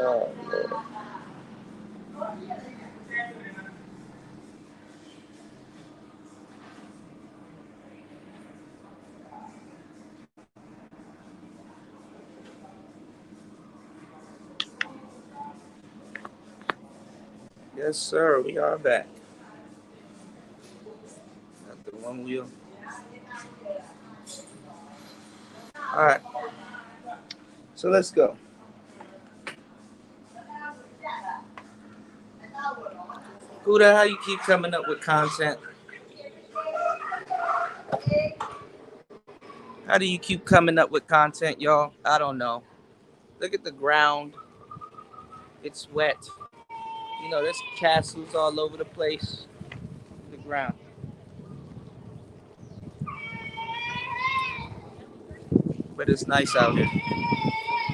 Oh, Lord. Yes, sir. We are back. Got the one wheel. All right. So let's go. Who the hell you keep coming up with content? How do you keep coming up with content, y'all? I don't know. Look at the ground. It's wet. You know, there's castles all over the place. The ground. But it's nice out here.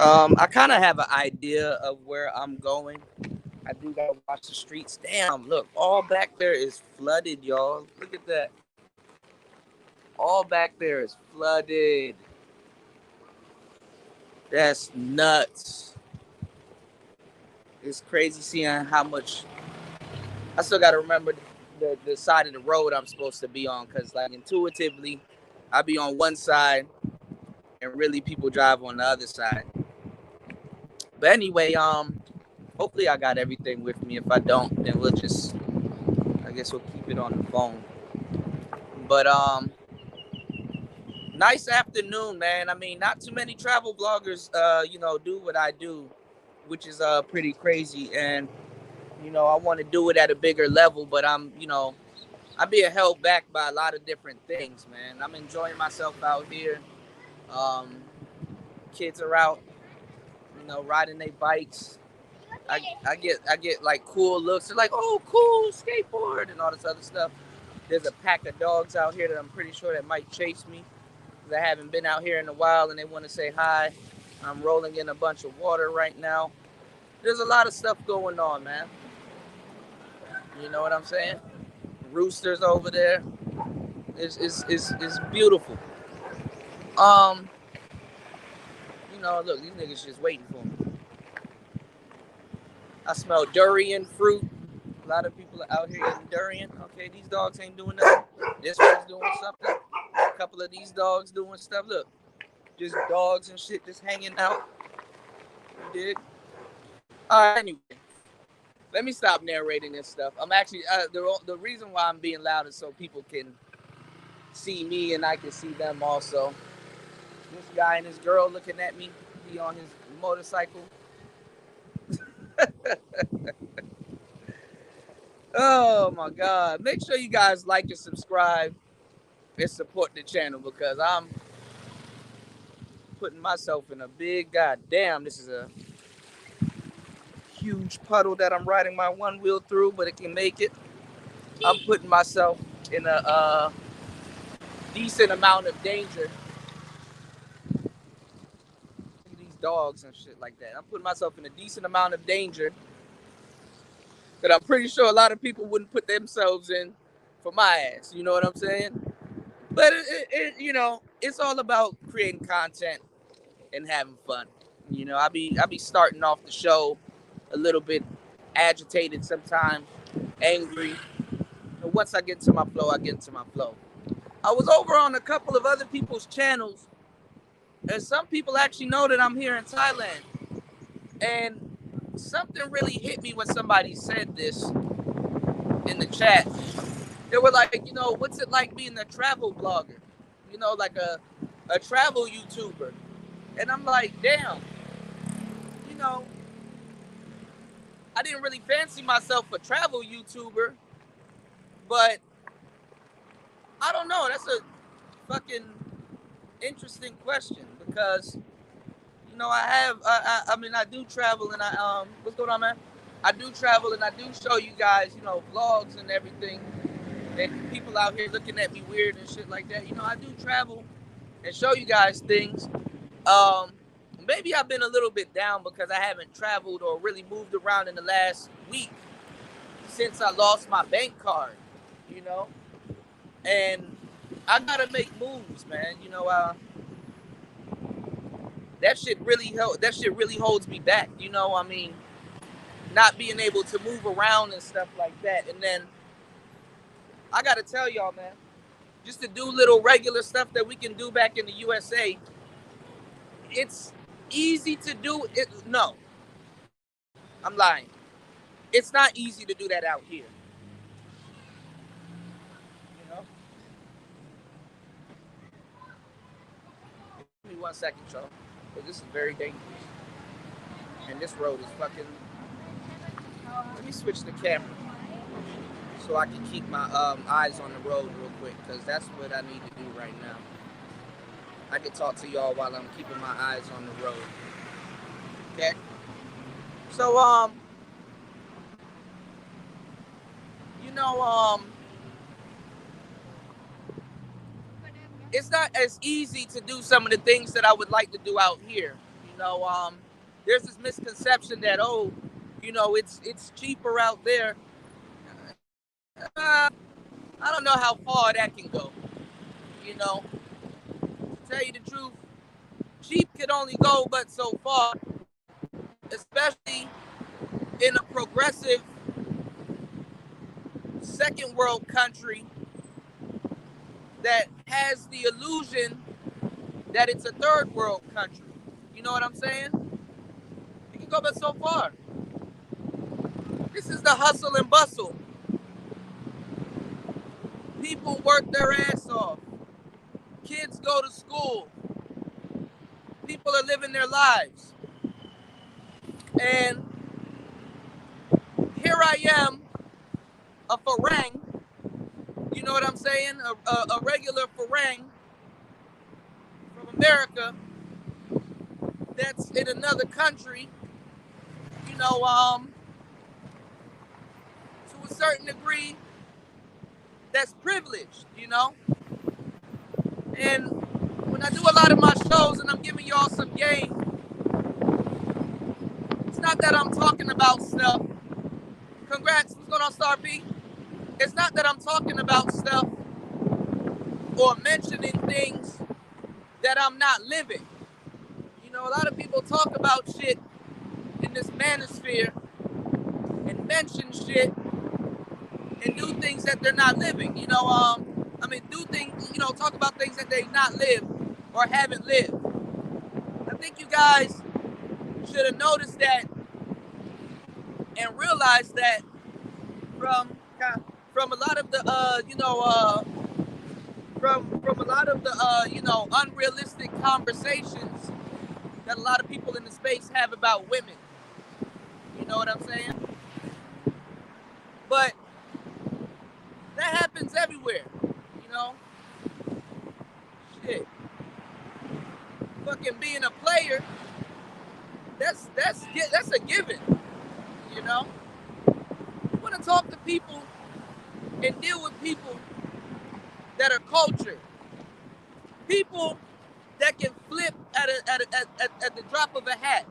I kind of have an idea of where I'm going. I do gotta watch the streets. Damn, look, all back there is flooded, y'all. Look at that. All back there is flooded. That's nuts. It's crazy seeing how much. I still gotta remember the side of the road I'm supposed to be on, because like intuitively, I be on one side, and really people drive on the other side. But anyway, hopefully I got everything with me. If I don't, then I guess we'll keep it on the phone. But nice afternoon, man. I mean, not too many travel bloggers, do what I do, which is pretty crazy. And I want to do it at a bigger level, but I'm being held back by a lot of different things, man. I'm enjoying myself out here. Um, Kids are out, riding their bikes. I get like cool looks. They're like, oh, cool skateboard and all this other stuff. There's a pack of dogs out here that I'm pretty sure that might chase me. I haven't been out here in a while and they want to say hi. I'm rolling in a bunch of water right now. There's a lot of stuff going on, man. You know what I'm saying? Roosters over there. It's beautiful. Um, look, these niggas just waiting for me. I smell durian fruit. A lot of people are out here eating durian. Okay, these dogs ain't doing nothing. This one's doing something. A couple of these dogs doing stuff. Look, just dogs and shit just hanging out. You dig? Anyway, let me stop narrating this stuff. I'm actually the reason why I'm being loud is so people can see me and I can see them also. This guy and this girl looking at me. He on his motorcycle. Oh my God! Make sure you guys like and subscribe and support the channel, because I'm putting myself in a big goddamn. This is a huge puddle that I'm riding my one wheel through, but it can make it. I'm putting myself in a decent amount of danger. These dogs and shit like that. I'm putting myself in a decent amount of danger that I'm pretty sure a lot of people wouldn't put themselves in for my ass. You know what I'm saying? But it's all about creating content and having fun. I be starting off the show a little bit agitated sometimes, angry. And once I get into my flow, I get into my flow. I was over on a couple of other people's channels, and some people actually know that I'm here in Thailand. And something really hit me when somebody said this in the chat. They were like, what's it like being a travel blogger? Like a travel YouTuber. And I'm like, damn, you know, I didn't really fancy myself a travel YouTuber, but I don't know. That's a fucking interesting question, because I do travel, and what's going on, man? I do travel and I do show you guys, vlogs and everything. And people out here looking at me weird and shit like that. I do travel and show you guys things. Um, Maybe I've been a little bit down because I haven't traveled or really moved around in the last week since I lost my bank card, you know? And I gotta make moves, man. That shit really holds me back. You know, I mean, not being able to move around and stuff like that. And then I gotta tell y'all, man, just to do little regular stuff that we can do back in the USA, it's easy to do. No, I'm lying. It's not easy to do that out here. You know. Give me 1 second, y'all. But this is very dangerous. And this road is fucking. Let me switch the camera so I can keep my eyes on the road real quick, because that's what I need to do right now. I can talk to y'all while I'm keeping my eyes on the road. Okay? So, you know, it's not as easy to do some of the things that I would like to do out here. You know, there's this misconception that, oh, you know, it's cheaper out there. I don't know how far that can go. You know, to tell you the truth, cheap can only go but so far, especially in a progressive second world country that has the illusion that it's a third world country. You know what I'm saying? It can go but so far. This is the hustle and bustle. People work their ass off. Kids go to school. People are living their lives. And here I am, a Farang, you know what I'm saying? A regular Farang from America that's in another country, you know, to a certain degree, that's privileged, you know? And when I do a lot of my shows and I'm giving y'all some game, it's not that I'm talking about stuff. Congrats, what's going on, Star B? It's not that I'm talking about stuff or mentioning things that I'm not living. You know, a lot of people talk about shit in this manosphere and mention shit and do things that they're not living. You know, do things, you know, talk about things that they not lived or haven't lived. I think you guys should have noticed that and realized that from a lot of the from a lot of the unrealistic conversations that a lot of people in the space have about women. You know what I'm saying? But that happens everywhere, you know? Shit. Fucking being a player, that's a given, you know? You want to talk to people and deal with people that are cultured. People that can flip at the drop of a hat.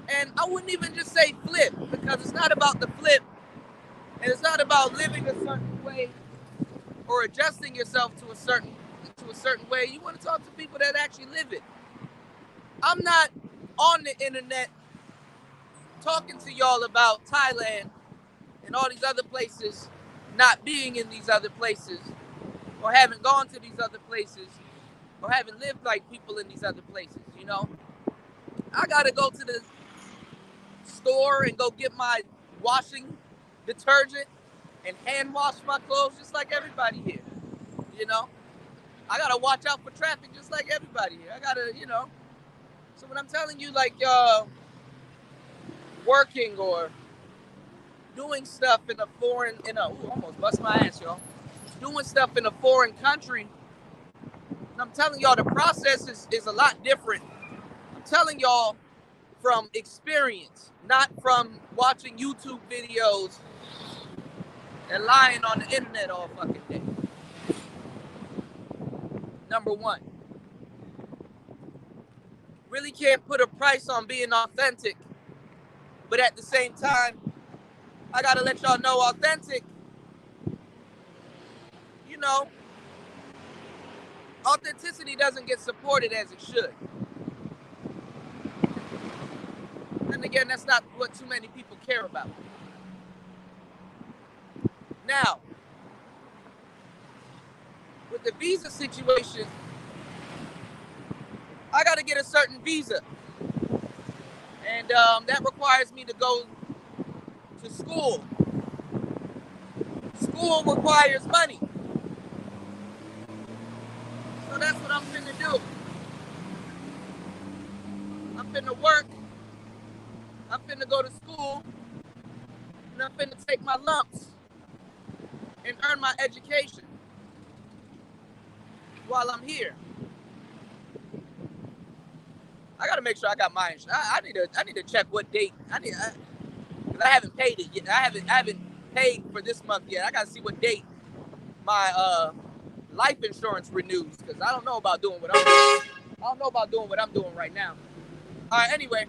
And I wouldn't even just say flip, because it's not about the flip, and it's not about living a certain way or adjusting yourself to a certain way. You want to talk to people that actually live it. I'm not on the internet talking to y'all about Thailand and all these other places, not being in these other places, or haven't gone to these other places, or haven't lived like people in these other places, you know? I gotta go to the store and go get my washing detergent and hand wash my clothes just like everybody here, you know? I gotta watch out for traffic just like everybody here. I gotta, you know. So when I'm telling you, like, working or doing stuff in a foreign, almost bust my ass, y'all. Doing stuff in a foreign country, I'm telling y'all the process is a lot different. I'm telling y'all from experience, not from watching YouTube videos and lying on the internet all fucking day. Number one, really can't put a price on being authentic, but at the same time, I gotta let y'all know authentic, you know, authenticity doesn't get supported as it should. And again, that's not what too many people care about. Now, with the visa situation, I got to get a certain visa. And that requires me to go to school. School requires money. So that's what I'm finna do. I'm finna work. I'm finna go to school. And I'm finna take my lumps and earn my education while I'm here. I gotta make sure I got my insurance. I need to check what date. Cause I haven't paid it yet. I haven't paid for this month yet. I gotta see what date my life insurance renews. Cause I don't know about doing what I'm doing. I don't know about doing what I'm doing right now. All right. Anyway,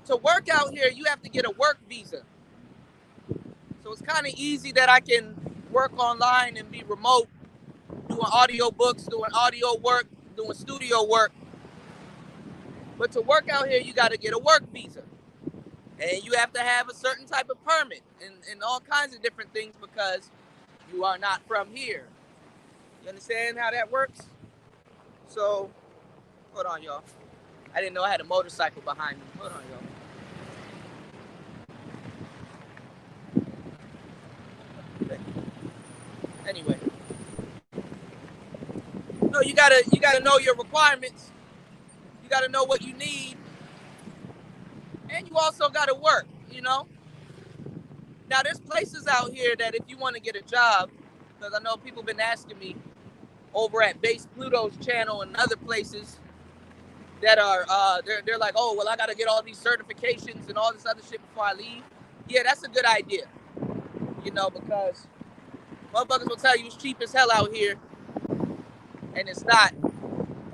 to work out here, you have to get a work visa. So it's kind of easy that I can work online and be remote, doing audio books, doing audio work, doing studio work. But to work out here, you got to get a work visa. And you have to have a certain type of permit and all kinds of different things because you are not from here. You understand how that works? So, hold on, y'all. I didn't know I had a motorcycle behind me. Hold on, y'all. Anyway. No, you gotta know your requirements. You gotta know what you need. And you also gotta work, you know? Now there's places out here that if you want to get a job, because I know people have been asking me over at Base Pluto's channel and other places that are they're like, oh well, I gotta get all these certifications and all this other shit before I leave. Yeah, that's a good idea. You know, because motherfuckers will tell you it's cheap as hell out here, and it's not.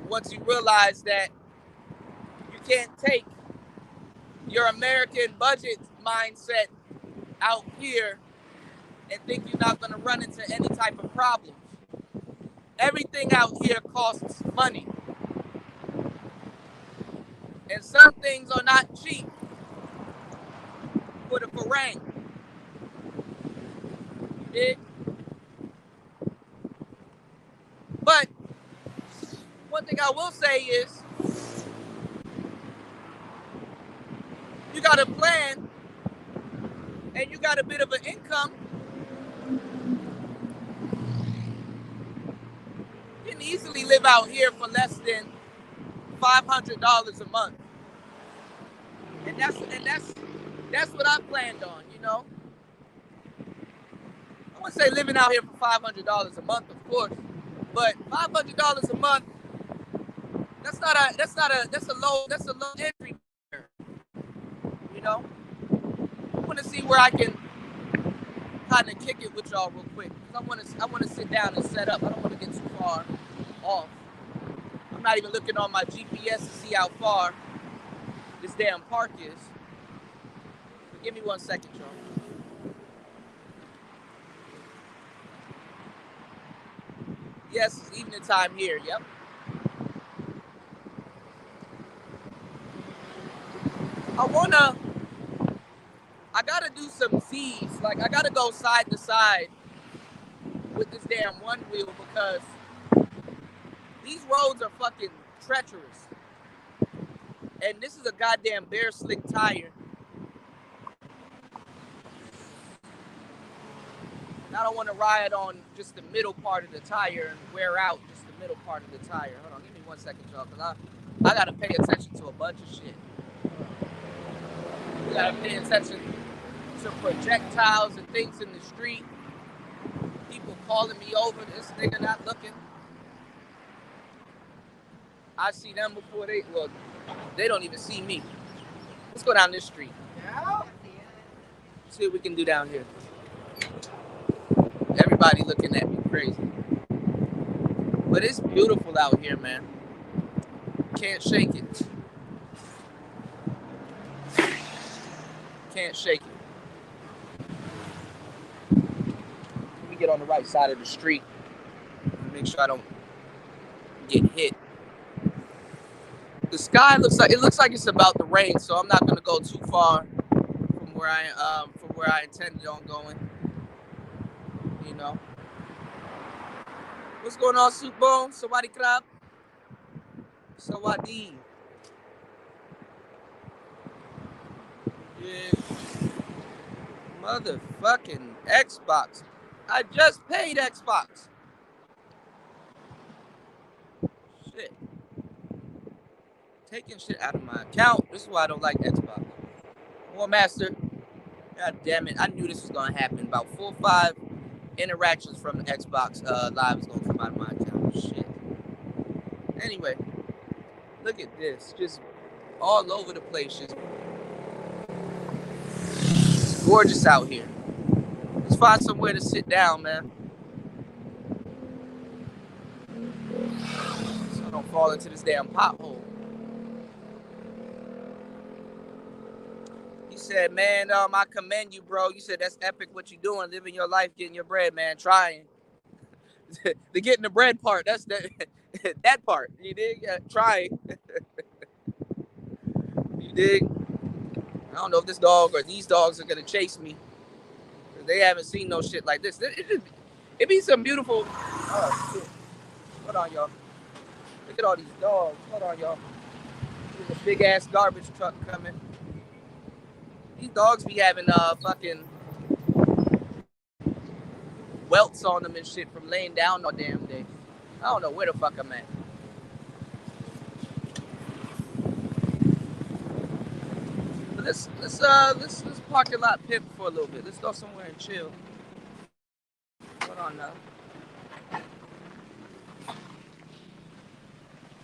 Once you realize that you can't take your American budget mindset out here and think you're not going to run into any type of problems. Everything out here costs money. And some things are not cheap for the Farang. Yeah? But one thing I will say is you got a plan and you got a bit of an income, you can easily live out here for less than $500 a month. And that's what I planned on, you know. I wouldn't say living out here for $500 a month, of course, but $500 a month, that's a low entry barrier, you know. I want to see where I can kind of kick it with y'all real quick. I want to sit down and set up. I don't want to get too far off. I'm not even looking on my GPS to see how far this damn park is. But give me 1 second, y'all. Yes, it's evening time here. Yep. I gotta do some Z's. Like, I gotta go side to side with this damn one wheel because these roads are fucking treacherous. And this is a goddamn bare slick tire. And I don't want to ride on just the middle part of the tire and wear out just the middle part of the tire. Hold on, give me 1 second, y'all, because I gotta pay attention to a bunch of shit. You gotta pay attention to projectiles and things in the street. People calling me over, this nigga not looking. I see them before they don't even see me. Let's go down this street. Yeah. See what we can do down here. Everybody looking at me crazy. But it's beautiful out here, man. Can't shake it. Can't shake it. Let me get on the right side of the street. Make sure I don't get hit. This sky looks like it's about to rain, so I'm not gonna go too far from where I intended on going. You know. What's going on, Soup Bone? Sawadi Krab? Sawadi. Yeah. Motherfucking Xbox. I just paid Xbox. Shit. Taking shit out of my account. This is why I don't like Xbox. War Master. God damn it. I knew this was going to happen. About 4 or 5 interactions from the Xbox Live is going to come out of my account. Shit. Anyway. Look at this. Just all over the place. Just gorgeous out here. Let's find somewhere to sit down, man. So I don't fall into this damn pothole. He said, man, I commend you, bro. You said that's epic what you doing, living your life, getting your bread, man, trying. The getting the bread part, that's that part. You dig? Trying. You dig? I don't know if this dog or these dogs are gonna chase me. They haven't seen no shit like this. It be some beautiful. Oh shit! Hold on, y'all. Look at all these dogs. Hold on, y'all. There's a big ass garbage truck coming. These dogs be having fucking welts on them and shit from laying down all damn day. I don't know where the fuck I'm at. But let's parking lot pimp for a little bit. Let's go somewhere and chill. Hold on now. Give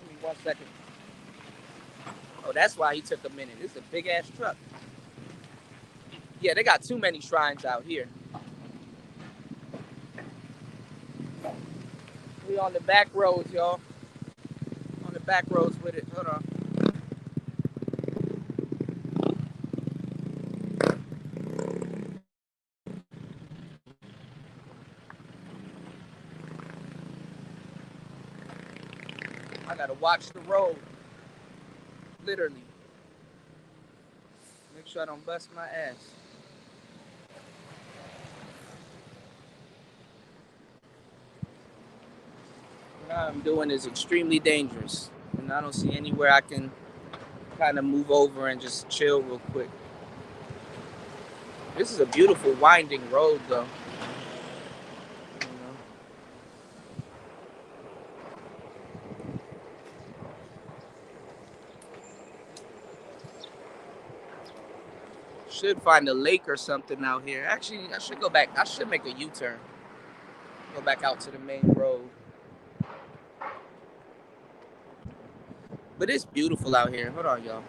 me 1 second. Oh, that's why he took a minute. This is a big ass truck. Yeah, they got too many shrines out here. We on the back roads, y'all. On the back roads with it. Hold on. I gotta watch the road. Literally. Make sure I don't bust my ass. What I'm doing is extremely dangerous. And I don't see anywhere I can kind of move over and just chill real quick. This is a beautiful winding road though. Should find a lake or something out here. Actually, I should go back. I should make a U-turn. Go back out to the main road. But it's beautiful out here. Hold on, y'all.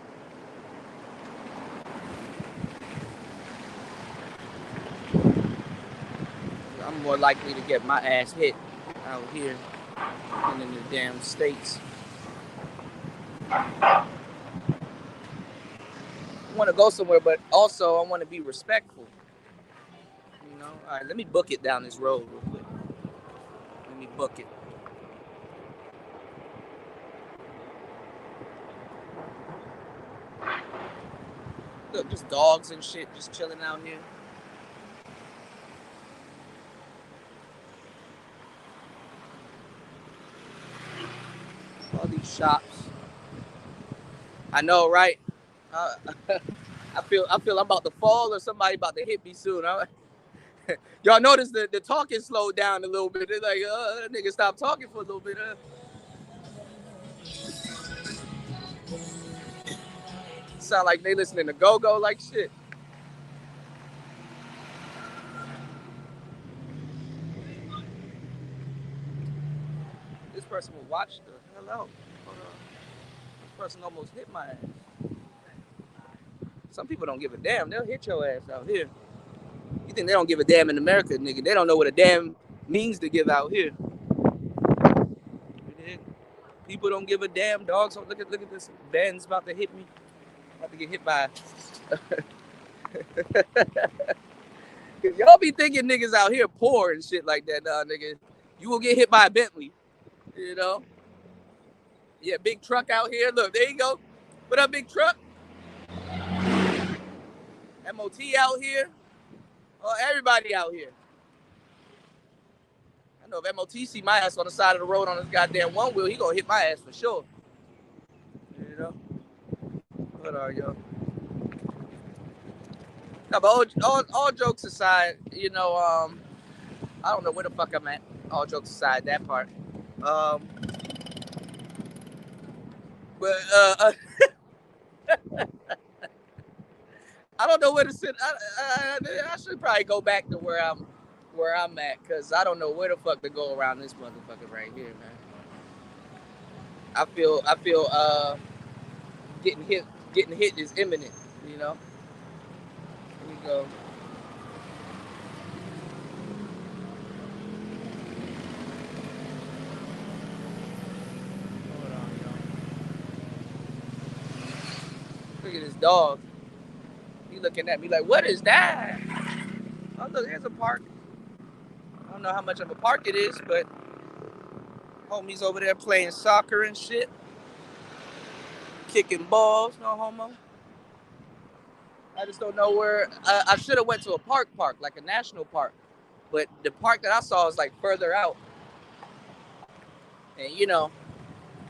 I'm more likely to get my ass hit out here than in the damn States. I want to go somewhere, but also I want to be respectful. You know? All right, let me book it down this road real quick. Let me book it. Look, just dogs and shit just chilling out here. All these shops. I know, right? I feel I'm about to fall or somebody about to hit me soon. Y'all notice the talking slowed down a little bit. They're like, that nigga stop talking for a little bit. Sound like they listening to go-go like shit. This person will watch the hell out. Hold on. This person almost hit my ass. Some people don't give a damn. They'll hit your ass out here. You think they don't give a damn in America, nigga? They don't know what a damn means to give out here. People don't give a damn, dog. So look at this. Ben's about to hit me. About to get hit by. Y'all be thinking niggas out here poor and shit like that, nigga. You will get hit by a Bentley. You know? Yeah, big truck out here. Look, there you go. What up, big truck? MOT out here. Oh, everybody out here. I know if MOT see my ass on the side of the road on his goddamn one wheel, he gonna hit my ass for sure. You know? What are yo? No, but all jokes aside, you know, I don't know where the fuck I'm at. All jokes aside, that part. But I don't know where to sit. I should probably go back to where I'm at, cause I don't know where the fuck to go around this motherfucker right here, man. I feel getting hit is imminent, you know. Here we go. Hold on, yo. Look at this dog. He looking at me like, what is that? Oh, look, there's a park. I don't know how much of a park it is, but homie's over there playing soccer and shit. Kicking balls, no homo. I just don't know where. I should have went to a park, like a national park. But the park that I saw is like further out. And you know,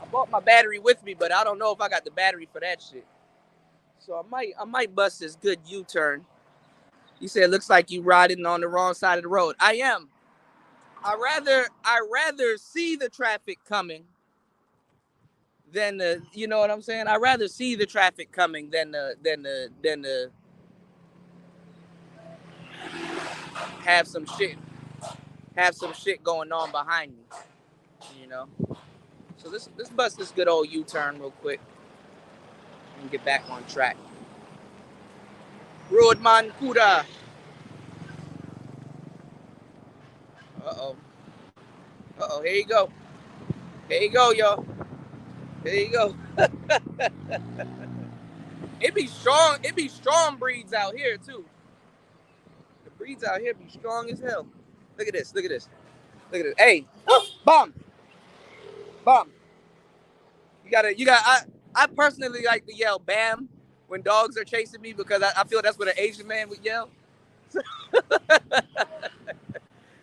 I bought my battery with me, but I don't know if I got the battery for that shit. So I might bust this good U-turn. You said it looks like you riding on the wrong side of the road. I am. I rather see the traffic coming than the, you know what I'm saying? I rather see the traffic coming than the have some shit going on behind me, you know. So let's bust this good old U-turn real quick and get back on track. Roadman Kuda. Uh-oh, here you go. Here you go, yo. Here you go. It be strong breeds out here too. The breeds out here be strong as hell. Look at this. Hey, bomb. I personally like to yell bam when dogs are chasing me, because I feel that's what an Asian man would yell.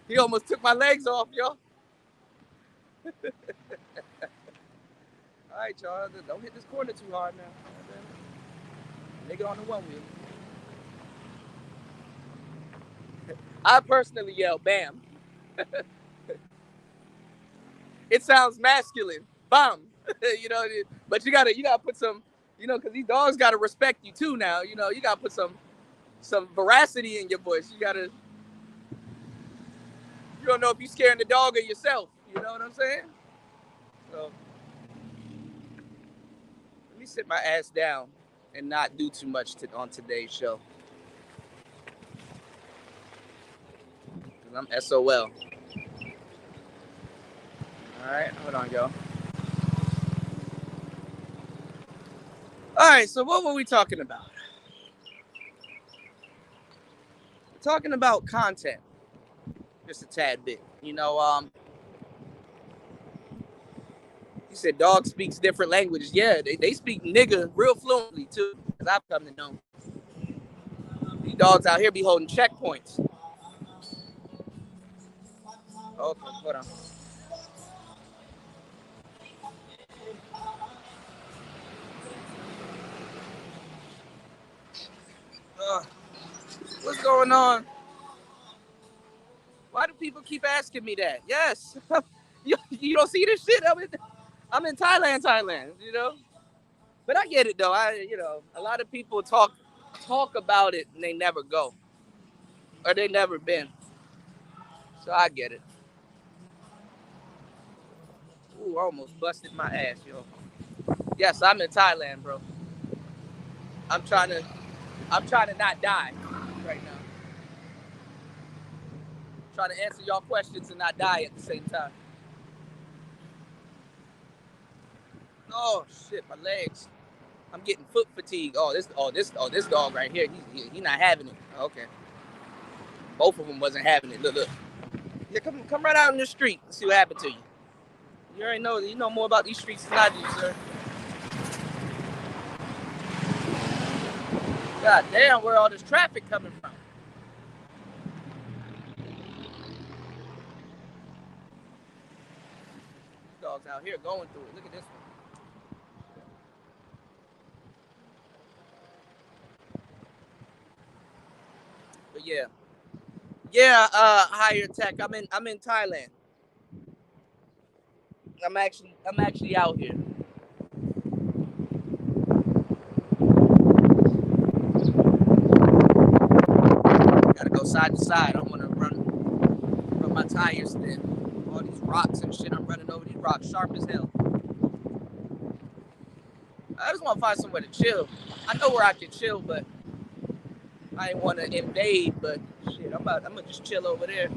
He almost took my legs off, yo. All right, y'all. Don't hit this corner too hard now. Nigga on the one wheel. I personally yell bam. It sounds masculine. Bam. You know, but you gotta put some, you know, because these dogs gotta respect you too now. You know, you gotta put some veracity in your voice. You don't know if you're scaring the dog or yourself. You know what I'm saying? So let me sit my ass down and not do too much on today's show. Because I'm SOL. All right, hold on, yo. All right, so what were we talking about? We're talking about content. Just a tad bit. You know, you said dog speaks different languages. Yeah, they speak nigga real fluently too, as I've come to know. These dogs out here be holding checkpoints. Okay, hold on. What's going on? Why do people keep asking me that? Yes. you don't see this shit? I'm in Thailand, you know? But I get it though. A lot of people talk about it and they never go. Or they never been. So I get it. Ooh, I almost busted my ass, yo. Yes, I'm in Thailand, bro. I'm trying to not die right now. I'm trying to answer y'all questions and not die at the same time. Oh shit, my legs. I'm getting foot fatigue. This dog right here. He's not having it. Okay. Both of them wasn't having it. Look. Yeah, come right out in the street and see what happened to you. You know more about these streets than I do, sir. God damn, where all this traffic coming from? These dogs out here going through it. Look at this one. But yeah, higher tech. I'm in Thailand. I'm actually out here. Gotta go side to side. I don't want to run my tires thin. All these rocks and shit. I'm running over these rocks sharp as hell. I just want to find somewhere to chill. I know where I can chill, but I ain't want to invade. But shit, I'm gonna just chill over there.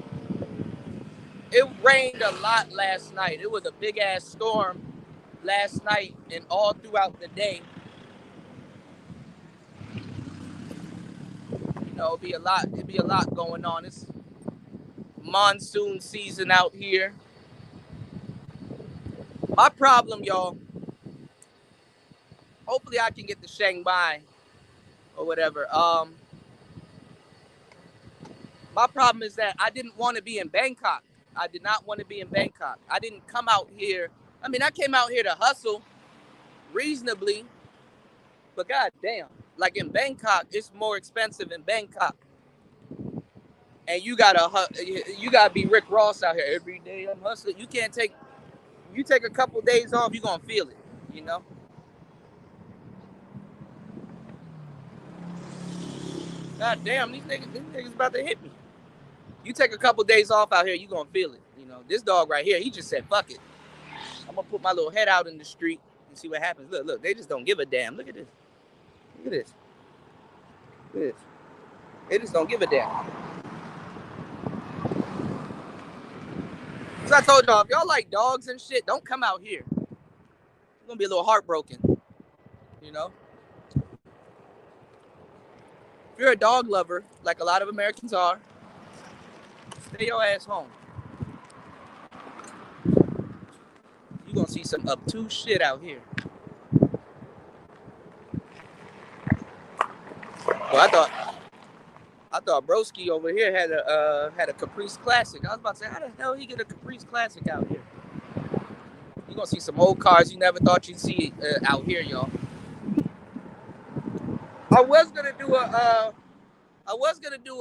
It rained a lot last night. It was a big ass storm last night and all throughout the day. You know, it'd be a lot going on. It's monsoon season out here. My problem, y'all, hopefully I can get to Chiang Mai or whatever. My problem is that I didn't want to be in Bangkok. I did not want to be in Bangkok. I didn't come out here. I mean, I came out here to hustle reasonably, but god damn, like in Bangkok, it's more expensive in Bangkok. And you gotta be Rick Ross out here every day. I'm hustling. You take a couple days off, you're gonna feel it, you know. God damn, these niggas about to hit me. You take a couple days off out here, you gonna feel it. You know, this dog right here, he just said, fuck it. I'm gonna put my little head out in the street and see what happens. Look, they just don't give a damn. Look at this. Look at this. Look at this. They just don't give a damn. So I told y'all, if y'all like dogs and shit, don't come out here. You're gonna be a little heartbroken, you know? If you're a dog lover, like a lot of Americans are, stay your ass home. You're gonna see some obtuse shit out here. Well, I thought Broski over here had a Caprice Classic. I was about to say, how the hell he get a Caprice Classic out here? You're gonna see some old cars you never thought you'd see out here, y'all. I was gonna do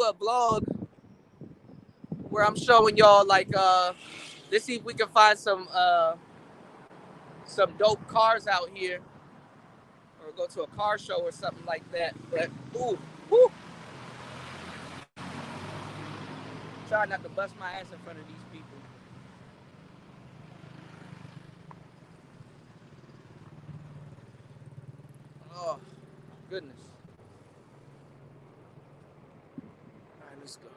a vlog where I'm showing y'all like let's see if we can find some dope cars out here, or go to a car show or something like that. But woo, try not to bust my ass in front of these people. Oh goodness. All right, let's go.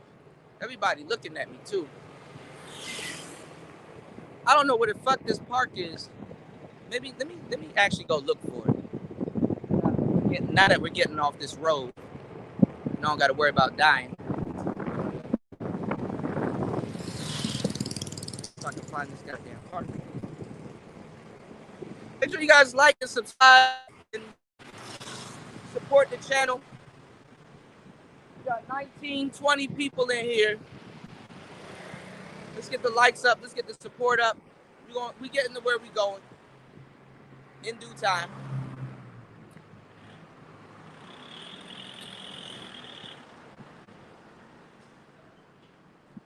Everybody looking at me too. I don't know where the fuck this park is. Maybe let me actually go look for it. Now that we're getting off this road, I don't got to worry about dying. So I can find this goddamn park. Make sure you guys like and subscribe and support the channel. We got 19, 20 people in here. Let's get the likes up. Let's get the support up. We getting to where we going in due time.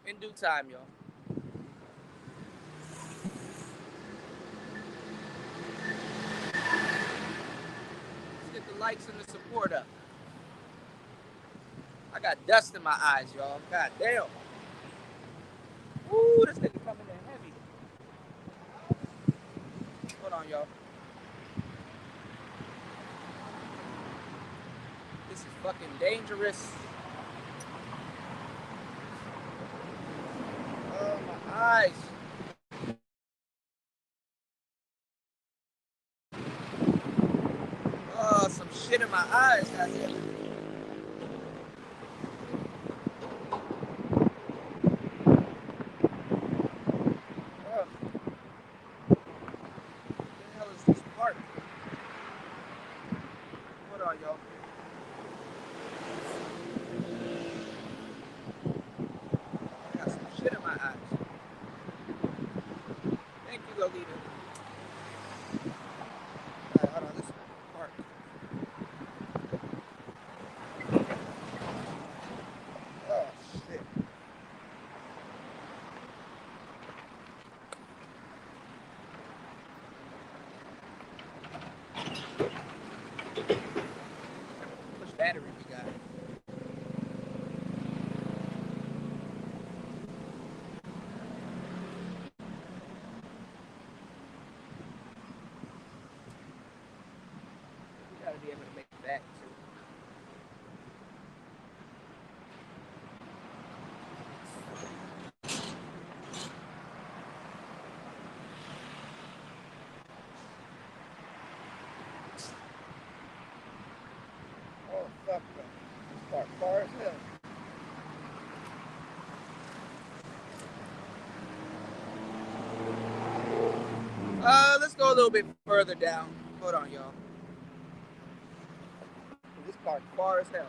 In due time, y'all. Let's get the likes and the support up. I got dust in my eyes, y'all. God damn. Ooh, this nigga coming in heavy. Hold on, y'all. This is fucking dangerous. Oh, my eyes. Oh, some shit in my eyes. Goddamn. Hold on, y'all. able to make it back too. Oh fuck, bro. This part far as hell. Let's go a little bit further down. Hold on, y'all. This part far as hell.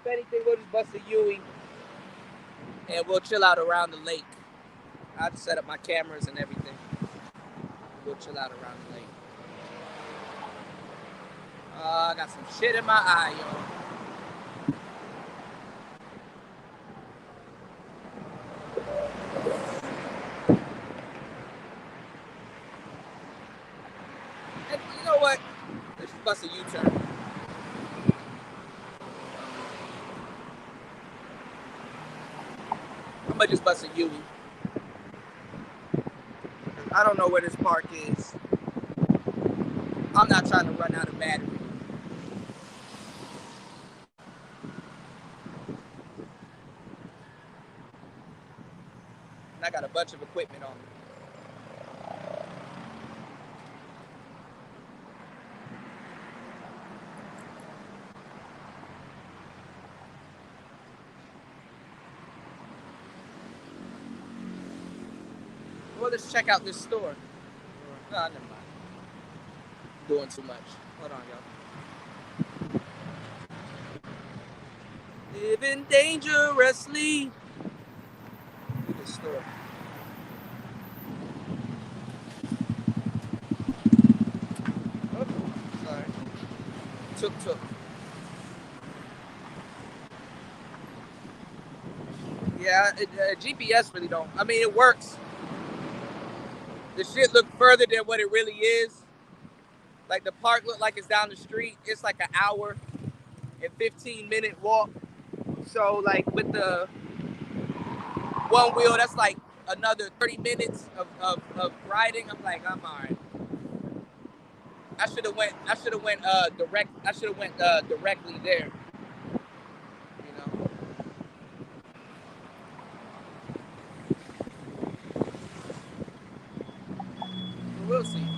If anything, we'll just bust a Yui and we'll chill out around the lake. I'll just set up my cameras and everything. We'll chill out around the lake. I got some shit in my eye, y'all. And you know what? Let's just bust a U-turn. I'm gonna just bust a U. I don't know where this park is. I'm not trying to run out of battery. And I got a bunch of equipment on me. Well, let's check out this store. No, never mind. Doing too much. Hold on, y'all. Living dangerously. Look at this store. Oh, sorry. Tuk. Yeah, GPS really don't. I mean, it works. The shit look further than what it really is. Like the park look like it's down the street. It's like an hour and 15-minute walk. So like with the one wheel, that's like another 30 minutes of riding. I'm like, I'm all right. I should have went directly there. You know. We'll see.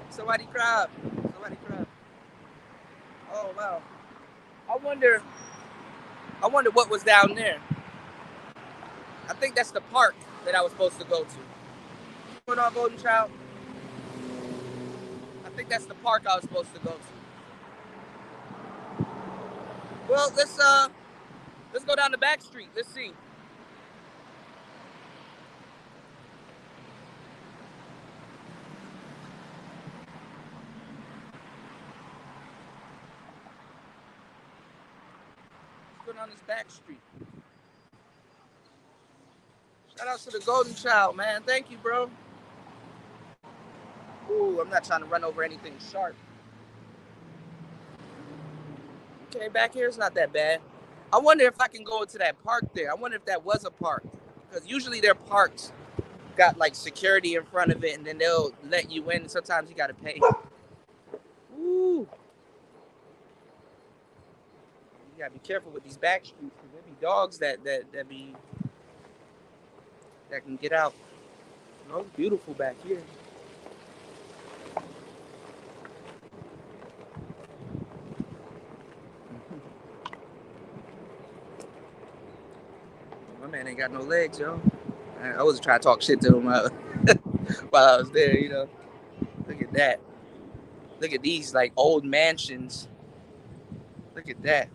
Somebody cried. Oh wow. I wonder what was down there. I think that's the park that I was supposed to go to. What's going on, Golden Child? I think that's the park I was supposed to go to. Well, let's go down the back street. Let's see. Let's go down this back street. Shout out to the Golden Child, man. Thank you, bro. Ooh, I'm not trying to run over anything sharp. Okay, back here it's not that bad. I wonder if I can go into that park there. I wonder if that was a park. Because usually their parks got like security in front of it and then they'll let you in. Sometimes you gotta pay. Ooh. You gotta be careful with these back streets because there be dogs that can get out. Oh, it's beautiful back here. My man ain't got no legs, yo. I wasn't trying to talk shit to him while I was there, you know. Look at that. Look at these like old mansions. Look at that.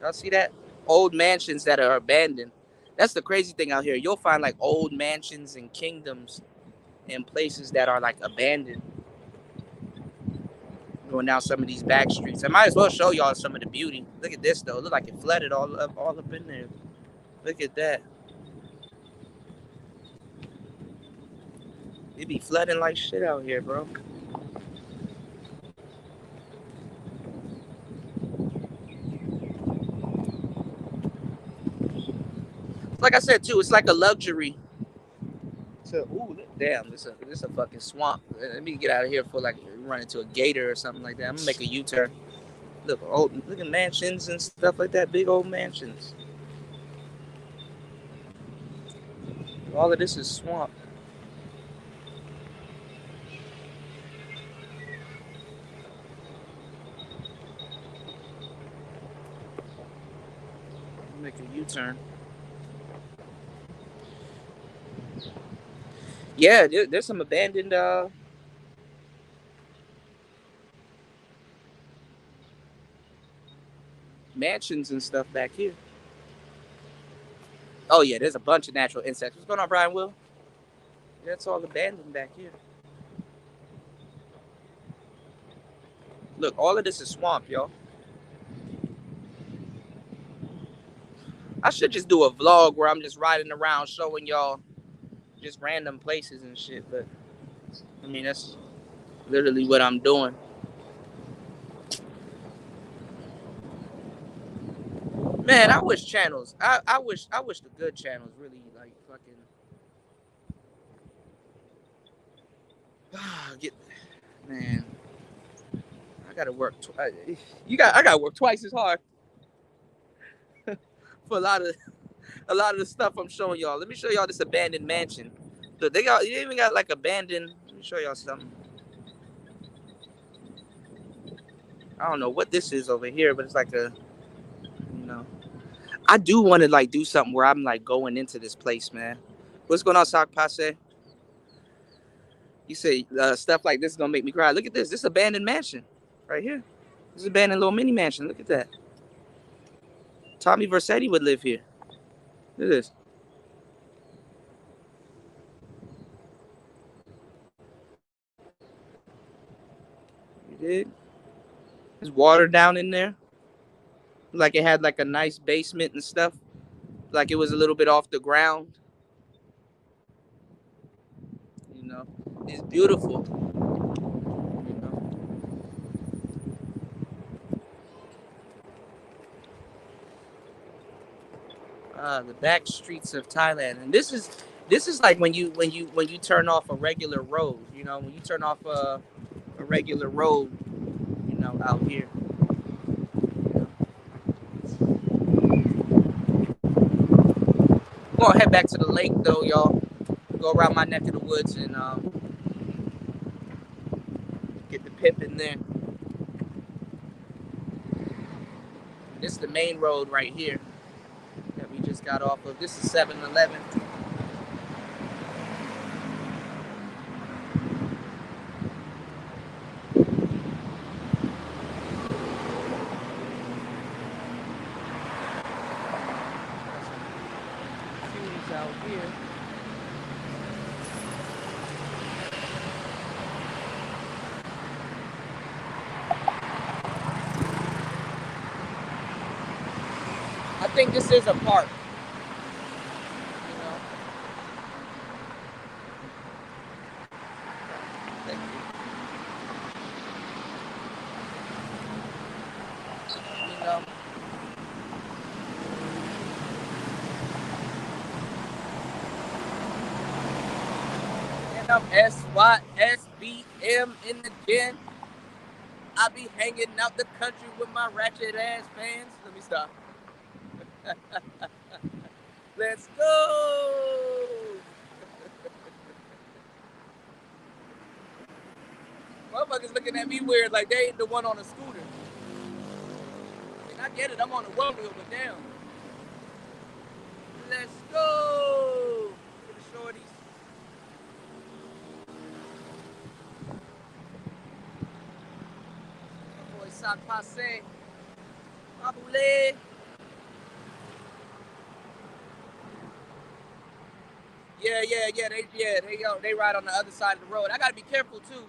Y'all see that? Old mansions that are abandoned. That's the crazy thing out here. You'll find like old mansions and kingdoms in places that are like abandoned. Going down some of these back streets. I might as well show y'all some of the beauty. Look at this though. It look like it flooded all up in there. Look at that. It be flooding like shit out here, bro. Like I said too, it's like a luxury. So, ooh, damn, this a fucking swamp. Let me get out of here for like run into a gator or something like that. I'm gonna make a U-turn. Look at mansions and stuff like that. Big old mansions. All of this is swamp. Make a U-turn. Yeah, there's some abandoned mansions and stuff back here. Oh yeah, there's a bunch of natural insects. What's going on, Brian Will? That's all abandoned back here. Look, all of this is swamp, y'all. I should just do a vlog where I'm just riding around showing y'all just random places and shit, but I mean that's literally what I'm doing. Man, I wish channels. I wish the good channels really like fucking get. Man, I gotta work. I gotta work twice as hard for a lot of the stuff I'm showing y'all. Let me show y'all this abandoned mansion. Look, they even got like abandoned. Let me show y'all something. I don't know what this is over here, but it's like a, you know. I do want to like do something where I'm like going into this place, man. What's going on, Sock Passe? You say stuff like this is gonna make me cry. Look at this. This abandoned mansion right here. This abandoned little mini mansion. Look at that. Tommy Vercetti would live here. Look at this. You did. There's water down in there. Like it had like a nice basement and stuff. Like it was a little bit off the ground. You know, it's beautiful. You know. The back streets of Thailand, and this is like when you turn off a regular road. You know, when you turn off a regular road. You know, out here. We're gonna head back to the lake though, y'all. Go around my neck of the woods and get the pimp in there. This is the main road right here that we just got off of. This is 7-Eleven. Out here. I think this is a park. You know. Thank you. You know. And I'm SYSBM in the gym. I be hanging out the country with my ratchet ass fans. Let me stop. Let's go. Motherfuckers looking at me weird like they ain't the one on a scooter. I mean, I get it. I'm on the one wheel, but damn. Let's go. To the shorties. My boy Sock Passe. Mabule. They ride on the other side of the road. I gotta be careful too.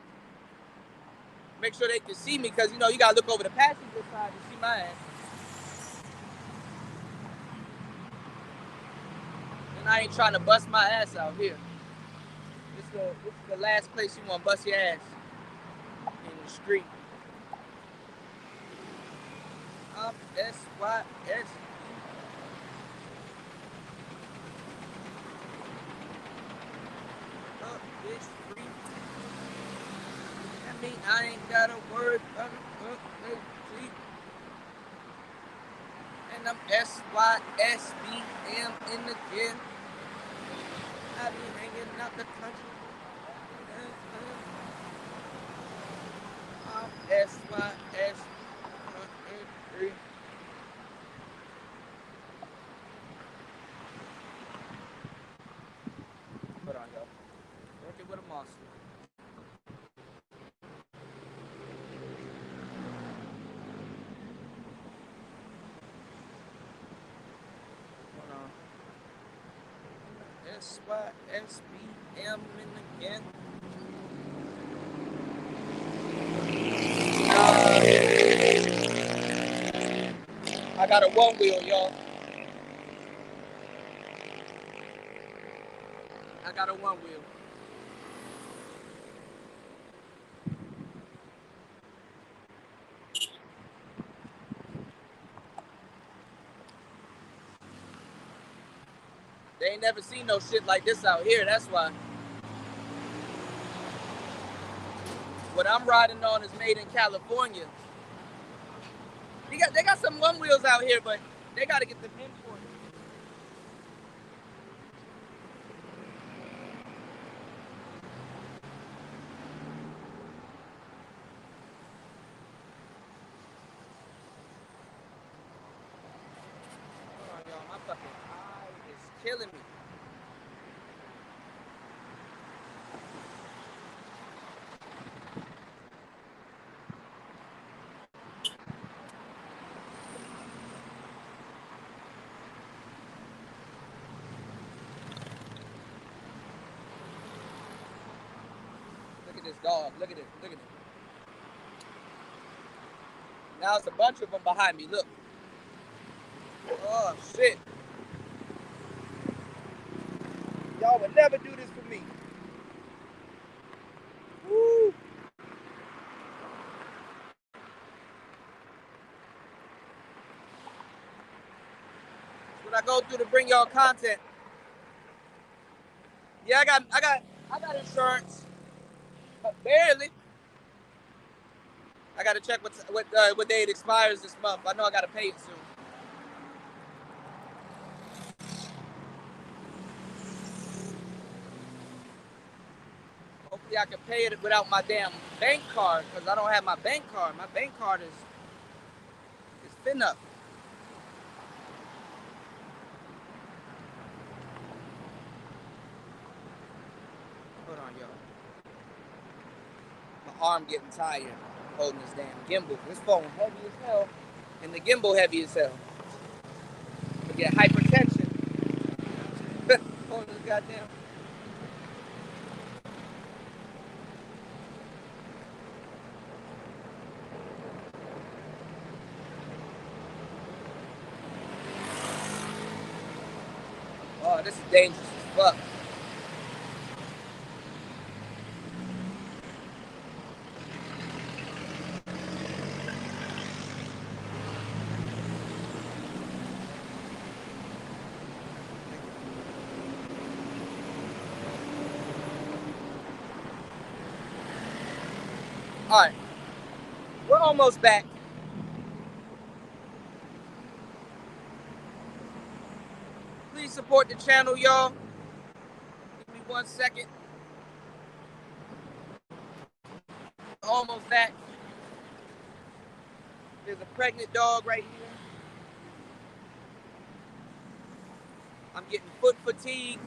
Make sure they can see me, because you know you gotta look over the passenger side to see my ass. And I ain't trying to bust my ass out here. This is the last place you want to bust your ass, in the street. Up SYS. Up I ain't got a word from and I'm SYSBM in the gym. I be hanging out the country. I'm SYSBM. Hold on, y'all. Working with a monster. Hold on. SYSBM in the gym. I got a one wheel, y'all. I got a one wheel. They ain't never seen no shit like this out here. That's why. What I'm riding on is made in California. They got some one wheels out here, but they got to get them imported. Hold on, y'all. My fucking eye is killing me. Look at this dog. Look at it. Look at it. Now it's a bunch of them behind me. Look. Oh, shit. Y'all would never do this for me. Woo. That's what I go through to bring y'all content. Yeah, I got insurance, but barely. I gotta check what day it expires this month. I know I gotta pay it soon. Hopefully I can pay it without my damn bank card, because I don't have my bank card. My bank card is thin up. Hold on, y'all. My arm getting tired holding this damn gimbal. This phone heavy as hell, and the gimbal heavy as hell. I get hypertension. Holding this goddamn. Oh, this is dangerous as fuck. All right, we're almost back. Please support the channel, y'all. Give me 1 second. Almost back. There's a pregnant dog right here. I'm getting foot fatigue.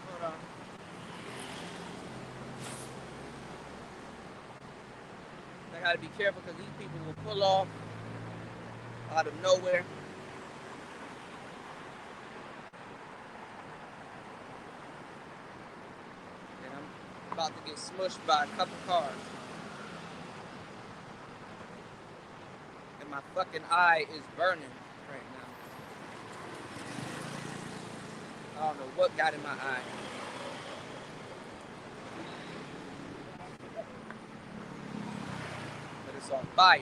Hold on. I gotta be careful because these people will pull off out of nowhere. And I'm about to get smushed by a couple cars. And my fucking eye is burning right now. I don't know what got in my eye. But it's on fire.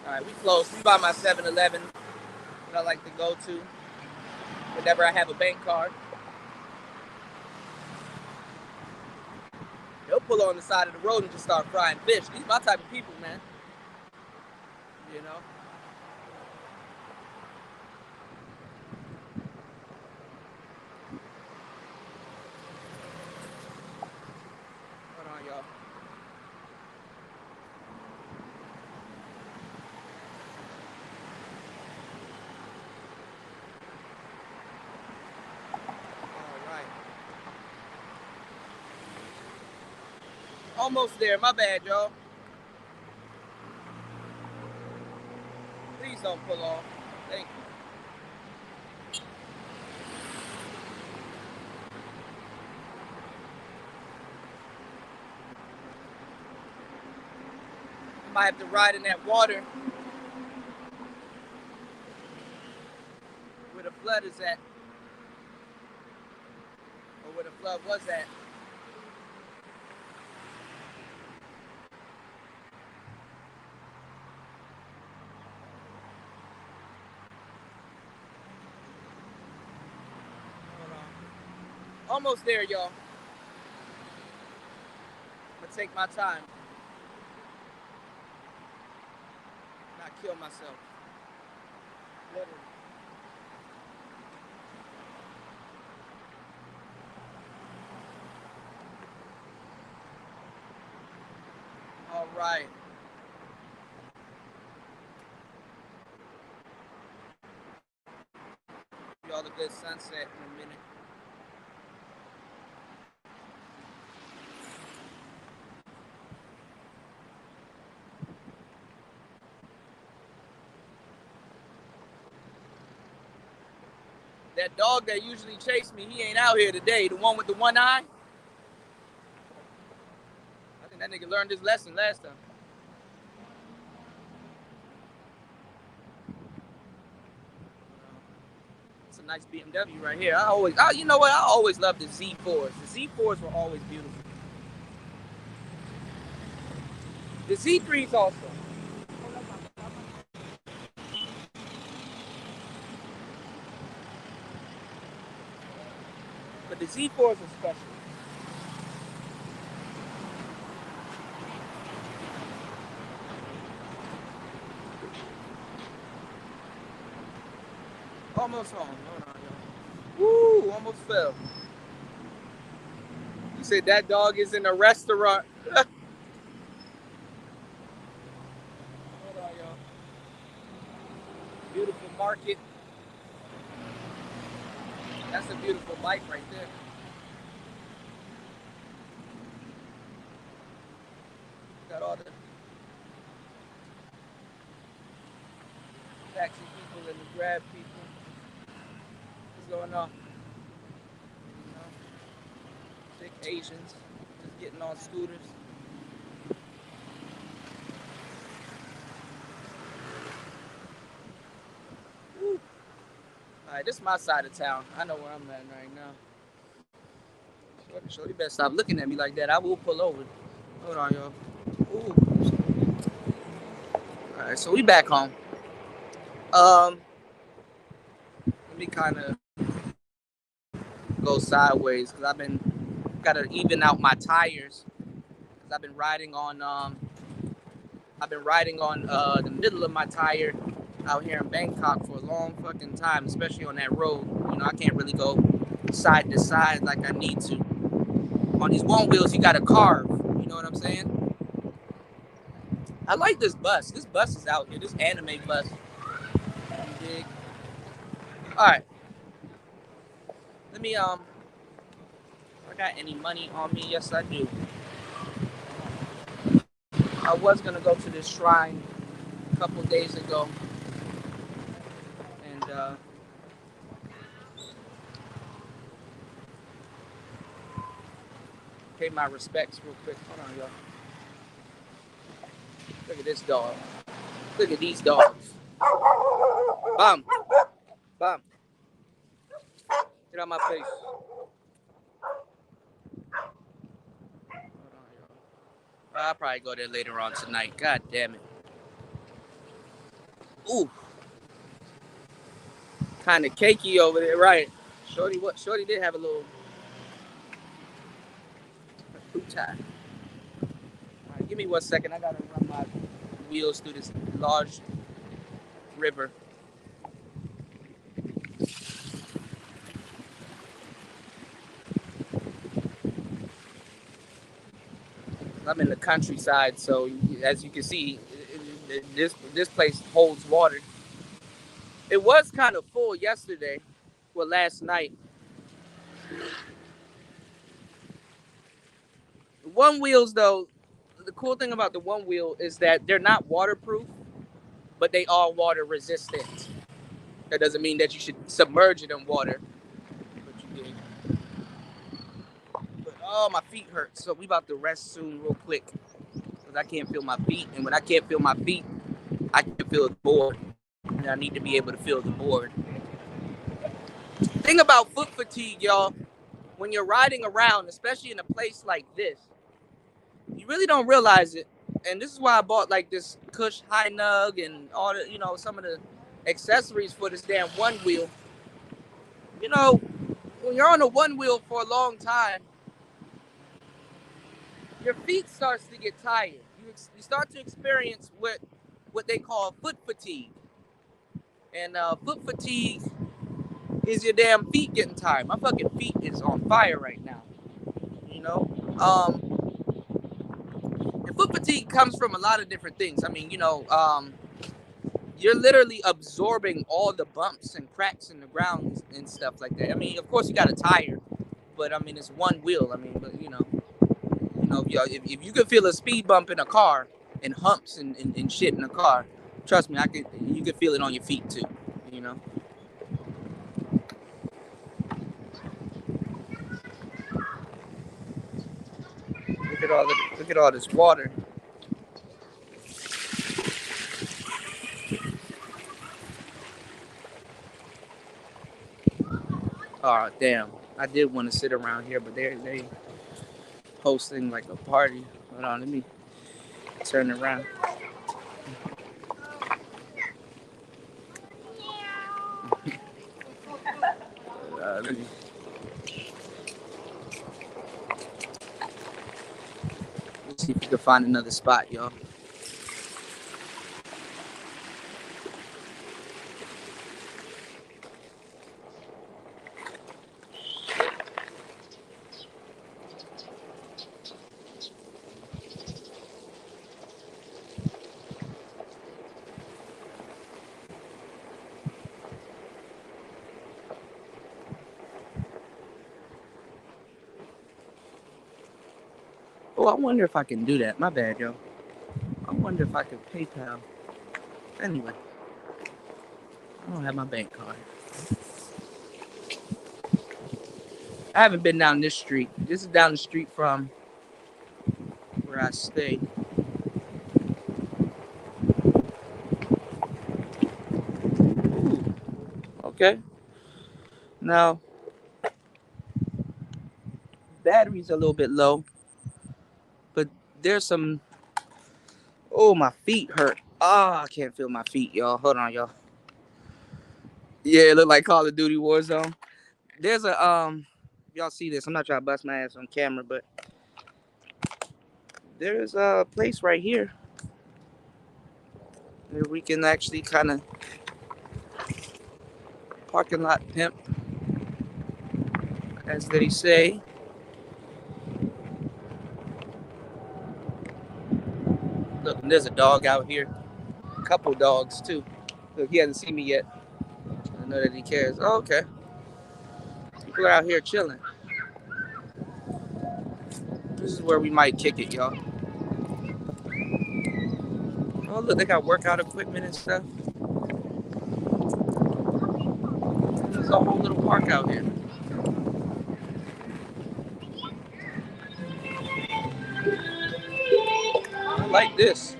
Alright, right, we close. We by my 7-Eleven that I like to go to whenever I have a bank card. They'll pull on the side of the road and just start frying fish. These my type of people, man. You know? Hold on, y'all. All right. Almost there. My bad, y'all. Please don't pull off. Thank you. I might have to ride in that water where the flood is at. Or where the flood was at. Hold on. Almost there, y'all. I'm gonna take my time. Not kill myself. Literally. All right. Y'all a good sunset in a minute. That dog that usually chased me, he ain't out here today. The one with the one eye. I think that nigga learned his lesson last time. It's a nice BMW right here. You know what? I always loved the Z4s. The Z4s were always beautiful. The Z3s also. But the Z4s are special. Almost home. Hold on, y'all. Woo, almost fell. You said that dog is in a restaurant. Hold on, y'all. Beautiful market. That's a beautiful life right there. Got all the taxi people and the Grab people. What's going on? You know, big Asians just getting on scooters. Woo. All right, this is my side of town. I know where I'm at right now. Shorty better stop looking at me like that. I will pull over. Hold on, y'all. Ooh. All right, so we back home. Let me kind of go sideways because got to even out my tires because I've been riding on the middle of my tire out here in Bangkok for a long fucking time, especially on that road. You know, I can't really go side to side like I need to. On these one wheels, you got to carve. You know what I'm saying? I like this bus. This bus is out here. This anime bus. You dig? All right. Let me I got any money on me? Yes, I do. I was gonna go to this shrine a couple days ago, and pay my respects real quick. Hold on, y'all. Look at this dog. Look at these dogs. Bum. Bum. Get out my face. Hold on, y'all. I'll probably go there later on tonight. God damn it. Ooh, kind of cakey over there, right? Shorty did have a little boot tie. All right, give me 1 second. I gotta run my wheels through this large river. I'm in the countryside, so as you can see, this place holds water. It was kind of full yesterday, well, last night. One wheels, though, the cool thing about the one wheel is that they're not waterproof, but they are water resistant. That doesn't mean that you should submerge it in water, but you did. But oh, my feet hurt, so we about to rest soon, real quick, because I can't feel my feet, and when I can't feel my feet, I can feel the board, and I need to be able to feel the board. Thing about foot fatigue, y'all, when you're riding around, especially in a place like this, you really don't realize it. And this is why I bought like this Cush High Nug and all the, some of the accessories for this damn one wheel. You know, when you're on a one wheel for a long time, your feet starts to get tired. You start to experience what they call foot fatigue. And foot fatigue is your damn feet getting tired. My fucking feet is on fire right now. You know, and foot fatigue comes from a lot of different things. I mean, you're literally absorbing all the bumps and cracks in the ground and stuff like that. I mean, of course you got a tire, but I mean it's one wheel. I mean, but if you could feel a speed bump in a car and humps and shit in a car, trust me, you could feel it on your feet too. You know. Look at all this water. Oh damn! I did want to sit around here, but they hosting like a party. Hold on, let me turn around. Let me see if we can find another spot, y'all. Oh, I wonder if I can do that. My bad, yo. I wonder if I could PayPal. Anyway, I don't have my bank card. I haven't been down this street. This is down the street from where I stay. Ooh, okay. Now, battery's a little bit low, but there's some. Oh, my feet hurt. Ah, I can't feel my feet, y'all. Hold on, y'all. Yeah, it look like Call of Duty Warzone. There's a y'all see this? I'm not trying to bust my ass on camera, but there's a place right here where we can actually kind of parking lot pimp, as they say. Look, there's a dog out here. A couple dogs too. Look, he hasn't seen me yet. I know that he cares. Oh, okay. People are out here chilling. This is where we might kick it, y'all. Oh, look, they got workout equipment and stuff. There's a whole little park out here. I like this.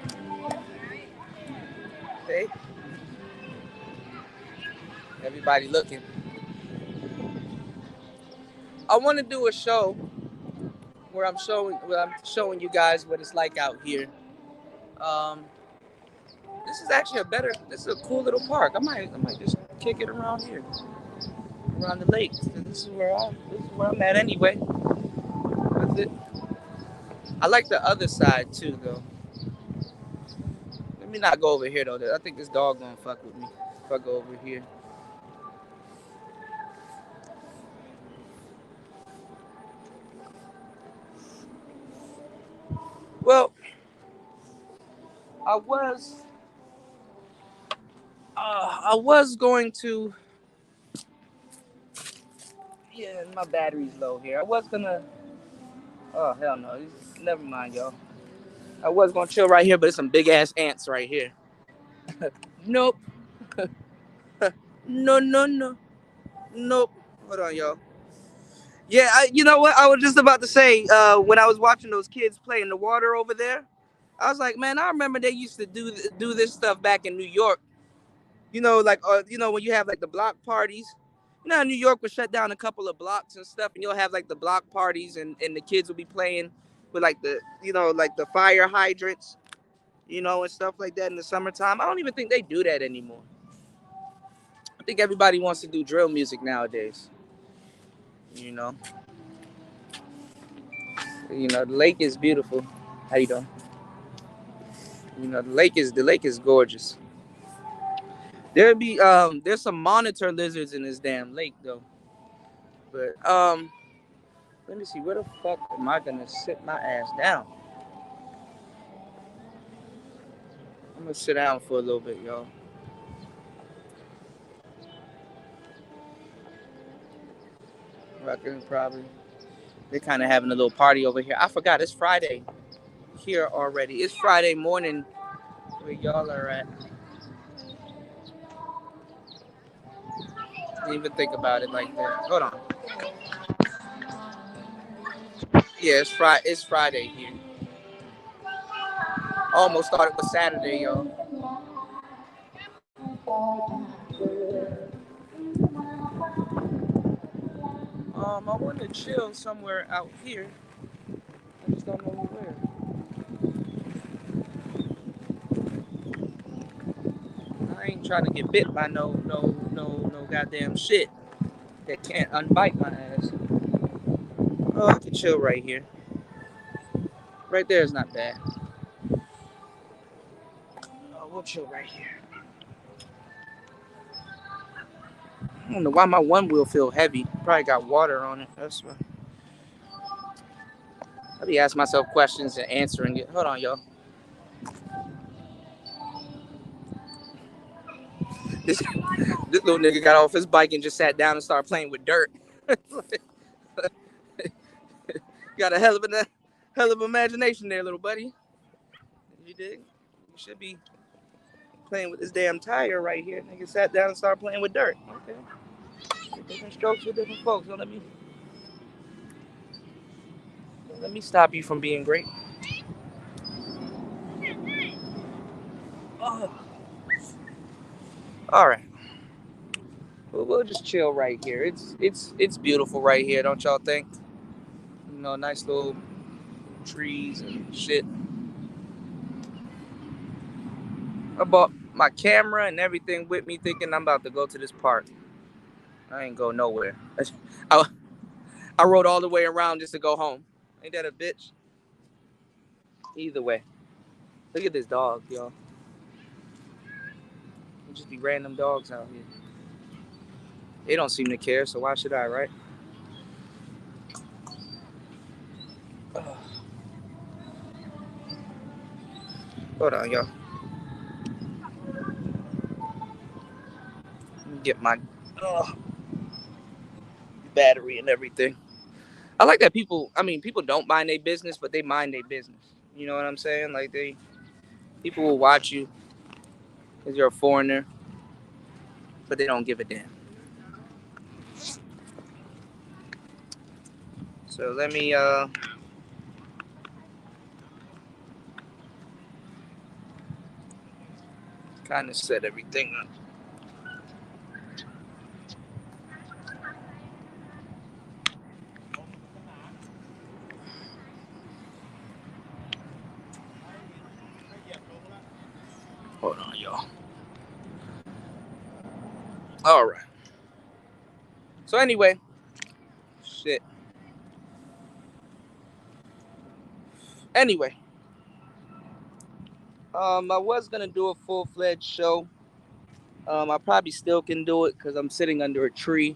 Hey, everybody looking. I want to do a show where I'm showing you guys what it's like out here. Um, This is actually this is a cool little park. I might just kick it around here, around the lake. This is where I'm at anyway. That's it. I like the other side too, though. Let me not go over here though. I think this dog gonna fuck with me if I go over here. Well, I was going to. Yeah, my battery's low here. I was gonna. Oh hell no! Never mind, y'all. I was gonna chill right here, but it's some big ass ants right here. Nope. No, no, no. Nope. Hold on, y'all. Yeah, you know what? I was just about to say, when I was watching those kids play in the water over there, I was like, man, I remember they used to do this stuff back in New York. You know, like, when you have like the block parties. You know, New York would shut down a couple of blocks and stuff, and you'll have like the block parties, and the kids will be playing with like like the fire hydrants, and stuff like that in the summertime. I don't even think they do that anymore. I think everybody wants to do drill music nowadays. You know, the lake is beautiful. How you doing? The lake is gorgeous. There's some monitor lizards in this damn lake though. But let me see, where the fuck am I gonna sit my ass down? I'm gonna sit down for a little bit, y'all. I can probably. They're kind of having a little party over here. I forgot it's Friday here already. It's Friday morning where y'all are at. Didn't even think about it like that. Hold on. Yeah, It's Friday here. Almost thought it was Saturday, y'all. I want to chill somewhere out here. I just don't know where. I ain't trying to get bit by no goddamn shit that can't unbite my ass. Oh, I can chill right here. Right there is not bad. Oh, we'll chill right here. I don't know why my one wheel feel heavy. Probably got water on it. That's why. I be asking myself questions and answering it. Hold on, y'all. This this little nigga got off his bike and just sat down and started playing with dirt. Got a hell of imagination there, little buddy. You dig? You should be playing with this damn tire right here. Nigga sat down and started playing with dirt. Okay. Different strokes for different folks. So let me stop you from being great. Oh. All right. We'll just chill right here. It's beautiful right here, don't y'all think? Nice little trees and shit. I bought my camera and everything with me, thinking I'm about to go to this park. I ain't go nowhere. I, I rode all the way around just to go home. Ain't that a bitch? Either way. Look at this dog, y'all. There just be random dogs out here. They don't seem to care, so why should I, right? Ugh. Hold on, y'all. Get my battery and everything. I like that people don't mind their business, but they mind their business. You know what I'm saying? Like people will watch you because you're a foreigner, but they don't give a damn. So let me kind of set everything up. Hold on, y'all. All right. So anyway, shit. Anyway, I was gonna do a full-fledged show. I probably still can do it because I'm sitting under a tree,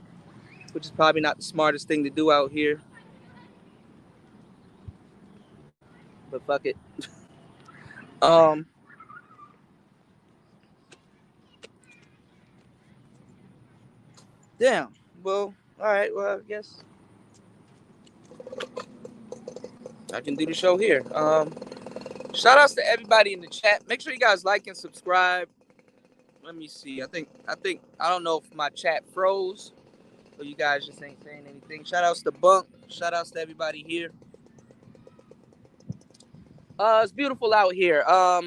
which is probably not the smartest thing to do out here. But fuck it. Um, damn. Well, all right. Well, I guess I can do the show here. Shout outs to everybody in the chat. Make sure you guys like and subscribe. Let me see. I don't know if my chat froze or you guys just ain't saying anything. Shout outs to Bunk. Shout outs to everybody here. It's beautiful out here. I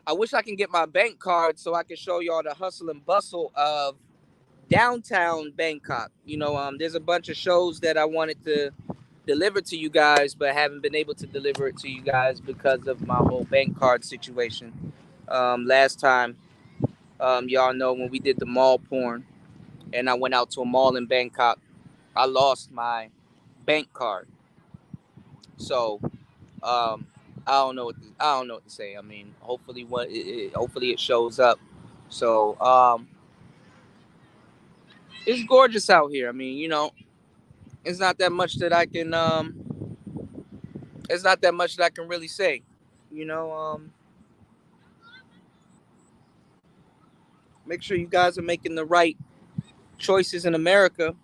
wish I can get my bank card so I can show y'all the hustle and bustle of downtown Bangkok. There's a bunch of shows that I wanted to deliver to you guys, but haven't been able to deliver it to you guys because of my whole bank card situation. Last time, y'all know when we did the mall porn and I went out to a mall in Bangkok, I lost my bank card. So I don't know what to say. I mean, hopefully it shows up. So it's gorgeous out here. I mean, it's not that much that I can it's not that much that I can really say. You know, make sure you guys are making the right choices in America.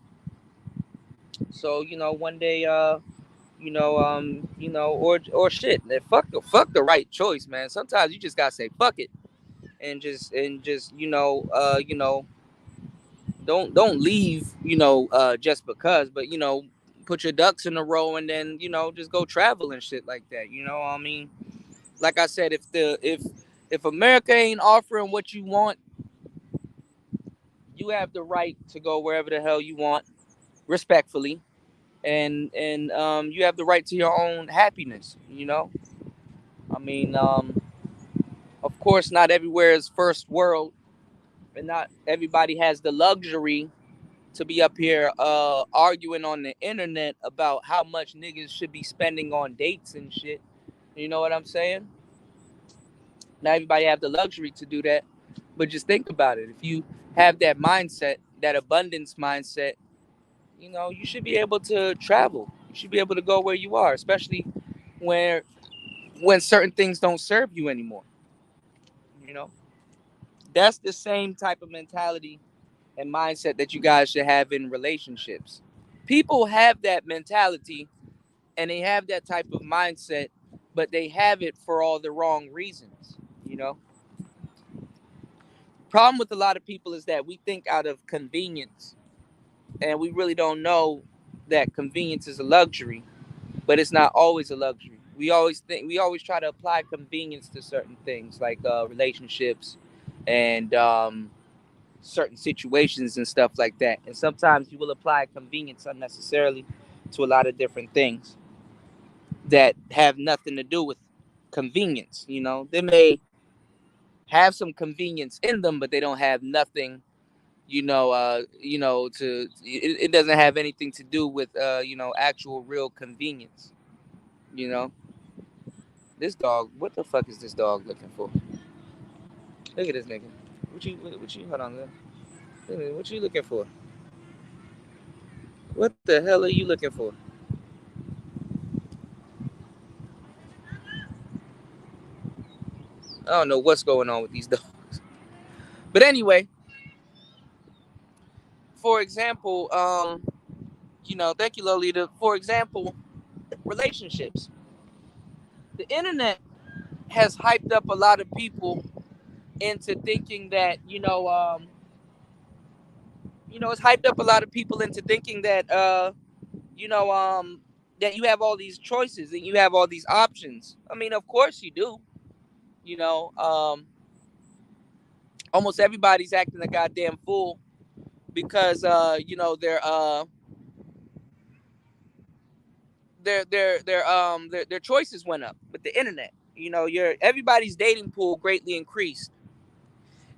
So, one day or shit. Fuck the right choice, man. Sometimes you just gotta say fuck it and just don't leave, just because, but put your ducks in a row and then, just go travel and shit like that. I mean, like I said, if America ain't offering what you want, you have the right to go wherever the hell you want, respectfully, and you have the right to your own happiness. I mean, of course, not everywhere is first world, and not everybody has the luxury to be up here arguing on the internet about how much niggas should be spending on dates and shit. You know what I'm saying? Not everybody have the luxury to do that. But just think about it. If you have that mindset, that abundance mindset, you should be able to travel. You should be able to go where you are, especially where when certain things don't serve you anymore. You know, that's the same type of mentality and mindset that you guys should have in relationships. People have that mentality and they have that type of mindset, but they have it for all the wrong reasons. You know, problem with a lot of people is that we think out of convenience and we really don't know that convenience is a luxury, but it's not always a luxury. We always try to apply convenience to certain things like relationships and certain situations and stuff like that. And sometimes you will apply convenience unnecessarily to a lot of different things that have nothing to do with convenience. They may have some convenience in them, but they don't have nothing. It doesn't have anything to do with actual real convenience. You know, this dog. What the fuck is this dog looking for? Look at this nigga. What you? Hold on. What you looking for? What the hell are you looking for? I don't know what's going on with these dogs. But anyway, for example, thank you, Lolita. For example, relationships. The internet has hyped up a lot of people into thinking that it's hyped up a lot of people into thinking that you know that you have all these choices and you have all these options. I mean, of course you do. You know, almost everybody's acting a goddamn fool because their choices went up with the internet. your everybody's dating pool greatly increased.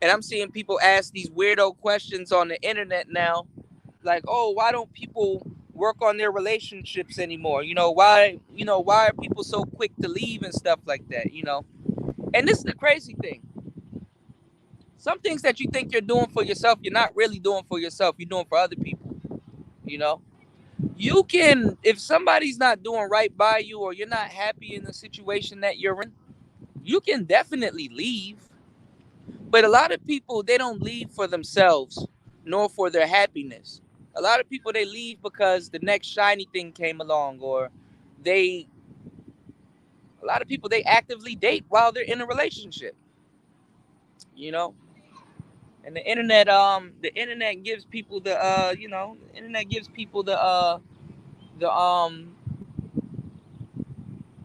And I'm seeing people ask these weirdo questions on the internet now, like, oh, why don't people work on their relationships anymore? Why are people so quick to leave and stuff like that? And this is the crazy thing. Some things that you think you're doing for yourself, you're not really doing for yourself. You're doing for other people. You know, you can, if somebody's not doing right by you or you're not happy in the situation that you're in, you can definitely leave. But a lot of people, they don't leave for themselves nor for their happiness. A lot of people, they leave because the next shiny thing came along, or they, a lot of people, they actively date while they're in a relationship, you know? And the internet gives people the internet gives people the I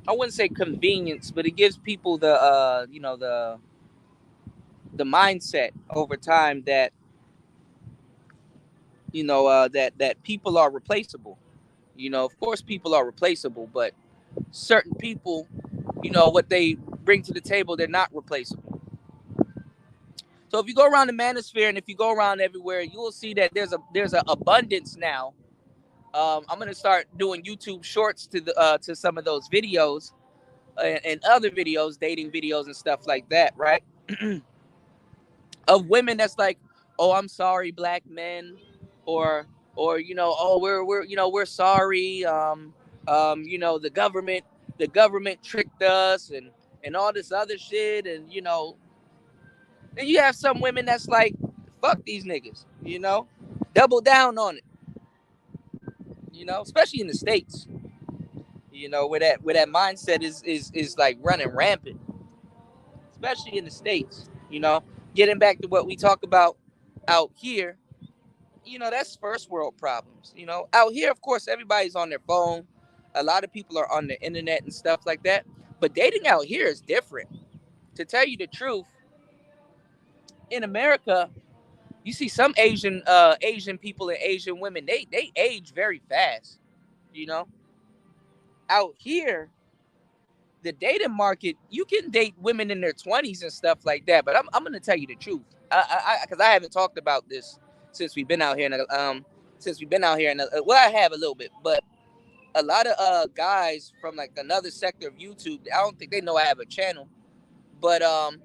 wouldn't say convenience, but it gives people the mindset over time that that people are replaceable. Of course, people are replaceable, but certain people, what they bring to the table, they're not replaceable. So if you go around the manosphere and if you go around everywhere, you will see that there's an abundance now. I'm gonna start doing YouTube shorts to some of those videos and other videos, dating videos and stuff like that, right? Of women that's like, oh, I'm sorry, black men, or oh, we're sorry. The government tricked us and all this other shit, and you have some women that's like, fuck these niggas, double down on it, especially in the states, where that mindset is like running rampant, especially in the states. Getting back to what we talk about out here, that's first world problems. Out here, of course, everybody's on their phone. A lot of people are on the internet and stuff like that. But dating out here is different. To tell you the truth, in America, you see some Asian people and Asian women, they age very fast. You know, out here, the dating market, you can date women in their 20s and stuff like that. But I'm gonna tell you the truth, because I haven't talked about this since we've been out here. Well, I have a little bit, but a lot of guys from like another sector of YouTube, I don't think they know I have a channel. But let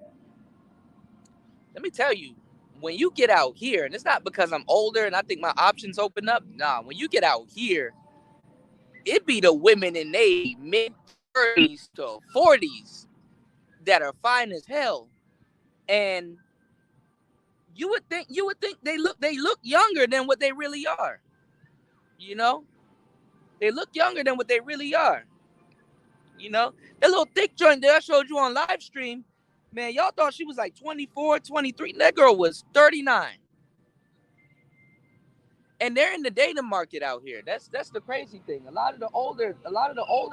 me tell you, when you get out here, and it's not because I'm older and I think my options open up. Nah, when you get out here, it be the women in their mid 30s to 40s that are fine as hell, and you would think they look younger than what they really are. You know, they look younger than what they really are. That little thick joint that I showed you on live stream, man, y'all thought she was like 24, 23. That girl was 39. And they're in the dating market out here. That's the crazy thing. A lot of the older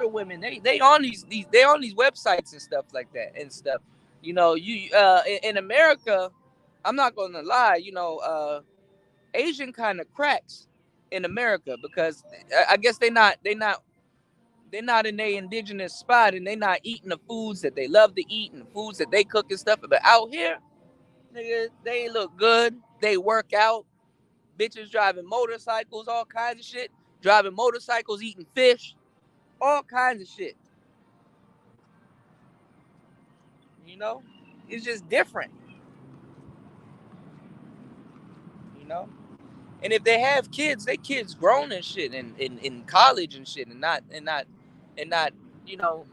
women, they on these websites and stuff like that and stuff. You in America, I'm not gonna lie, Asian kind of cracks in America because I guess they're not in their indigenous spot and they're not eating the foods that they love to eat and the foods that they cook and stuff. But out here, nigga, they look good. They work out. Bitches driving motorcycles, all kinds of shit. Driving motorcycles, eating fish, all kinds of shit. You know, it's just different. You know, and if they have kids, they kids grown and shit, and in college and shit, and not, you know,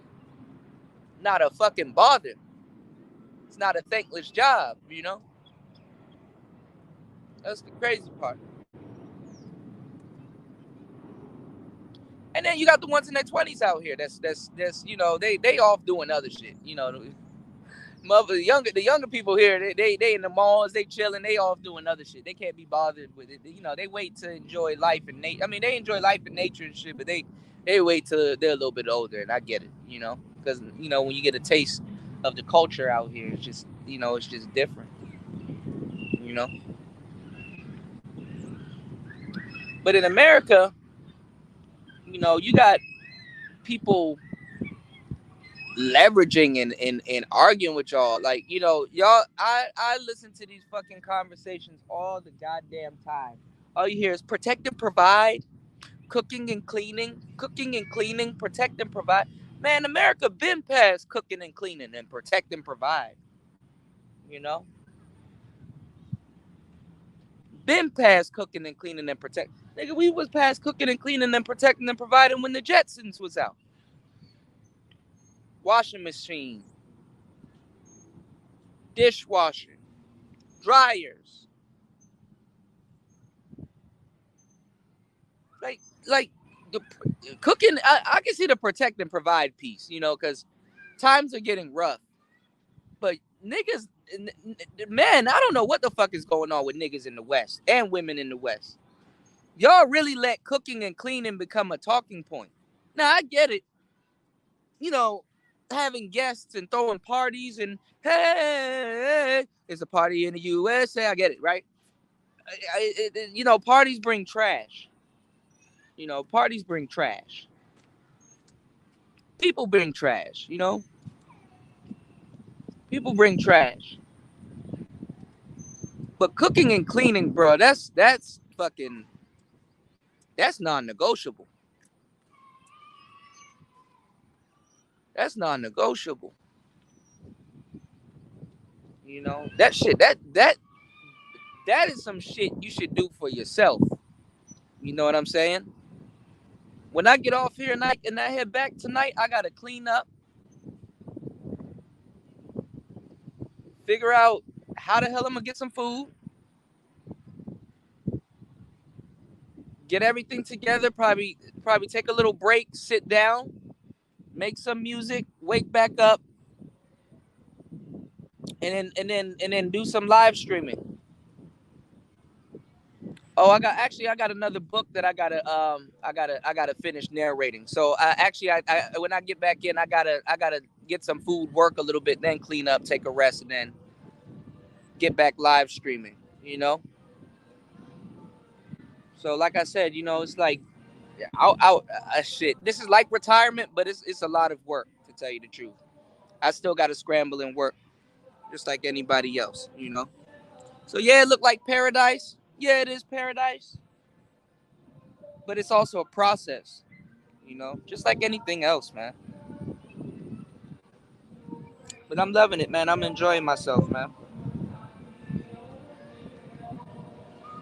not a fucking bother. It's not a thankless job. That's the crazy part. And then you got the ones in their 20s out here. That's they off doing other shit. The younger people here, they in the malls, they chilling, they off doing other shit. They can't be bothered with it. They wait to enjoy life and nature. I mean, they enjoy life and nature and shit, but they wait till they're a little bit older, and I get it. Because when you get a taste of the culture out here, it's just different. You know. But in America, you got people leveraging and arguing with y'all. Like, you know, y'all, I listen to these fucking conversations all the goddamn time. All you hear is protect and provide, cooking and cleaning, protect and provide. Man, America been past cooking and cleaning and protect and provide. You know, been past cooking and cleaning and protect. Nigga, we was past cooking and cleaning and protecting and providing when the Jetsons was out. Washing machine, dishwasher, dryers. Like, like the cooking. I can see the protect and provide piece, you know, because times are getting rough. But niggas, man, I don't know what the fuck is going on with niggas in the West and women in the West. Y'all really let cooking and cleaning become a talking point. Now, I get it. You know, having guests and throwing parties and, hey, it's a party in the USA. I get it, right? You know, parties bring trash. You know, parties bring trash. People bring trash, you know? People bring trash. But cooking and cleaning, bro, that's fucking, that's non-negotiable. That's non-negotiable. You know, that shit, that is some shit you should do for yourself. You know what I'm saying? When I get off here and I head back tonight, I gotta clean up, figure out how the hell I'm gonna get some food, get everything together, probably take a little break, sit down, make some music, wake back up, and then do some live streaming. Oh, I got another book that I gotta finish narrating. So I when I get back in, I gotta get some food, work a little bit, then clean up, take a rest, and then get back live streaming. You know. So like I said, you know, it's like shit. This is like retirement, but it's a lot of work to tell you the truth. I still got to scramble and work just like anybody else. You know. So yeah, it looked like paradise. Yeah, it is paradise, but it's also a process. You know, just like anything else, man. But I'm loving it, man. I'm enjoying myself, man.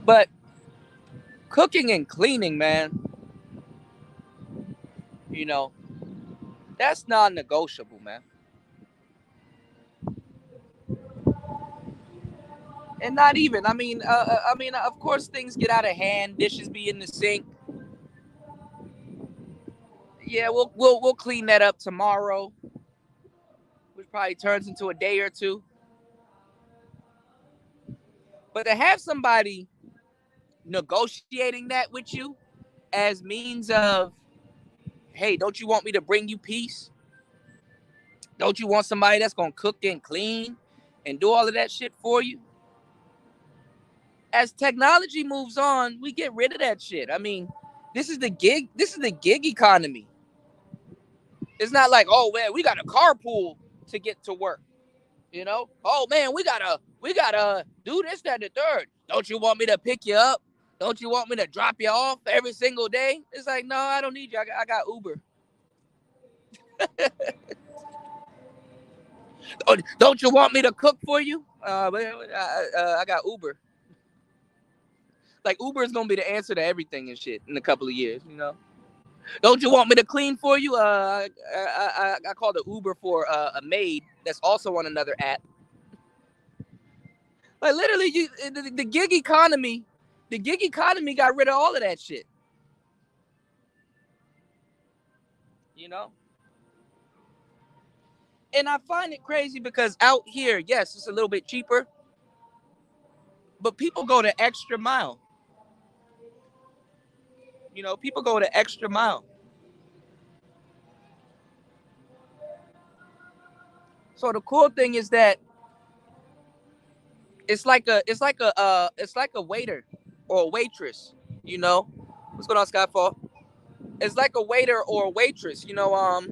But cooking and cleaning, man, you know, that's non-negotiable, man. And not even. I mean, of course, things get out of hand. Dishes be in the sink. Yeah, we'll clean that up tomorrow, which probably turns into a day or two. But to have somebody negotiating that with you as means of, hey, don't you want me to bring you peace? Don't you want somebody that's gonna cook and clean and do all of that shit for you? As technology moves on, we get rid of that shit. I mean, this is the gig economy. It's not like, oh man, we got a carpool to get to work. You know? Oh man, we gotta do this, that, and the third. Don't you want me to pick you up? Don't you want me to drop you off every single day? It's like, no, I don't need you. I got Uber. Don't you want me to cook for you? I got Uber. Like Uber is gonna be the answer to everything and shit in a couple of years, you know. Don't you want me to clean for you? I called the Uber for a maid that's also on another app. Like literally, the gig economy, got rid of all of that shit. You know. And I find it crazy because out here, yes, it's a little bit cheaper, but people go the extra mile. You know, people go the extra mile. So the cool thing is that it's like a waiter or a waitress. You know, what's going on, Skyfall? It's like a waiter or a waitress. You know,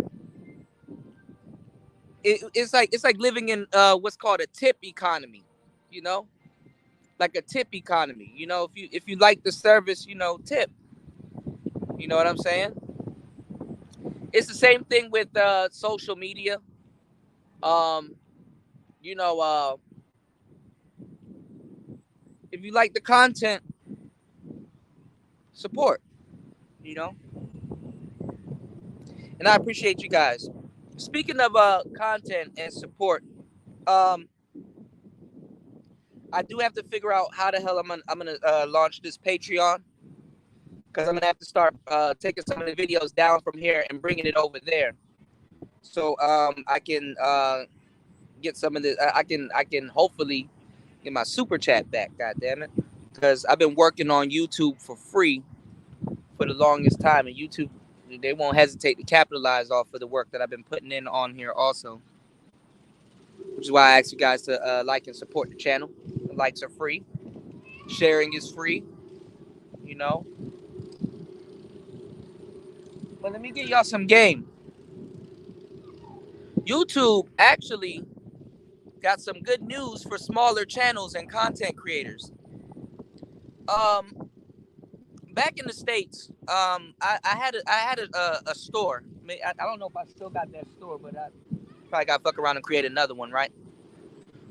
it's like living in what's called a tip economy, you know, like a tip economy. You know, if you like the service, you know, tip. You know what I'm saying? It's the same thing with social media. Um, you know, if you like the content, support. You know, and I appreciate you guys. Speaking of content and support, um, I do have to figure out how the hell I'm gonna launch this Patreon, because I'm gonna have to start taking some of the videos down from here and bringing it over there, so I can get some of the I can hopefully get my super chat back. God damn it, because I've been working on YouTube for free for the longest time, and YouTube, they won't hesitate to capitalize off of the work that I've been putting in on here also, which is why I ask you guys to like and support the channel. The likes are free, sharing is free, you know. But let me give y'all some game. YouTube actually got some good news for smaller channels and content creators. Um, Back in the States, I had a store. I don't know if I still got that store, but I probably got to fuck around and create another one, right?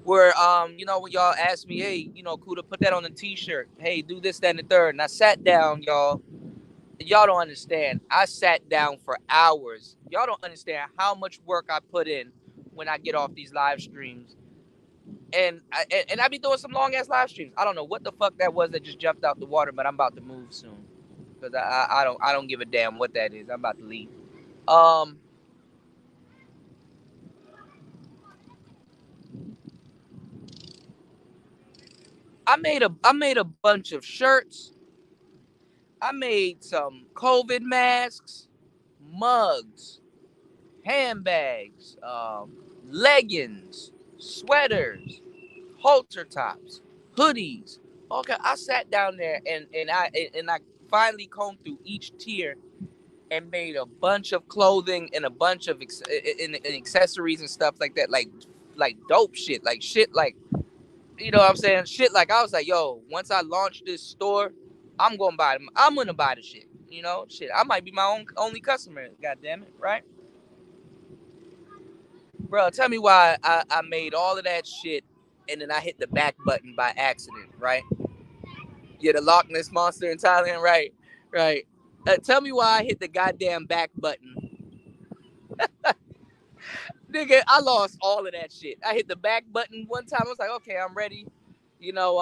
Where you know, when y'all asked me, hey, you know, Kuda, put that on a t-shirt. Hey, do this, that, and the third. And I sat down, y'all. Y'all don't understand. I sat down for hours. Y'all don't understand how much work I put in when I get off these live streams. And I be doing some long ass live streams. I don't know what the fuck that was that just jumped out the water, but I'm about to move soon, because I don't give a damn what that is. I'm about to leave. Um, I made a bunch of shirts. I made some COVID masks, mugs, handbags, leggings, sweaters, halter tops, hoodies. Okay, I sat down there and I finally combed through each tier and made a bunch of clothing and a bunch of and accessories and stuff like that, like dope shit, like shit, like, you know what I'm saying, shit. Like, I was like, yo, once I launch this store, I'm gonna buy them. I'm gonna buy the shit. You know, shit. I might be my own only customer. God damn it, right? Bro, tell me why I made all of that shit and then I hit the back button by accident, right? Yeah, the Loch Ness monster in Thailand, right? Right. Tell me why I hit the goddamn back button. Nigga, I lost all of that shit. I hit the back button one time. I was like, okay, I'm ready. You know,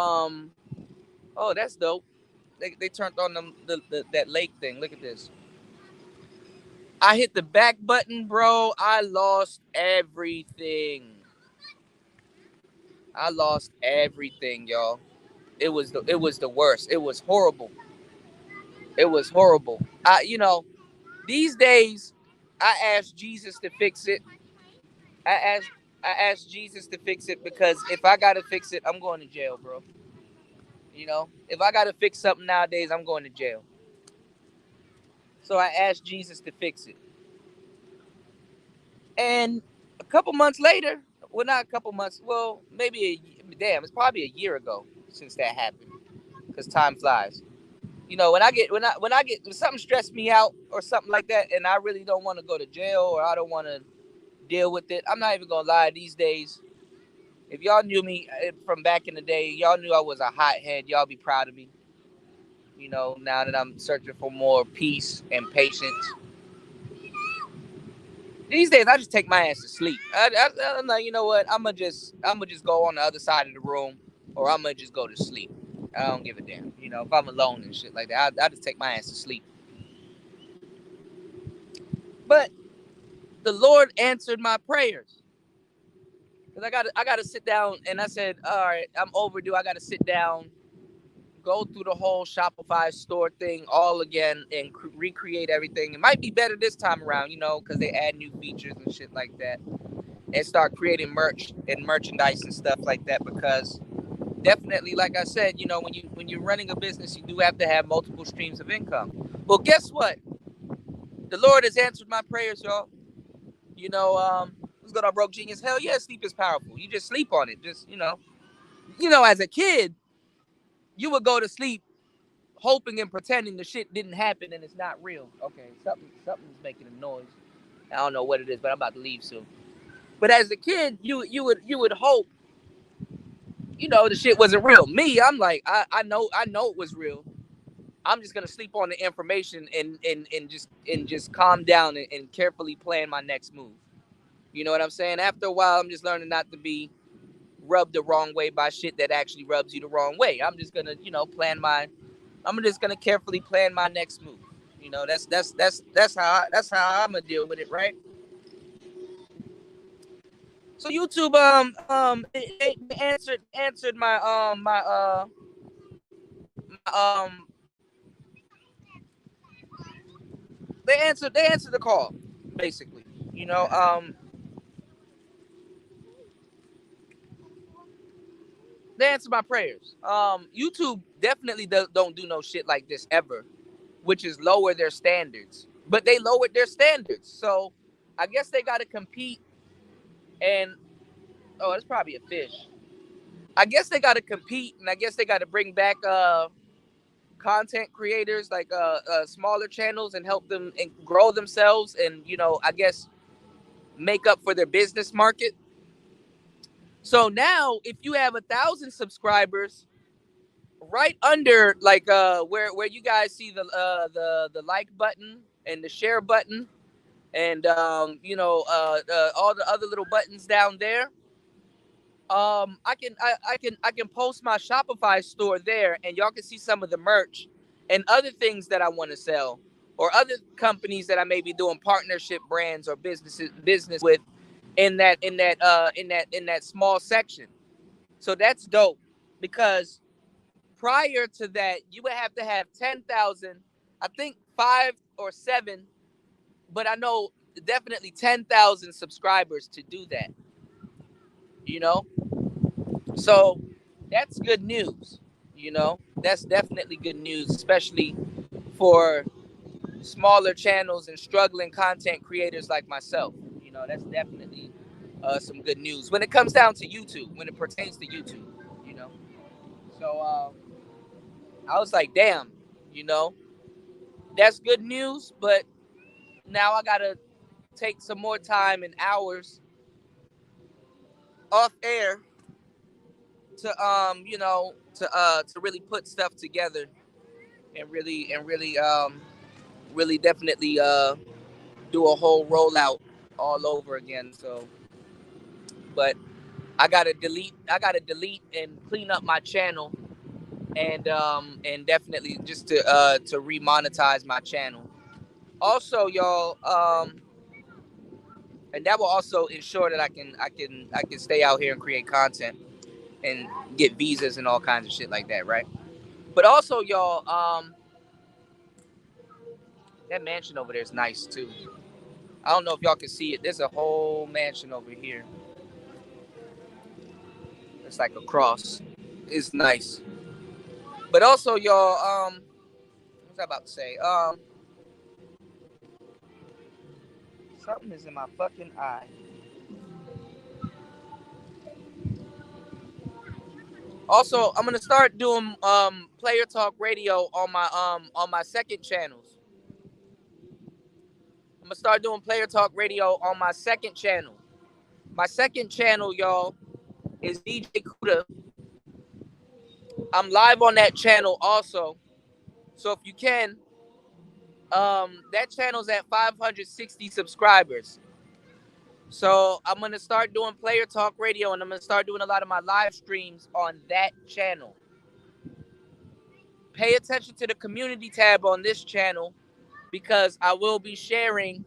oh, that's dope. They turned on that lake thing. Look at this. I hit the back button, bro. I lost everything. I lost everything, y'all. It was the worst. It was horrible. It was horrible. You know, these days I asked Jesus to fix it. I asked I asked Jesus to fix it, because if I gotta fix it, I'm going to jail, bro. You know, if I gotta fix something nowadays, I'm going to jail. So I asked Jesus to fix it. And a couple months later, well, not a couple months, well, maybe damn, it's probably a year ago since that happened, because time flies. You know, when something stressed me out or something like that, and I really don't want to go to jail or I don't want to deal with it. I'm not even gonna lie. These days, if y'all knew me from back in the day, y'all knew I was a hothead. Y'all be proud of me. You know, now that I'm searching for more peace and patience. These days, I just take my ass to sleep. I'm like, you know what? I'm gonna just go on the other side of the room, or I'm gonna just go to sleep. I don't give a damn. You know, if I'm alone and shit like that, I just take my ass to sleep. But the Lord answered my prayers, because I gotta sit down, and I said, all right, I'm overdue. I gotta sit down, go through the whole Shopify store thing all again, and recreate everything. It might be better this time around, you know, because they add new features and shit like that, and start creating merch and merchandise and stuff like that. Because definitely, like I said, you know, when you're running a business, you do have to have multiple streams of income. Well, guess what? The Lord has answered my prayers, y'all. You know, What's good on Broke Genius? Hell yeah, sleep is powerful. You just sleep on it. Just, as a kid, you would go to sleep hoping and pretending the shit didn't happen and it's not real. Okay, something's making a noise. I don't know what it is, but I'm about to leave soon. But as a kid, you would hope, the shit wasn't real. Me, I'm like, I know it was real. I'm just gonna sleep on the information and just calm down and carefully plan my next move. You know what I'm saying? After a while, I'm just learning not to be rubbed the wrong way by shit that actually rubs you the wrong way. I'm just gonna, I'm just gonna carefully plan my next move. That's how I'm gonna deal with it, right? So YouTube, they answered my they answered the call, basically. You know, they answered my prayers. YouTube definitely don't do no shit like this ever, which is lower their standards. But they lowered their standards, so I guess they got to compete. And oh, it's probably a fish. I guess they got to compete, and I guess they got to bring back content creators like smaller channels and help them and grow themselves, and I guess make up for their business market. So now, if you have 1,000 subscribers, right under like where you guys see the like button and the share button and all the other little buttons down there, I can post my Shopify store there, and y'all can see some of the merch and other things that I want to sell, or other companies that I may be doing partnership brands or business with in that small section. So that's dope, because prior to that, you would have to have 10,000, I think 5 or 7, but I know definitely 10,000 subscribers to do that, you know? So that's good news, That's definitely good news, especially for smaller channels and struggling content creators like myself. That's definitely some good news when it comes down to YouTube, when it pertains to YouTube, you know? So I was like, damn, you know, that's good news, but now I gotta take some more time and hours off air to really put stuff together and really definitely do a whole rollout all over again. So, but I gotta delete and clean up my channel, and definitely just to remonetize my channel. Also, y'all, and that will also ensure that I can stay out here and create content and get visas and all kinds of shit like that, right? But also, y'all, that mansion over there is nice too. I don't know if y'all can see it. There's a whole mansion over here. It's like a cross. It's nice. But also, y'all, what was I about to say? Something is in my fucking eye. Also, I'm gonna start doing player talk radio on my second channels. I'm gonna start doing player talk radio on my second channel. My second channel, y'all, is DJ Kuda. I'm live on that channel also. So if you can, that channel's at 560 subscribers. So I'm gonna start doing player talk radio, and I'm gonna start doing a lot of my live streams on that channel. Pay attention to the community tab on this channel, because I will be sharing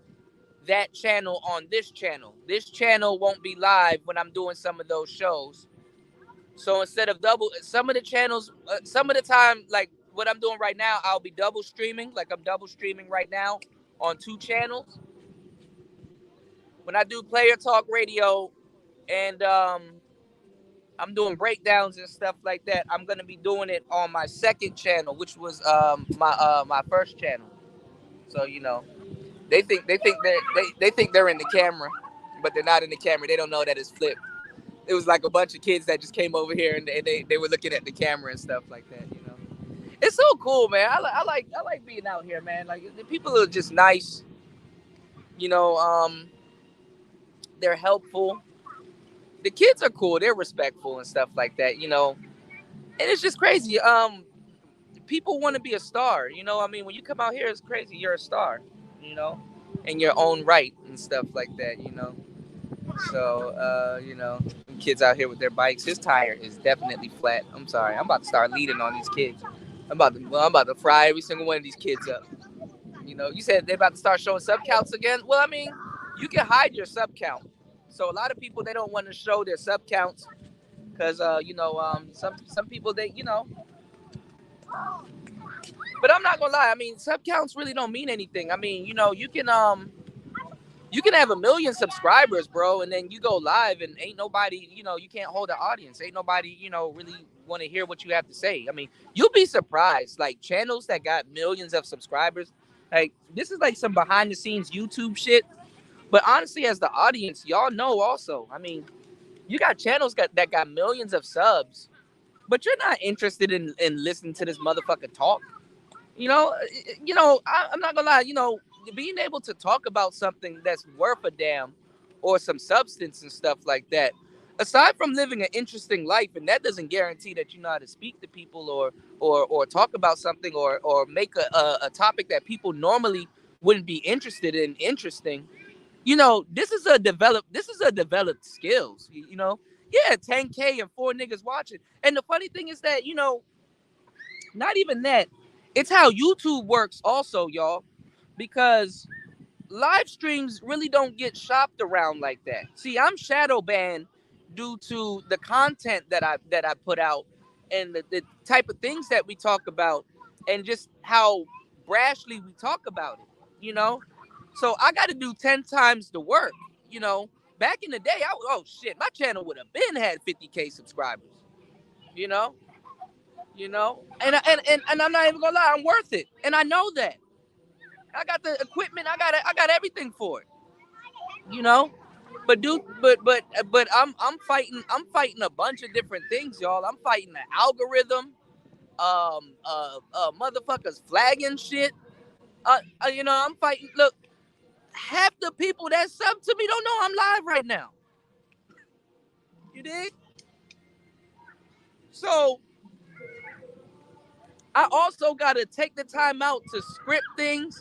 that channel on this channel. This channel won't be live when I'm doing some of those shows. So instead of some of the channels, some of the time, like what I'm doing right now, I'll be double streaming. Like I'm double streaming right now on 2 channels. When I do player talk radio and I'm doing breakdowns and stuff like that, I'm gonna be doing it on my second channel, which was my first channel. So they think they're in the camera. but they're not in the camera. They don't know that it's flipped. It was like a bunch of kids that just came over here and they were looking at the camera and stuff like that. You know, it's so cool, man. I like being out here, man. Like the people are just nice. You know, they're helpful. The kids are cool. They're respectful and stuff like that. You know, and it's just crazy. People want to be a star. You know, I mean, when you come out here, it's crazy. You're a star. You know, in your own right and stuff like that. You know. So, you know, kids out here with their bikes. His tire is definitely flat. I'm sorry. I'm about to start leading on these kids. I'm about to fry every single one of these kids up. You know, you said they're about to start showing sub counts again. Well, I mean, you can hide your sub count. So a lot of people, they don't want to show their sub counts because, you know, some people, they, you know. But I'm not gonna lie. I mean, sub counts really don't mean anything. I mean, you know, you can have 1 million subscribers, bro, and then you go live and ain't nobody, you know, you can't hold the audience. Ain't nobody, you know, really want to hear what you have to say. I mean, you'll be surprised. Like channels that got millions of subscribers, like this is like some behind the scenes YouTube shit. But honestly, as the audience, y'all know also. I mean, you got channels that got millions of subs, but you're not interested in listening to this motherfucker talk. You know, I'm not gonna lie. You know, being able to talk about something that's worth a damn, or some substance and stuff like that. Aside from living an interesting life, and that doesn't guarantee that you know how to speak to people or talk about something or make a topic that people normally wouldn't be interested in interesting. You know, this is a developed skills. You know, yeah, 10K and 4 niggas watching. And the funny thing is that, you know, not even that. It's how YouTube works also, y'all. Because live streams really don't get shopped around like that. See, I'm shadow banned due to the content that I put out and the type of things that we talk about and just how brashly we talk about it, you know? So I got to do 10 times the work, you know? Back in the day, oh shit, my channel would have been had 50K subscribers, you know? You know, and I'm not even gonna lie, I'm worth it, and I know that. I got the equipment, I got everything for it. You know, but I'm fighting a bunch of different things, y'all. I'm fighting the algorithm, motherfuckers flagging shit. You know, I'm fighting. Look, half the people that sub to me don't know I'm live right now. You dig? So I also gotta take the time out to script things.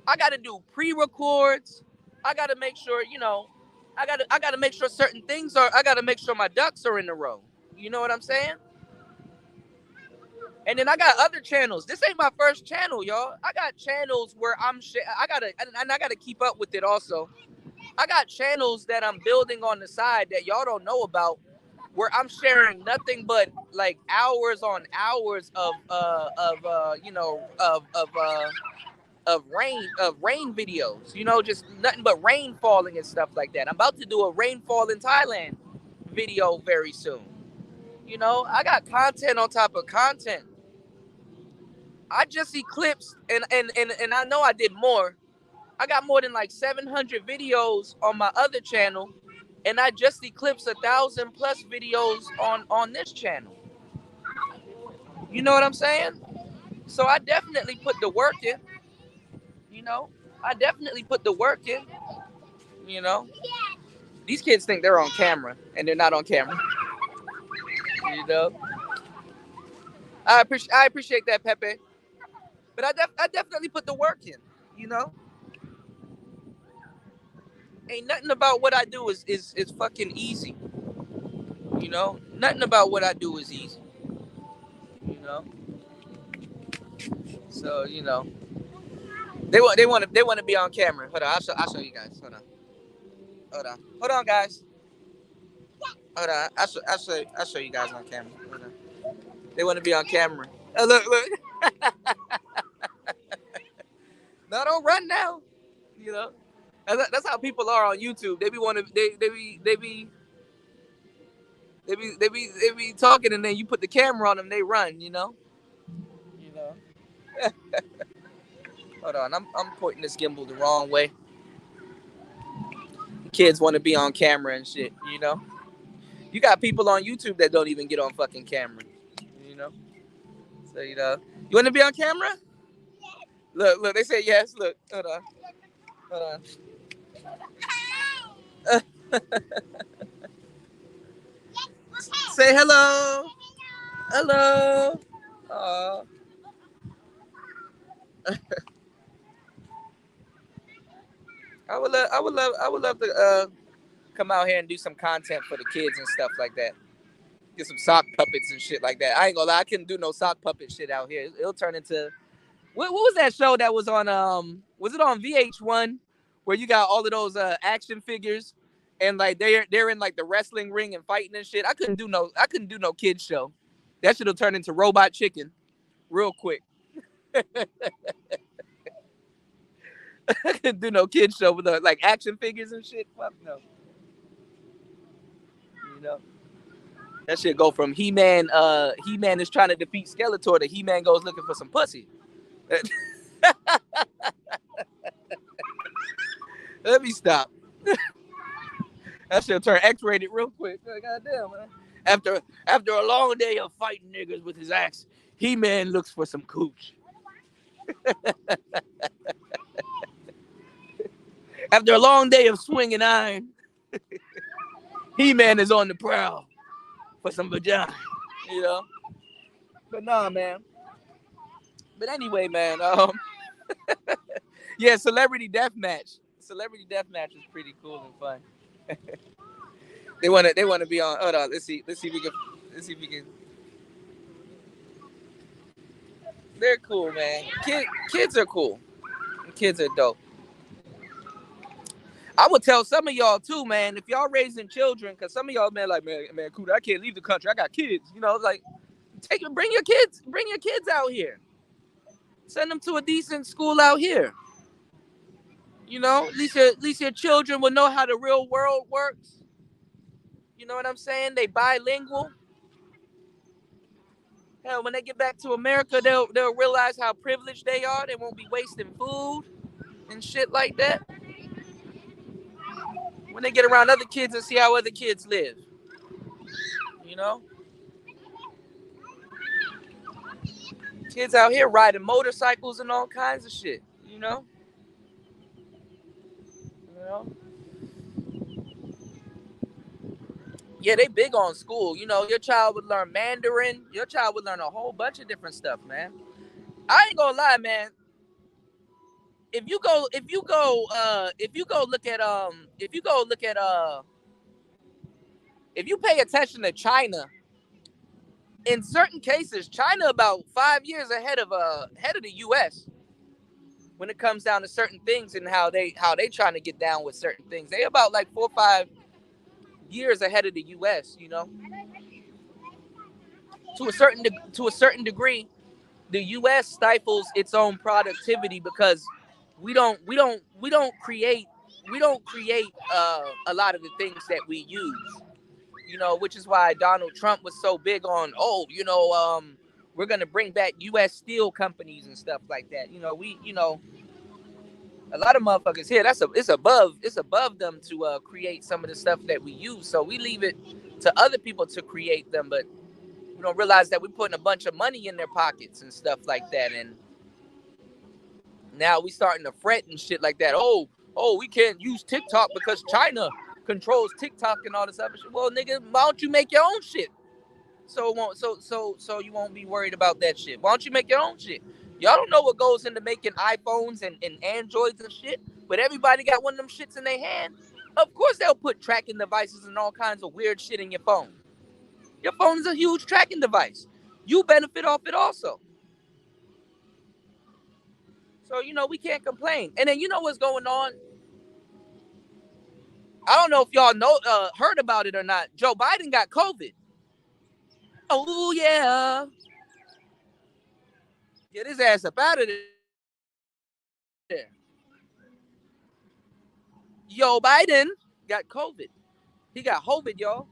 I gotta do pre-records. I gotta make sure, you know, I gotta make sure certain things are. I gotta make sure my ducks are in a row. You know what I'm saying? And then I got other channels. This ain't my first channel, y'all. I got channels where I gotta and I gotta keep up with it also. I got channels that I'm building on the side that y'all don't know about, where I'm sharing nothing but like hours on hours of rain videos, you know, just nothing but rain falling and stuff like that. I'm about to do a rainfall in Thailand video very soon. You know, I got content on top of content. I just eclipsed and I know I did more. I got more than like 700 videos on my other channel, and I just eclipsed 1,000 plus videos on this channel. You know what I'm saying? So I definitely put the work in. You know, I definitely put the work in. You know, these kids think they're on camera, and they're not on camera. You know, I appreciate that, Pepe, but I definitely put the work in. You know, ain't nothing about what I do is fucking easy. You know, nothing about what I do is easy. You know, so you know, they want to be on camera. Hold on, I'll show you guys. Hold on, guys. Hold on, I'll show you guys on camera. Hold on. They want to be on camera. Oh, look. No, don't run now. You know, that's how people are on YouTube. They be want to they be talking, and then you put the camera on them, they run. You know. Hold on, I'm pointing this gimbal the wrong way. kids want to be on camera and shit, you know? You got people on YouTube that don't even get on fucking camera, you know? So, you know, you want to be on camera? Look, they say yes. Look, hold on. Say hello. Hello. I would love to come out here and do some content for the kids and stuff like that. Get some sock puppets and shit like that. I ain't gonna lie, I couldn't do no sock puppet shit out here. It'll turn into what was that show that was on was it on VH1 where you got all of those action figures and like they're in like the wrestling ring and fighting and shit. I couldn't do no kids show. That shit'll turn into Robot Chicken real quick. I couldn't do no kids show with like action figures and shit. Fuck no. You know. That shit go from He-Man is trying to defeat Skeletor to He-Man goes looking for some pussy. Let me stop. That shit turn X-rated real quick. Goddamn, man. After a long day of fighting niggas with his axe, He-Man looks for some cooch. After a long day of swinging iron, He-Man is on the prowl for some vagina, you know? But nah, man. But anyway, man, yeah, Celebrity Deathmatch. Celebrity Deathmatch is pretty cool and fun. They wanna be on. Hold on, let's see if we can. They're cool, man. Kids are cool. Kids are dope. I would tell some of y'all too, man, if y'all raising children, because some of y'all, man, like, man, cool, I can't leave the country. I got kids, you know, like, bring your kids out here. Send them to a decent school out here. You know, at least your children will know how the real world works. You know what I'm saying? They bilingual. Hell, when they get back to America, they'll realize how privileged they are. They won't be wasting food and shit like that. When they get around other kids and see how other kids live. You know? Kids out here riding motorcycles and all kinds of shit. You know? You know? Yeah, they big on school. You know, your child would learn Mandarin. Your child would learn a whole bunch of different stuff, man. I ain't gonna lie, man. If you go look at if you pay attention to China, in certain cases, China about 5 years ahead of the US when it comes down to certain things and how they trying to get down with certain things. They about like 4 or 5 years ahead of the US, you know. To a certain degree, the US stifles its own productivity because we don't create a lot of the things that we use. You know, which is why Donald Trump was so big on, we're gonna bring back U.S. steel companies and stuff like that. You know, a lot of motherfuckers here. It's above them to create some of the stuff that we use. So we leave it to other people to create them, but we don't realize that we're putting a bunch of money in their pockets and stuff like that. And now we starting to fret and shit like that. We can't use TikTok because China controls TikTok and all this other shit. Well, nigga, why don't you make your own shit? So you won't be worried about that shit. Why don't you make your own shit? Y'all don't know what goes into making iPhones and Androids and shit, but everybody got one of them shits in their hand. Of course they'll put tracking devices and all kinds of weird shit in your phone. Your phone is a huge tracking device. You benefit off it also. So, you know, we can't complain. And then you know what's going on? I don't know if y'all heard about it or not. Joe Biden got COVID. Oh, yeah. Get his ass up out of there. Joe Biden got COVID. He got COVID, y'all.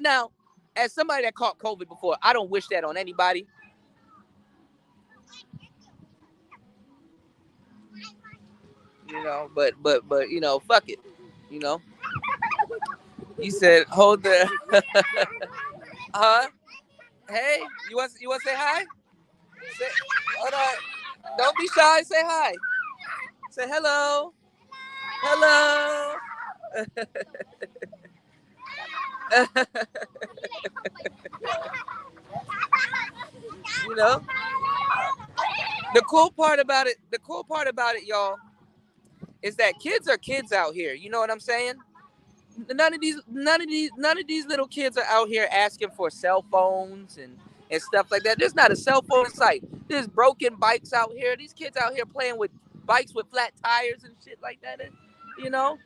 Now, as somebody that caught COVID before, I don't wish that on anybody. You know, but you know, fuck it. You know, You said hold the huh? Hey, you want to say hi? Say, hold on. Don't be shy. Say hi. Say hello. Hello. You know, the cool part about it, y'all, is that kids are kids out here. You know what I'm saying? None of these little kids are out here asking for cell phones and stuff like that. There's not a cell phone in sight. There's broken bikes out here. These kids out here playing with bikes with flat tires and shit like that. And, you know,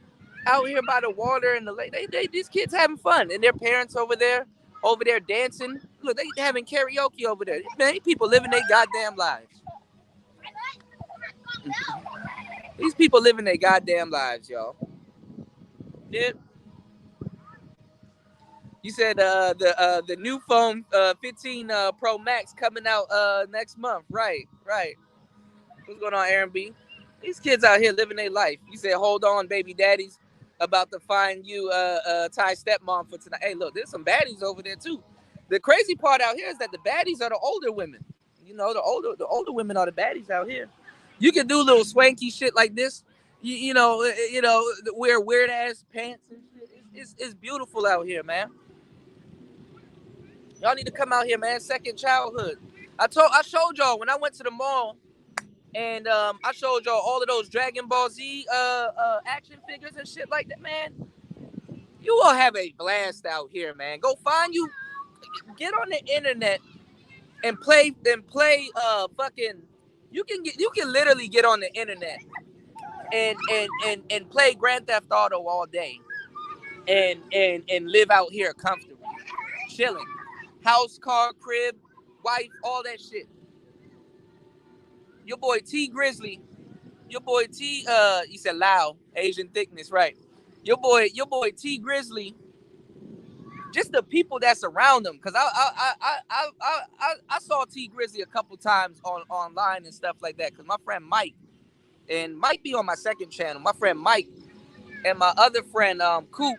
out here by the water and the lake. These kids having fun, and their parents over there dancing. Look, they having karaoke over there. Man, these people living their goddamn lives. These people living their goddamn lives, y'all. Yeah. You said the new phone 15 Pro Max coming out next month. Right, right. What's going on, Aaron B? These kids out here living their life. You said, hold on, baby daddies, about to find you Thai stepmom for tonight. Hey, look, there's some baddies over there too. The crazy part out here is that the baddies are the older women. You know, the older women are the baddies out here. You can do little swanky shit like this. You know, wear weird ass pants and shit. It's beautiful out here, man. Y'all need to come out here, man. Second childhood. I showed y'all when I went to the mall, and I showed y'all all of those Dragon Ball Z action figures and shit like that, man. You will have a blast out here, man. Go find you, get on the internet and play fucking. You can literally get on the internet and play Grand Theft Auto all day and live out here comfortably, chilling, house, car, crib, wife, all that shit. Your boy T Grizzly, your boy T you said Lao, Asian thickness, right? Your boy T Grizzly, just the people that's around him, cause I saw T Grizzly a couple times online and stuff like that, cause my friend Mike, and Mike be on my second channel. My friend Mike and my other friend Coop,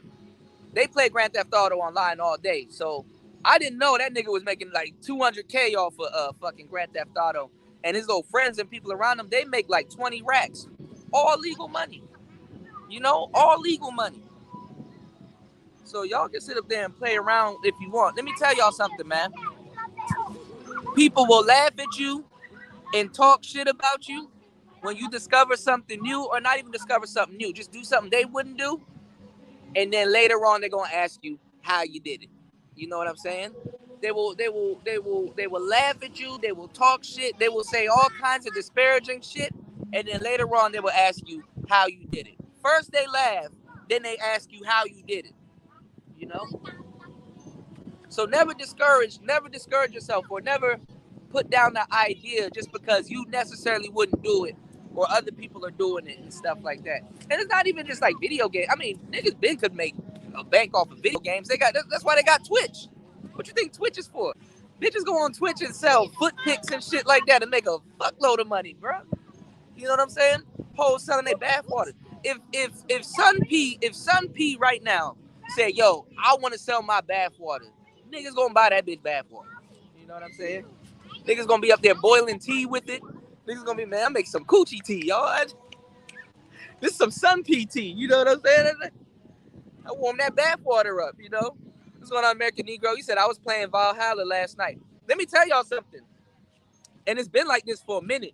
they play Grand Theft Auto online all day. So I didn't know that nigga was making like 200K off of fucking Grand Theft Auto. And his little friends and people around him, they make like 20 racks. All legal money. You know, all legal money. So y'all can sit up there and play around if you want. Let me tell y'all something, man. People will laugh at you and talk shit about you when you discover something new, or not even discover something new. Just do something they wouldn't do. And then later on, they're gonna ask you how you did it. You know what I'm saying? They will laugh at you. They will talk shit. They will say all kinds of disparaging shit, and then later on, they will ask you how you did it. First, they laugh, then they ask you how you did it. You know. So never discourage yourself, or never put down the idea just because you necessarily wouldn't do it, or other people are doing it and stuff like that. And it's not even just like video games. I mean, niggas been could make a bank off of video games. That's why they got Twitch. What you think Twitch is for? Bitches go on Twitch and sell foot pics and shit like that and make a fuckload of money, bro. You know what I'm saying? Hoes selling their bathwater. If Sun P right now say, yo, I want to sell my bathwater, niggas gonna buy that bitch bathwater. You know what I'm saying? Niggas gonna be up there boiling tea with it. Niggas gonna be, man, I make some coochie tea, y'all. This is some Sun P tea. You know what I'm saying? I warm that bathwater up, you know? What's going on, American Negro? You said I was playing Valhalla last night. Let me tell y'all something. And it's been like this for a minute.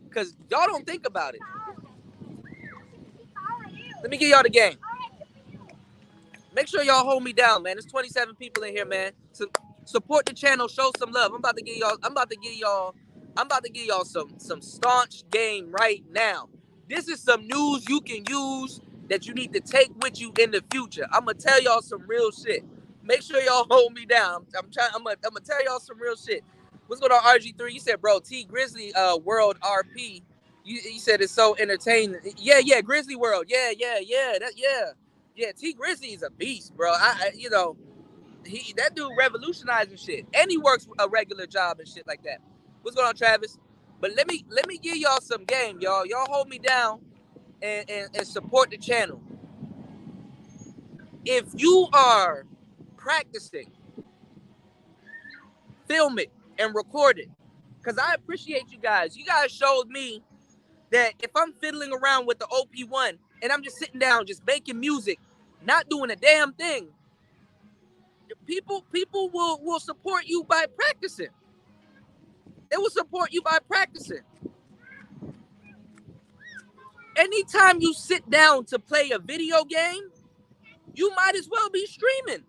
Because y'all don't think about it. Let me give y'all the game. Make sure y'all hold me down, man. There's 27 people in here, man. So support the channel, show some love. I'm about to give y'all some staunch game right now. This is some news you can use that you need to take with you in the future. I'm gonna tell y'all some real shit. Make sure y'all hold me down. I'm gonna tell y'all some real shit. What's going on, RG3? You said, bro, T Grizzly World RP. You said it's so entertaining. Yeah, Grizzly World. Yeah. Yeah, T Grizzly is a beast, bro. That dude revolutionizing shit, and he works a regular job and shit like that. What's going on, Travis? But let me give y'all some game, y'all. Y'all hold me down and support the channel. if you are practicing, film it and record it. Because I appreciate you guys. You guys showed me that if I'm fiddling around with the OP1 and I'm just sitting down, just making music, not doing a damn thing, people will support you by practicing. They will support you by practicing. Anytime you sit down to play a video game, you might as well be streaming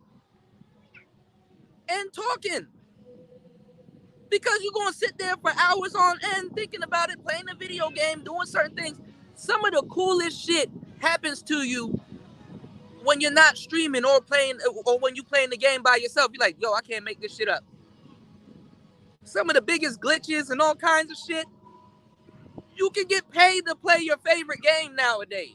and talking. Because you're going to sit there for hours on end thinking about it, playing a video game, doing certain things. Some of the coolest shit happens to you when you're not streaming or playing, or when you're playing the game by yourself. You're like, yo, I can't make this shit up. Some of the biggest glitches and all kinds of shit, you can get paid to play your favorite game nowadays.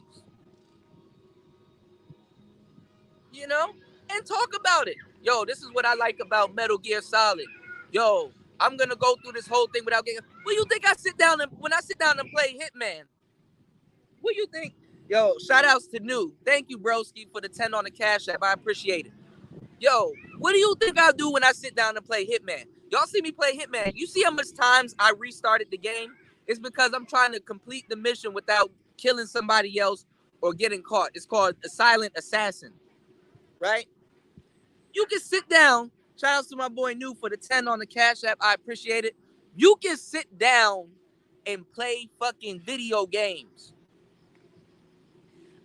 You know? And talk about it. Yo, this is what I like about Metal Gear Solid. Yo, I'm gonna go through this whole thing without getting. What do you think when I sit down and play Hitman? What do you think? Yo, shout outs to New. Thank you, broski, for the 10 on the Cash App. I appreciate it. Yo, what do you think I'll do when I sit down and play Hitman? Y'all see me play Hitman. You see how much times I restarted the game? It's because I'm trying to complete the mission without killing somebody else or getting caught. It's called a silent assassin, right? You can sit down. Shout out to my boy New for the 10 on the Cash App. I appreciate it. You can sit down and play fucking video games.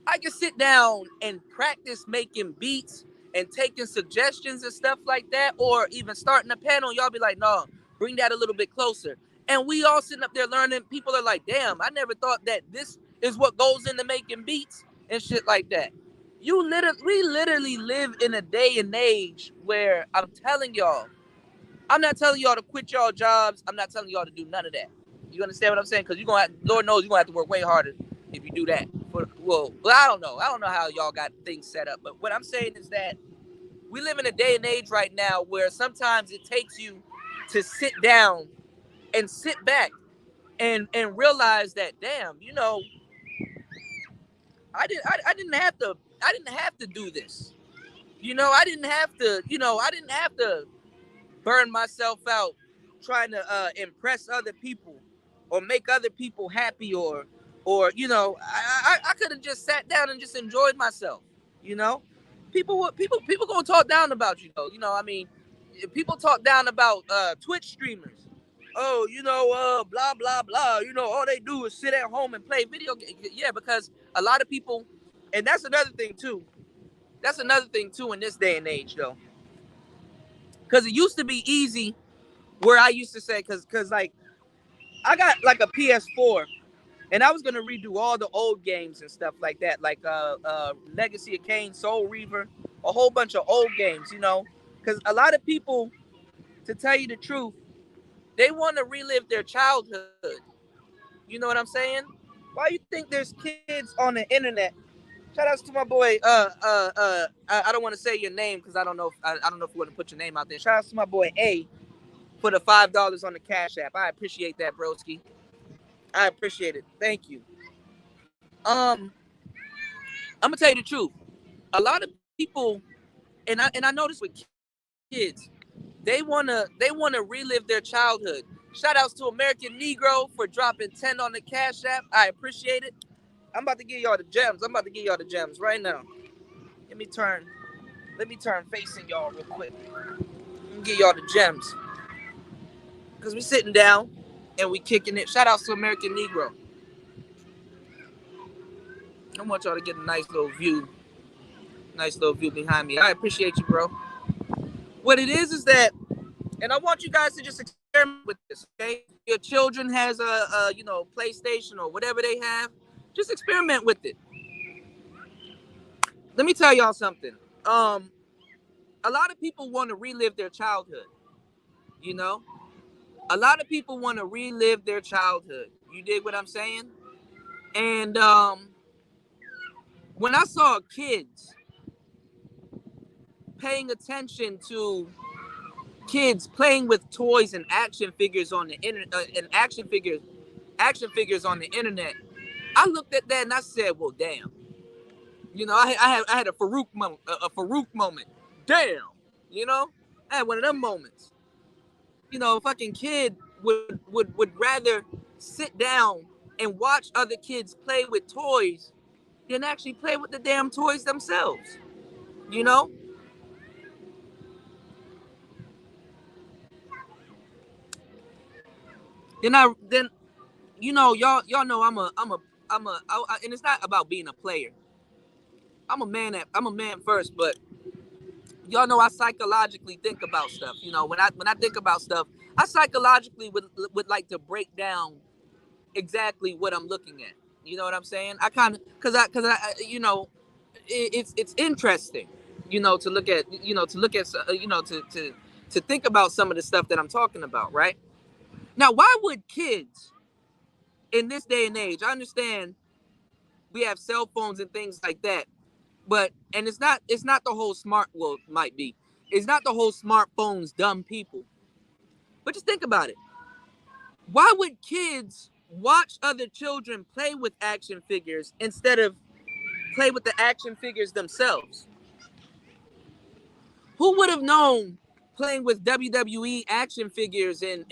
I can sit down and practice making beats and taking suggestions and stuff like that, or even starting a panel. Y'all be like, no, bring that a little bit closer. And we all sitting up there learning. People are like, damn, I never thought that this is what goes into making beats and shit like that. We literally live in a day and age where I'm telling y'all, I'm not telling y'all to quit y'all jobs. I'm not telling y'all to do none of that. You understand what I'm saying? Because Lord knows you're gonna have to work way harder if you do that. Well, I don't know. I don't know how y'all got things set up. But what I'm saying is that we live in a day and age right now where sometimes it takes you to sit down and sit back and realize that, damn, you know, I didn't have to do this. You know, I didn't have to burn myself out trying to impress other people or make other people happy or you know, I could have just sat down and just enjoyed myself. You know, people gonna talk down about you though. You know, I mean, people talk down about Twitch streamers. Oh, you know, blah blah blah. You know, all they do is sit at home and play video games. Yeah, because a lot of people, and that's another thing too. That's another thing too in this day and age though. Because it used to be easy where I used to say, because like, I got like a PS4 and I was going to redo all the old games and stuff like that. Like Legacy of Kain, Soul Reaver, a whole bunch of old games, you know. Because a lot of people, to tell you the truth, they want to relive their childhood. You know what I'm saying? Why you think there's kids on the internet? Shout outs to my boy. I don't want to say your name because I don't know. I don't know if you want to put your name out there. Shout outs to my boy A for the $5 on the Cash App. I appreciate that, broski. I appreciate it. Thank you. I'm gonna tell you the truth. A lot of people, and I notice with kids, they wanna relive their childhood. Shout outs to American Negro for dropping 10 on the Cash App. I appreciate it. I'm about to give y'all the gems. I'm about to give y'all the gems right now. Let me turn facing y'all real quick. Let me give y'all the gems. Because we sitting down and we kicking it. Shout outs to American Negro. I want y'all to get a nice little view. Nice little view behind me. I appreciate you, bro. What it is that, and I want you guys to just experiment with this, okay? Your children has a you know, PlayStation or whatever they have. Just experiment with it. Let me tell y'all something. A lot of people want to relive their childhood. You know, a lot of people want to relive their childhood. You dig what I'm saying? And when I saw kids paying attention to kids playing with toys and action figures on the internet, and action figures on the internet, I looked at that and I said, well, damn. You know, I had a Farouk moment, a Farouk moment. Damn, you know, I had one of them moments. You know, a fucking kid would rather sit down and watch other kids play with toys than actually play with the damn toys themselves. You know, then you know y'all know and it's not about being a player. I'm a man first, but y'all know I psychologically think about stuff. You know, when I think about stuff, I psychologically would like to break down exactly what I'm looking at. You know what I'm saying? I kind of because I you know it's interesting. You know to look at you know to think about some of the stuff that I'm talking about. Right now, why would kids in this day and age? I understand we have cell phones and things like that, but and it's not the whole smart well might be it's not the whole smartphones dumb people, but just think about it. Why would kids watch other children play with action figures instead of play with the action figures themselves? Who would have known playing with WWE action figures and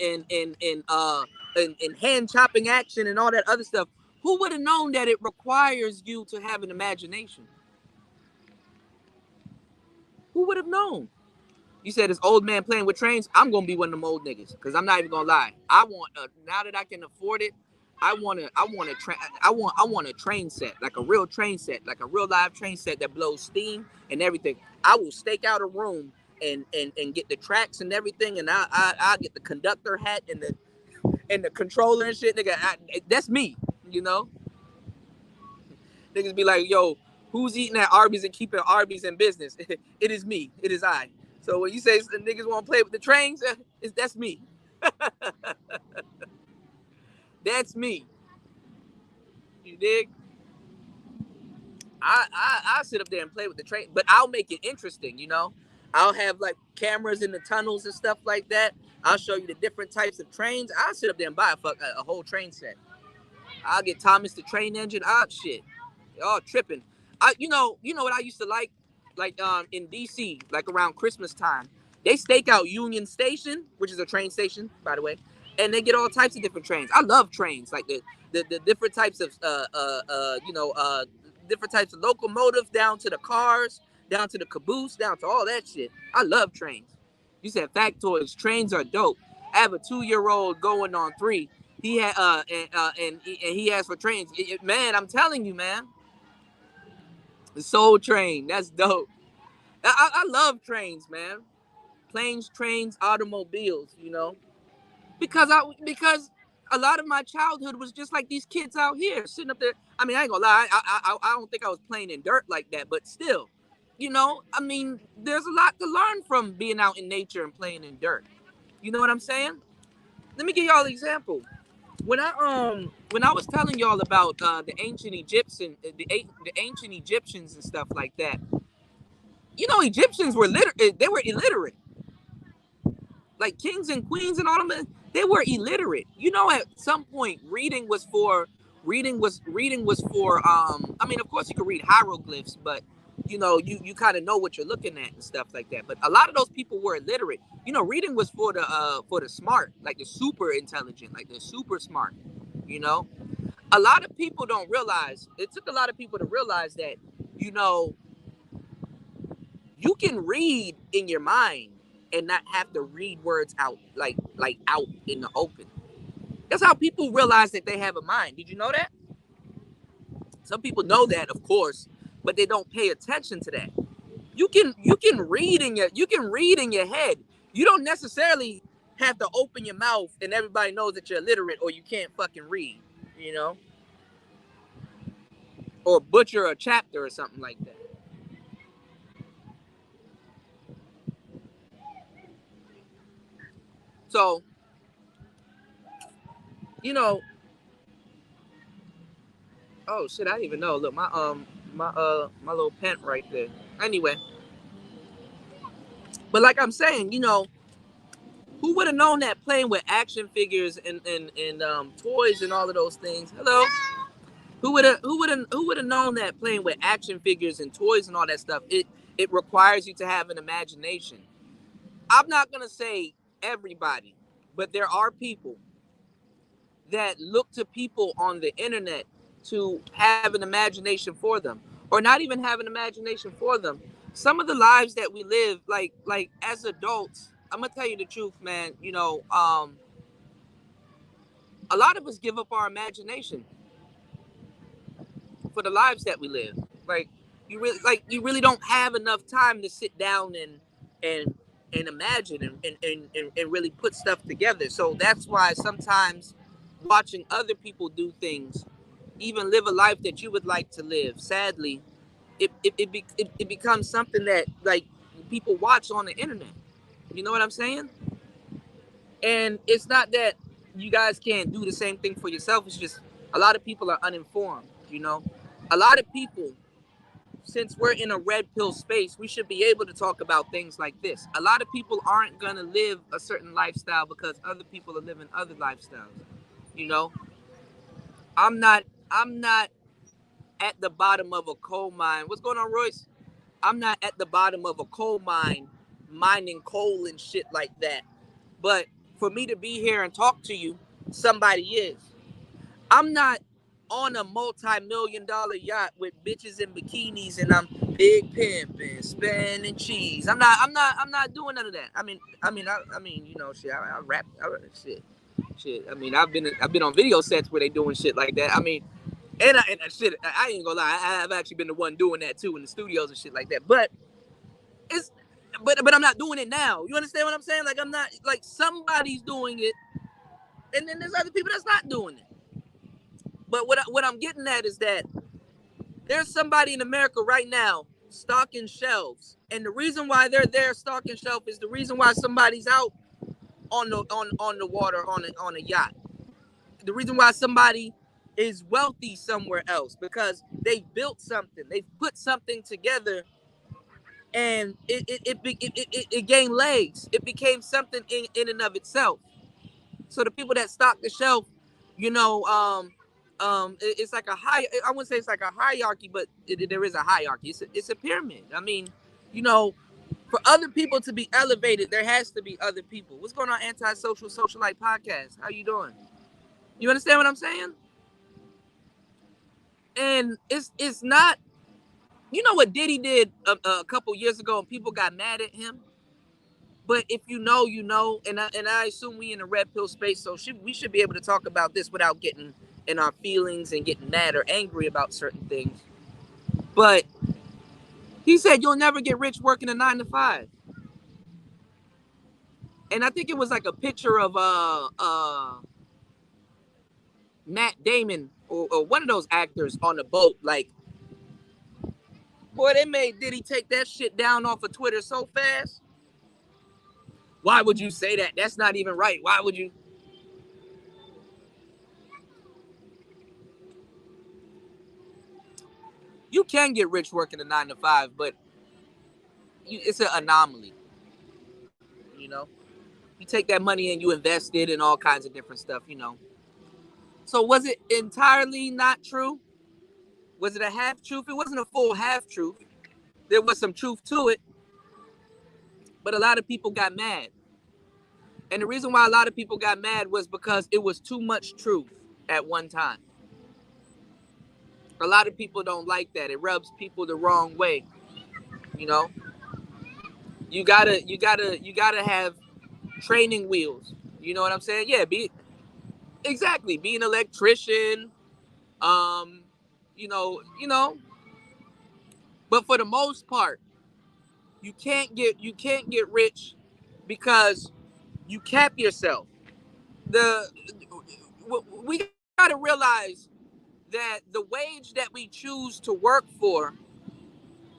hand chopping action and all that other stuff? Who would have known that it requires you to have an imagination? Who would have known? You said this old man playing with trains. I'm gonna be one of them old niggas because I'm not even gonna lie. I want now that I can afford it. I want a train set, like a real train set, like a real live train set that blows steam and everything. I will stake out a room and get the tracks and everything, and I get the conductor hat and the controller and shit, nigga. That's me, you know. Niggas be like, yo, who's eating at Arby's and keeping Arby's in business? It is me. It is I. So when you say niggas want to play with the trains, that's me. That's me. You dig? I sit up there and play with the train, but I'll make it interesting. You know, I'll have like cameras in the tunnels and stuff like that. I'll show you the different types of trains. I'll sit up there and buy a whole train set. I'll get Thomas the Train Engine. Shit. Y'all tripping. You know what I used to like in DC, like around Christmas time, they stake out Union Station, which is a train station, by the way, and they get all types of different trains. I love trains, like the different types of different types of locomotives, down to the cars, down to the caboose, down to all that shit. I love trains. You said factoids. Trains are dope. I have a 2-year-old going on 3. He had and he asked for trains. Man, I'm telling you, man. The Soul Train. That's dope. I love trains, man. Planes, trains, automobiles. You know, because a lot of my childhood was just like these kids out here sitting up there. I mean, I ain't gonna lie. I don't think I was playing in dirt like that, but still, you know, I mean, there's a lot to learn from being out in nature and playing in dirt. You know what I'm saying? Let me give y'all an example. When I was telling y'all about the ancient Egyptians and stuff like that, you know, Egyptians were they were illiterate. Like kings and queens and all of them, they were illiterate. You know, at some point, reading was for. I mean, of course, you could read hieroglyphs, but you know, you kind of know what you're looking at and stuff like that. But a lot of those people were illiterate. You know, reading was for the smart, like the super intelligent, like the super smart. You know, a lot of people don't realize. It took a lot of people to realize that. You know, you can read in your mind and not have to read words out like out in the open. That's how people realize that they have a mind. Did you know that? Some people know that, of course, but they don't pay attention to that. You can read in your head. You don't necessarily have to open your mouth and everybody knows that you're illiterate or you can't fucking read, you know, or butcher a chapter or something like that. So, you know, oh shit, I didn't even know. Look, my little pent right there. Anyway, but like I'm saying, you know, who would have known that playing with action figures and toys and all of those things? Hello. Who would have known that playing with action figures and toys and all that stuff, it requires you to have an imagination. I'm not gonna say everybody, but there are people that look to people on the internet to have an imagination for them, or not even have an imagination for them. Some of the lives that we live, like as adults, I'm gonna tell you the truth, man. A lot of us give up our imagination for the lives that we live. Like you really don't have enough time to sit down and and imagine and really put stuff together. So that's why sometimes watching other people do things, even live a life that you would like to live, sadly, it becomes something that like people watch on the internet. You know what I'm saying? And it's not that you guys can't do the same thing for yourself. It's just a lot of people are uninformed. A lot of people, since we're in a red pill space, we should be able to talk about things like this. A lot of people aren't gonna live a certain lifestyle because other people are living other lifestyles. You know, I'm not at the bottom of a coal mine. What's going on, Royce? I'm not at the bottom of a coal mine mining coal and shit like that. But for me to be here and talk to you, somebody is. I'm not on a multi-million-dollar yacht with bitches in bikinis and I'm big pimping, spending cheese. I'm not doing none of that. Shit. I rap, shit. I mean, I've been on video sets where they doing shit like that. I mean, and shit. I ain't gonna lie. I've actually been the one doing that too in the studios and shit like that. But it's, but I'm not doing it now. You understand what I'm saying? Like I'm not like somebody's doing it, and then there's other people that's not doing it. But what I'm getting at is that there's somebody in America right now stocking shelves, and the reason why they're there stocking shelf is the reason why somebody's out on the water on a yacht. The reason why somebody is wealthy somewhere else because they built something, they put something together, and it gained legs. It became something in and of itself. So the people that stock the shelf, you know, it's like a high. I wouldn't say it's like a hierarchy, but there is a hierarchy. It's a pyramid. I mean, you know, for other people to be elevated, there has to be other people. What's going on, Antisocial Socialite Podcast? How you doing? You understand what I'm saying? And it's not. You know what Diddy did a couple years ago, and people got mad at him. But if you know, you know, and I assume we in a red pill space, so we should be able to talk about this without getting in our feelings and getting mad or angry about certain things. But he said you'll never get rich working a 9 to 5, and I think it was like a picture of Matt Damon or one of those actors on a boat. Like, boy, they made Diddy take that shit down off of Twitter so fast. Why would you say that? That's not even right. Why would you? You can get rich working a 9 to 5, but it's an anomaly. You know, you take that money and you invest it in all kinds of different stuff. So was it entirely not true? Was it a half truth? It wasn't a full half truth. There was some truth to it, but a lot of people got mad. And the reason why a lot of people got mad was because it was too much truth at one time. A lot of people don't like that. It rubs people the wrong way. You know, you gotta have training wheels. You know what I'm saying? Yeah, be an electrician. Um, but for the most part, you can't get rich because you cap yourself. The we got to realize that the wage that we choose to work for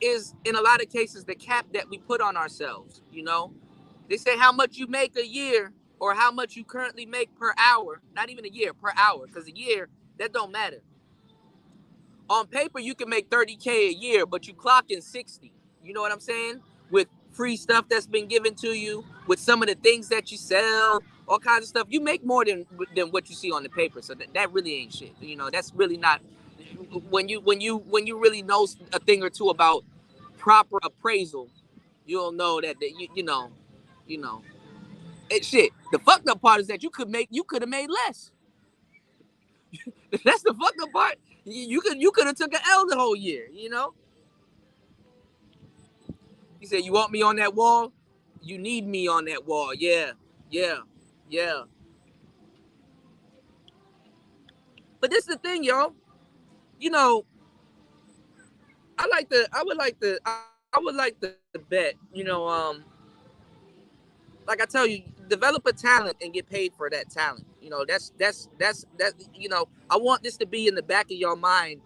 is in a lot of cases the cap that we put on ourselves. They say how much you make a year or how much you currently make per hour, not even a year, per hour, because a year, that don't matter. On paper, you can make 30K a year, but you clock in 60. You know what I'm saying? With free stuff that's been given to you, with some of the things that you sell, all kinds of stuff. You make more than what you see on the paper. So that really ain't shit. That's really not. when you really know a thing or two about proper appraisal, you'll know that you know shit. The fucked up part is that you could have made less. That's the fucked up part. You could have took an L the whole year. He said, "You want me on that wall? You need me on that wall." Yeah, yeah, yeah. But this is the thing, y'all. You know, I would like to bet. Like I tell you, develop a talent and get paid for that talent. That's. I want this to be in the back of your mind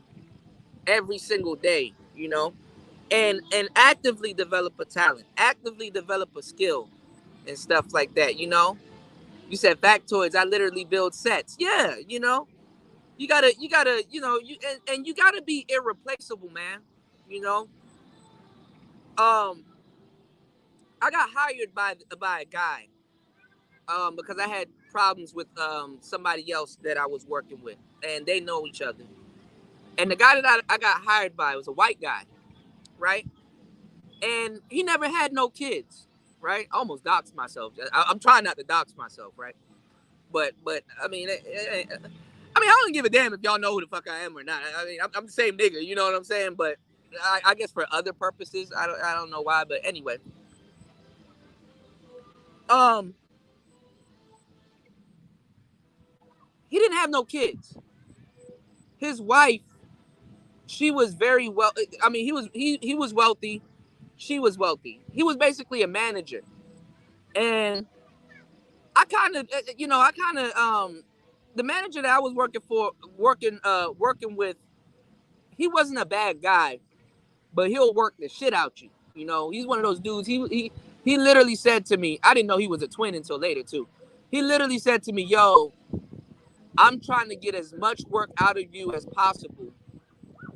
every single day. And actively develop a talent, actively develop a skill, and stuff like that. You said factoids. I literally build sets. Yeah, you gotta, you gotta be irreplaceable, man. You know, um, I got hired by a guy, because I had problems with somebody else that I was working with, and they know each other. And the guy that I got hired by was a white guy, right? And he never had no kids, right? I almost doxed myself. I'm trying not to dox myself, right? But I mean, I don't give a damn if y'all know who the fuck I am or not. I mean, I'm the same nigga, you know what I'm saying? But I guess for other purposes, I don't know why. But anyway, um, he didn't have no kids. His wife, she was very well. I mean, he was wealthy. She was wealthy. He was basically a manager, and the manager that I was working with, he wasn't a bad guy, but he'll work the shit out you. He's one of those dudes. He literally said to me, I didn't know he was a twin until later too. He literally said to me, "Yo, I'm trying to get as much work out of you as possible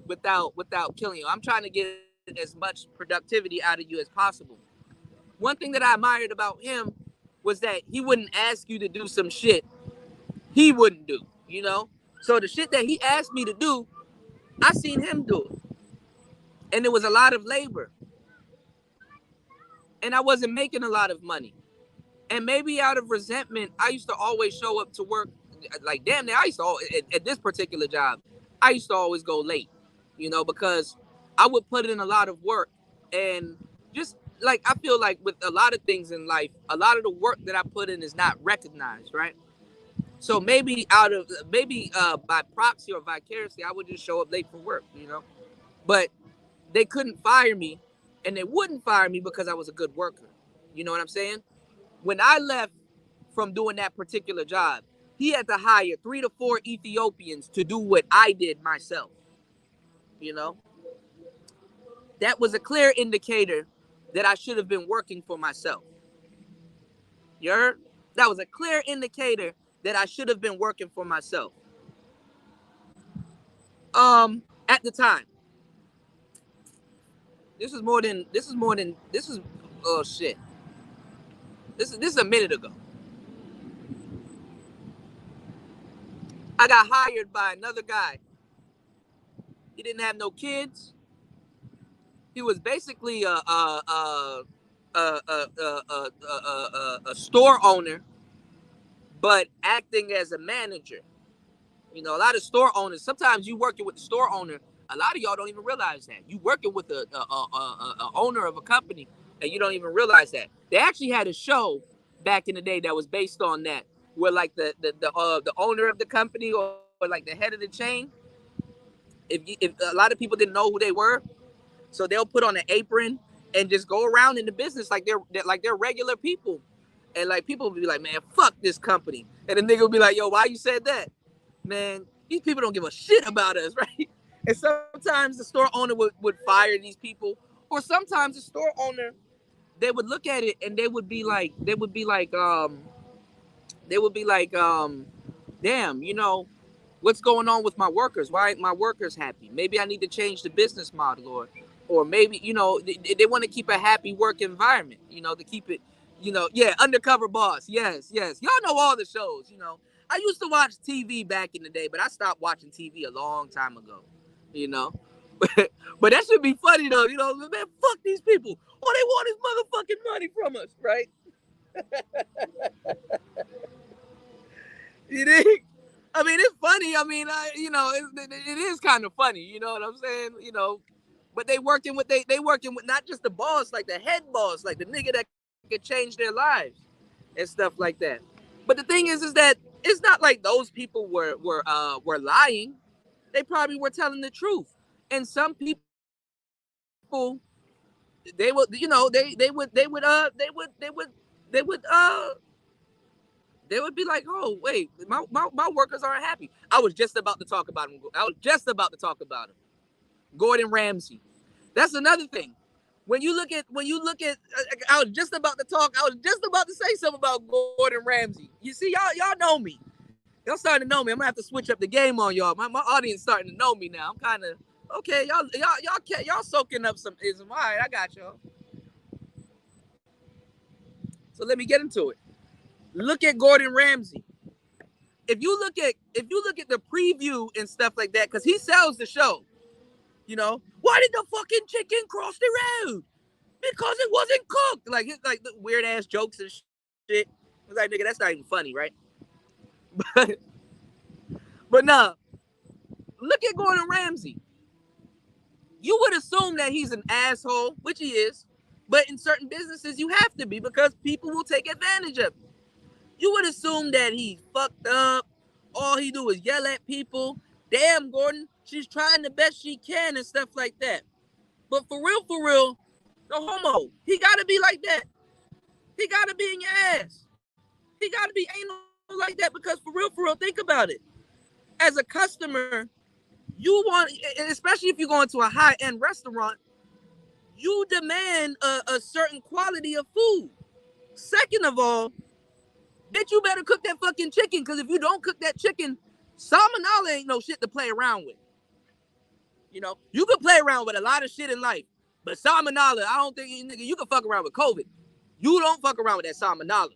without killing you. I'm trying to get as much productivity out of you as possible." One thing that I admired about him was that he wouldn't ask you to do some shit he wouldn't do. So the shit that he asked me to do, I seen him do it. And it was a lot of labor. And I wasn't making a lot of money. And maybe out of resentment, I used to always show up to work. Like, damn, I used to, at this particular job, I used to always go late, because I would put in a lot of work. And just like, I feel like with a lot of things in life, a lot of the work that I put in is not recognized, right? So maybe by proxy or vicariously, I would just show up late for work. But they couldn't fire me, and they wouldn't fire me because I was a good worker. You know what I'm saying? When I left from doing that particular job, he had to hire 3 to 4 Ethiopians to do what I did myself. You know, that was a clear indicator that I should have been working for myself. You heard? That was a clear indicator that I should have been working for myself. At the time, this is oh shit. This is a minute ago. I got hired by another guy. He didn't have no kids. He was basically a store owner, but acting as a manager. A lot of store owners. Sometimes you working with the store owner. A lot of y'all don't even realize that you working with a owner of a company, and you don't even realize that. They actually had a show back in the day that was based on that, where like the owner of the company or like the head of the chain. If a lot of people didn't know who they were, so they'll put on an apron and just go around in the business like they're regular people, and like people will be like, "Man, fuck this company," and the nigga will be like, "Yo, why you said that?" Man, these people don't give a shit about us, right? And sometimes the store owner would fire these people, or sometimes the store owner, they would look at it and they would be like, damn, what's going on with my workers? Why aren't my workers happy? Maybe I need to change the business model, or maybe they want to keep a happy work environment, to keep it, yeah, undercover boss, yes, y'all know all the shows. I used to watch TV back in the day, but I stopped watching TV a long time ago. You know, but that should be funny though. You know, man, fuck these people. All they want is motherfucking money from us, right? You think? I mean, it's funny. I mean, it is kind of funny. You know what I'm saying? You know, but they working with not just the boss, like the head boss, like the nigga that could change their lives and stuff like that. But the thing is that it's not like those people were lying. They probably were telling the truth. And some people, they would, you know, they would they would be like, oh wait, my workers aren't happy. I was just about to talk about him. Gordon Ramsay. That's another thing. When you look at, I was just about to talk. I was just about to say something about Gordon Ramsay. You see, y'all know me. Y'all starting to know me. I'm gonna have to switch up the game on y'all. My audience starting to know me now. I'm kind of okay. Y'all soaking up some ism. All right, I got y'all. So let me get into it. Look at Gordon Ramsay. If you look at the preview and stuff like that, because he sells the show. You know, why did the fucking chicken cross the road? Because it wasn't cooked. Like it's like the weird ass jokes and shit. It's like, nigga, that's not even funny, right? But nah, look at Gordon Ramsay. You would assume that he's an asshole, which he is, but in certain businesses you have to be because people will take advantage of you. You would assume that he's fucked up. All he do is yell at people. Damn, Gordon, she's trying the best she can and stuff like that. But for real, the homo, he gotta be like that. He gotta be in your ass. He gotta be anal like that because for real, think about it. As a customer, you want, especially if you go into a high-end restaurant, you demand a certain quality of food. Second of all, bitch, you better cook that fucking chicken because if you don't cook that chicken, salmonella ain't no shit to play around with. You know, you can play around with a lot of shit in life, but salmonella, I don't think you can fuck around with COVID. You don't fuck around with that salmonella.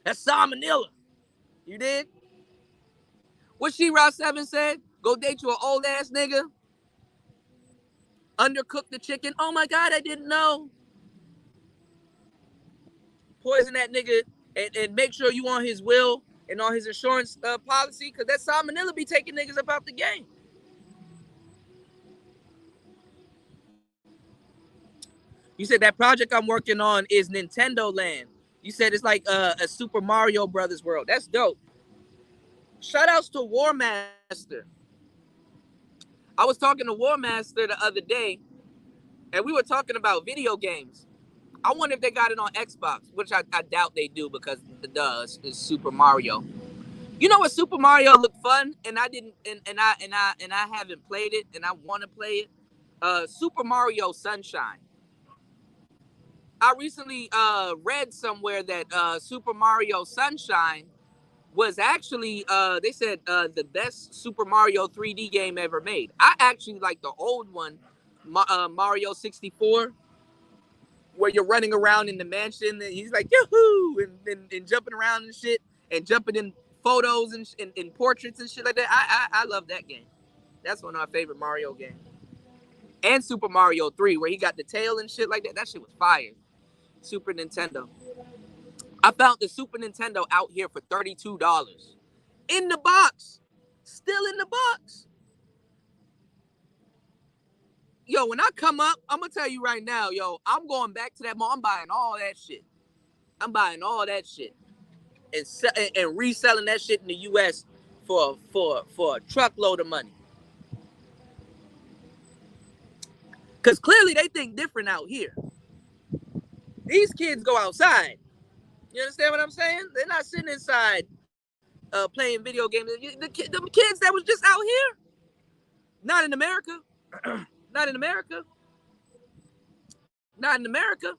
That's salmonella. You did? What She-Ra 7 said? Go date you an old ass nigga. Undercook the chicken. Oh my God, I didn't know. Poison that nigga and make sure you on his will and on his insurance policy because that salmonella be taking niggas up out the game. You said that project I'm working on is Nintendo Land. You said it's like a Super Mario Brothers world. That's dope. Shout outs to War Master. I was talking to War Master the other day, and we were talking about video games. I wonder if they got it on Xbox, which I doubt they do because it does. It's Super Mario. You know what Super Mario looked fun, and I didn't, and I haven't played it, and I want to play it. Super Mario Sunshine. I recently read somewhere that Super Mario Sunshine was actually they said the best Super Mario 3D game ever made. I actually like the old one, Mario 64, where you're running around in the mansion and he's like yoo-hoo and jumping around and shit and jumping in photos and portraits and shit like that. I love that game. That's one of my favorite Mario games. And Super Mario 3, where he got the tail and shit like that. That shit was fire. Super Nintendo. I found the Super Nintendo out here for $32. In the box. Still in the box. Yo, when I come up, I'm going to tell you right now, yo, I'm going back to that mall. I'm buying all that shit. And reselling that shit in the U.S. for a truckload of money. Because clearly they think different out here. These kids go outside. You understand what I'm saying? They're not sitting inside playing video games. The kids that was just out here, not in America. Not in America. Not in America.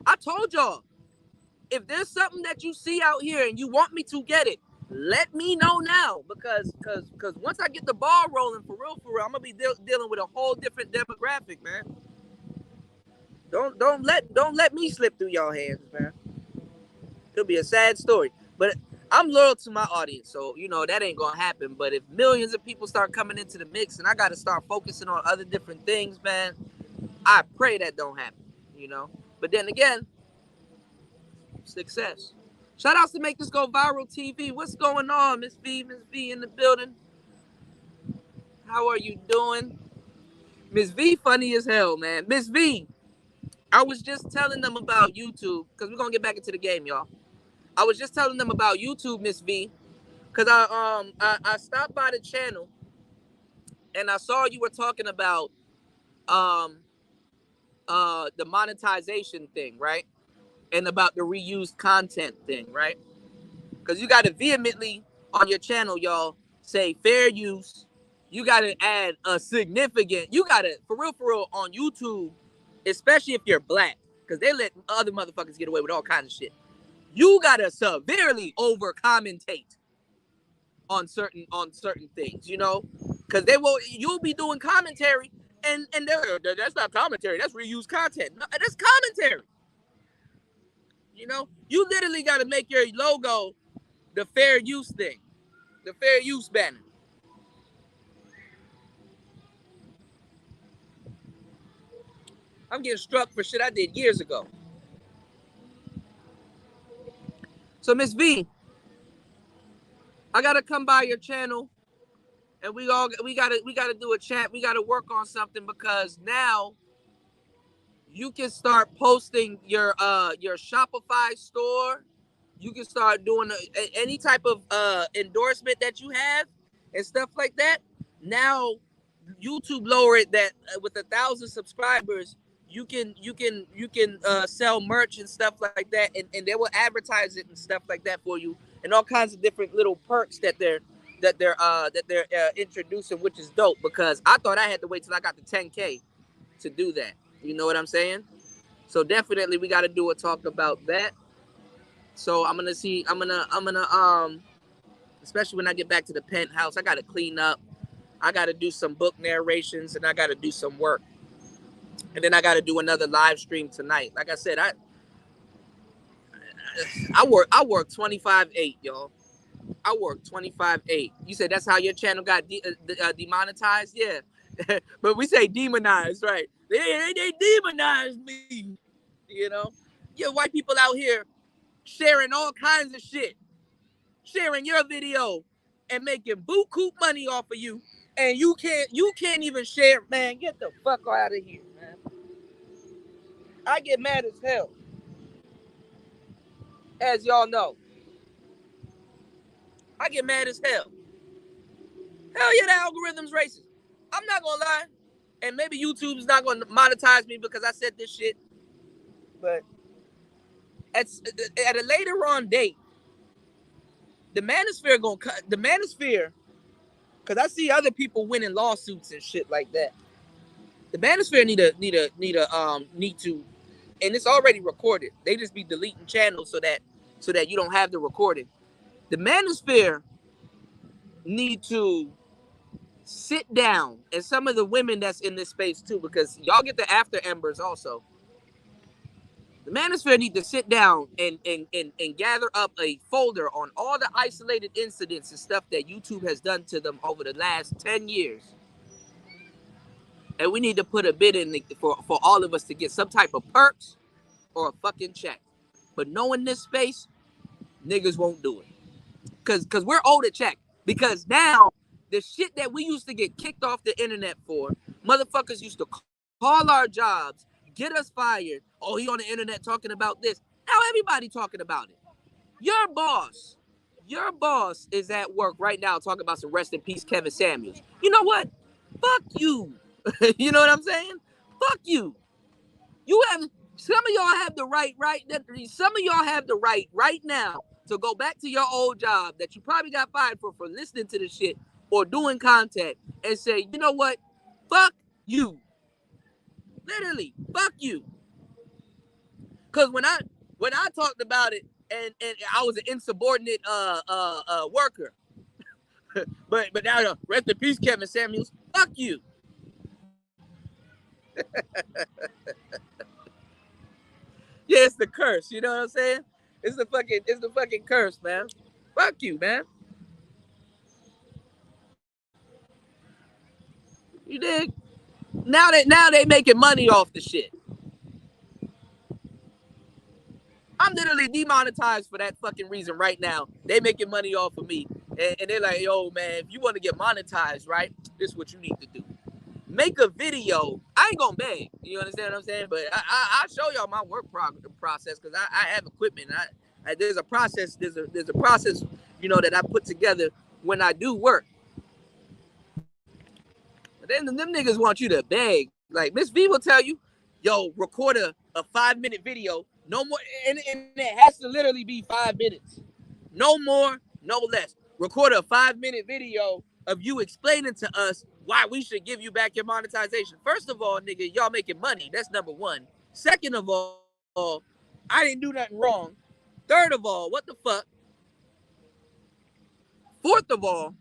I told y'all, if there's something that you see out here and you want me to get it, let me know now because once I get the ball rolling for real, I'm gonna be dealing with a whole different demographic, man. Don't let me slip through y'all hands, man. It'll be a sad story. But I'm loyal to my audience, so you know that ain't gonna happen. But if millions of people start coming into the mix, and I got to start focusing on other different things, man, I pray that don't happen. You know. But then again, success. Shout outs to Make This Go Viral TV. What's going on, Miss V? Miss V in the building. How are you doing? Miss V funny as hell, man. Miss V, I was just telling them about YouTube, because we're going to get back into the game, y'all. I was just telling them about YouTube, Miss V, because I stopped by the channel, and I saw you were talking about the monetization thing, right? And about the reused content thing, right? Because you got to vehemently on your channel, y'all, say fair use. You got to add a significant, you got to, for real, on YouTube, especially if you're black, because they let other motherfuckers get away with all kinds of shit. You got to severely over-commentate on certain things, you know? Because you'll be doing commentary, and that's not commentary, that's reused content. No, that's commentary. You know? You literally got to make your logo the fair use thing, the fair use banner. I'm getting struck for shit I did years ago. So Miss V, I gotta come by your channel, and we gotta do a chat. We gotta work on something, because now you can start posting your Shopify store. You can start doing any type of endorsement that you have and stuff like that. Now YouTube lowered that with 1,000 subscribers, you can sell merch and stuff like that, and they will advertise it and stuff like that for you, and all kinds of different little perks that they're introducing, which is dope, because I thought I had to wait till I got to 10K to do that. You know what I'm saying? So definitely we got to do a talk about that. So I'm gonna especially when I get back to the penthouse, I gotta clean up. I gotta do some book narrations, and I gotta do some work. And then I gotta do another live stream tonight. Like I said, I work 25/8, y'all. I work 25/8. You said that's how your channel got demonetized? Yeah. But we say demonized, right? They demonized me. You know? Yeah, white people out here sharing all kinds of shit. Sharing your video and making buku money off of you. And you can't even share. Man, get the fuck out of here, man. I get mad as hell. As y'all know. I get mad as hell. Hell yeah, the algorithm's racist. I'm not gonna lie. And maybe YouTube's not gonna monetize me because I said this shit. But at a later on date, the manosphere gonna cut the manosphere, because I see other people winning lawsuits and shit like that. The manosphere need to, and it's already recorded. They just be deleting channels so that you don't have the recording. The manosphere need to sit down, and some of the women that's in this space too, because y'all get the after embers also. The manosphere need to sit down and gather up a folder on all the isolated incidents and stuff that YouTube has done to them over the last 10 years. And we need to put a bid in for all of us to get some type of perks or a fucking check. But knowing this space, niggas won't do it. Because we're owed a check. Because now, the shit that we used to get kicked off the internet for, motherfuckers used to call our jobs, get us fired. Oh, he on the internet talking about this. Now everybody talking about it. Your boss is at work right now talking about some rest in peace Kevin Samuels. You know what? Fuck you. You know what I'm saying? Fuck you. You have, some of y'all have the right. Some of y'all have the right now to go back to your old job that you probably got fired for listening to the shit or doing content and say, you know what? Fuck you. Literally, fuck you. Cause when I talked about it and I was an insubordinate worker, but now rest in peace, Kevin Samuels. Fuck you. Yeah, it's the curse. You know what I'm saying? It's the fucking curse, man. Fuck you, man. You dig? Now they making money off the shit. I'm literally demonetized for that fucking reason right now. They making money off of me. And they're like, yo, man, if you want to get monetized, right, this is what you need to do. Make a video. I ain't gonna beg. You understand what I'm saying? But I'll show y'all my work process because I have equipment. There's a process. There's a process, you know, that I put together when I do work. But then them niggas want you to beg. Like Miss V will tell you, yo, record a 5-minute video. No more, and it has to literally be 5 minutes. No more, no less. Record a 5-minute video of you explaining to us why we should give you back your monetization. First of all, nigga, y'all making money. That's number one. Second of all, I didn't do nothing wrong. Third of all, what the fuck? Fourth of all,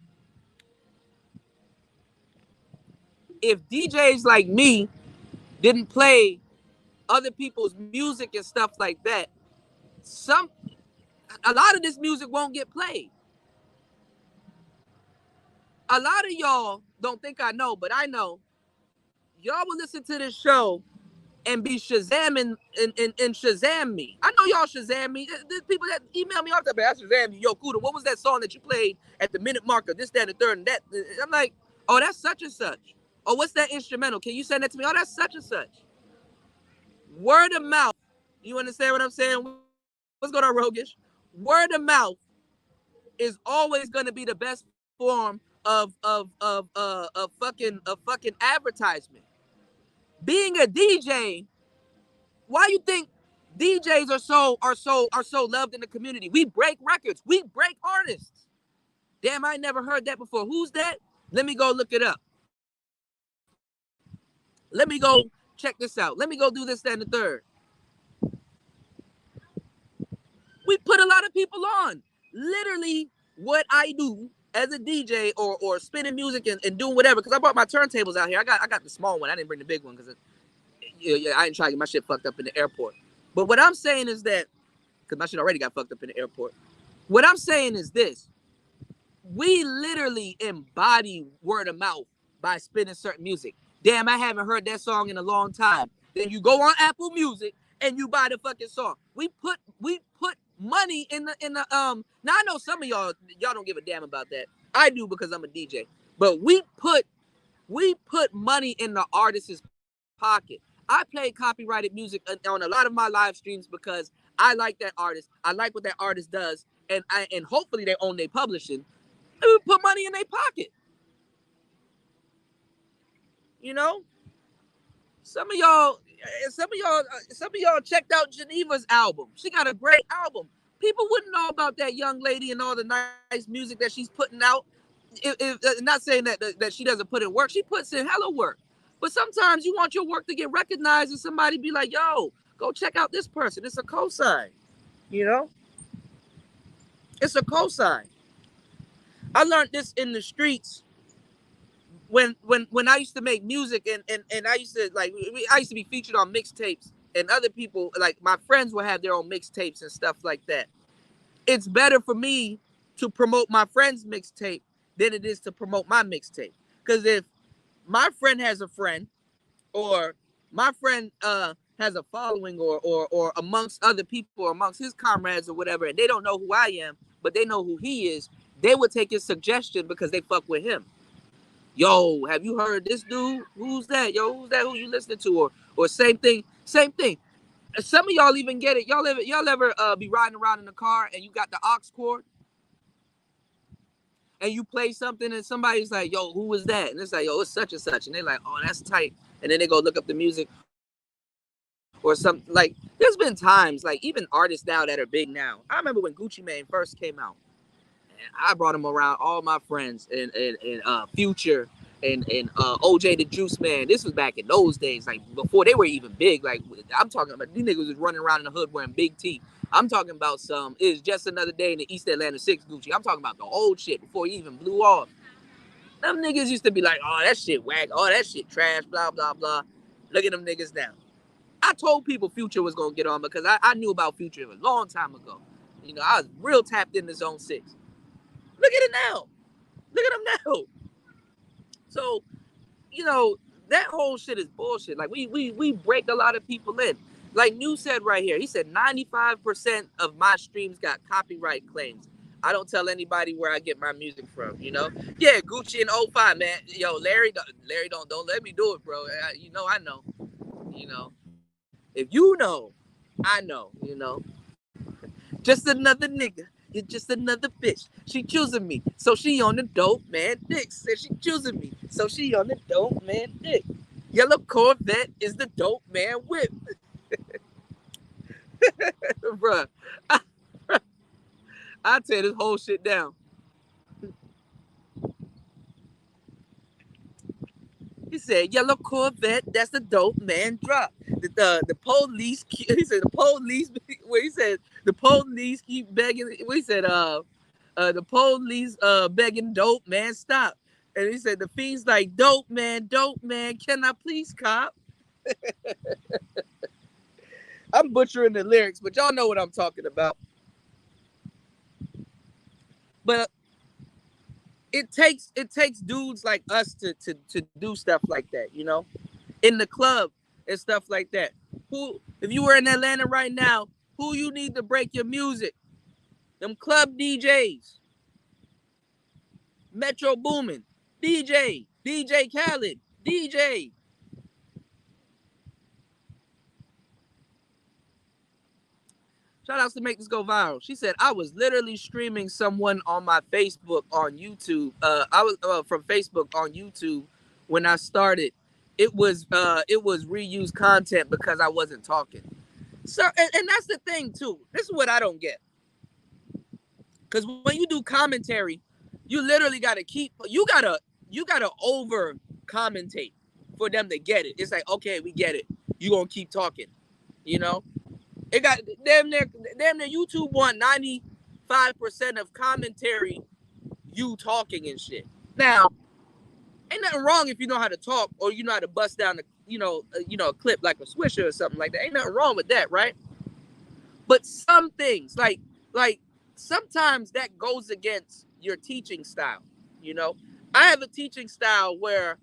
if DJs like me didn't play other people's music and stuff like that, a lot of this music won't get played. A lot of y'all don't think I know, but I know. Y'all will listen to this show and be Shazamming and Shazam me. I know y'all Shazam me. There's people that email me off that, but I Shazam you. Yo, Kuda, what was that song that you played at the minute marker? This, that, and the third, and that. I'm like, oh, that's such and such. Oh, what's that instrumental? Can you send that to me? Oh, that's such and such. Word of mouth. You understand what I'm saying? What's going on, Rogish? Word of mouth is always going to be the best form of fucking advertisement. Being a DJ, why you think DJs are so loved in the community? We break records. We break artists. Damn, I never heard that before. Who's that? Let me go look it up. Let me go check this out. Let me go do this, that, and the third. We put a lot of people on. Literally, what I do as a DJ or spinning music and doing whatever, because I brought my turntables out here. I got the small one. I didn't bring the big one because I didn't try to get my shit fucked up in the airport. But what I'm saying is that, because my shit already got fucked up in the airport. What I'm saying is this. We literally embody word of mouth by spinning certain music. Damn, I haven't heard that song in a long time. Then you go on Apple Music and you buy the fucking song. We put money in the now I know some of y'all don't give a damn about that. I do because I'm a DJ. But we put money in the artist's pocket. I play copyrighted music on a lot of my live streams because I like that artist. I like what that artist does, and hopefully they own their publishing. We put money in their pocket. You know, some of y'all checked out Geneva's album. She got a great album. People wouldn't know about that young lady and all the nice music that she's putting out. Not saying that she doesn't put in work. She puts in hella work. But sometimes you want your work to get recognized and somebody be like, yo, go check out this person. It's a cosign. You know? It's a cosign. I learned this in the streets when I used to make music and I used to be featured on mixtapes, and other people, like my friends, will have their own mixtapes and stuff like that. It's better for me to promote my friend's mixtape than it is to promote my mixtape. Because if my friend has a friend, or my friend has a following, or amongst other people, or amongst his comrades or whatever, and they don't know who I am, but they know who he is, they would take his suggestion because they fuck with him. Yo, have you heard this dude? Who's that? Yo, who's that? Who you listening to? Or same thing. Some of y'all even get it. Y'all ever be riding around in the car and you got the aux cord and you play something and somebody's like, yo, who was that? And it's like, yo, it's such and such. And they're like, oh, that's tight. And then they go look up the music or something. Like, there's been times, like even artists now that are big now. I remember when Gucci Mane first came out. I brought him around all my friends and Future and OJ the Juice Man. This was back in those days, like before they were even big. Like I'm talking about these niggas was running around in the hood wearing big T. I'm talking about it's just another day in the East Atlanta 6 Gucci. I'm talking about the old shit before he even blew off. Them niggas used to be like, oh, that shit whack. Oh, that shit trash, blah, blah, blah. Look at them niggas now. I told people Future was going to get on because I knew about Future a long time ago. You know, I was real tapped into Zone 6. Look at it now. Look at them now. So, you know, that whole shit is bullshit. Like we break a lot of people in. Like New said right here, he said 95% of my streams got copyright claims. I don't tell anybody where I get my music from, you know? Yeah, Gucci in 05, man. Yo, Larry don't let me do it, bro. You know, I know. You know. If you know, I know, you know. Just another nigga. You're just another bitch. She choosing me. So she on the dope man dick. Said she choosing me. So she on the dope man dick. Yellow Corvette is the dope man whip. Bruh. I tear this whole shit down. He said, "Yellow Corvette, that's the dope man drop." The police. He said the police. Where he said the police keep begging. He said the police begging dope man stop. And he said the fiends like dope man, can I please cop? I'm butchering the lyrics, but y'all know what I'm talking about. But it takes dudes like us to do stuff like that, you know, in the club and stuff like that. Who, if you were in Atlanta right now, who you need to break your music? Them club DJs, Metro Boomin, DJ Khaled, DJ. Shout outs to make this go viral. She said, I was literally streaming someone on my Facebook on YouTube. I was from Facebook on YouTube when I started. It was reused content because I wasn't talking. So and that's the thing too. This is what I don't get. Because when you do commentary, you literally gotta over commentate for them to get it. It's like, okay, we get it. You gonna keep talking, you know? It got damn near YouTube want 95% of commentary you talking and shit. Now, ain't nothing wrong if you know how to talk or you know how to bust down a clip like a swisher or something like that. Ain't nothing wrong with that, right? But some things, like sometimes that goes against your teaching style, you know? I have a teaching style where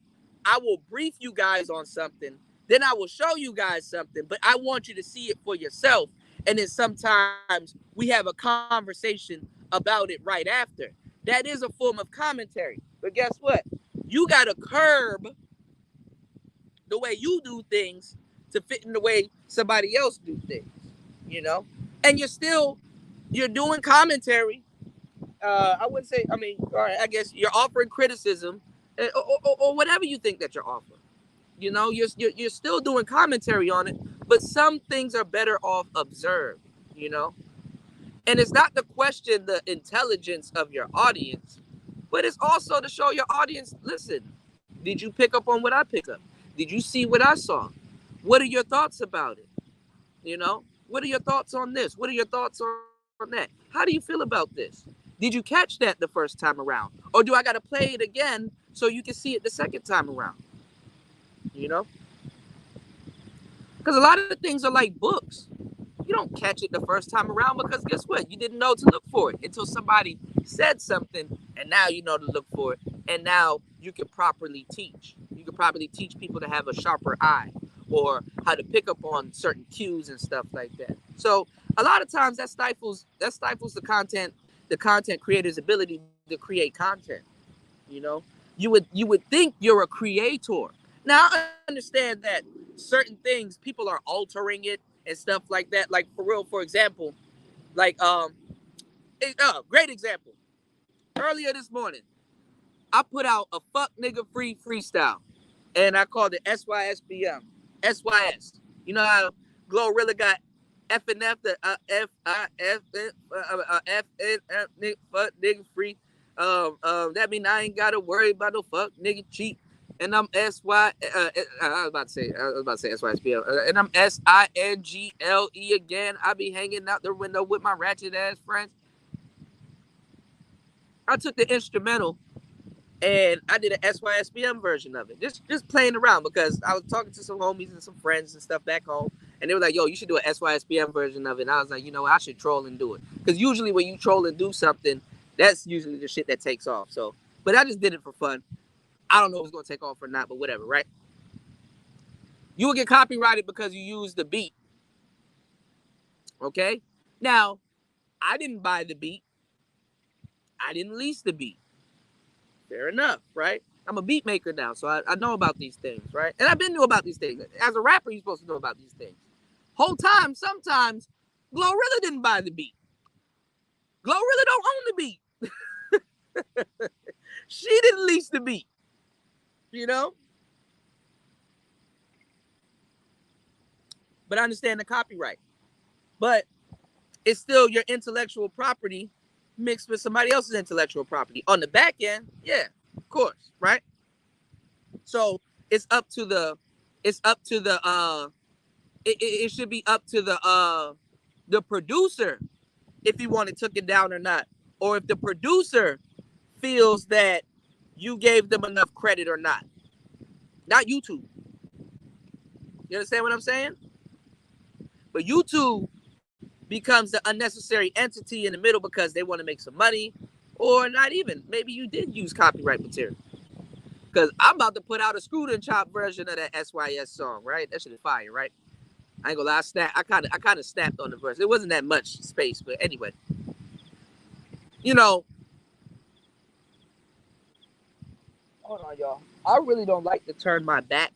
I will brief you guys on something, then I will show you guys something, but I want you to see it for yourself. And then sometimes we have a conversation about it right after. That is a form of commentary. But guess what? You got to curb the way you do things to fit in the way somebody else do things, you know? And you're doing commentary. I wouldn't say, I mean, all right, I guess you're offering criticism or whatever you think that you're offering. You know, you're still doing commentary on it, but some things are better off observed, you know? And it's not to question the intelligence of your audience, but it's also to show your audience, listen, did you pick up on what I picked up? Did you see what I saw? What are your thoughts about it? You know, what are your thoughts on this? What are your thoughts on that? How do you feel about this? Did you catch that the first time around? Or do I got to play it again so you can see it the second time around? You know? Because a lot of things are like books. You don't catch it the first time around because guess what? You didn't know to look for it until somebody said something, and now you know to look for it. And now you can properly teach. You can properly teach people to have a sharper eye or how to pick up on certain cues and stuff like that. So a lot of times that stifles the content creator's ability to create content. You know, you would think you're a creator. Now I understand that certain things people are altering it and stuff like that. Like for real, for example, like great example. Earlier this morning, I put out a fuck nigga free freestyle, and I called it SYSBM. SYS. You know how Glorilla got F and F, the F I F F N fuck nigga free. That mean I ain't gotta worry about no fuck nigga cheat. And I'm SY. I was about to say SYSBM. And I'm SINGLE again. I be hanging out the window with my ratchet ass friends. I took the instrumental and I did an SYSBM version of it. Just playing around because I was talking to some homies and some friends and stuff back home. And they were like, yo, you should do an SYSBM version of it. And I was like, you know what, I should troll and do it. Because usually when you troll and do something, that's usually the shit that takes off. So, but I just did it for fun. I don't know if it's going to take off or not, but whatever, right? You will get copyrighted because you use the beat. Okay? Now, I didn't buy the beat. I didn't lease the beat. Fair enough, right? I'm a beat maker now, so I know about these things, right? And I've been knew about these things. As a rapper, you're supposed to know about these things. Whole time, sometimes, Glorilla didn't buy the beat. Glorilla don't own the beat. She didn't lease the beat, you know? But I understand the copyright. But it's still your intellectual property mixed with somebody else's intellectual property. On the back end, yeah, of course, right? So it should be up to the producer if you want to took it down or not. Or if the producer feels that you gave them enough credit or not. Not YouTube. You understand what I'm saying? But YouTube becomes the unnecessary entity in the middle because they want to make some money, or not even. Maybe you did use copyright material. Because I'm about to put out a screwed and chopped version of that SYS song, right? That shit is fire, right? I ain't gonna lie, I kind of snapped on the verse. It wasn't that much space, but anyway. You know, hold on, y'all. I really don't like to turn my back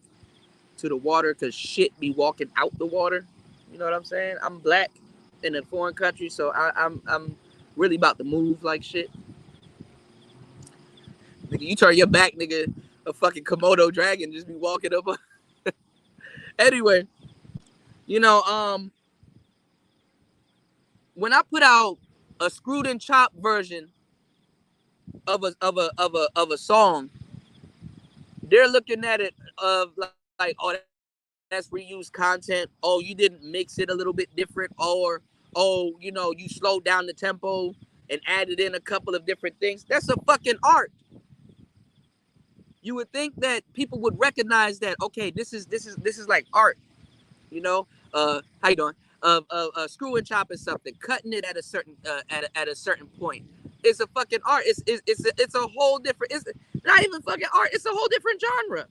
to the water because shit be walking out the water. You know what I'm saying? I'm black in a foreign country, so I'm really about to move like shit. Nigga, you turn your back, nigga, a fucking Komodo dragon just be walking up. Anyway, you know, when I put out a screwed and chopped version of a song, they're looking at it of like, oh, that's reused content. Oh, you didn't mix it a little bit different, or oh, you know, you slowed down the tempo and added in a couple of different things. That's a fucking art. You would think that people would recognize that. Okay, this is like art. You know, how you doing? Screw and chopping something, cutting it at a certain at a certain point. It's a fucking art. It's a whole different. It's not even fucking art. It's a whole different genre.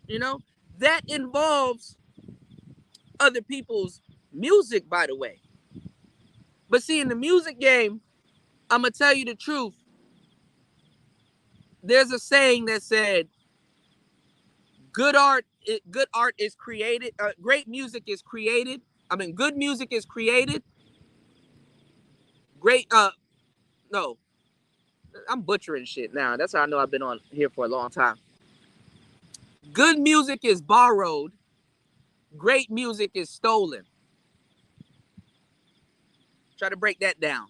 You know, that involves other people's music, by the way. But see, in the music game, I'm gonna tell you the truth. There's a saying that said, good art is created. Great music is created. I mean, good music is created. Great. No, I'm butchering shit now. That's how I know I've been on here for a long time. Good music is borrowed. Great music is stolen. Try to break that down.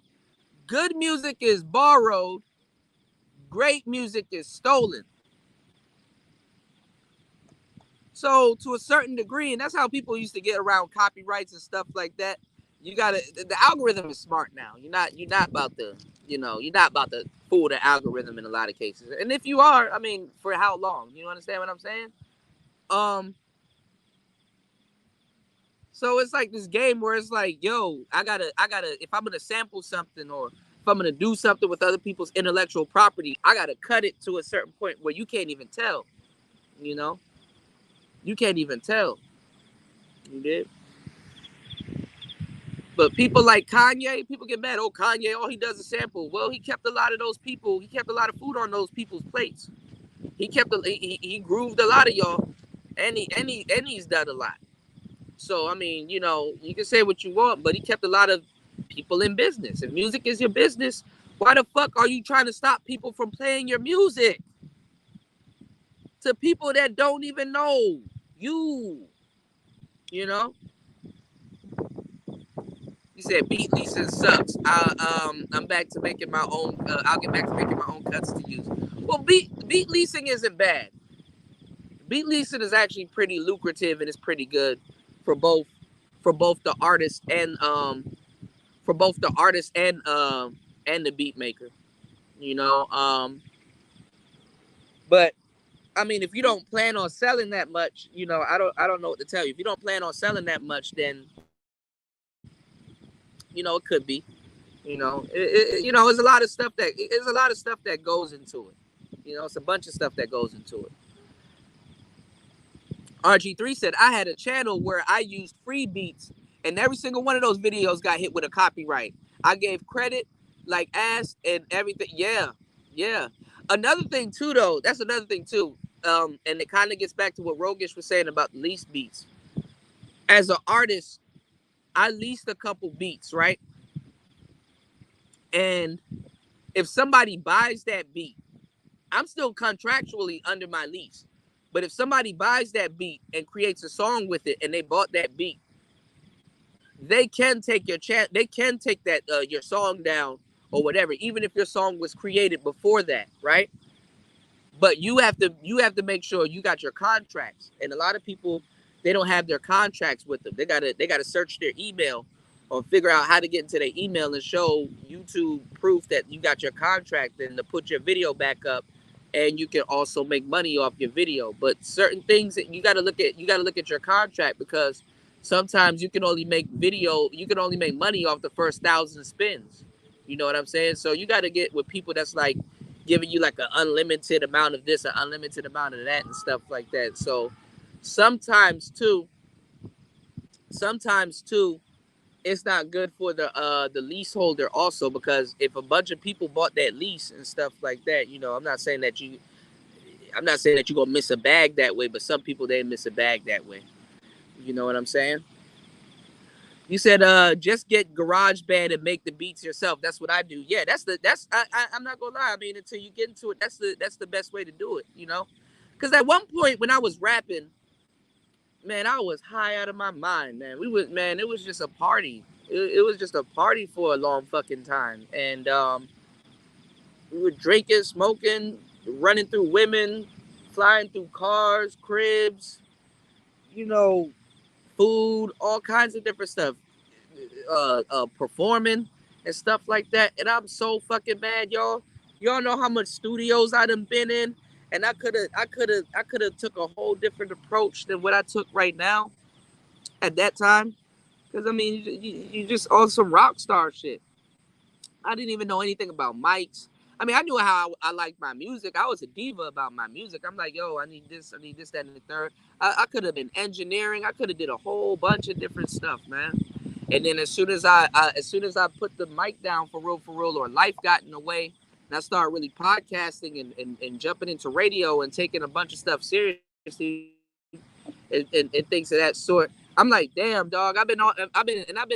Good music is borrowed. Great music is stolen. So to a certain degree, and that's how people used to get around copyrights and stuff like that. You gotta, the algorithm is smart now. You're not about to, you're not about to fool the algorithm in a lot of cases. And if you are, I mean, for how long? You understand what I'm saying? So it's like this game where it's like, yo, I gotta, if I'm gonna sample something or if I'm gonna do something with other people's intellectual property, I gotta cut it to a certain point where you can't even tell. You can't even tell. You did. But people like Kanye, people get mad. Oh, Kanye, all he does is sample. Well, he kept a lot of those people. He kept a lot of food on those people's plates. He grooved a lot of y'all, and he's done a lot. So I mean, you can say what you want, but he kept a lot of people in business. If music is your business, why the fuck are you trying to stop people from playing your music to people that don't even know you? You said beat leasing sucks. I'm back to making my own. I'll get back to making my own cuts to use. Well, beat leasing isn't bad. Beat leasing is actually pretty lucrative and it's pretty good for both the artist and and the beat maker. But I mean, if you don't plan on selling that much, you know, I don't know what to tell you. If you don't plan on selling that much, then you know it could be. You know, there's a lot of stuff that goes into it. You know, it's a bunch of stuff that goes into it. RG3 said I had a channel where I used free beats, and every single one of those videos got hit with a copyright. I gave credit like ass and everything. Yeah, yeah. Another thing too, though. That's another thing too. And it kind of gets back to what Rogish was saying about lease beats. As an artist, I leased a couple beats, right? And if somebody buys that beat, I'm still contractually under my lease. But if somebody buys that beat and creates a song with it, and they bought that beat, they can take your chance. They can take that your song down or whatever, even if your song was created before that, right? But you have to make sure you got your contracts. And a lot of people, they don't have their contracts with them. They gotta search their email or figure out how to get into their email and show YouTube proof that you got your contract and to put your video back up, and you can also make money off your video. But certain things that you gotta look at your contract, because sometimes you can only make money off the first 1,000 spins. You know what I'm saying? So you gotta get with people that's like giving you like an unlimited amount of this, an unlimited amount of that, and stuff like that. So sometimes too, it's not good for the leaseholder also, because if a bunch of people bought that lease and stuff like that, you know, I'm not saying that you're gonna miss a bag that way, but some people, they miss a bag that way. You know what I'm saying? You said just get GarageBand and make the beats yourself. That's what I do. Yeah, I'm not gonna lie. I mean, until you get into it, that's the best way to do it, you know? Because at one point when I was rapping, man, I was high out of my mind, man. It was just a party. It was just a party for a long fucking time. And we were drinking, smoking, running through women, flying through cars, cribs, you know, food, all kinds of different stuff, performing and stuff like that. And I'm so fucking mad, y'all. Y'all know how much studios I done been in, and I could have took a whole different approach than what I took right now at that time. Because I mean, you just on some rock star shit. I didn't even know anything about mics. I mean, I knew how I liked my music. I was a diva about my music. I'm like, yo, I need this, that, and the third. I could have been engineering. I could have did a whole bunch of different stuff, man. And then as soon as I put the mic down for real, or life got in the way, and I started really podcasting and jumping into radio and taking a bunch of stuff seriously, and things of that sort. I'm like, damn, dog. I've been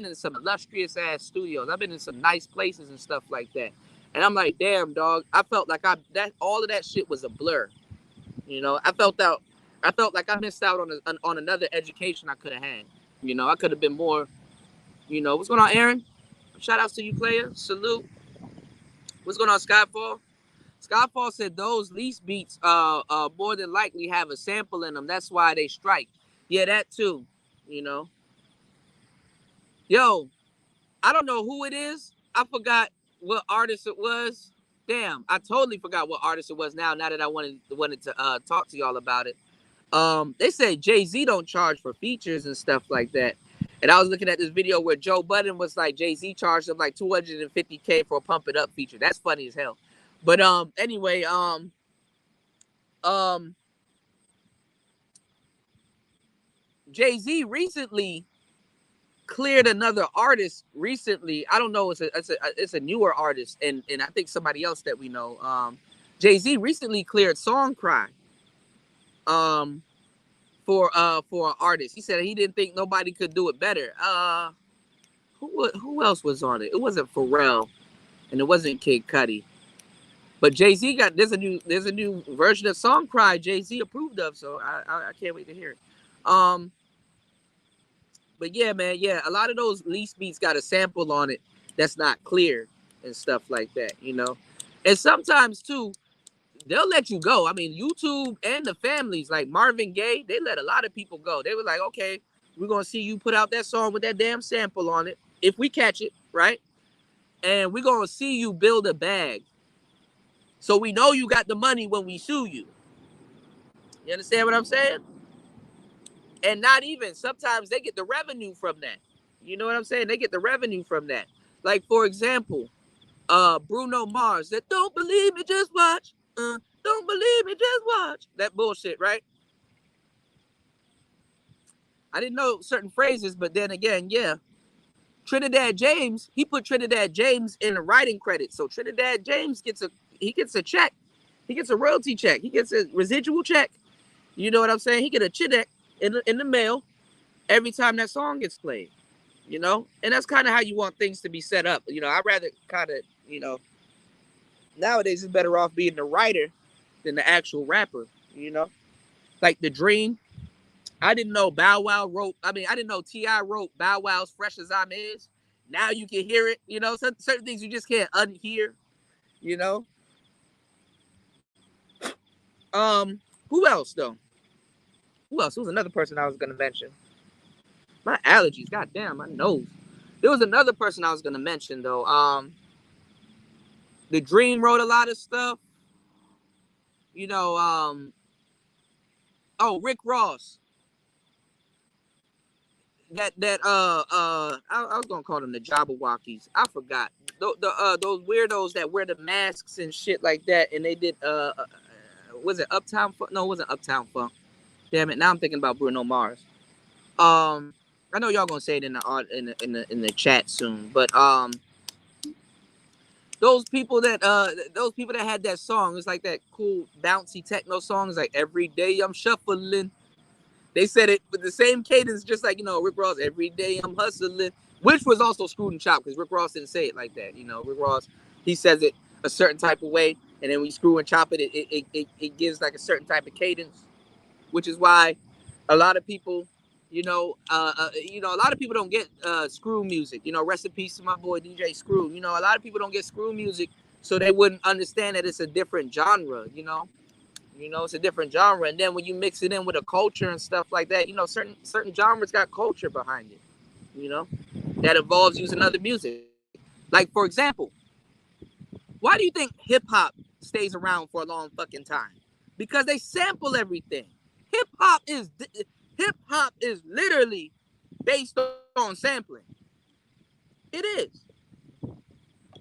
in some illustrious ass studios. I've been in some nice places and stuff like that. And I'm like, damn, dog. I felt like all of that shit was a blur. You know, I felt like I missed out on another education I could have had. You know, I could have been more. You know, what's going on, Aaron? Shout outs to you, player. Salute. What's going on, Skyfall? Skyfall said those lease beats more than likely have a sample in them. That's why they strike. Yeah, that too. You know. Yo, I don't know who it is. I forgot what artist it was. Damn, I totally forgot what artist it was now that I wanted to talk to y'all about it. They say Jay-Z don't charge for features and stuff like that. And I was looking at this video where Joe Budden was like, Jay-Z charged him like $250K for a Pump It Up feature. That's funny as hell. But anyway, Jay-Z recently cleared another artist recently. I don't know, it's a newer artist, and I think somebody else that we know. Jay-Z recently cleared Song Cry. For an artist. He said he didn't think nobody could do it better. Who else was on it? It wasn't Pharrell, and it wasn't Kid Cudi. But Jay-Z there's a new version of Song Cry Jay-Z approved of, so I can't wait to hear it. But yeah, man, yeah, a lot of those lease beats got a sample on it that's not clear and stuff like that, you know. And sometimes too, they'll let you go. I mean, YouTube and the families like Marvin Gaye, they let a lot of people go. They were like, okay, we're gonna see you put out that song with that damn sample on it, if we catch it, right? And we're gonna see you build a bag. So we know you got the money when we sue you. You understand what I'm saying? And not even, sometimes they get the revenue from that. You know what I'm saying? They get the revenue from that. Like, for example, Bruno Mars, that don't believe me, just watch. Don't believe me, just watch. That bullshit, right? I didn't know certain phrases, but then again, yeah. Trinidad James, he put Trinidad James in the writing credit. So Trinidad James gets a check. He gets a royalty check. He gets a residual check. You know what I'm saying? He get a check in the mail every time that song gets played. You know? And that's kind of how you want things to be set up. You know, I'd rather kind of, you know, nowadays it's better off being the writer than the actual rapper, you know? Like The Dream. I didn't know I didn't know T.I. wrote Bow Wow's Fresh As I'm Is. Now you can hear it, you know? Certain things you just can't unhear, you know? Who else, though? Who else? Who was another person I was going to mention? My allergies, goddamn, my nose. There was another person I was going to mention, though. The Dream wrote a lot of stuff. You know, Rick Ross. I was gonna call them the Jabberwockies. I forgot those weirdos that wear the masks and shit like that, and they did was it Uptown Funk? No, it wasn't Uptown Funk. Damn it! Now I'm thinking about Bruno Mars. I know y'all gonna say it in the chat soon, but those people that had that song, it's like that cool bouncy techno song. It's like every day I'm shuffling. They said it with the same cadence, just like, you know, Rick Ross, every day I'm hustling, which was also screwed and chopped because Rick Ross didn't say it like that. You know, Rick Ross, he says it a certain type of way, and then when you screw and chop it, it gives like a certain type of cadence, which is why a lot of people, a lot of people don't get screw music. You know, rest in peace to my boy DJ Screw. You know, a lot of people don't get screw music, so they wouldn't understand that it's a different genre. You know, it's a different genre. And then when you mix it in with a culture and stuff like that, you know, certain genres got culture behind it, you know, that involves using other music. Like, for example, why do you think hip hop stays around for a long fucking time? Because they sample everything. Hip hop is literally based on sampling. It is.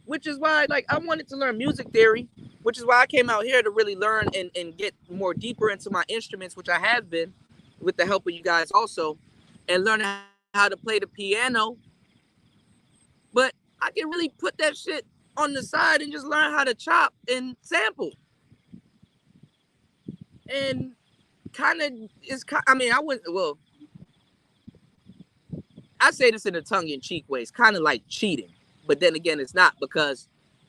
Which is why, like, I wanted to learn music theory, which is why I came out here to really learn and get more deeper into my instruments, which I have been with the help of you guys also, and learn how to play the piano. But I can really put that shit on the side and just learn how to chop and sample. And kind of is, I mean, I say this in a tongue-in-cheek way. It's kind of like cheating. But then again, it's not, because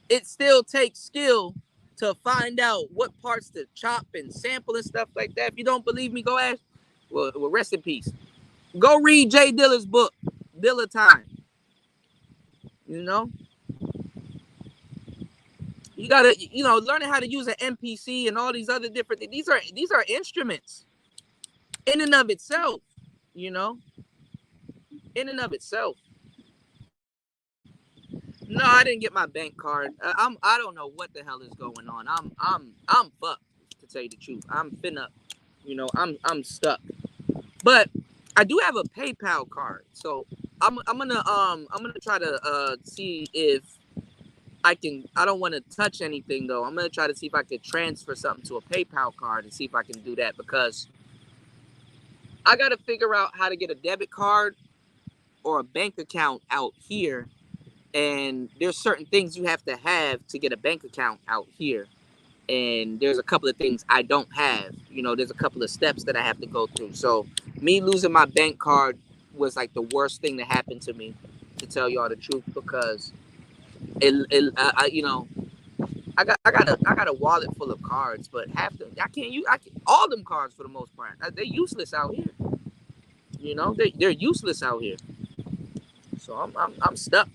it still takes skill to find out what parts to chop and sample and stuff like that. If you don't believe me, go ask. Well, rest in peace. Go read Jay Dilla's book, Dilla Time. You know? You gotta, learning how to use an MPC and all these other different things. These are instruments in and of itself, you know? In and of itself. No, I didn't get my bank card. I don't know what the hell is going on. I'm fucked, to tell you the truth. I'm stuck. But I do have a PayPal card, so I'm gonna try to see if I can. I don't want to touch anything though. I'm gonna try to see if I can transfer something to a PayPal card and see if I can do that, because I gotta figure out how to get a debit card or a bank account out here. And there's certain things you have to get a bank account out here. And there's a couple of things I don't have. You know, there's a couple of steps that I have to go through. So me losing my bank card was like the worst thing that happened to me, to tell y'all the truth, because I got a wallet full of cards, but half them all them cards for the most part, they're useless out here. You know, they're useless out here. So I'm stuck.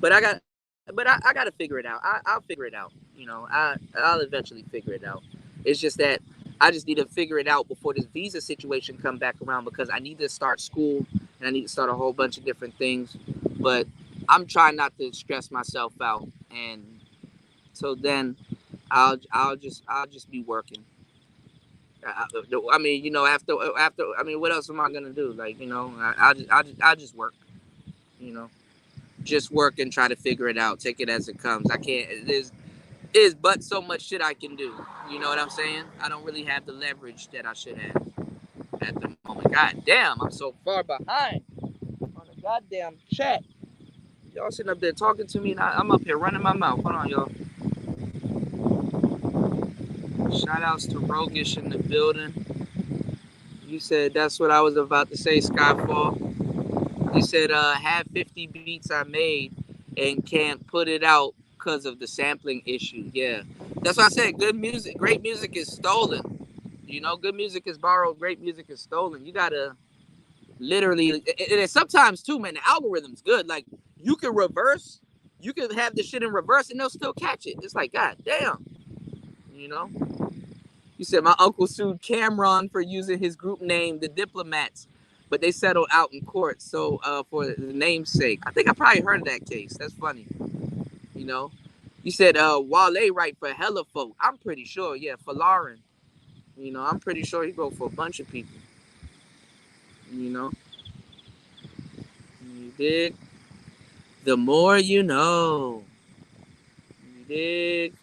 But I got to figure it out. I'll figure it out. You know, I'll eventually figure it out. It's just that I just need to figure it out before this visa situation come back around, because I need to start school and I need to start a whole bunch of different things. But I'm trying not to stress myself out, and so then I'll just be working. I mean, after, I mean, what else am I gonna do? Like, I just work, you know, just work and try to figure it out, take it as it comes. I can't. There's but so much shit I can do. You know what I'm saying? I don't really have the leverage that I should have at the moment. God damn, I'm so far behind on the goddamn chat. Y'all sitting up there talking to me, and I'm up here running my mouth. Hold on, y'all. Shout outs to Rogish in the building. You said that's what I was about to say, Skyfall. You said have 50 beats I made and can't put it out because of the sampling issue. Yeah. That's why I said good music, great music is stolen. Good music is borrowed, great music is stolen. You gotta literally, and sometimes too, man, the algorithm's good. Like, you can have the shit in reverse and they'll still catch it. It's like, god damn. You know? You said my uncle sued Cameron for using his group name, the Diplomats, but they settled out in court. So for the namesake, I think I probably heard of that case. That's funny. You said Wale write for hella folk. I'm pretty sure, yeah, for Lauren. I'm pretty sure he wrote for a bunch of people. You dig? The more you know. You dig?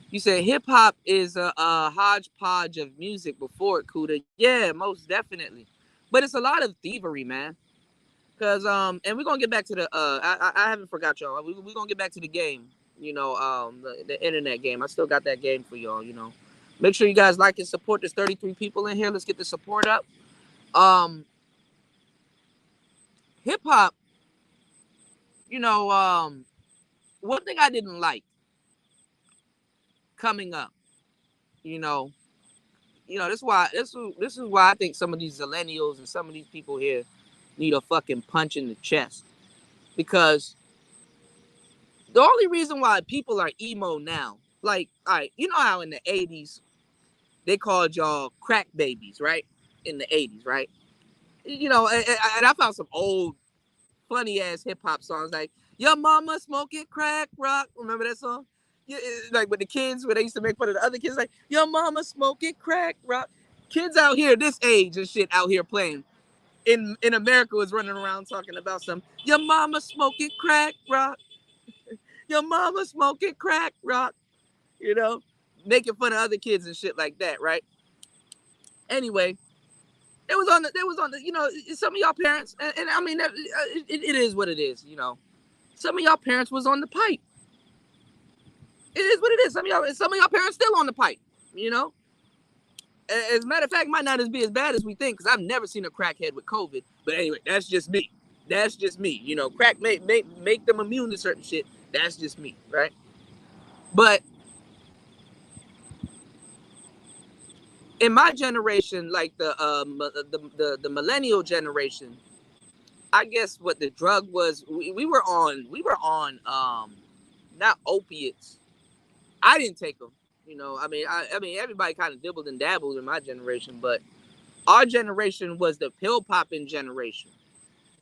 You said hip hop is a hodgepodge of music before it, Kuda. Yeah, most definitely. But it's a lot of thievery, man. Cause and we're gonna get back to the I haven't forgot y'all. We're gonna get back to the game. The internet game. I still got that game for y'all. Make sure you guys like and support. There's 33 people in here. Let's get the support up. Hip hop. One thing I didn't like coming up. This is why I think some of these millennials and some of these people here need a fucking punch in the chest. Because the only reason why people are emo now, like, all right, you know how in the 80s they called y'all crack babies, right? In the 80s, right? And I found some old funny ass hip hop songs like "Your Mama Smoking Crack Rock." Remember that song? Yeah, like with the kids, where they used to make fun of the other kids, like "Your Mama Smoking Crack Rock." Kids out here, this age and shit, out here playing. In America, was running around talking about some "Your Mama Smoking Crack Rock." Your mama smoking crack rock, making fun of other kids and shit like that, right? Anyway, there was on the, some of y'all parents, and I mean, it is what it is, Some of y'all parents was on the pipe. It is what it is. Some of y'all parents still on the pipe, As a matter of fact, it might not be as bad as we think, because I've never seen a crackhead with COVID. But anyway, that's just me. Crack make them immune to certain shit. That's just me, right? But in my generation, like the millennial generation, I guess what the drug was, we were on not opiates. I didn't take them. I mean everybody kind of dibbled and dabbled in my generation, but our generation was the pill popping generation,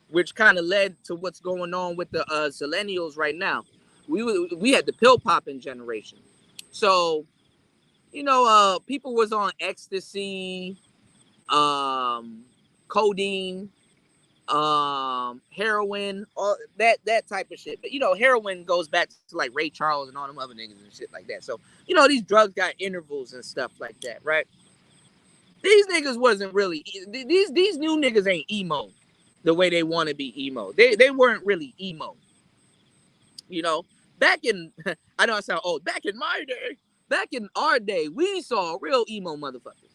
which kind of led to what's going on with the millennials right now. We had the pill popping generation. So people was on ecstasy, codeine, heroin, all that type of shit. But heroin goes back to like Ray Charles and all them other niggas and shit like that. So these drugs got intervals and stuff like that, right? These niggas wasn't really these new niggas ain't emo the way they want to be emo. They weren't really emo. Back in I know I sound old. Back in my day, back in our day, we saw real emo motherfuckers.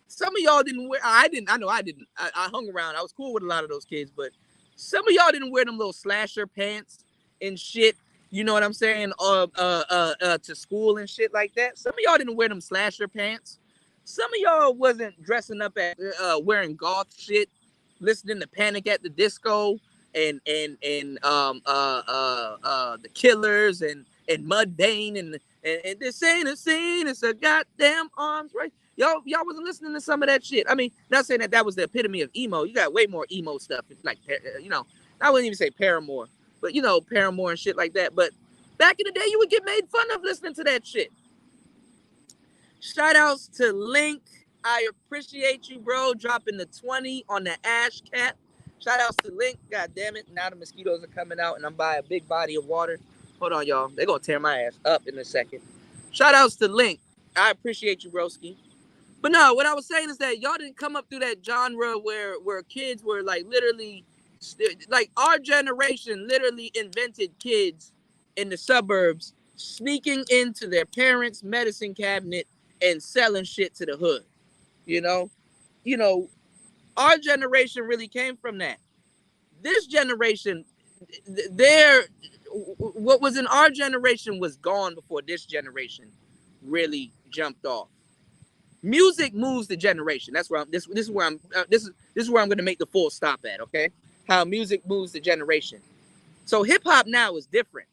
Some of y'all didn't wear. I didn't. I know I didn't. I hung around. I was cool with a lot of those kids, but some of y'all didn't wear them little slasher pants and shit. You know what I'm saying? To school and shit like that. Some of y'all didn't wear them slasher pants. Some of y'all wasn't dressing up at wearing goth shit, listening to Panic at the Disco and the Killers and Mudvayne and this ain't a scene. It's a goddamn arms race. Y'all wasn't listening to some of that shit. I mean, not saying that was the epitome of emo. You got way more emo stuff. Like, I wouldn't even say Paramore, but Paramore and shit like that. But back in the day, you would get made fun of listening to that shit. Shout outs to Link. I appreciate you, bro, dropping the 20 on the Ash Cat. Shout outs to Link. God damn it. Now the mosquitoes are coming out and I'm by a big body of water. Hold on, y'all. They're going to tear my ass up in a second. Shout outs to Link. I appreciate you, broski. But no, what I was saying is that y'all didn't come up through that genre where kids were like literally, like our generation literally invented kids in the suburbs sneaking into their parents' medicine cabinet and selling shit to the hood. You know, our generation really came from that. This generation, their what was in our generation was gone before this generation really jumped off. Music moves the generation. That's where I'm. This is where I'm. This is where I'm going to make the full stop at. Okay, how music moves the generation. So hip hop now is different.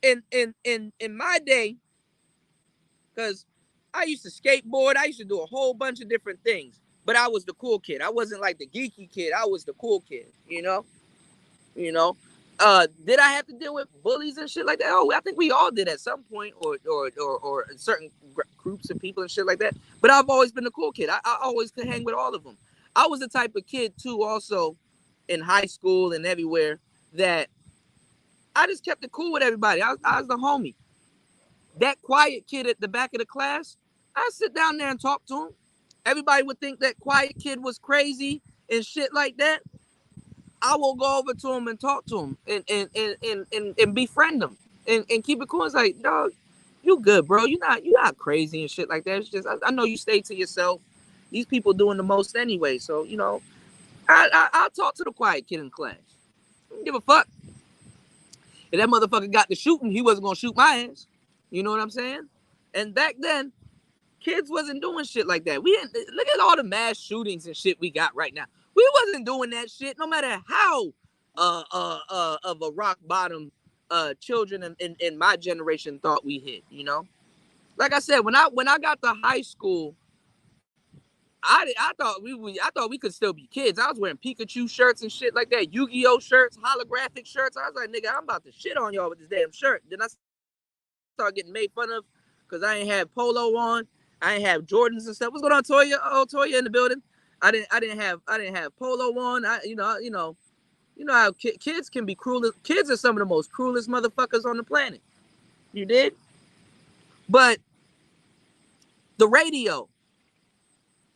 In my day, because I used to skateboard, I used to do a whole bunch of different things. But I was the cool kid. I wasn't like the geeky kid. I was the cool kid. You know. Did I have to deal with bullies and shit like that? Oh, I think we all did at some point, or certain groups of people and shit like that. But I've always been the cool kid. I always could hang with all of them. I was the type of kid too, also in high school and everywhere, that I just kept it cool with everybody. I was the homie. That quiet kid at the back of the class, I sit down there and talk to him. Everybody would think that quiet kid was crazy and shit like that. I will go over to him and talk to him and befriend him and keep it cool. It's like, dog, you good, bro. You're not crazy and shit like that. It's just I know you stay to yourself. These people doing the most anyway. So, I'll talk to the quiet kid in class. I don't give a fuck. If that motherfucker got to shooting, he wasn't gonna shoot my ass. You know what I'm saying? And back then, kids wasn't doing shit like that. We didn't look at all the mass shootings and shit we got right now. We wasn't doing that shit, no matter how of a rock bottom children in my generation thought we hit. Like I said, when I got to high school, I thought we could still be kids. I was wearing Pikachu shirts and shit like that, Yu-Gi-Oh shirts, holographic shirts. I was like, nigga, I'm about to shit on y'all with this damn shirt. Then I started getting made fun of because I ain't have polo on. I ain't have Jordans and stuff. What's going on, Toya? Oh, Toya in the building. I didn't have polo on. How kids can be cruel. Kids are some of the most cruelest motherfuckers on the planet. You did? But the radio,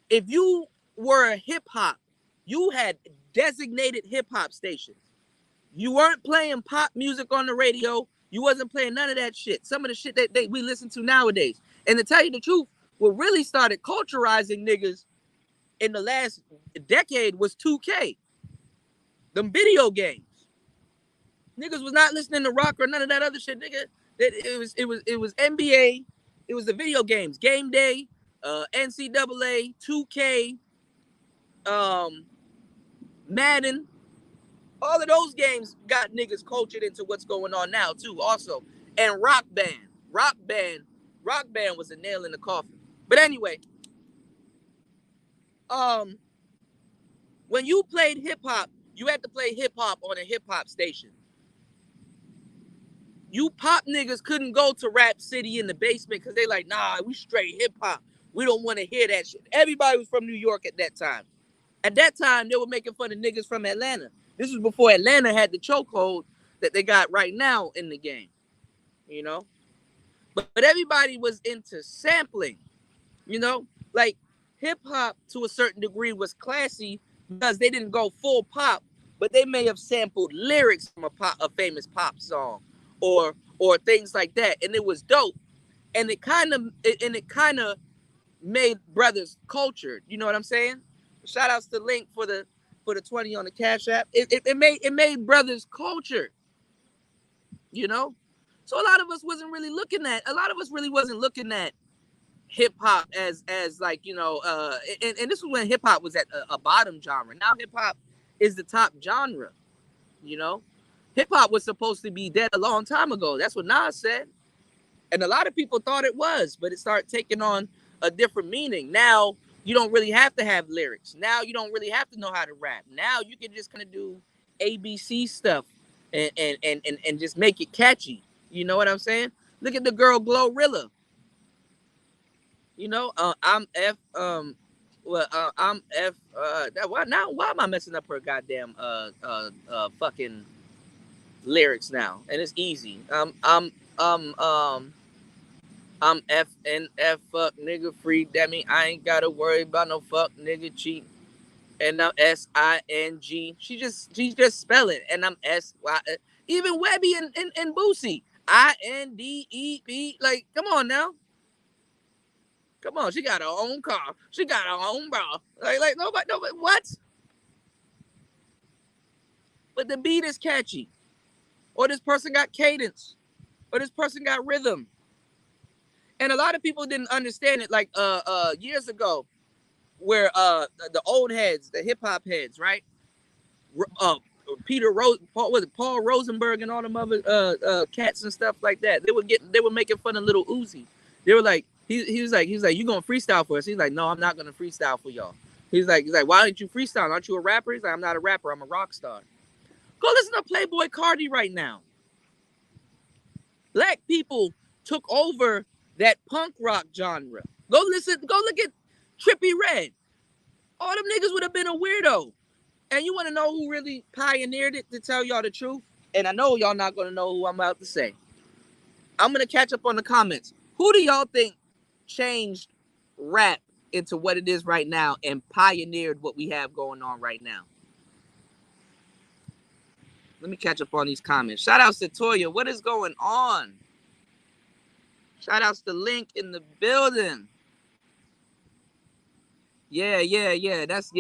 if you were a hip hop, you had designated hip hop stations. You weren't playing pop music on the radio. You wasn't playing none of that shit. Some of the shit that we listen to nowadays. And to tell you the truth, what really started culturizing niggas in the last decade was 2K. Them video games. Niggas was not listening to rock or none of that other shit, nigga. It was NBA. It was the video games. Game Day, NCAA, 2K, Madden. All of those games got niggas cultured into what's going on now too, also. And Rock Band. Rock Band was a nail in the coffin. But anyway, when you played hip hop, you had to play hip hop on a hip hop station. You pop niggas couldn't go to Rap City in the basement because they like, nah, we straight hip hop. We don't want to hear that shit. Everybody was from New York at that time. At that time, they were making fun of niggas from Atlanta. This was before Atlanta had the chokehold that they got right now in the game. But everybody was into sampling. Like hip hop to a certain degree was classy because they didn't go full pop, but they may have sampled lyrics from a famous pop song or things like that, and it was dope. And it kind of made brothers cultured. You know what I'm saying? Shout outs to Link for the 20 on the Cash App. It made brothers cultured. So a lot of us wasn't really looking at. A lot of us really wasn't looking at hip hop as like and this was when hip hop was at a bottom genre. Now hip hop is the top genre. Hip hop was supposed to be dead a long time ago. That's what Nas said, and a lot of people thought it was, but it started taking on a different meaning. Now you don't really have to have lyrics. Now you don't really have to know how to rap. Now you can just kind of do ABC stuff and just make it catchy. You know what I'm saying? Look at the girl Glorilla. You know, I'm F. I'm F. Why now? Why am I messing up her goddamn fucking lyrics now? And it's easy. Um um I'm F and F fuck nigga free. That mean I ain't gotta worry about no fuck nigga cheat. And I'm SING. She just spell it. And I'm SY. Even Webby and Boosie. INDEP. Like, come on now. Come on. She got her own car. She got her own bra. Like nobody what? But the beat is catchy. Or this person got cadence. Or this person got rhythm. And a lot of people didn't understand it like years ago, where the old heads, the hip hop heads, right? Uh Peter Rose, Paul Rosenberg, and all them other cats and stuff like that. They were making fun of Little Uzi. They were like, he was like, you gonna freestyle for us? He's like, no, I'm not gonna freestyle for y'all. He's like, why aren't you freestyle? Aren't you a rapper? He's like, I'm not a rapper. I'm a rock star. Go listen to Playboy Cardi right now. Black people took over that punk rock genre. Go look at Trippie Redd. All them niggas would have been a weirdo. And you want to know who really pioneered it, to tell y'all the truth? And I know y'all not going to know who I'm about to say. I'm going to catch up on the comments. Who do y'all think changed rap into what it is right now and pioneered what we have going on right now? Let me catch up on these comments. Shout outs to Toya. What is going on? Shout outs to Link in the building. Yeah. That's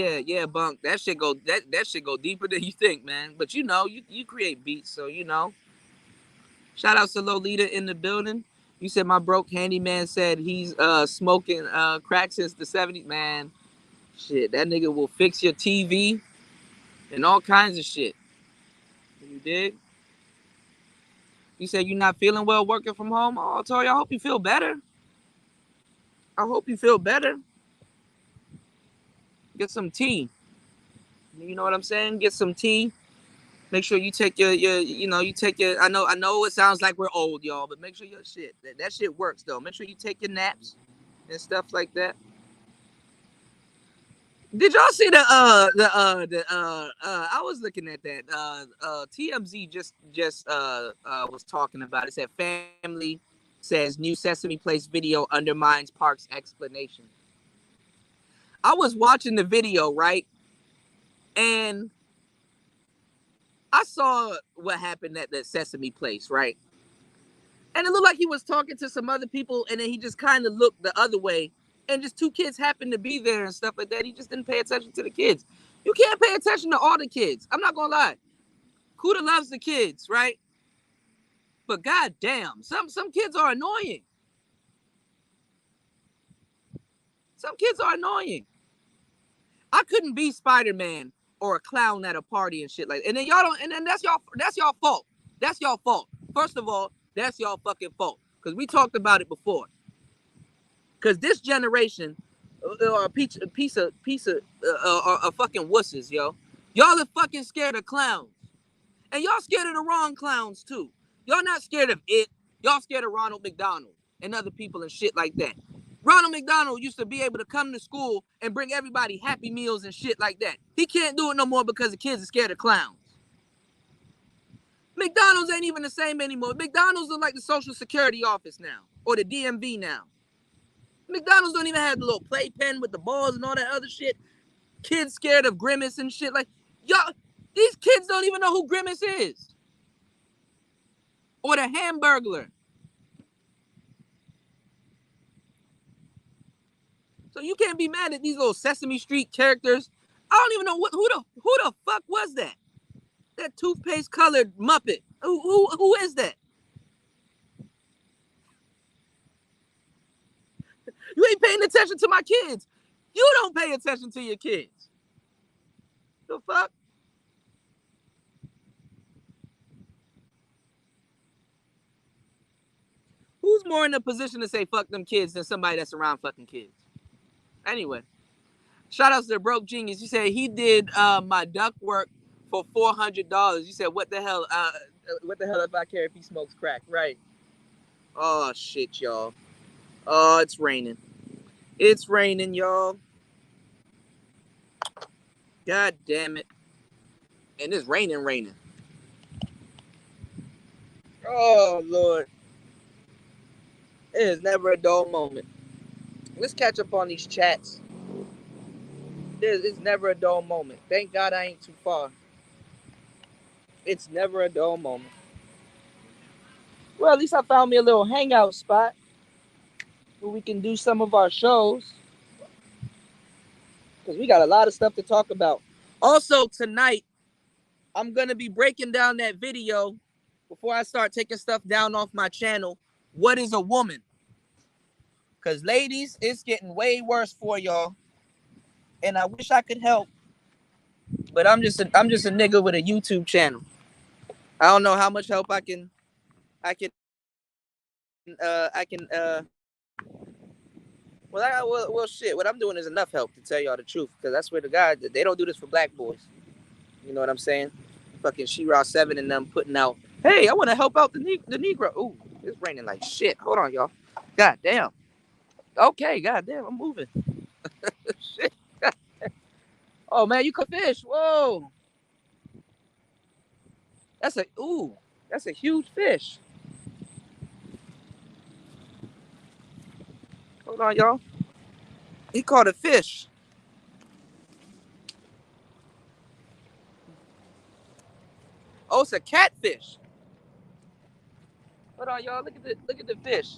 Bunk. That shit go deeper than you think, man. But you know, you create beats, so you know. Shout out to Lolita in the building. You said my broke handyman said he's smoking crack since the 70s. Man, shit, that nigga will fix your TV and all kinds of shit. You dig? You said you're not feeling well working from home. Oh, I told you, I hope you feel better. I hope you feel better. Get some tea. You know what I'm saying? Get some tea. Make sure you take your you take your. I know it sounds like we're old, y'all, but make sure your shit that shit works though. Make sure you take your naps and stuff like that. Did y'all see I was looking at that TMZ just was talking about it. It said family says new Sesame Place video undermines park's explanation. I was watching the video, right? And I saw what happened at the Sesame Place, right? And it looked like he was talking to some other people, and then he just kind of looked the other way, and just two kids happened to be there and stuff like that. He just didn't pay attention to the kids. You can't pay attention to all the kids. I'm not gonna lie. Kuda loves the kids, right? But goddamn, some kids are annoying. Some kids are annoying. I couldn't be Spider-Man or a clown at a party and shit like that. And then y'all don't, and then that's y'all fault. That's y'all fault. First of all, that's y'all fucking fault. Because we talked about it before. Because this generation are a piece of fucking wusses, yo. Y'all are fucking scared of clowns. And y'all scared of the wrong clowns, too. Y'all not scared of it. Y'all scared of Ronald McDonald and other people and shit like that. Ronald McDonald used to be able to come to school and bring everybody Happy Meals and shit like that. He can't do it no more because the kids are scared of clowns. McDonald's ain't even the same anymore. McDonald's is like the Social Security office now, or the DMV now. McDonald's don't even have the little playpen with the balls and all that other shit. Kids scared of Grimace and shit. Like, y'all, these kids don't even know who Grimace is. Or the Hamburglar. So you can't be mad at these little Sesame Street characters. I don't even know who the fuck was that? That toothpaste colored Muppet. Who is that? You ain't paying attention to my kids. You don't pay attention to your kids. The fuck? Who's more in a position to say fuck them kids than somebody that's around fucking kids? Anyway, shout outs to the Broke Genius. You said he did my duct work for $400. You said what the hell? What the hell if I care if he smokes crack? Right. Oh shit, y'all. Oh, it's raining. It's raining, y'all. God damn it. And it's raining. Oh, Lord. It is never a dull moment. Let's catch up on these chats. It's never a dull moment. Thank God I ain't too far. It's never a dull moment. Well, at least I found me a little hangout spot where we can do some of our shows. Because we got a lot of stuff to talk about. Also, tonight, I'm going to be breaking down that video before I start taking stuff down off my channel. What is a woman? Because, ladies, it's getting way worse for y'all. And I wish I could help. But I'm just a nigga with a YouTube channel. I don't know how much help I can well, shit. What I'm doing is enough help to tell y'all the truth, because I swear to God, they don't do this for black boys. You know what I'm saying? Fucking She-Ra 7 and them putting out, hey, I want to help out the Negro. Ooh, it's raining like shit. Hold on, y'all. God damn. Okay, god damn, I'm moving. Shit. Oh man, you could fish. Whoa. That's a huge fish. Hold on, y'all. He caught a fish. Oh, it's a catfish. Hold on, y'all. Look at the fish.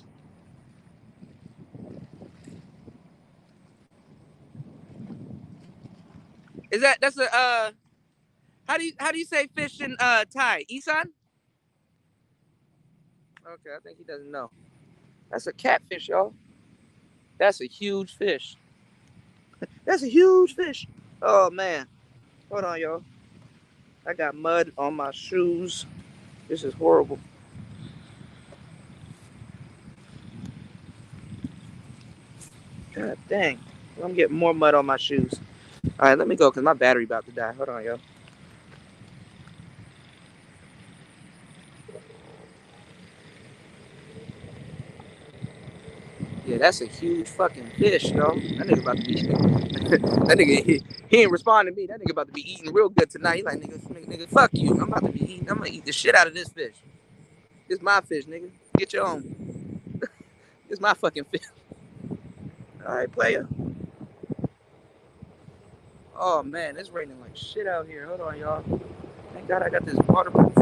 That's a how do you say fish in Thai? Isan? Okay, I think he doesn't know. That's a catfish, y'all. That's a huge fish. That's a huge fish. Oh man. Hold on, y'all. I got mud on my shoes. This is horrible. God dang. I'm getting more mud on my shoes. All right, let me go because my battery about to die. Hold on, y'all. Yeah, that's a huge fucking fish, yo. That nigga about to be that nigga he ain't responding to me. That nigga about to be eating real good tonight. He like, nigga, fuck you. I'm about to be eating. I'm gonna eat the shit out of this fish. It's my fish, nigga. Get your own. It's my fucking fish. All right, player. Oh man, it's raining like shit out here. Hold on, y'all. Thank God I got this waterproof.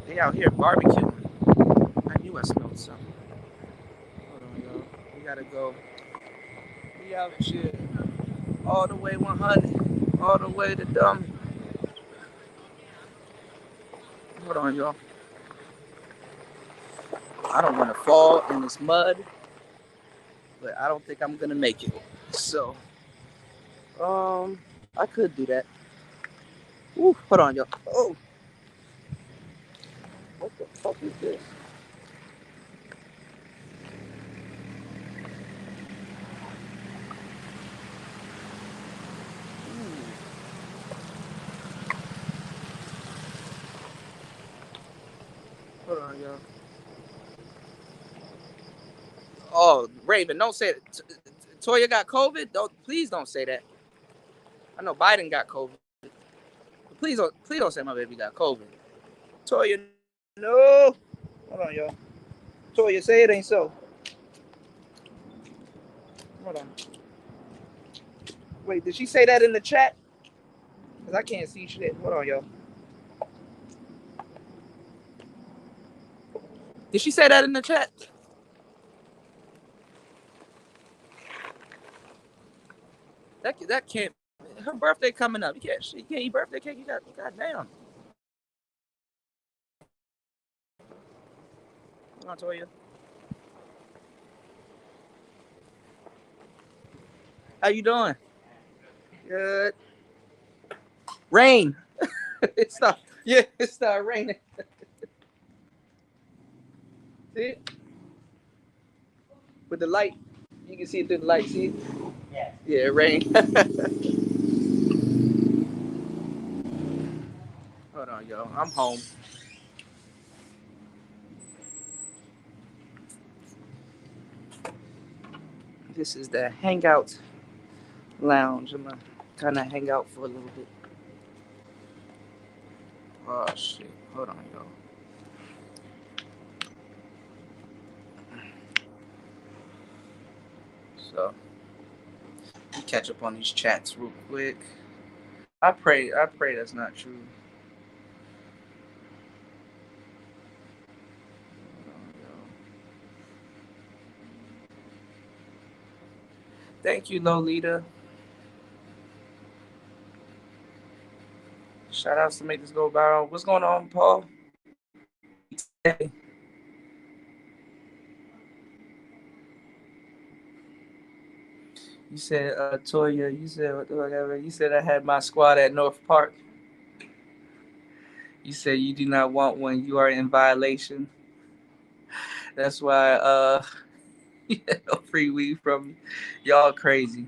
They out here barbecuing. I knew I smelled something. Hold on, y'all. We gotta go. We out here all the way 100, all the way to dumb. Hold on, y'all. I don't want to fall in this mud, but I don't think I'm gonna make it. So, I could do that. Ooh, hold on, y'all. Oh, what the fuck is this? Hold on, y'all. Oh, Raven, don't say it. Toya got COVID. Please don't say that. I know Biden got COVID. Please don't say my baby got COVID. Toya, no. Hold on, y'all. Toya, say it ain't so. Hold on. Wait, did she say that in the chat? Cause I can't see shit. Hold on, y'all. Did she say that in the chat? That can't. Her birthday coming up. You can't eat birthday cake. You got goddamn. Hold on, Toya. How you doing? Good. Rain. It started raining. See it? With the light. You can see it through the light, see it? Yeah, it rained. Hold on, y'all. I'm home. This is the Hangout Lounge. I'm gonna kind of hang out for a little bit. Oh shit! Hold on, y'all. So catch up on these chats real quick. I pray that's not true. Thank you, Lolita. Shout outs to make this go viral. What's going on, Paul? Hey. You said, Toya, you said, whatever. You said I had my squad at North Park. You said you do not want one. You are in violation. That's why free weed from me. Y'all crazy.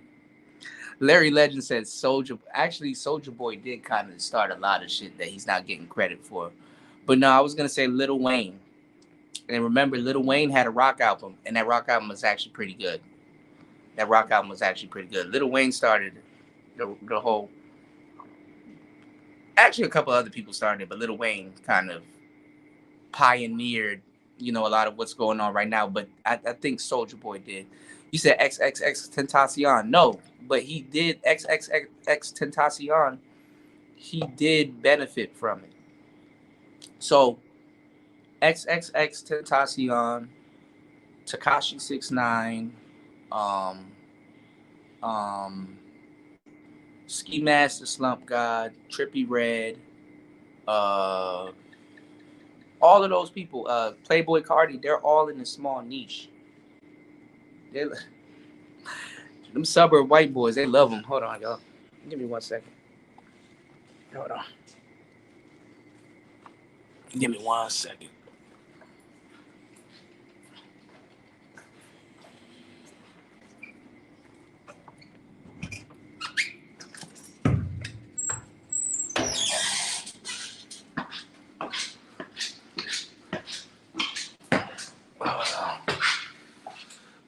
Larry Legend said Soldier. Actually, Soldier Boy did kind of start a lot of shit that he's not getting credit for. But no, I was gonna say Lil Wayne. And remember, Lil Wayne had a rock album, and that rock album was actually pretty good. Lil Wayne started the whole. Actually, a couple other people started it, but Lil Wayne kind of pioneered, a lot of what's going on right now. But I think Soldier Boy did. You said XXX Tentacion. No, but he did XXX Tentacion. He did benefit from it. So XXX Tentacion, Tekashi 6ix9ine, Ski Master, Slump God, Trippie Redd, all of those people, Playboy Cardi, they're all in a small niche. Them suburb white boys, they love them. Hold on, y'all. Give me 1 second. Hold on. Give me 1 second.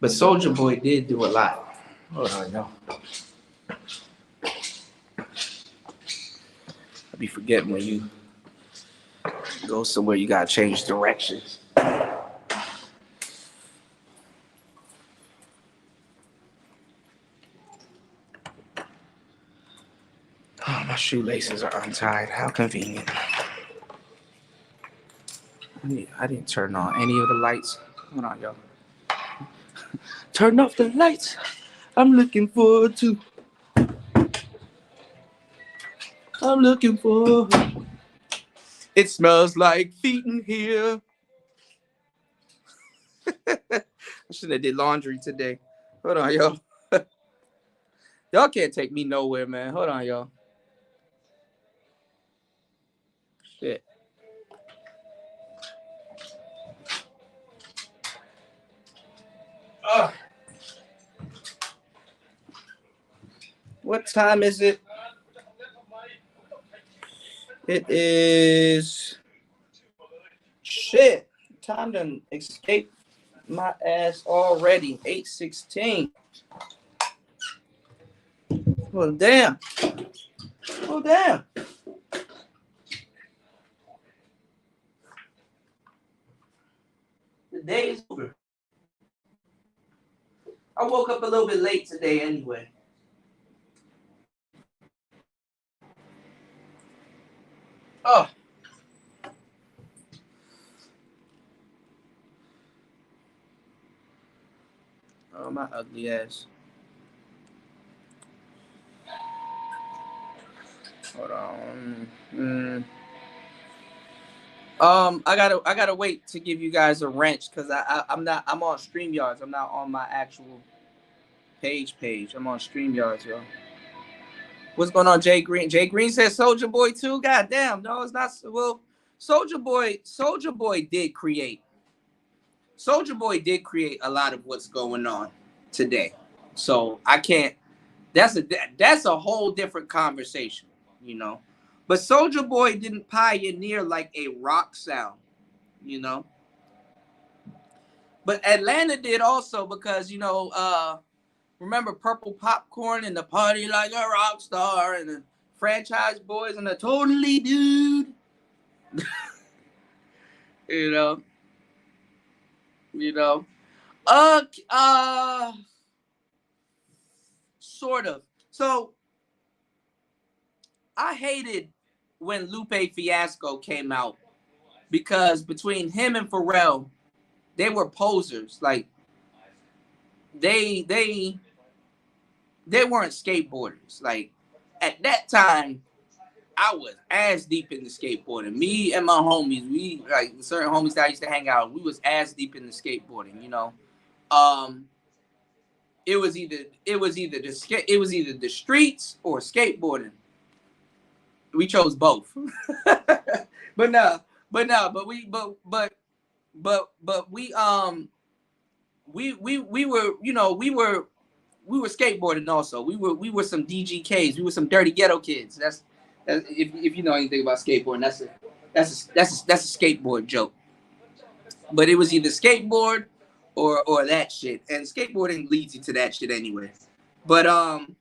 But Soldier Boy did do a lot. Hold on, y'all. I be forgetting when you go somewhere, you gotta change directions. Oh, my shoelaces are untied. How convenient. I didn't turn on any of the lights. Hold on, y'all. Turn off the lights. I'm looking forward to. It smells like feet in here. I should have did laundry today. Hold on, y'all. Y'all can't take me nowhere, man. Hold on, y'all. Shit. What time is it? It is. Shit. Time to escape my ass already. 8:16. Well, damn. Oh, damn. The day is over. I woke up a little bit late today anyway. Oh. Oh, my ugly ass. Hold on. I gotta wait to give you guys a wrench because I'm on StreamYards. I'm not on my actual page. I'm on StreamYards, yo. What's going on, Jay Green? Jay Green says Soldier Boy too. God damn, no, it's not. Well, Soldier Boy did create. Soldier Boy did create a lot of what's going on today. So I can't. That's a whole different conversation, you know. But Soldier Boy didn't pioneer like a rock sound, you know. But Atlanta did also because Remember Purple Popcorn and the Party Like a Rock Star and the Franchise Boys and the Totally Dude? you know, you know. Uh, uh, sort of. So I hated when Lupe Fiasco came out because between him and Pharrell, they were posers. Like they weren't skateboarders. Like at that time, I was ass deep in the skateboarding. Me and my homies, we like certain homies that I used to hang out, we was ass deep in the skateboarding, you know. Um it was either the streets or skateboarding. We chose both. but no, but we were, you know, we were skateboarding also. We were some DGKs. We were some dirty ghetto kids. That's if you know anything about skateboarding, that's a skateboard joke. But it was either skateboard or that shit, and skateboarding leads you to that shit anyway. But um,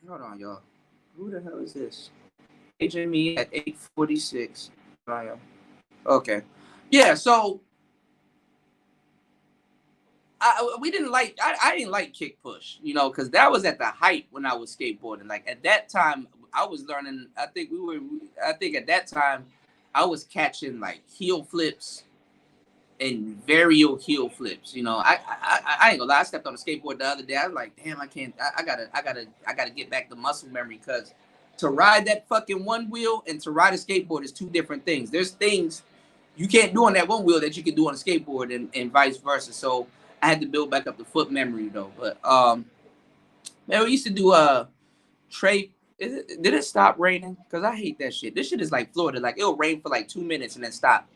hold on, y'all. Who the hell is this? Agent me at 8:46. Okay, yeah. So we didn't like. I didn't like kick push, you know, because that was at the height when I was skateboarding. Like at that time, I was learning. I think at that time, I was catching like heel flips and varial heel flips. You know, I ain't gonna lie. I stepped on a skateboard the other day. I was like, damn, I can't. I gotta get back the muscle memory because to ride that fucking one wheel and to ride a skateboard is two different things. There's things you can't do on that one wheel that you can do on a skateboard and vice versa. So I had to build back up the foot memory though. But man, we used to do Trey. Did it stop raining? Cause I hate that shit. This shit is like Florida. Like it'll rain for like 2 minutes and then stop.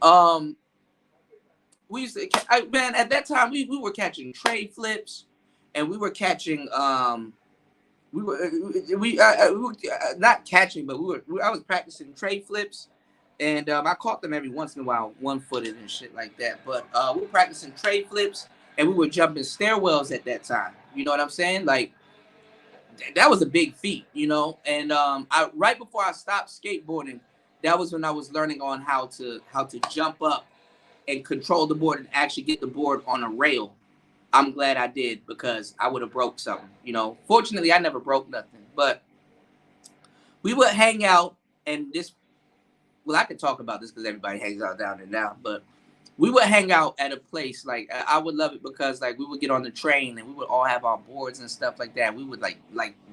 Um, we used to, man, at that time we were catching tray flips, and we were catching we were not catching, but I was practicing tray flips, and I caught them every once in a while, one footed and shit like that. But we were practicing tray flips, and we were jumping stairwells at that time. You know what I'm saying? Like that was a big feat, you know. And I right before I stopped skateboarding, that was when I was learning on how to jump up and control the board and actually get the board on a rail. I'm glad I did because I would have broke something, you know. Fortunately, I never broke nothing, but we would hang out and this, well, I could talk about this because everybody hangs out down there now, but we would hang out at a place, like, I would love it because, like, we would get on the train and we would all have our boards and stuff like that. We would, like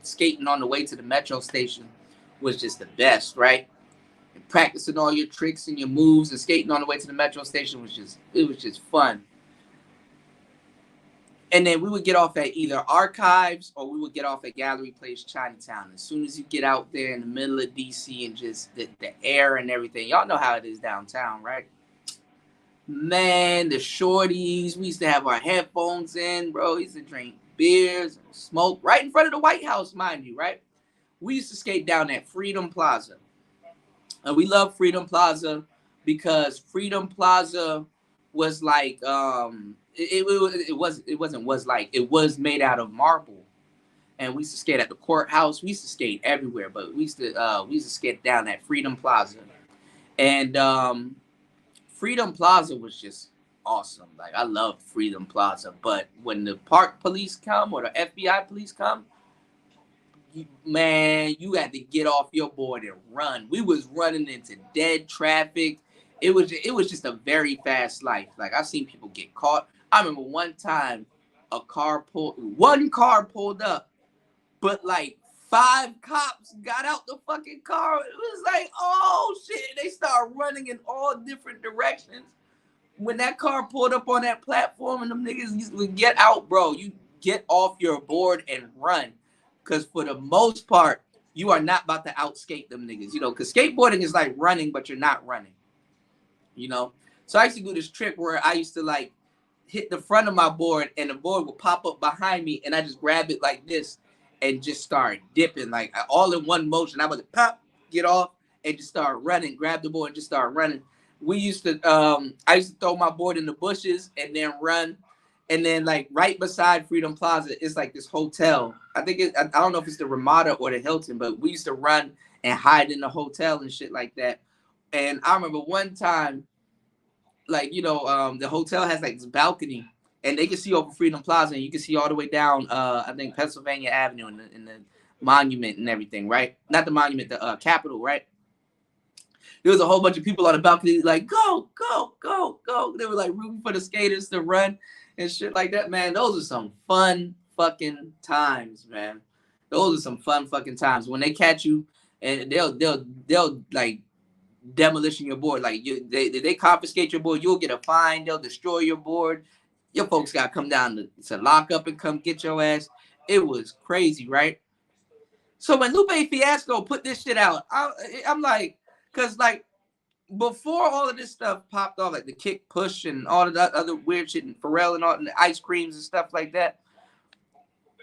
skating on the way to the metro station was just the best, right? And practicing all your tricks and your moves and skating on the way to the metro station was just fun. And then we would get off at either Archives or we would get off at Gallery Place Chinatown. As soon as you get out there in the middle of DC and just the air and everything, y'all know how it is downtown, right? Man, the shorties, we used to have our headphones in, bro. We used to drink beers and smoke right in front of the White House, mind you, right? We used to skate down at Freedom Plaza. And we love Freedom Plaza because Freedom Plaza was like it was made out of marble, and we used to skate at the courthouse. We used to skate everywhere, but we used to skate down at Freedom Plaza, and Freedom Plaza was just awesome. Like I love Freedom Plaza, but when the park police come or the FBI police come, man, you had to get off your board and run. We was running into dead traffic. It was just a very fast life. Like I've seen people get caught. I remember one time one car pulled up, but like 5 cops got out the fucking car. It was like, oh shit. They start running in all different directions. When that car pulled up on that platform and them niggas would get out, bro, you get off your board and run. Because for the most part, you are not about to outskate them niggas, you know, because skateboarding is like running, but you're not running, you know. So I used to do this trick where I used to like hit the front of my board and the board would pop up behind me and I just grab it like this and just start dipping like all in one motion. I would pop, get off, and just start running, grab the board and just start running. we used to I used to throw my board in the bushes and then run. And then like right beside Freedom Plaza is like this hotel. I don't know if it's the Ramada or the Hilton, but we used to run and hide in the hotel and shit like that. And I remember one time, like, the hotel has like this balcony and they can see over Freedom Plaza and you can see all the way down I think Pennsylvania Avenue in the monument and everything, right? Not the monument, the Capitol, right? There was a whole bunch of people on the balcony like, go, go, go, go. They were like rooting for the skaters to run and shit like that, man. Those are some fun fucking times, man. Those are some fun fucking times when they catch you and they'll like demolition your board. Like they confiscate your board, you'll get a fine. They'll destroy your board. Your folks got to come down to lock up and come get your ass. It was crazy, right? So when Lupe Fiasco put this shit out, I'm like, because like before all of this stuff popped off, like the kick push and all of that other weird shit and Pharrell and all and the ice creams and stuff like that,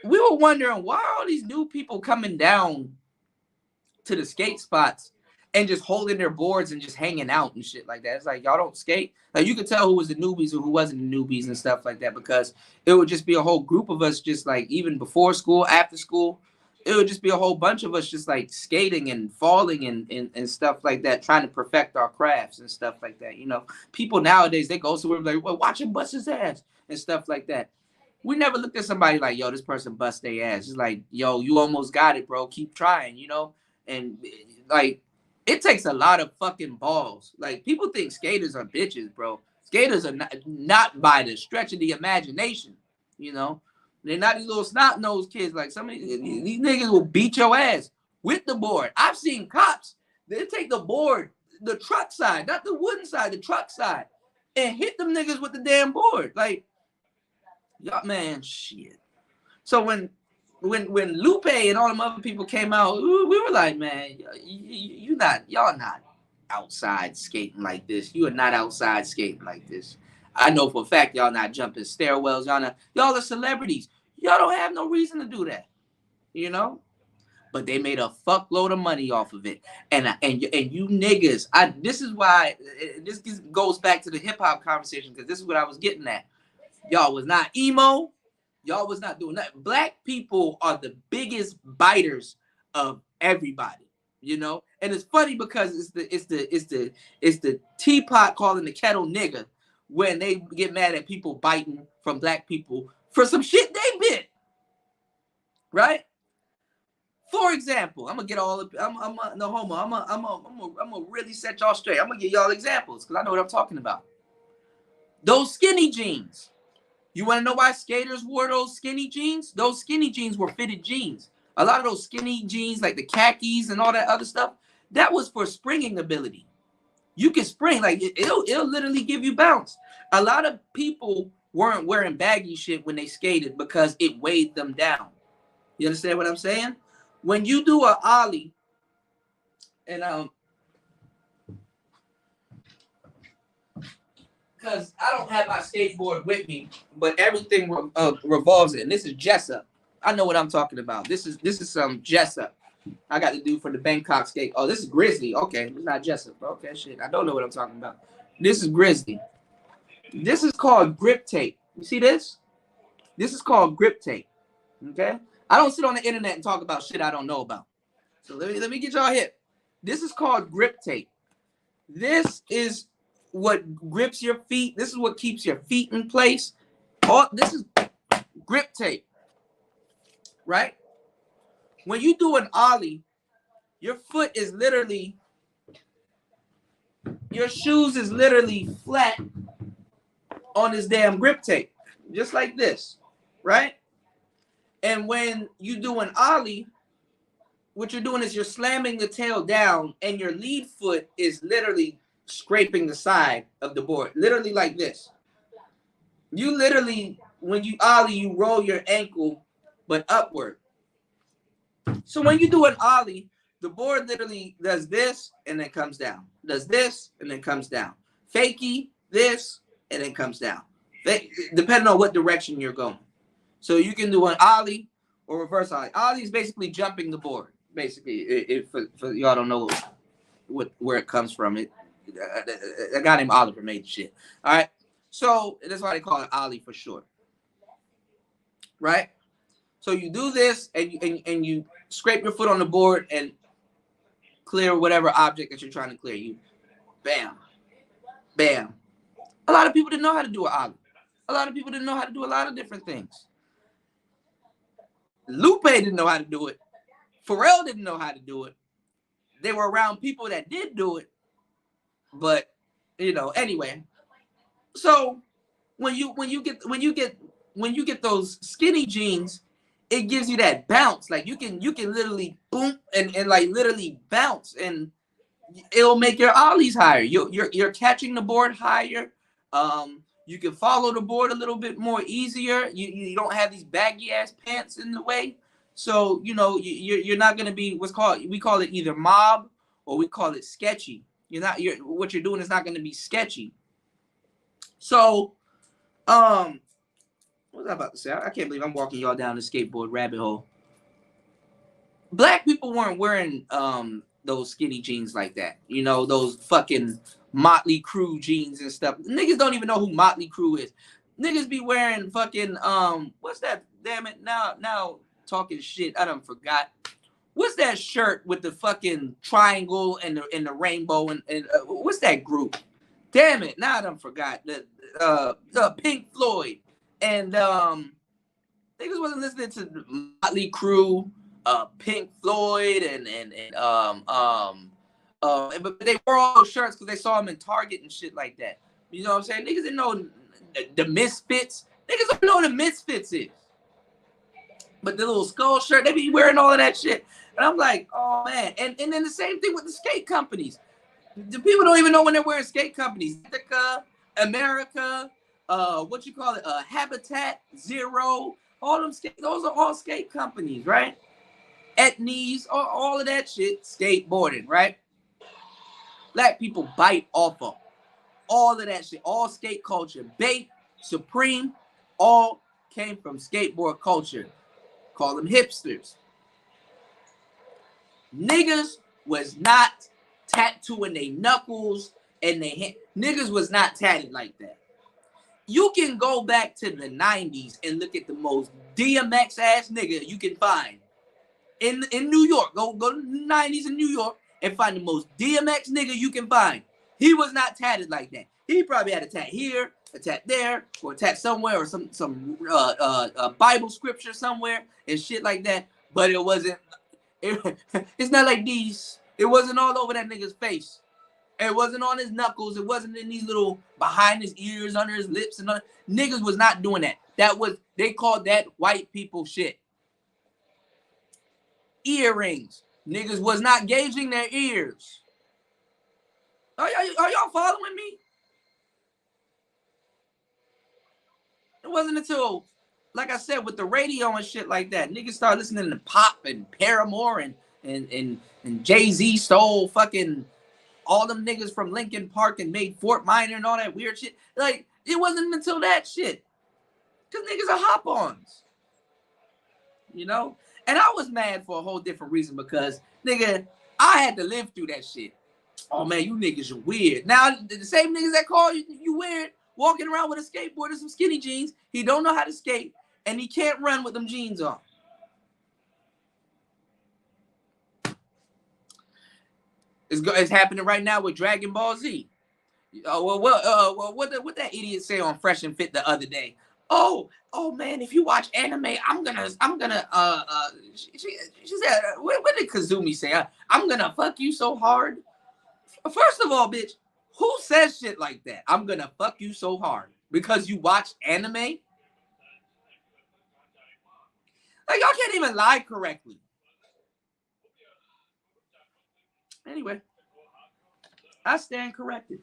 we were wondering why are all these new people coming down to the skate spots and just holding their boards and just hanging out and shit like that. It's like, y'all don't skate. Like you could tell who was the newbies or who wasn't the newbies and stuff like that, because it would just be a whole group of us just like even before school, after school, it would just be a whole bunch of us just like skating and falling and stuff like that, trying to perfect our crafts and stuff like that. People nowadays, they go somewhere like, well, watch him bust his ass and stuff like that. We never looked at somebody like, yo, this person bust their ass. It's like, yo, you almost got it, bro. Keep trying, And like, it takes a lot of fucking balls. Like, people think skaters are bitches, bro. Skaters are not by the stretch of the imagination, They're not these little snot-nosed kids. Like, some of these niggas will beat your ass with the board. I've seen cops, they take the board, the truck side, not the wooden side, the truck side, and hit them niggas with the damn board. Like, y'all, man, shit. So when Lupe and all them other people came out, we were like, man, y'all not outside skating like this. You are not outside skating like this. I know for a fact y'all not jumping stairwells. Y'all are celebrities. Y'all don't have no reason to do that, But they made a fuckload of money off of it, and you niggas. This is why this goes back to the hip hop conversation, because this is what I was getting at. Y'all was not emo. Y'all was not doing that. Black people are the biggest biters of everybody, And it's funny because it's the teapot calling the kettle nigga when they get mad at people biting from black people for some shit they bit. Right? For example, I'm gonna get all of I'm no homo. I'm gonna really set y'all straight. I'm gonna give y'all examples because I know what I'm talking about. Those skinny jeans. You want to know why skaters wore those skinny jeans? Those skinny jeans were fitted jeans. A lot of those skinny jeans, like the khakis and all that other stuff, that was for springing ability. You can spring, like it'll literally give you bounce. A lot of people weren't wearing baggy shit when they skated because it weighed them down. You understand what I'm saying? When you do an ollie, and because I don't have my skateboard with me, but everything revolves it. And this is Jessup. I know what I'm talking about. This is some Jessup. I got to do for the Bangkok skate. Oh, this is Grizzly. Okay, it's not Jessup. Okay, shit. I don't know what I'm talking about. This is Grizzly. This is called grip tape. You see this? This is called grip tape. Okay? I don't sit on the internet and talk about shit I don't know about. So let me get y'all hip. This is called grip tape. This is what grips your feet. This is what keeps your feet in place. This is grip tape, right? When you do an ollie, your foot is literally, your shoes is literally flat on this damn grip tape, just like this, right? And when you do an ollie, what you're doing is you're slamming the tail down and your lead foot is literally scraping the side of the board, literally like this. You literally, when you ollie, you roll your ankle, but upward. So when you do an ollie, the board literally does this and then comes down. Does this and then comes down. Fakie, this, and then comes down. Depending on what direction you're going. So you can do an ollie or reverse ollie. Ollie is basically jumping the board. Basically, if y'all don't know where it comes from, A guy named Oliver made the shit. All right. So that's why they call it Ollie for short. Right. So you do this and you scrape your foot on the board and clear whatever object that you're trying to clear. You bam, bam. A lot of people didn't know how to do an Ollie. A lot of people didn't know how to do a lot of different things. Lupe didn't know how to do it. Pharrell didn't know how to do it. They were around people that did do it. But, anyway. So when you get those skinny jeans, it gives you that bounce. Like you can literally boom and like literally bounce, and it'll make your ollies higher. You're catching the board higher. You can follow the board a little bit more easier. You don't have these baggy ass pants in the way. So you're not gonna be we call it either mob or we call it sketchy. What you're doing is not gonna be sketchy. So what was I about to say? I can't believe I'm walking y'all down the skateboard rabbit hole. Black people weren't wearing those skinny jeans like that. Those fucking Motley Crue jeans and stuff. Niggas don't even know who Motley Crue is. Niggas be wearing fucking what's that? Damn it! Now talking shit. I done forgot. What's that shirt with the fucking triangle and the rainbow and what's that group? Damn it! Now I done forgot. The Pink Floyd and niggas wasn't listening to Motley Crue, Pink Floyd but they wore all those shirts because they saw them in Target and shit like that. You know what I'm saying? Niggas didn't know the Misfits. Niggas don't know what the Misfits is. But the little skull shirt, they be wearing all of that shit. And I'm like, oh man. And then the same thing with the skate companies. The people don't even know when they're wearing skate companies. Ithaca, America, Habitat, Zero, all them those are all skate companies, right? Etnies, all of that shit, skateboarding, right? Black people bite off of all of that shit, all skate culture. Bape, Supreme, all came from skateboard culture. Call them hipsters. Niggas was not tattooing their knuckles and their hand. Niggas was not tatted like that. You can go back to the 90s and look at the most DMX ass nigga you can find in New York. Go to the 90s in New York and find the most DMX nigga you can find. He was not tatted like that. He probably had a tat here, a tat there, or a tat somewhere, or some Bible scripture somewhere and shit like that. But it wasn't. It's not like these. It wasn't all over that nigga's face. It wasn't on his knuckles. It wasn't in these little behind his ears, under his lips, and niggas was not doing that. They called that white people shit. Earrings. Niggas was not gauging their ears. Are y'all following me? It wasn't until, like I said, with the radio and shit like that, niggas started listening to Pop and Paramore and Jay-Z stole fucking all them niggas from Linkin Park and made Fort Minor and all that weird shit. Like, it wasn't until that shit. Because niggas are hop-ons. And I was mad for a whole different reason because, nigga, I had to live through that shit. Oh, man, you niggas are weird. Now, the same niggas that call you weird, walking around with a skateboard and some skinny jeans, he don't know how to skate, and he can't run with them jeans on. It's happening right now with Dragon Ball Z. What that idiot say on Fresh and Fit the other day? Oh man, if you watch anime, I'm gonna she said, what did Kazumi say? I'm gonna fuck you so hard. First of all, bitch, who says shit like that? I'm gonna fuck you so hard because you watch anime? Like, y'all can't even lie correctly. Anyway, I stand corrected.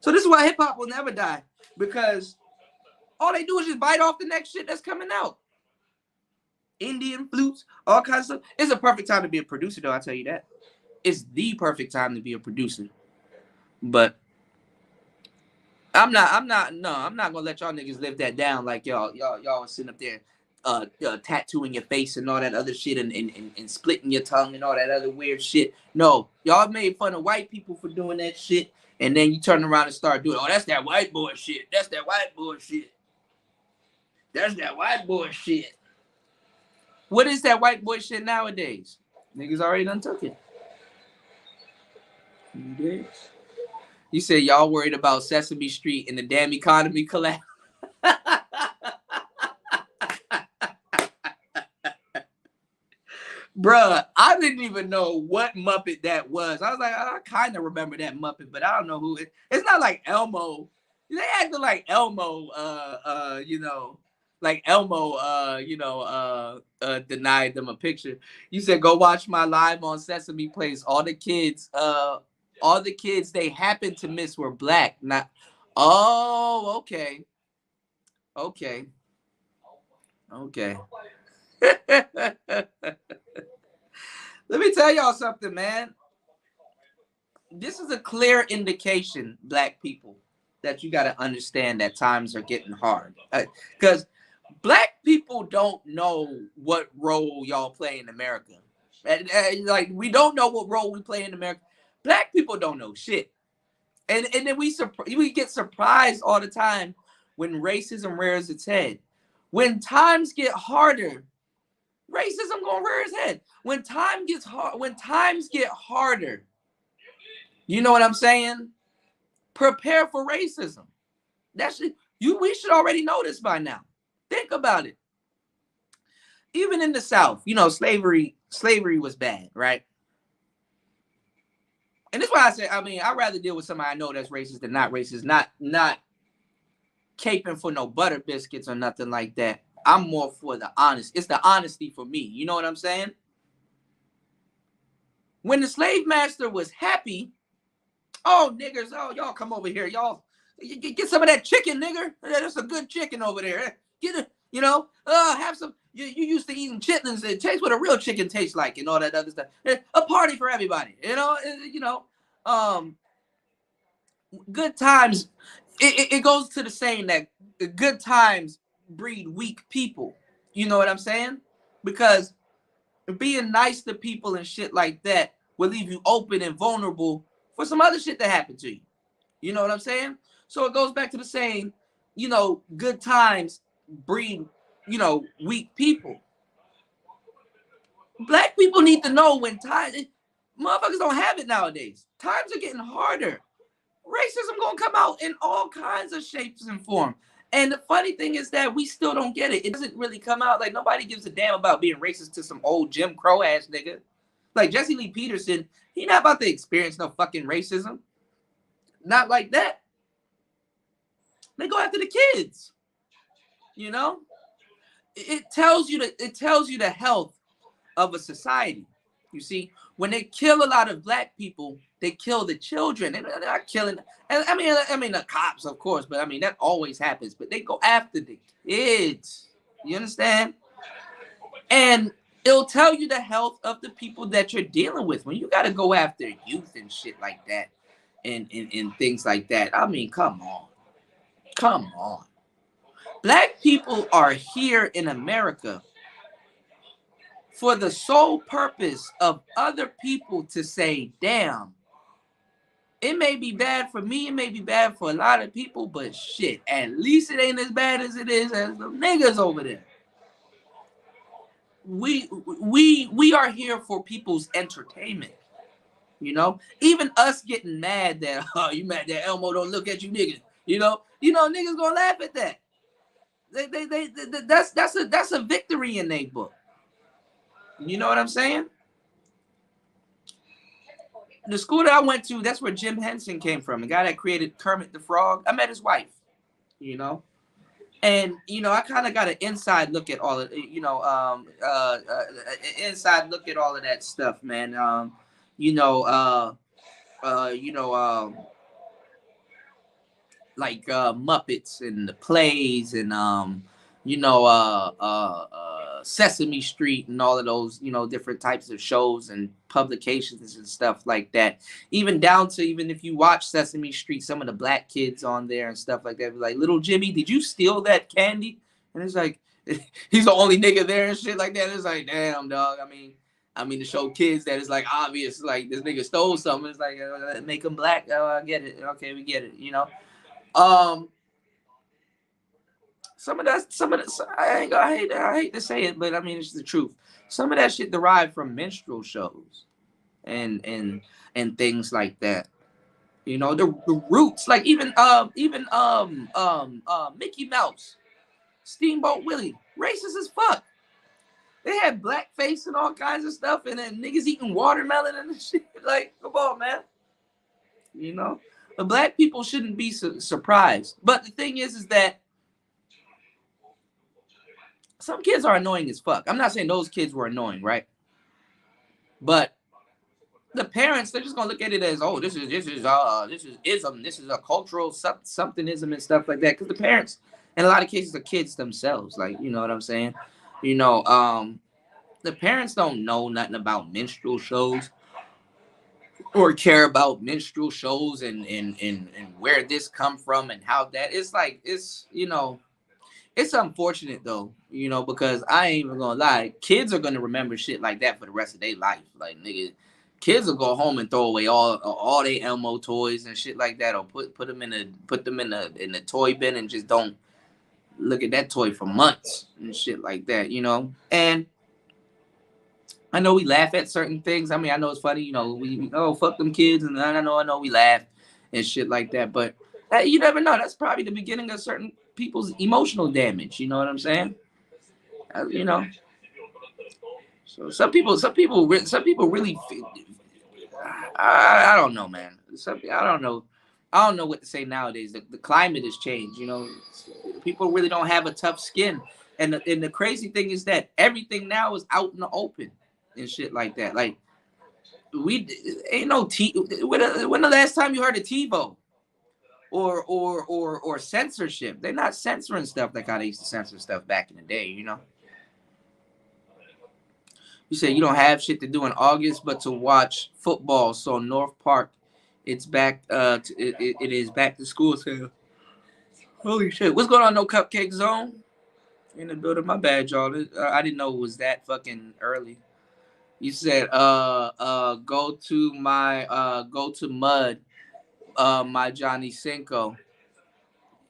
So this is why hip hop will never die, because all they do is just bite off the next shit that's coming out. Indian flutes, all kinds of stuff. It's a perfect time to be a producer, though. I tell you that. It's the perfect time to be a producer. But I'm not gonna let y'all niggas live that down like y'all sitting up there tattooing your face and all that other shit, and splitting your tongue and all that other weird shit. No, y'all made fun of white people for doing that shit, and then you turn around and start doing, oh, that's that white boy shit. That's that white boy shit. That's that white boy shit. What is that white boy shit nowadays? Niggas already done took it. You said y'all worried about Sesame Street and the damn economy collapse. Bruh, I didn't even know what Muppet that was. I was like, I kind of remember that Muppet, but I don't know who it. It's not like Elmo. They acted like Elmo, like Elmo, denied them a picture. You said, go watch my live on Sesame Place. All the kids they happened to miss were black. Not. Oh, okay. Okay. Let me tell y'all something, man. This is a clear indication, black people, that you got to understand that times are getting hard. Because black people don't know what role y'all play in America. Like, we don't know what role we play in America. Black people don't know shit. And then we get surprised all the time when racism rears its head. When times get harder, racism gonna rear its head. When times get harder, you know what I'm saying? Prepare for racism. We should already know this by now. Think about it. Even in the South, slavery was bad, right? And that's why I say, I'd rather deal with somebody I know that's racist than not racist, not caping for no butter biscuits or nothing like that. I'm more for the honest. It's the honesty for me. You know what I'm saying? When the slave master was happy, oh, niggers, oh, y'all come over here. Y'all get some of that chicken, nigger. That's a good chicken over there. Get it, have some. You used to eating chitlins. It tastes what a real chicken tastes like and all that other stuff. A party for everybody. Good times. It goes to the saying that good times breed weak people. You know what I'm saying? Because being nice to people and shit like that will leave you open and vulnerable for some other shit that happened to you. You know what I'm saying? So it goes back to the saying, good times breed, weak people. Black people need to know when motherfuckers don't have it nowadays. Times are getting harder. Racism gonna come out in all kinds of shapes and forms. And the funny thing is that we still don't get it. It doesn't really come out. Like, nobody gives a damn about being racist to some old Jim Crow ass nigga. Like, Jesse Lee Peterson, he not about to experience no fucking racism. Not like that. They go after the kids. It tells you the health of a society. You see, when they kill a lot of black people, they kill the children. They're not killing. And I mean the cops, of course, but that always happens. But they go after the kids. You understand? And it'll tell you the health of the people that you're dealing with when you got to go after youth and shit like that, and things like that. Come on. Black people are here in America for the sole purpose of other people to say, damn, it may be bad for me, it may be bad for a lot of people, but shit, at least it ain't as bad as it is as the niggas over there. We are here for people's entertainment. Even us getting mad that, oh, you mad that Elmo don't look at you niggas. Niggas gonna laugh at that. That's a victory in their book. You know what I'm saying? The school that I went to, that's where Jim Henson came from. The guy that created Kermit the Frog. I met his wife, and I kind of got an inside look at all of, inside look at all of that stuff, man. Like Muppets and the plays and Sesame Street and all of those, different types of shows and publications and stuff like that. Even down to, even if you watch Sesame Street, some of the black kids on there and stuff like that, like, little Jimmy, did you steal that candy? And it's like, he's the only nigga there and shit like that. It's like, damn, dog. I mean, to show kids that it's like obvious, like this nigga stole something. It's like make him black. Oh, I get it. Okay, we get it. You know. Some of that, I hate to say it, but I mean it's the truth. Some of that shit derived from minstrel shows and things like that. You know, the roots, like Mickey Mouse, Steamboat Willie, racist as fuck. They had blackface and all kinds of stuff, and then niggas eating watermelon and shit. Like, come on, man. You know, the black people shouldn't be surprised. But the thing is that some kids are annoying as fuck. I'm not saying those kids were annoying, right? But the parents, they're just gonna look at it as, oh, this is ism, this is a cultural somethingism and stuff like that. Because the parents, in a lot of cases, are kids themselves. Like, you know what I'm saying? You know, the parents don't know nothing about minstrel shows or care about minstrel shows and where this come from and how that. It's like, it's, you know, it's unfortunate though, you know, because I ain't even gonna lie, kids are gonna remember shit like that for the rest of their life. Like, nigga, kids will go home and throw away all their Elmo toys and shit like that, or put them in the toy bin and just don't look at that toy for months and shit like that, you know. And I know we laugh at certain things. I mean, I know it's funny, you know, we fuck them kids, and I know we laugh and shit like that, but you never know. That's probably the beginning of certain people's emotional damage. You know what I'm saying? You know. So some people really. I don't know, man. I don't know. I don't know what to say nowadays. The climate has changed. You know, people really don't have a tough skin, and the crazy thing is that everything now is out in the open and shit like that. Like, we ain't no when the last time you heard of TiVo or censorship? They're not censoring stuff like how they used to censor stuff back in the day, you know. You say you don't have shit to do in August but to watch football. So North Park, it's back it is back to school sale. Holy shit. What's going on, No Cupcake Zone? In the building. My bad, y'all. I didn't know it was that fucking early. You said go to Mud, my Johnny Cinco.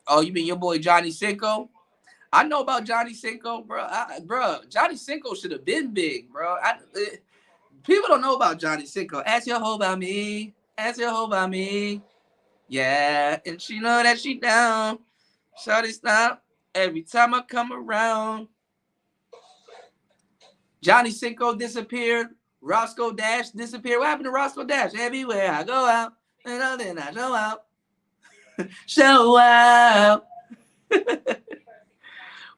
Oh, you mean your boy Johnny Cinco? I know about Johnny Cinco, bro. Johnny Cinco should have been big, bro. People don't know about Johnny Cinco. Ask your hoe about me. Ask your hoe about me. Yeah, and she know that she down. Shawty stop every time I come around. Johnny Cinco disappeared. Roscoe Dash disappeared. What happened to Roscoe Dash? Everywhere I go out, and then I show out. Show out.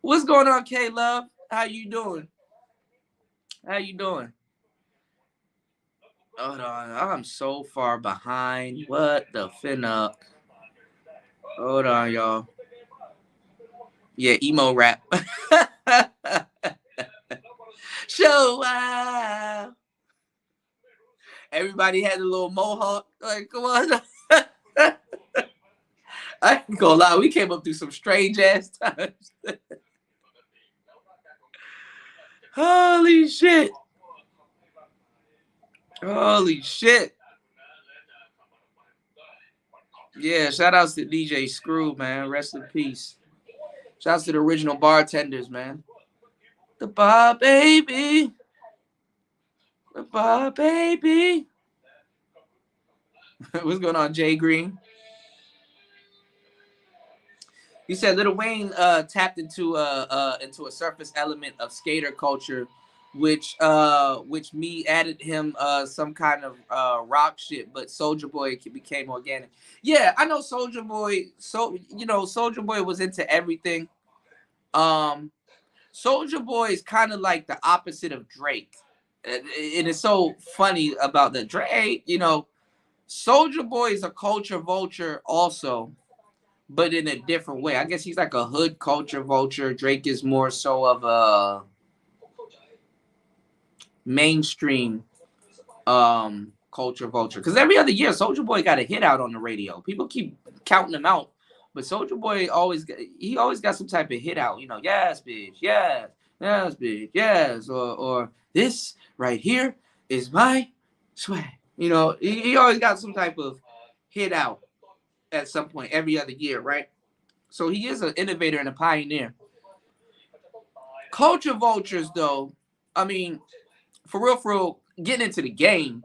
What's going on, K-Love? How you doing? How you doing? Hold on. I'm so far behind. What the finna? Hold on, y'all. Yeah, emo rap. Show out. Everybody had a little mohawk. Like, come on. I ain't gonna lie, we came up through some strange ass times. Holy shit. Holy shit. Yeah, shout outs to DJ Screw, man. Rest in peace. Shout outs to the original bartenders, man. The bar baby. The bar baby. What's going on, Jay Green? You said Lil Wayne tapped into a surface element of skater culture, which me added him some kind of rock shit, but Soulja Boy became organic. Yeah, I know Soulja Boy. So Soulja Boy was into everything. Soulja Boy is kind of like the opposite of Drake. It is so funny about the Drake. You know, Soulja Boy is a culture vulture also, but in a different way. I guess he's like a hood culture vulture. Drake is more so of a mainstream culture vulture. Because every other year, Soulja Boy got a hit out on the radio. People keep counting him out, But Soldier Boy always got some type of hit out, you know, yes, bitch, yes, bitch, yes, or this right here is my swag. You know, he always got some type of hit out at some point every other year, right? So he is an innovator and a pioneer. Culture vultures, though, I mean, for real, getting into the game,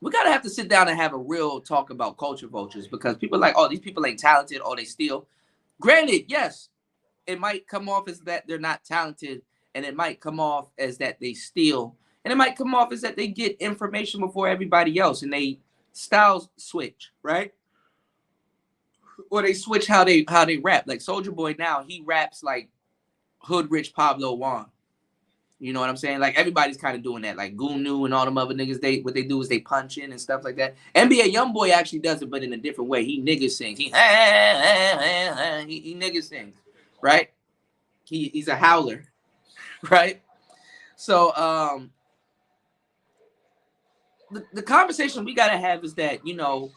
we gotta have to sit down and have a real talk about culture vultures because people are like, oh, these people ain't talented, oh, they steal. Granted, yes, it might come off as that they're not talented, and it might come off as that they steal, and it might come off as that they get information before everybody else, and they styles switch, right? Or they switch how they rap. Like Soldier Boy now, he raps like Hood Rich Pablo Juan. You know what I'm saying? Like everybody's kind of doing that. Like Gunu and all them other niggas, what they do is they punch in and stuff like that. NBA YoungBoy actually does it, but in a different way. He niggas sings. He niggas sings, right? He's a howler, right? So the conversation we gotta have is that, you know,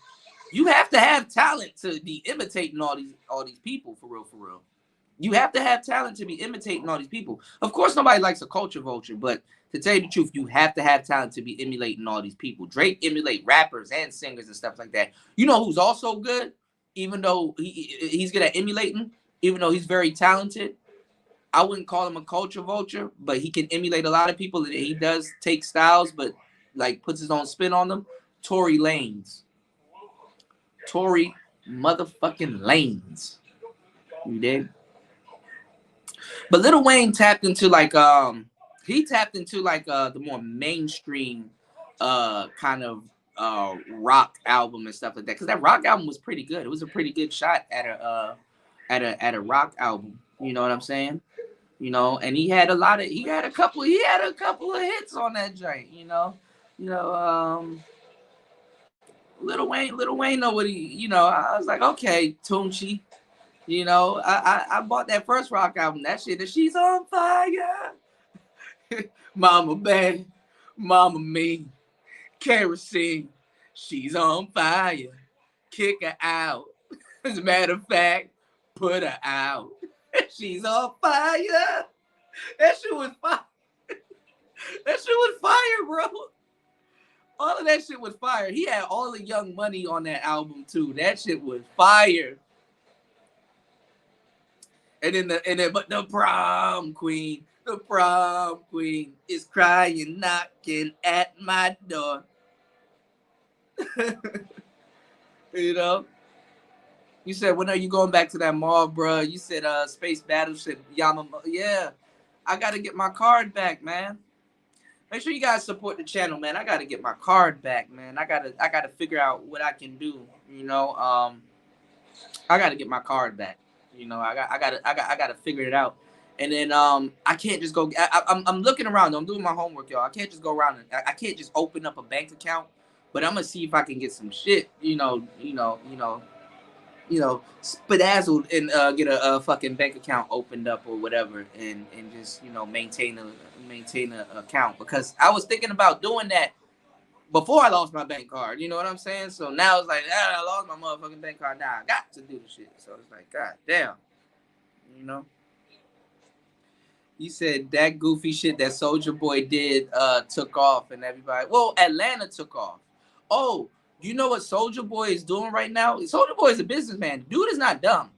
you have to have talent to be imitating all these people for real. You have to have talent to be imitating all these people. Of course, nobody likes a culture vulture, but to tell you the truth, you have to have talent to be emulating all these people. Drake emulate rappers and singers and stuff like that. You know who's also good, even though he's good at emulating, even though he's very talented. I wouldn't call him a culture vulture, but he can emulate a lot of people. And he does take styles, but like puts his own spin on them. Tory Lanez. Tory motherfucking Lanez. You dig? But Lil Wayne tapped into like the more mainstream kind of rock album and stuff like that. Because that rock album was pretty good. It was a pretty good shot at a rock album. You know what I'm saying? You know, and he had a couple of hits on that joint, you know. Lil Wayne know what I was like, okay, Tunchi. You know, I bought that first rock album. That shit, that she's on fire. Mama bad, mama me, kerosene. She's on fire. Kick her out. As a matter of fact, put her out. She's on fire. That shit was fire. That shit was fire, bro. All of that shit was fire. He had all the Young Money on that album too. That shit was fire. And then but the prom queen is crying, knocking at my door. You know? You said, when are you going back to that mall, bro? You said Space Battleship Yamama. Yeah. I gotta get my card back, man. Make sure you guys support the channel, man. I gotta get my card back, man. I gotta figure out what I can do. You know, I gotta get my card back. You know, I gotta figure it out. And then I can't just go. I'm looking around. I'm doing my homework, y'all. I can't just go around and I can't just open up a bank account. But I'm gonna see if I can get some shit. Spadazzled and get a fucking bank account opened up or whatever, and just maintain a account, because I was thinking about doing that before I lost my bank card. You know what I'm saying? So now it's like, I lost my motherfucking bank card. Now I got to do the shit. So it's like, god damn, you know. You said that goofy shit that Soldier Boy did took off, and everybody. Well, Atlanta took off. Oh. You know what Soldier Boy is doing right now? Soldier Boy is a businessman. Dude is not dumb.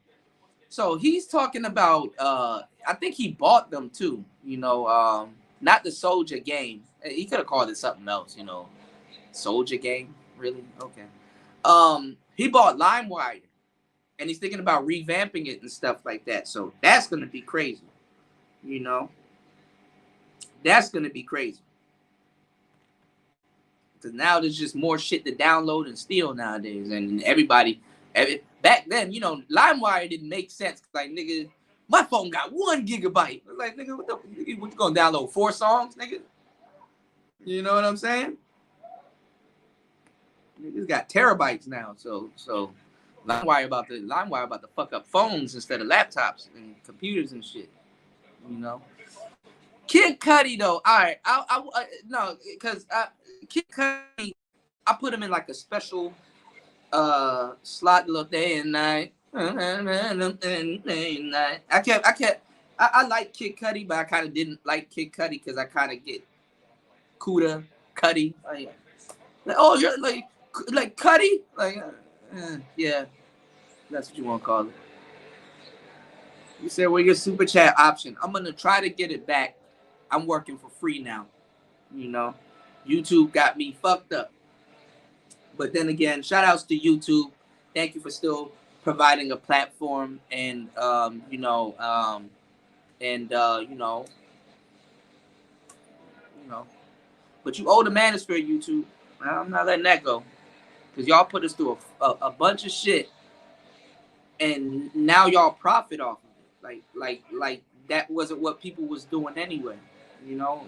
So he's talking about, I think he bought them too. Not the Soldier Game. He could have called it something else, Soldier Game? Really? Okay. He bought LimeWire. And he's thinking about revamping it and stuff like that. So that's going to be crazy. That's going to be crazy. Because now there's just more shit to download and steal nowadays. And back then, LimeWire didn't make sense. Like, nigga, my phone got 1 gigabyte. Like, nigga, what you gonna download 4 songs, nigga? You know what I'm saying? Niggas got terabytes now. So LimeWire about to fuck up phones instead of laptops and computers and shit. Kid Cudi though, all right, no, because Kid Cudi, I put him in like a special slot little day and night. I like Kid Cudi, but I kind of didn't like Kid Cudi because I kind of get Cuda, Cudi. Like, oh, you're like Cudi? Yeah, that's what you want to call it. You said, well, your super chat option. I'm going to try to get it back. I'm working for free now. You know, YouTube got me fucked up. But then again, shout outs to YouTube. Thank you for still providing a platform and, you know, but you owe the manosphere, YouTube. I'm not letting that go. Because y'all put us through a bunch of shit and now y'all profit off of it. Like that wasn't what people was doing anyway. You know,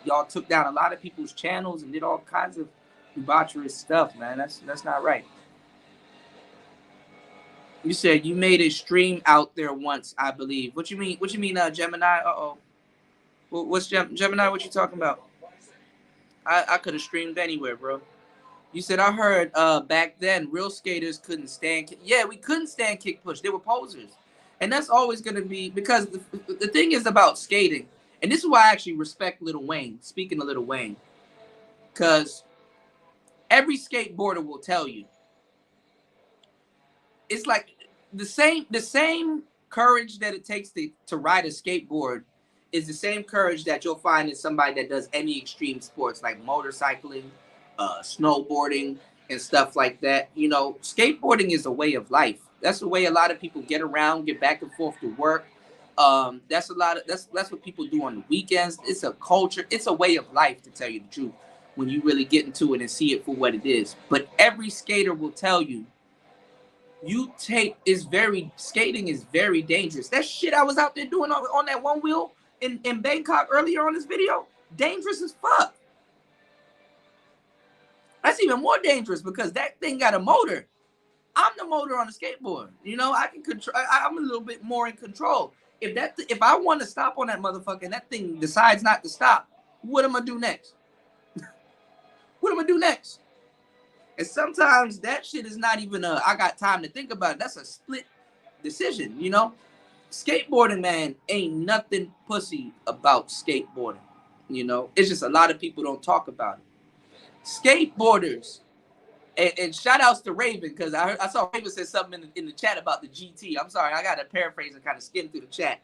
y'all took down a lot of people's channels and did all kinds of debaucherous stuff, man. That's not right. You said you made a stream out there once, I believe. What you mean, Gemini? What's Gemini? What you talking about? I could have streamed anywhere, bro. You said I heard back then real skaters couldn't stand. Yeah, we couldn't stand kick push. They were posers, and that's always gonna be because the thing is about skating, and this is why I actually respect Lil Wayne. Speaking of Lil Wayne, because every skateboarder will tell you it's like the same courage that it takes to ride a skateboard is the same courage that you'll find in somebody that does any extreme sports like motorcycling, snowboarding, and stuff like that. You know, skateboarding is a way of life. That's the way a lot of people get around, get back and forth to work. That's what people do on the weekends. It's a culture. It's a way of life, to tell you the truth, when you really get into it and see it for what it is. But every skater will tell you, skating is very dangerous. That shit I was out there doing on that one wheel in Bangkok earlier on this video, dangerous as fuck. That's even more dangerous because that thing got a motor. I'm the motor on the skateboard. You know, I can control. I'm a little bit more in control. If I want to stop on that motherfucker and that thing decides not to stop, what am I do next? What am I do next? And sometimes that shit is not even I got time to think about it. That's a split decision, you know? Skateboarding, man, ain't nothing pussy about skateboarding. You know? It's just a lot of people don't talk about it. Skateboarders, and shout outs to Raven, because I saw Raven said something in the chat about the GT. I'm sorry, I got to paraphrase and kind of skim through the chat.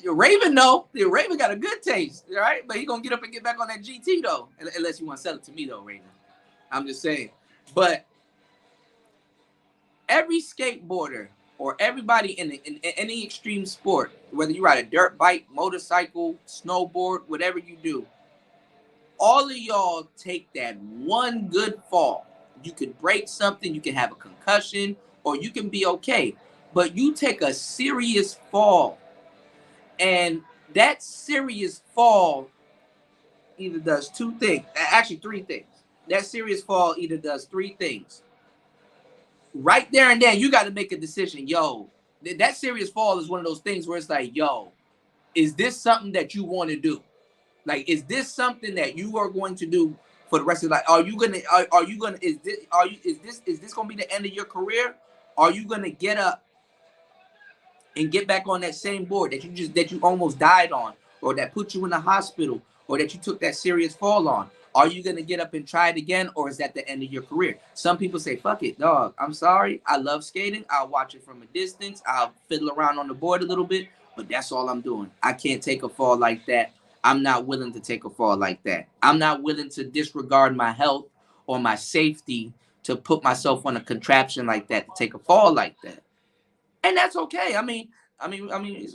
Raven, Raven got a good taste, all right? But he going to get up and get back on that GT, though, unless you want to sell it to me, though, Raven. I'm just saying. But every skateboarder or everybody in any extreme sport, whether you ride a dirt bike, motorcycle, snowboard, whatever you do, all of y'all take that one good fall. You could break something, you can have a concussion, or you can be okay. But you take a serious fall, and that serious fall either does two things, actually three things. That serious fall either does three things. Right there and then, you got to make a decision. Yo, that serious fall is one of those things where it's like, yo, is this something that you want to do? Like, is this something that you are going to do for the rest of your life? Is this going to be the end of your career? Are you going to get up and get back on that same board that you almost died on, or that put you in the hospital, or that you took that serious fall on? Are you going to get up and try it again, or is that the end of your career? Some people say, fuck it, dog. I'm sorry. I love skating. I'll watch it from a distance. I'll fiddle around on the board a little bit, but that's all I'm doing. I can't take a fall like that. I'm not willing to take a fall like that. I'm not willing to disregard my health or my safety to put myself on a contraption like that, to take a fall like that. And that's okay. I mean,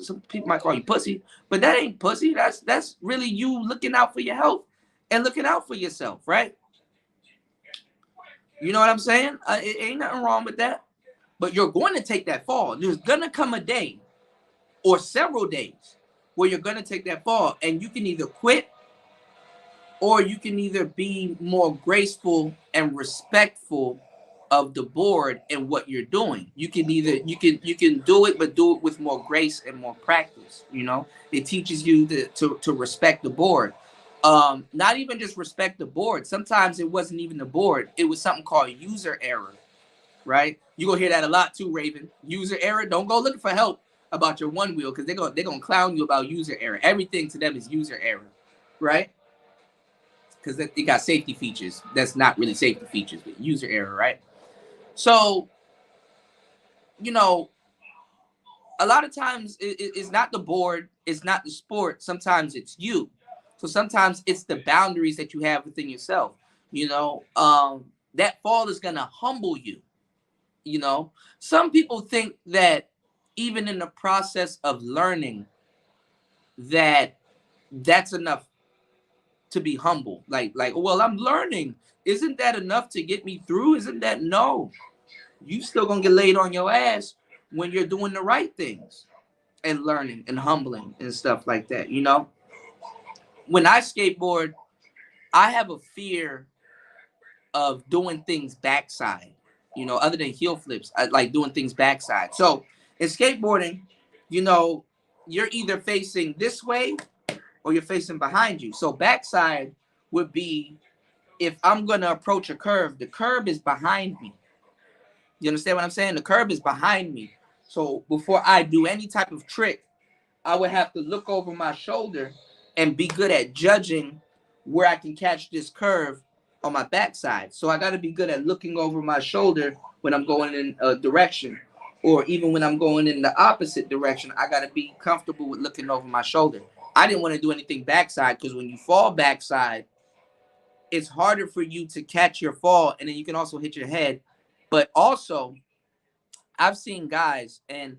some people might call you pussy, but that ain't pussy. That's really you looking out for your health and looking out for yourself, right? You know what I'm saying? It ain't nothing wrong with that. But you're going to take that fall. There's gonna come a day or several days where you're gonna take that fall, and you can either quit, or you can either be more graceful and respectful of the board and what you're doing. You can do it, but do it with more grace and more practice. You know, it teaches you to respect the board. Not even just respect the board. Sometimes it wasn't even the board. It was something called user error. right? You gonna hear that a lot too, Raven. User error. Don't go looking for help about your one wheel because they're gonna clown you about user error. Everything to them is user error, right? Because it got safety features. That's not really safety features, but user error, right? So, you know, a lot of times it's not the board, it's not the sport. Sometimes it's you. So sometimes it's the boundaries that you have within yourself. You know, that fall is gonna humble you. You know, some people think that even in the process of learning, that that's enough to be humble. Like, well, I'm learning. Isn't that enough to get me through? Isn't that no? You still gonna get laid on your ass when you're doing the right things and learning and humbling and stuff like that. You know, when I skateboard, I have a fear of doing things backside. You know, other than heel flips, I like doing things backside. So in skateboarding, you know, you're either facing this way or you're facing behind you. So backside would be if I'm gonna approach a curve, the curb is behind me. You understand what I'm saying? The curb is behind me. So before I do any type of trick, I would have to look over my shoulder and be good at judging where I can catch this curve on my backside. So I got to be good at looking over my shoulder when I'm going in a direction, or even when I'm going in the opposite direction. I got to be comfortable with looking over my shoulder. I didn't want to do anything backside because when you fall backside, it's harder for you to catch your fall, and then you can also hit your head. But also, I've seen guys, and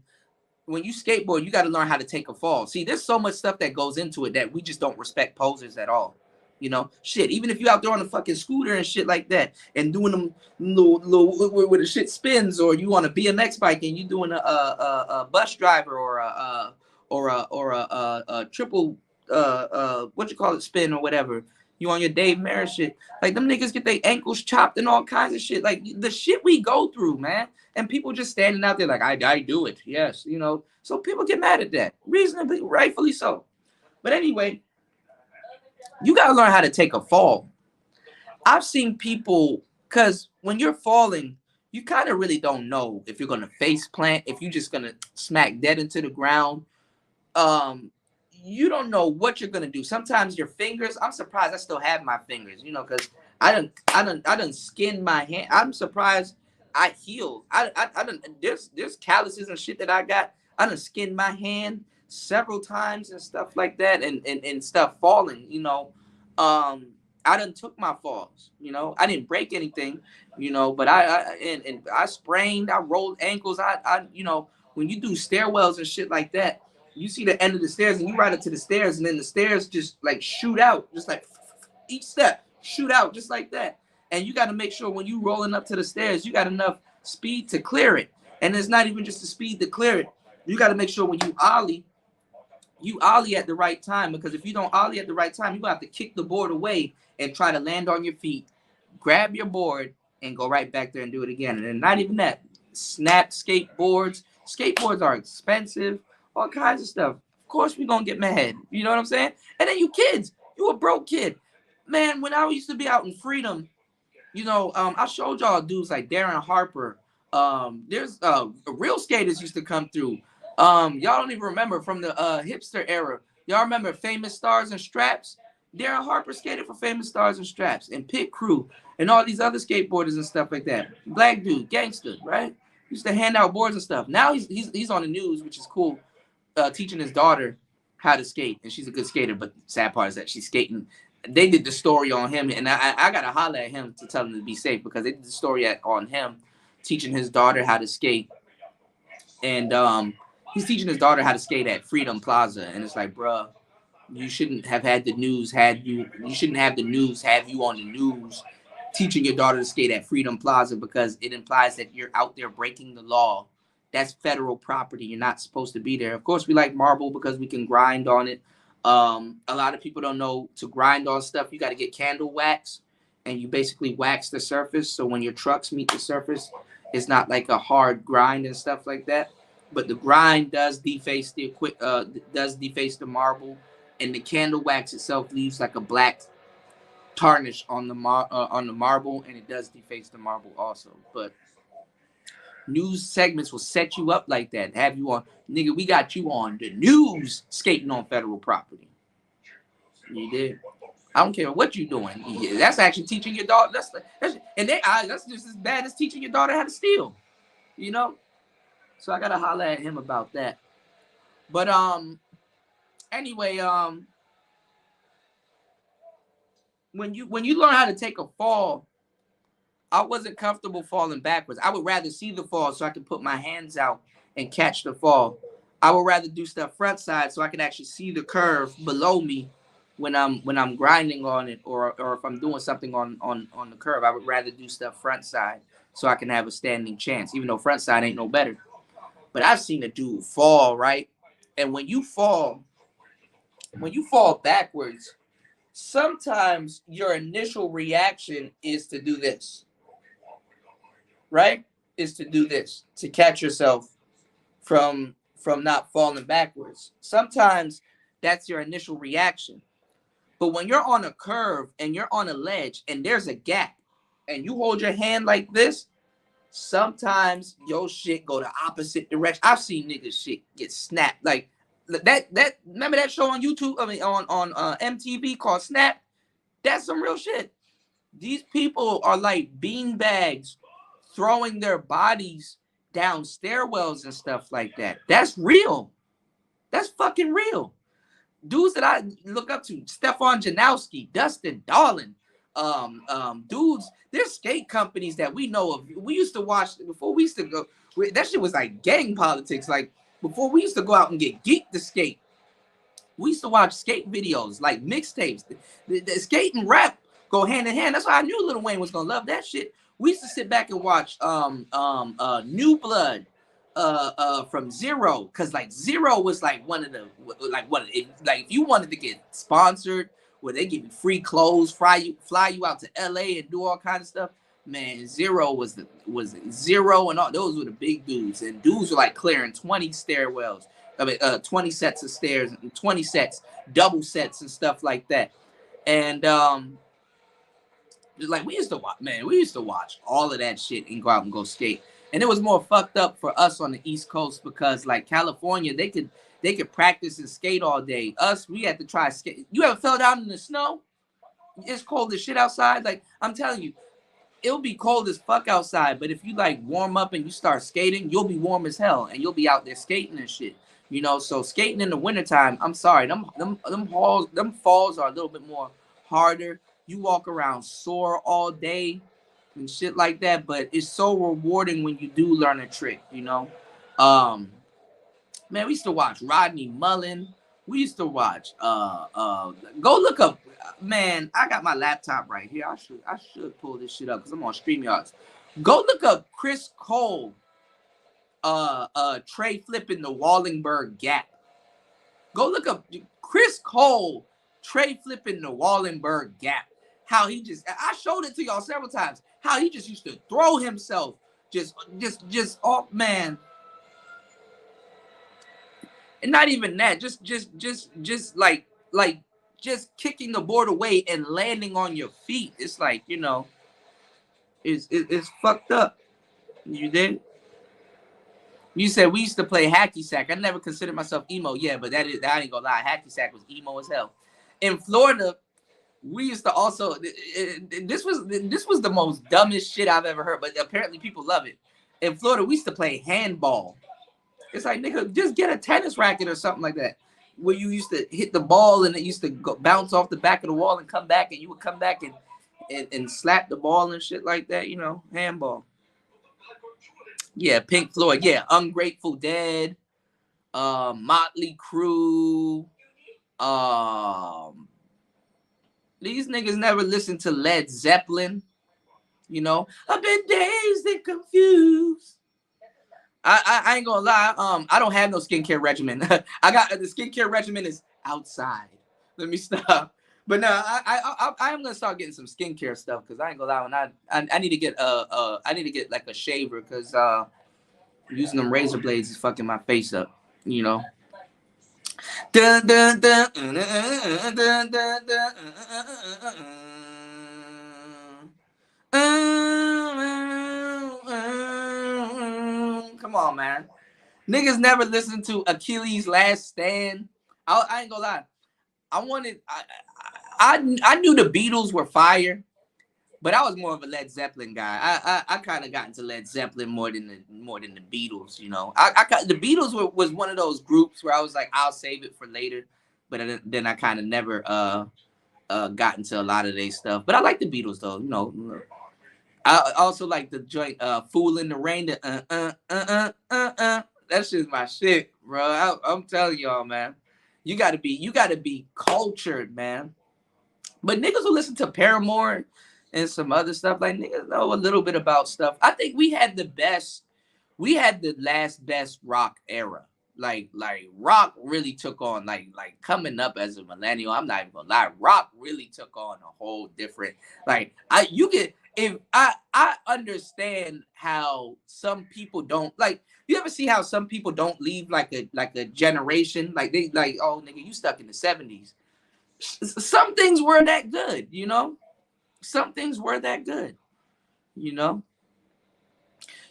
when you skateboard, you got to learn how to take a fall. See, there's so much stuff that goes into it that we just don't respect posers at all. You know, shit. Even if you out there on a fucking scooter and shit like that, and doing them little where the shit spins, or you on a BMX bike and you doing a bus driver or a triple what you call it spin or whatever. You on your Dave Merritt shit. Like them niggas get their ankles chopped and all kinds of shit. Like the shit we go through, man. And people just standing out there like, I do it. Yes, you know. So people get mad at that. Reasonably, rightfully so. But anyway, you got to learn how to take a fall. I've seen people, because when you're falling, you kind of really don't know if you're going to face plant, if you're just going to smack dead into the ground. Um, you don't know what you're going to do. Sometimes your fingers, I'm surprised I still have my fingers, you know, because I done skinned my hand. I'm surprised I healed. I done, there's calluses and shit that I got. I done skinned my hand several times and stuff like that, and stuff falling, you know. Um, I done took my falls, you know. I didn't break anything, you know, but and I sprained, I rolled ankles. You know, when you do stairwells and shit like that, you see the end of the stairs and you ride up to the stairs and then the stairs just like shoot out, just like each step shoot out just like that. And you got to make sure when you rolling up to the stairs, you got enough speed to clear it. And it's not even just the speed to clear it. You got to make sure when you ollie at the right time, because if you don't ollie at the right time, you gonna have to kick the board away and try to land on your feet, grab your board, and go right back there and do it again. And then not even that, snap skateboards. Skateboards are expensive, all kinds of stuff. Of course, we're gonna get mad. You know what I'm saying? And then you kids, you a broke kid. Man, when I used to be out in Freedom, you know, I showed y'all dudes like Darren Harper. There's real skaters used to come through. Y'all don't even remember from the hipster era. Y'all remember Famous Stars and Straps? Darren Harper skated for Famous Stars and Straps and Pit Crew and all these other skateboarders and stuff like that. Black dude, gangster, right? Used to hand out boards and stuff. Now he's on the news, which is cool, teaching his daughter how to skate, and she's a good skater. But the sad part is that she's skating. They did the story on him, and I gotta holler at him to tell him to be safe because they did the story on him teaching his daughter how to skate, and he's teaching his daughter how to skate at Freedom Plaza, and it's like, bruh, you shouldn't have had the news had you. You shouldn't have the news have you on the news teaching your daughter to skate at Freedom Plaza because it implies that you're out there breaking the law. That's federal property. You're not supposed to be there. Of course, we like marble because we can grind on it. A lot of people don't know to grind on stuff. You got to get candle wax, and you basically wax the surface. So when your trucks meet the surface, it's not like a hard grind and stuff like that. But the grind does deface the marble, and the candle wax itself leaves like a black tarnish on the marble, and it does deface the marble also. But News segments will set you up like that. Have you on, nigga, we got you on the news skating on federal property. You did. I don't care what you're doing. Yeah, that's actually teaching your daughter. That's just as bad as teaching your daughter how to steal. You know? So I gotta holler at him about that. But anyway, when you learn how to take a fall, I wasn't comfortable falling backwards. I would rather see the fall so I can put my hands out and catch the fall. I would rather do stuff front side so I can actually see the curve below me when I'm grinding on it, or if I'm doing something on the curve. I would rather do stuff front side so I can have a standing chance, even though front side ain't no better. But I've seen a dude fall, right? And when you fall backwards, sometimes your initial reaction is to do this, right? Is to do this to catch yourself from not falling backwards. Sometimes that's your initial reaction. But when you're on a curve and you're on a ledge and there's a gap and you hold your hand like this, sometimes your shit go the opposite direction. I've seen niggas shit get snapped. Like that remember that show on YouTube, I mean on MTV called Snap? That's some real shit. These people are like bean bags throwing their bodies down stairwells and stuff like that. That's real. That's fucking real. Dudes that I look up to, Stefan Janowski, Dustin Darlin, dudes, there's skate companies that we know of. We used to watch before we used to go. That shit was like gang politics. Like before we used to go out and get geeked to skate. We used to watch skate videos, like mixtapes. The skate and rap go hand in hand. That's why I knew Lil Wayne was gonna love that shit. We used to sit back and watch New Blood from Zero, because like Zero was like one of the like if you wanted to get sponsored where they give you free clothes, fly you out to LA and do all kinds of stuff. Man, Zero was Zero, and all those were the big dudes, and dudes were like clearing 20 stairwells. I mean, 20 sets of stairs, 20 sets, double sets, and stuff like that. And like we used to watch all of that shit and go out and go skate. And it was more fucked up for us on the East Coast because like California, they could practice and skate all day. Us, we had to try skate. You ever fell down in the snow? It's cold as shit outside. Like I'm telling you, it'll be cold as fuck outside, but if you like warm up and you start skating, you'll be warm as hell and you'll be out there skating and shit. You know, so skating in the wintertime, I'm sorry, them falls are a little bit more harder. You walk around sore all day and shit like that, but it's so rewarding when you do learn a trick, you know. Man, we used to watch Rodney Mullen. We used to watch go look up, man, I got my laptop right here. I should pull this shit up because I'm on StreamYards. Go look up Chris Cole tray flipping the Wallenberg gap. Go look up Chris Cole tray flipping the Wallenberg gap. How he just, I showed it to y'all several times, how he just used to throw himself just off, man. And not even that, just like just kicking the board away and landing on your feet. It's like, you know, it's fucked up. You did? You said we used to play hacky sack. I never considered myself emo. Yeah, but that ain't gonna lie. Hacky sack was emo as hell. In Florida, we used to also. This was the most dumbest shit I've ever heard. But apparently people love it. In Florida, we used to play handball. It's like, nigga, just get a tennis racket or something like that, where you used to hit the ball and it used to go bounce off the back of the wall and come back, and you would come back and slap the ball and shit like that. You know, handball. Yeah, Pink Floyd. Yeah, Ungrateful Dead, Motley Crue. These niggas never listened to Led Zeppelin. You know, I've been dazed and confused. I ain't gonna lie. I don't have no skincare regimen. I got the skincare regimen is outside. Let me stop. But no, I am gonna start getting some skincare stuff because I ain't gonna lie. When I need to get like a shaver because using them razor blades is fucking my face up. You know. Dun, dun, dun, dun, dun, dun, dun, dun, Come on, man. Niggas never listened to Achilles' Last Stand. I ain't gonna lie. I wanted. I knew the Beatles were fire, but I was more of a Led Zeppelin guy. I kind of got into Led Zeppelin more than the Beatles. You know, the Beatles was one of those groups where I was like, I'll save it for later, but then I kind of never got into a lot of their stuff. But I like the Beatles though. You know, I also like the joint "Fool in the Rain." That shit's my shit, bro. I'm telling y'all, man. You gotta be cultured, man. But niggas who listen to Paramore and some other stuff, like niggas know a little bit about stuff. I think we had the last best rock era. Like rock really took on like coming up as a millennial. I'm not even gonna lie, rock really took on a whole different like I understand how some people don't like. You ever see how some people don't leave like a generation? Like they like, oh nigga, you stuck in the 70s. Some things were that good, you know. Some things were that good, you know.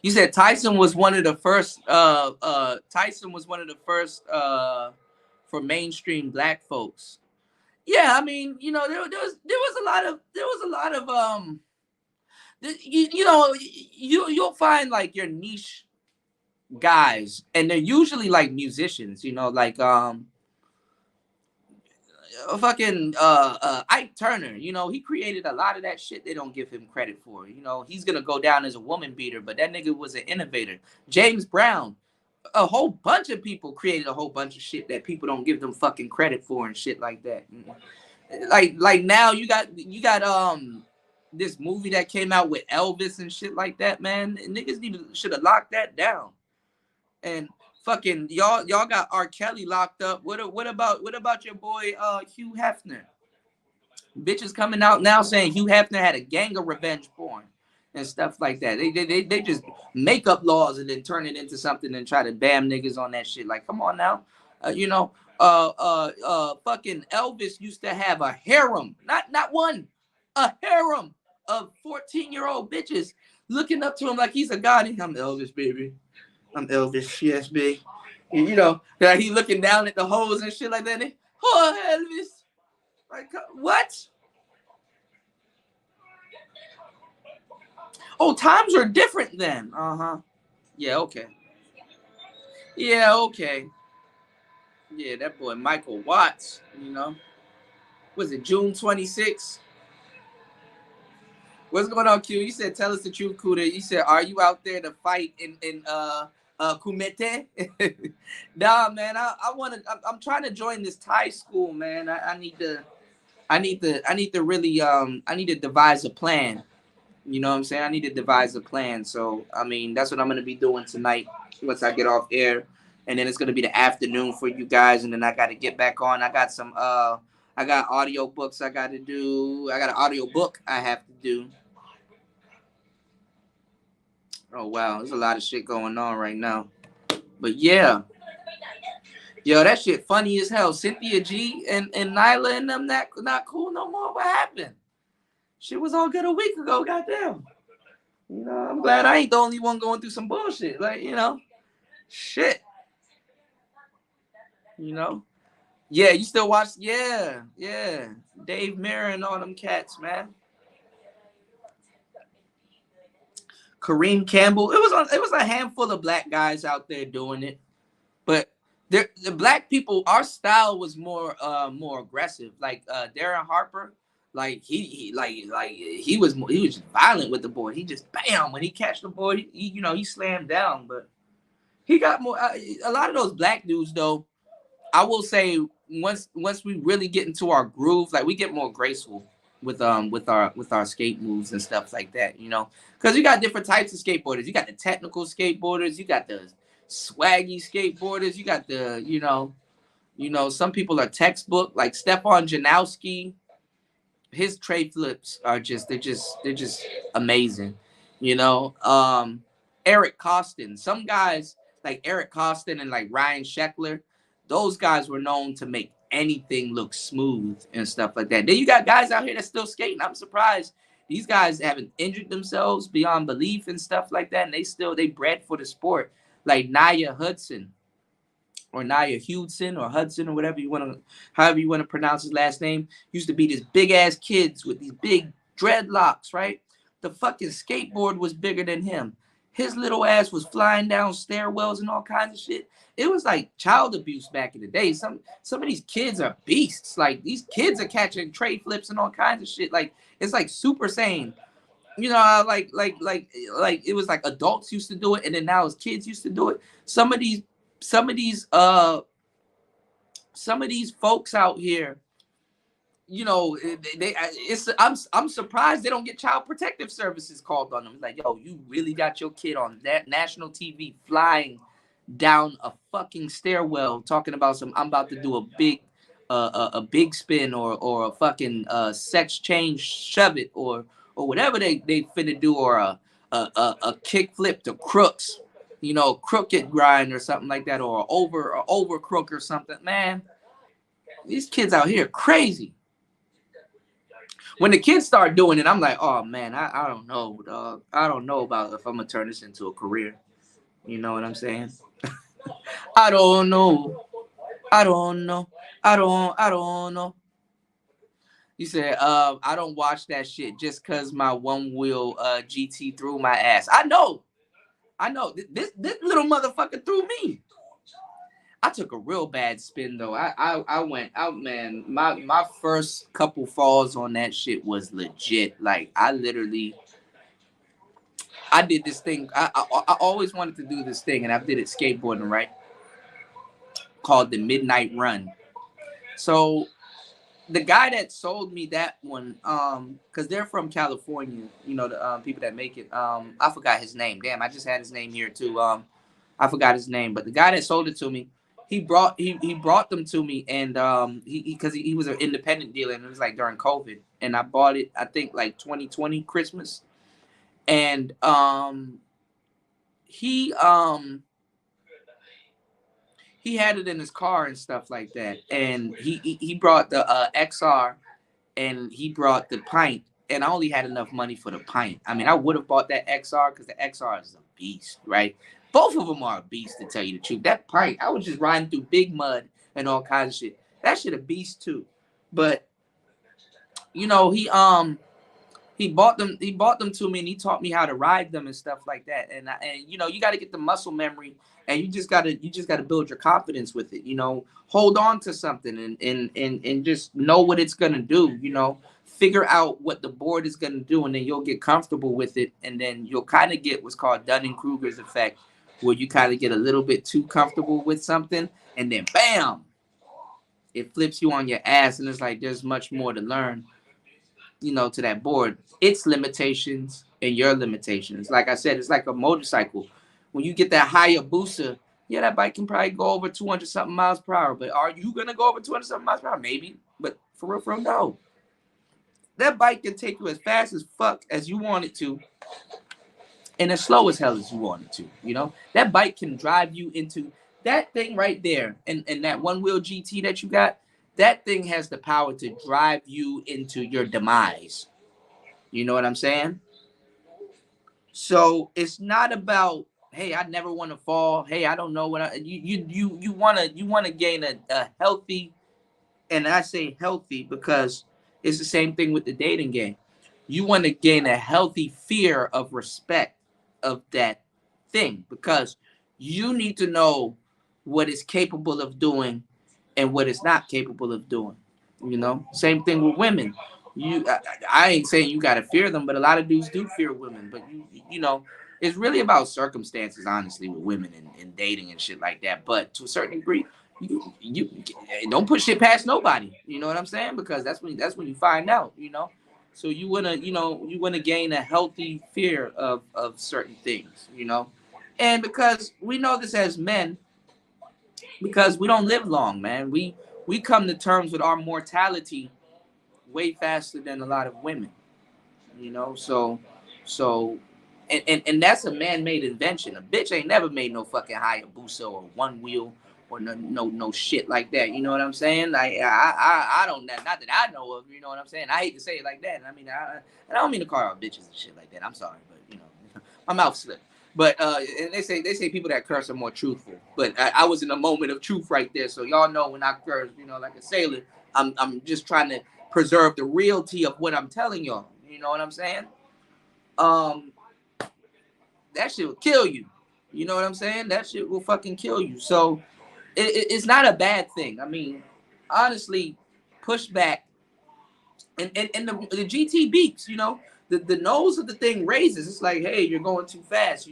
You said Tyson was one of the first. Tyson was one of the first for mainstream black folks. Yeah, I mean, you know, there was a lot of you know, you'll find like your niche guys, and they're usually like musicians. You know, like fucking Ike Turner, you know, he created a lot of that shit they don't give him credit for. You know, he's gonna go down as a woman beater, but that nigga was an innovator. James Brown, a whole bunch of people created a whole bunch of shit that people don't give them fucking credit for and shit like that. Like now you got this movie that came out with Elvis and shit like that, man. Niggas should have locked that down. And fucking y'all got R. Kelly locked up. What about your boy Hugh Hefner? Bitches coming out now saying Hugh Hefner had a gang of revenge porn and stuff like that. They just make up laws and then turn it into something and try to bam niggas on that shit. Like, come on now. You know, fucking Elvis used to have a harem, not one, a harem of 14-year-old bitches looking up to him like he's a god. I'm Elvis, baby. I'm Elvis, yes, big. You know, that he looking down at the hoes and shit like that. And, oh, Elvis. Like, what? Oh, times are different then. Uh-huh. Yeah, okay. Yeah, okay. Yeah, that boy Michael Watts, you know. Was it June 26th? What's going on, Q? You said, tell us the truth, Kuda. You said, are you out there to fight in Kumite? Nah, man. I'm trying to join this Thai school, man. I need to really I need to devise a plan. You know what I'm saying? I need to devise a plan. So I mean, that's what I'm gonna be doing tonight once I get off air, and then it's gonna be the afternoon for you guys, and then I got to get back on. I got audio books I got to do. I got an audio book I have to do. Oh wow, there's a lot of shit going on right now. But yeah. Yo, that shit funny as hell. Cynthia G and Nyla and them not cool no more. What happened? Shit was all good a week ago, goddamn. You know, I'm glad I ain't the only one going through some bullshit. Like, you know, shit. You know? Yeah, you still watch? Yeah. Dave Mirra and all them cats, man. Kareem Campbell. It was a handful of black guys out there doing it. But the black people, our style was more aggressive. Like Darren Harper, like he was violent with the boy. He just bam when he catch the boy, he slammed down. But he got more. A lot of those black dudes, though, I will say once we really get into our groove, like we get more graceful with our skate moves and stuff like that. You know, because you got different types of skateboarders. You got the technical skateboarders. You got the swaggy skateboarders. You got the, some people are textbook, like Stephon Janowski. His tray flips are they're just amazing. Eric Costin. Some guys like Eric Costin and like Ryan Sheckler, those guys were known to make anything look smooth and stuff like that. Then you got guys out here that's still skating. I'm surprised these guys haven't injured themselves beyond belief and stuff like that, and they bred for the sport. like Nia Hudson or Nia Hudson or Hudson or whatever you want to, however you want to pronounce his last name, used to be these big ass kids with these big dreadlocks, right? The fucking skateboard was bigger than him. His little ass was flying down stairwells and all kinds of shit. It was like child abuse back in the day. Some of these kids are beasts. Like these kids are catching tray flips and all kinds of shit. Like it's like Super Saiyan. You know, like it was like adults used to do it, and then now as kids used to do it. Some of these some of these uh some of these folks out here, you know, I'm surprised they don't get child protective services called on them. Like, yo, you really got your kid on that national TV flying down a fucking stairwell talking about some I'm about to do a big spin or a fucking sex change shove it or whatever they finna do, or a kick flip to crooks, you know, crooked grind or something like that, or over crook or something. Man, these kids out here crazy. When the kids start doing it, I'm like, oh man, I don't know, dog. I don't know about if I'm gonna turn this into a career. You know what I'm saying? I don't know. I don't know. I don't know. You said, I don't watch that shit just cause my one wheel GT threw my ass. I know. I know. This little motherfucker threw me. I took a real bad spin though. I went out, man. My first couple falls on that shit was legit. Like I did this thing. I always wanted to do this thing, and I did it skateboarding, right? Called the Midnight Run. So the guy that sold me that one, because they're from California, you know, the people that make it. I forgot his name. Damn, I just had his name here too. I forgot his name, but the guy that sold it to me, he brought them to me, and he was an independent dealer, and it was like during COVID, and I bought it, I think like 2020 Christmas, and he he had it in his car and stuff like that, and he brought the XR, and he brought the Pint, and I only had enough money for the Pint. I mean, I would have bought that XR because the XR is a beast, right? Both of them are a beast, to tell you the truth. That Pint, I was just riding through big mud and all kinds of shit. That shit a beast too. But you know, he bought them to me, and he taught me how to ride them and stuff like that. And you know, you got to get the muscle memory, and you just got to build your confidence with it. You know, hold on to something, and just know what it's gonna do. You know, figure out what the board is gonna do, and then you'll get comfortable with it, and then you'll kind of get what's called Dunning-Kruger's effect, where you kind of get a little bit too comfortable with something, and then bam, it flips you on your ass, and it's like there's much more to learn, you know, to that board, its limitations and your limitations. Like I said, it's like a motorcycle. When you get that Hayabusa, yeah, that bike can probably go over 200 something miles per hour. But are you gonna go over 200 something miles per hour? Maybe, but for real, no. That bike can take you as fast as fuck as you want it to, and as slow as hell as you want it to. You know, that bike can drive you into that thing right there, and that one wheel GT that you got. That thing has the power to drive you into your demise. You know what I'm saying? So it's not about, hey, I never want to fall. Hey, I don't know what you wanna gain a healthy, and I say healthy because it's the same thing with the dating game. You want to gain a healthy fear of respect of that thing, because you need to know what it's capable of doing and what it's not capable of doing. You know, same thing with women. I ain't saying you gotta fear them, but a lot of dudes do fear women. But you know, it's really about circumstances, honestly, with women and dating and shit like that. But to a certain degree, you don't put shit past nobody. You know what I'm saying? Because that's when you find out. You know, so you wanna gain a healthy fear of certain things. You know, and because we know this as men, because we don't live long, man. We come to terms with our mortality way faster than a lot of women. You know, so and that's a man-made invention. A bitch ain't never made no fucking Hayabusa or one wheel or no shit like that. You know what I'm saying? Like I don't, not that I know of. You know what I'm saying? I hate to say it like that. I mean, I don't mean to call out bitches and shit like that. I'm sorry, but you know, my mouth slipped. But and they say people that curse are more truthful. But I was in a moment of truth right there, so y'all know when I curse, like a sailor, I'm just trying to preserve the reality of what I'm telling y'all. You know what I'm saying? Um, that shit will kill you. You know what I'm saying? That shit will fucking kill you. So it's not a bad thing. I mean, honestly, pushback and the GT beeps, the nose of the thing raises. It's like, hey, you're going too fast,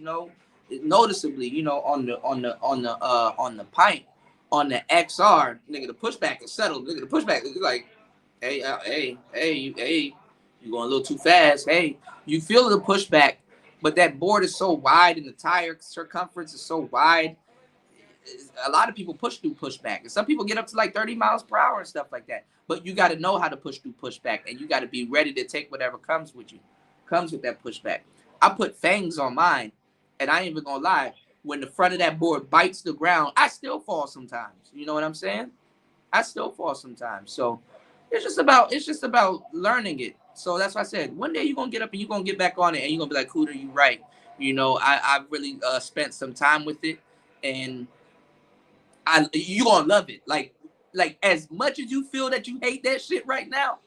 noticeably, on the Pint, on the XR, nigga, the pushback is settled. Nigga, the pushback is like, hey, you going a little too fast. Hey, you feel the pushback, but that board is so wide and the tire circumference is so wide. A lot of people push through pushback, and some people get up to like 30 miles per hour and stuff like that. But you got to know how to push through pushback, and you got to be ready to take whatever comes with that pushback. I put fangs on mine, and I ain't even gonna lie. When the front of that board bites the ground, I still fall sometimes. You know what I'm saying? I still fall sometimes. So it's just about learning it. So that's why I said one day you're gonna get up and you're gonna get back on it, and you're gonna be like, Cooter, you right. I've really spent some time with it, and you gonna love it. Like as much as you feel that you hate that shit right now,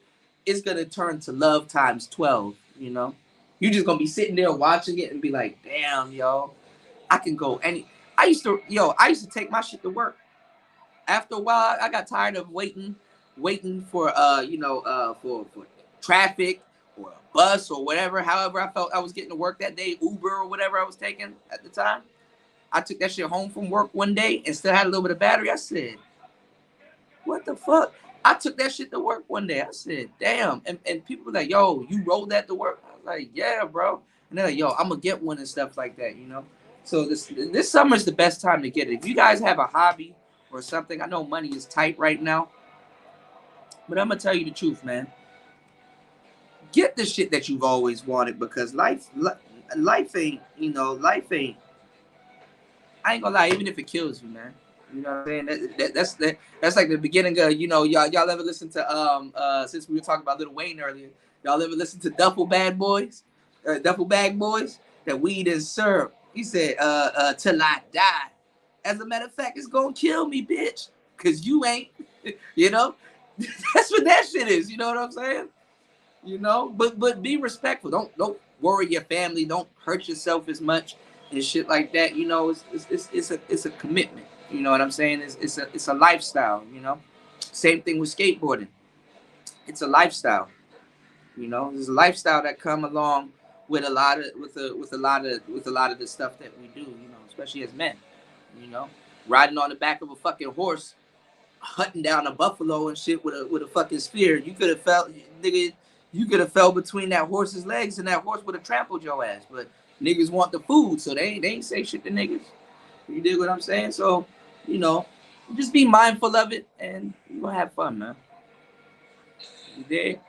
it's gonna turn to love times 12. You're just gonna be sitting there watching it and be like, damn, yo, I can go any. I used to take my shit to work. After a while, I got tired of waiting for for traffic or a bus or whatever. However, I felt I was getting to work that day, Uber or whatever I was taking at the time. I took that shit home from work one day and still had a little bit of battery. I said, what the fuck? I took that shit to work one day. I said, damn. And people were like, yo, you rolled that to work? I was like, yeah, bro. And they're like, yo, I'm going to get one and stuff like that. So this summer is the best time to get it. If you guys have a hobby or something, I know money is tight right now, but I'm going to tell you the truth, man. Get the shit that you've always wanted, because life ain't, I ain't gonna lie, even if it kills you, man. You know what I'm saying? That's like the beginning of, y'all ever listen to since we were talking about Lil Wayne earlier, y'all ever listen to Duffel Bag Boys? That weed is syrup. He said, till I die. As a matter of fact, it's gonna kill me, bitch. Cause you ain't, you know? That's what that shit is, you know what I'm saying? But be respectful. Don't worry your family, don't hurt yourself as much and shit like that. It's a commitment. You know what I'm saying? It's a lifestyle. Same thing with skateboarding. It's a lifestyle. There's a lifestyle that come along with a lot of the stuff that we do. Especially as men. Riding on the back of a fucking horse, hunting down a buffalo and shit with a fucking spear. You could have felt, nigga. You could have fell between that horse's legs and that horse would have trampled your ass. But niggas want the food, so they ain't say shit to niggas. You dig what I'm saying? So, just be mindful of it and you're going to have fun, man. You dig?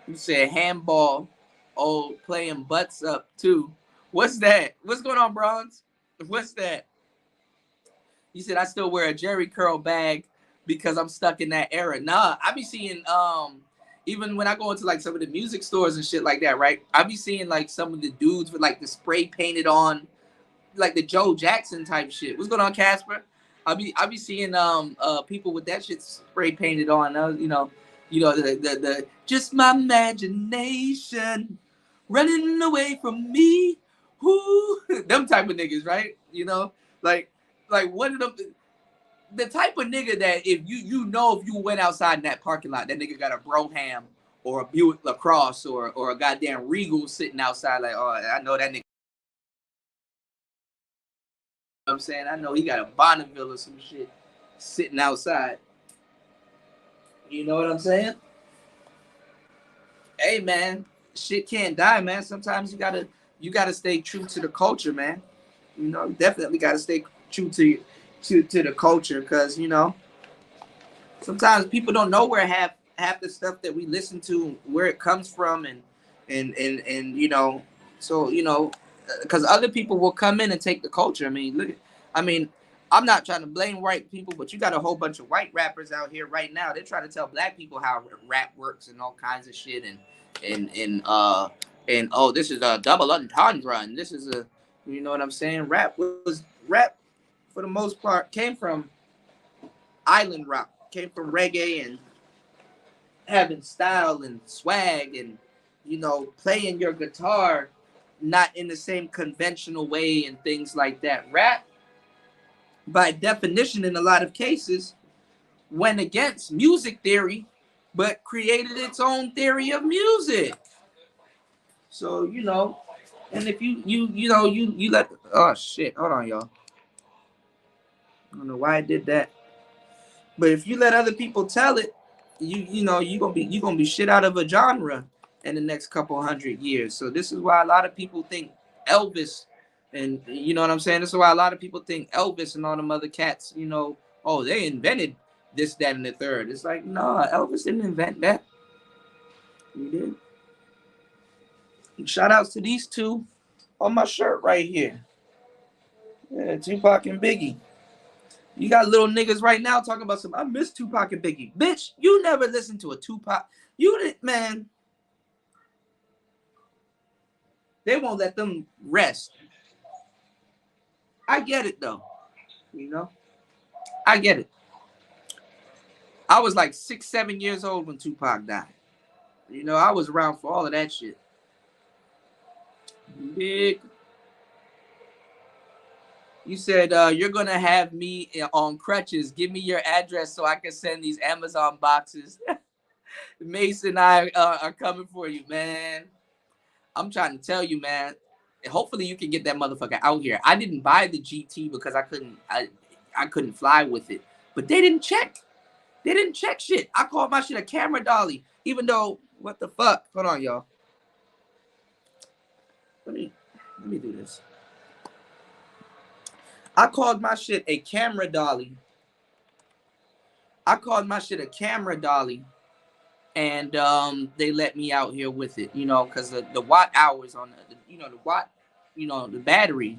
You said handball, playing butts up too. What's that? What's going on, Bronze? What's that? You said I still wear a Jerry curl bag because I'm stuck in that era. Nah, I be seeing even when I go into like some of the music stores and shit like that, right? I be seeing like some of the dudes with like the spray painted on, like the Joe Jackson type shit. What's going on, Casper? I be seeing people with that shit spray painted on. The just my imagination running away from me. Who them type of niggas, right? Like one of them. The type of nigga that if you went outside in that parking lot, that nigga got a Broham or a Buick LaCrosse or a goddamn Regal sitting outside, like, oh, I know that nigga. You know what I'm saying? I know he got a Bonneville or some shit sitting outside. You know what I'm saying? Hey man, shit can't die, man. Sometimes you gotta stay true to the culture, man. Definitely gotta stay true to the culture, because sometimes people don't know where half the stuff that we listen to, where it comes from, and so because other people will come in and take the culture. I'm not trying to blame white people, but you got a whole bunch of white rappers out here right now. They're trying to tell black people how rap works and all kinds of shit, and oh, this is a double entendre, and this is a You know what I'm saying? Rap for the most part came from island rock, came from reggae and having style and swag and playing your guitar not in the same conventional way and things like that. Rap, by definition, in a lot of cases, went against music theory, but created its own theory of music. So and if you let oh shit, hold on, y'all. I don't know why I did that. But if you let other people tell it, you gonna be shit out of a genre in the next couple hundred years. So this is why a lot of people think Elvis, and you know what I'm saying. This is why a lot of people think Elvis and all them other cats. Oh, they invented this, that, and the third. It's like, no, Elvis didn't invent that. He did. And shout outs to these two on my shirt right here. Yeah, Tupac and Biggie. You got little niggas right now talking about some. I miss Tupac and Biggie. Bitch, you never listened to a Tupac. You didn't, man. They won't let them rest. I get it though. You know, I get it. I was like 6, 7 years old when Tupac died. I was around for all of that shit. Big. You said you're gonna have me on crutches. Give me your address so I can send these Amazon boxes. Mason and I are coming for you, man. I'm trying to tell you, man. Hopefully you can get that motherfucker out here. I didn't buy the GT because I couldn't fly with it. But they didn't check. They didn't check shit. I called my shit a camera dolly. Even though, what the fuck? Hold on, y'all. Let me do this. I called my shit a camera dolly. I called my shit a camera dolly. And they let me out here with it, because the watt hours on the watt, the battery,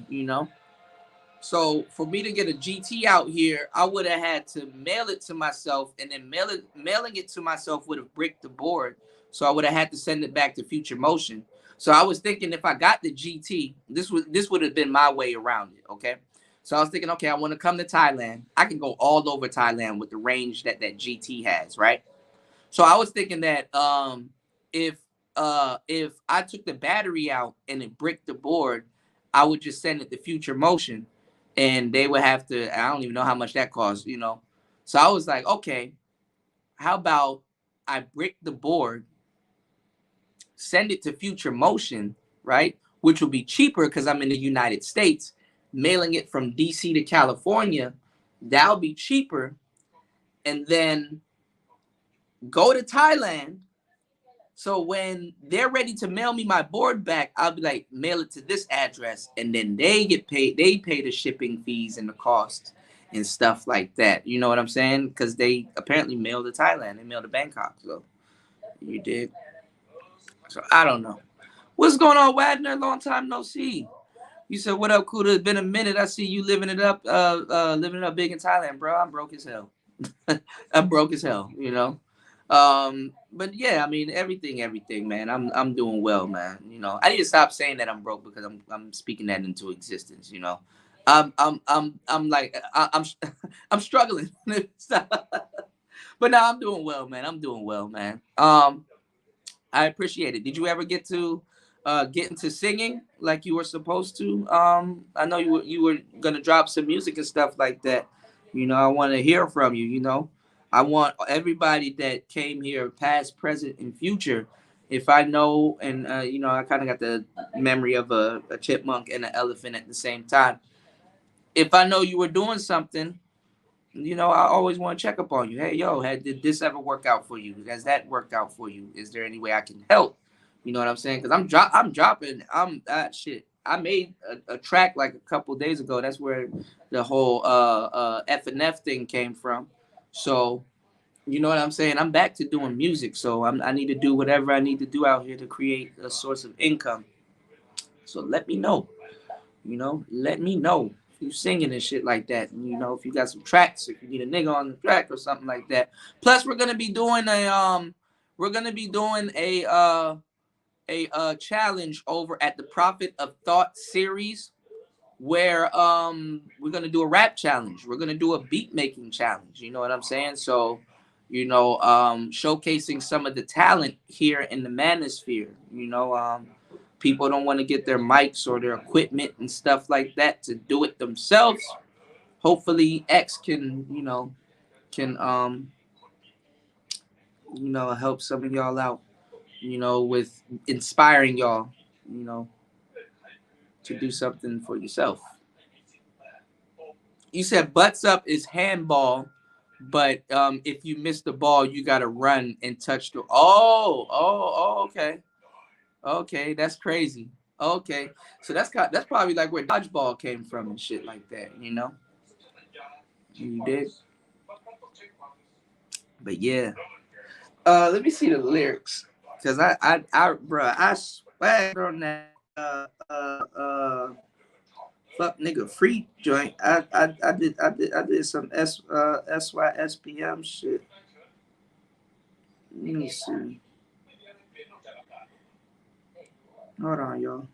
So for me to get a GT out here, I would have had to mail it to myself, and then mailing it to myself would have bricked the board. So I would have had to send it back to Future Motion. So I was thinking if I got the GT, this would have been my way around it. Okay. So I was thinking, okay, I want to come to Thailand. I can go all over Thailand with the range that GT has, right? So I was thinking that if I took the battery out and it bricked the board, I would just send it to Future Motion, and they would have to. I don't even know how much that costs. So I was like, okay, how about I brick the board, send it to Future Motion, right? Which will be cheaper because I'm in the United States. Mailing it from DC to California, that'll be cheaper, and then go to Thailand. So when they're ready to mail me my board back, I'll be like, mail it to this address, and then they get paid. They pay the shipping fees and the costs and stuff like that. You know what I'm saying? Because they apparently mail to Thailand. They mail to Bangkok. So you did. So I don't know. What's going on, Wadner? Long time no see. You said, what up, Kuda? It's been a minute. I see you living it up big in Thailand, bro. I'm broke as hell. I'm broke as hell. But yeah, I mean everything, man. I'm doing well, man. I need to stop saying that I'm broke because I'm speaking that into existence. I'm like I'm I'm struggling. But no, I'm doing well, man. I'm doing well, man. I appreciate it. Did you ever get into singing like you were supposed to? I know you were gonna drop some music and stuff like that. I want to hear from you. I want everybody that came here, past, present, and future. If I know, and I kind of got the memory of a chipmunk and an elephant at the same time. If I know you were doing something, I always want to check up on you. Hey, yo, did this ever work out for you? Has that worked out for you? Is there any way I can help? You know what I'm saying? Because I'm dropping. Shit. I made a track like a couple days ago. That's where the whole F and F thing came from. So, you know what I'm saying? I'm back to doing music. So I need to do whatever I need to do out here to create a source of income. So let me know. Let me know if you singing and shit like that. And, if you got some tracks, if you need a nigga on the track or something like that. Plus, we're gonna be doing a challenge over at the Prophet of Thought series where we're gonna do a rap challenge. We're gonna do a beat making challenge. You know what I'm saying? So, showcasing some of the talent here in the manosphere. People don't want to get their mics or their equipment and stuff like that to do it themselves. Hopefully, X can help some of y'all out. With inspiring y'all. You know, to do something for yourself. You said butts up is handball, but if you miss the ball, you gotta run and touch the. Okay, okay, that's crazy. Okay, so that's probably like where dodgeball came from and shit like that. You did. But yeah, let me see the lyrics, cause bruh, I swear on that fuck nigga free joint. I did some SYSPM shit. Let me see. Hold on, y'all.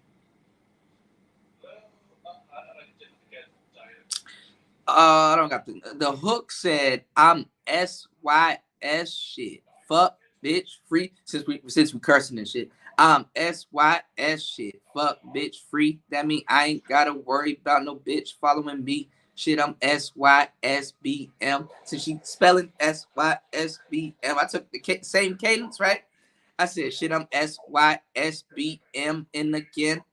I don't got the hook said I'm SYS shit. Fuck bitch free. Since we cursing and shit. I'm SYS shit. Fuck bitch free. That mean I ain't gotta worry about no bitch following me. Shit, I'm SYSBM. Since she spelling SYSBM, I took the same cadence, right? I said shit, I'm SYSBM, and again,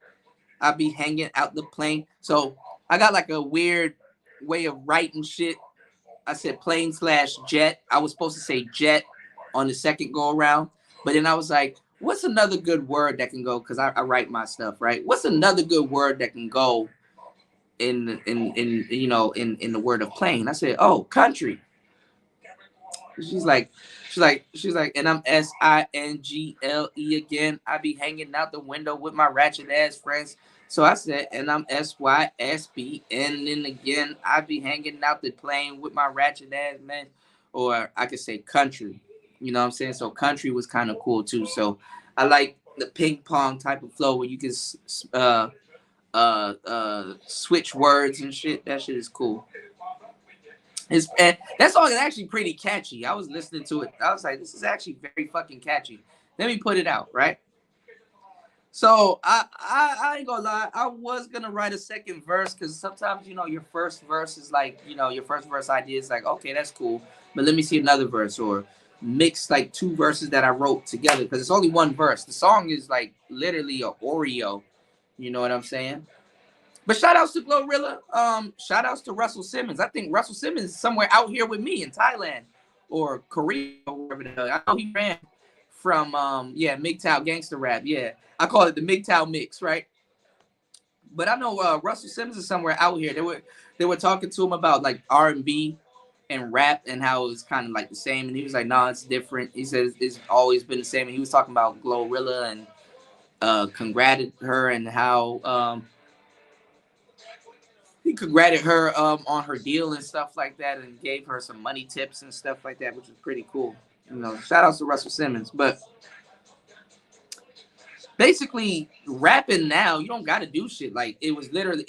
I be hanging out the plane. So I got like a weird way of writing shit. I said plane/jet. I was supposed to say jet on the second go around, but then I was like, what's another good word that can go? Because I write my stuff, right? What's another good word that can go in the word of plane? I said, oh, country. She's like, and I'm SINGLE again. I be hanging out the window with my ratchet ass friends. So I said, and I'm SYSB, and then again, I be hanging out the plane with my ratchet ass man. Or I could say country. You know what I'm saying? So country was kind of cool too. So I like the ping pong type of flow where you can switch words and shit. That shit is cool. And that song is actually pretty catchy. I was listening to it. I was like, this is actually very fucking catchy. Let me put it out, right? So I ain't gonna lie. I was gonna write a second verse because sometimes your first verse is like your first verse idea is like, okay, that's cool, but let me see another verse, or mix like two verses that I wrote together because it's only one verse. The song is like literally a Oreo. You know what I'm saying? But shout outs to Glorilla. Shout outs to Russell Simmons. I think Russell Simmons is somewhere out here with me in Thailand or Korea or wherever the hell. I know he ran from MGTOW gangster rap. Yeah. I call it the MGTOW mix, right? But I know Russell Simmons is somewhere out here. They were talking to him about like R&B and rap and how it was kind of like the same. And he was like, no, it's different. He says it's always been the same. And he was talking about Glorilla and congrated her and how he congrated her on her deal and stuff like that, and gave her some money tips and stuff like that, which was pretty cool. Shout outs to Russell Simmons. But basically, rapping now, you don't got to do shit. Like it was literally,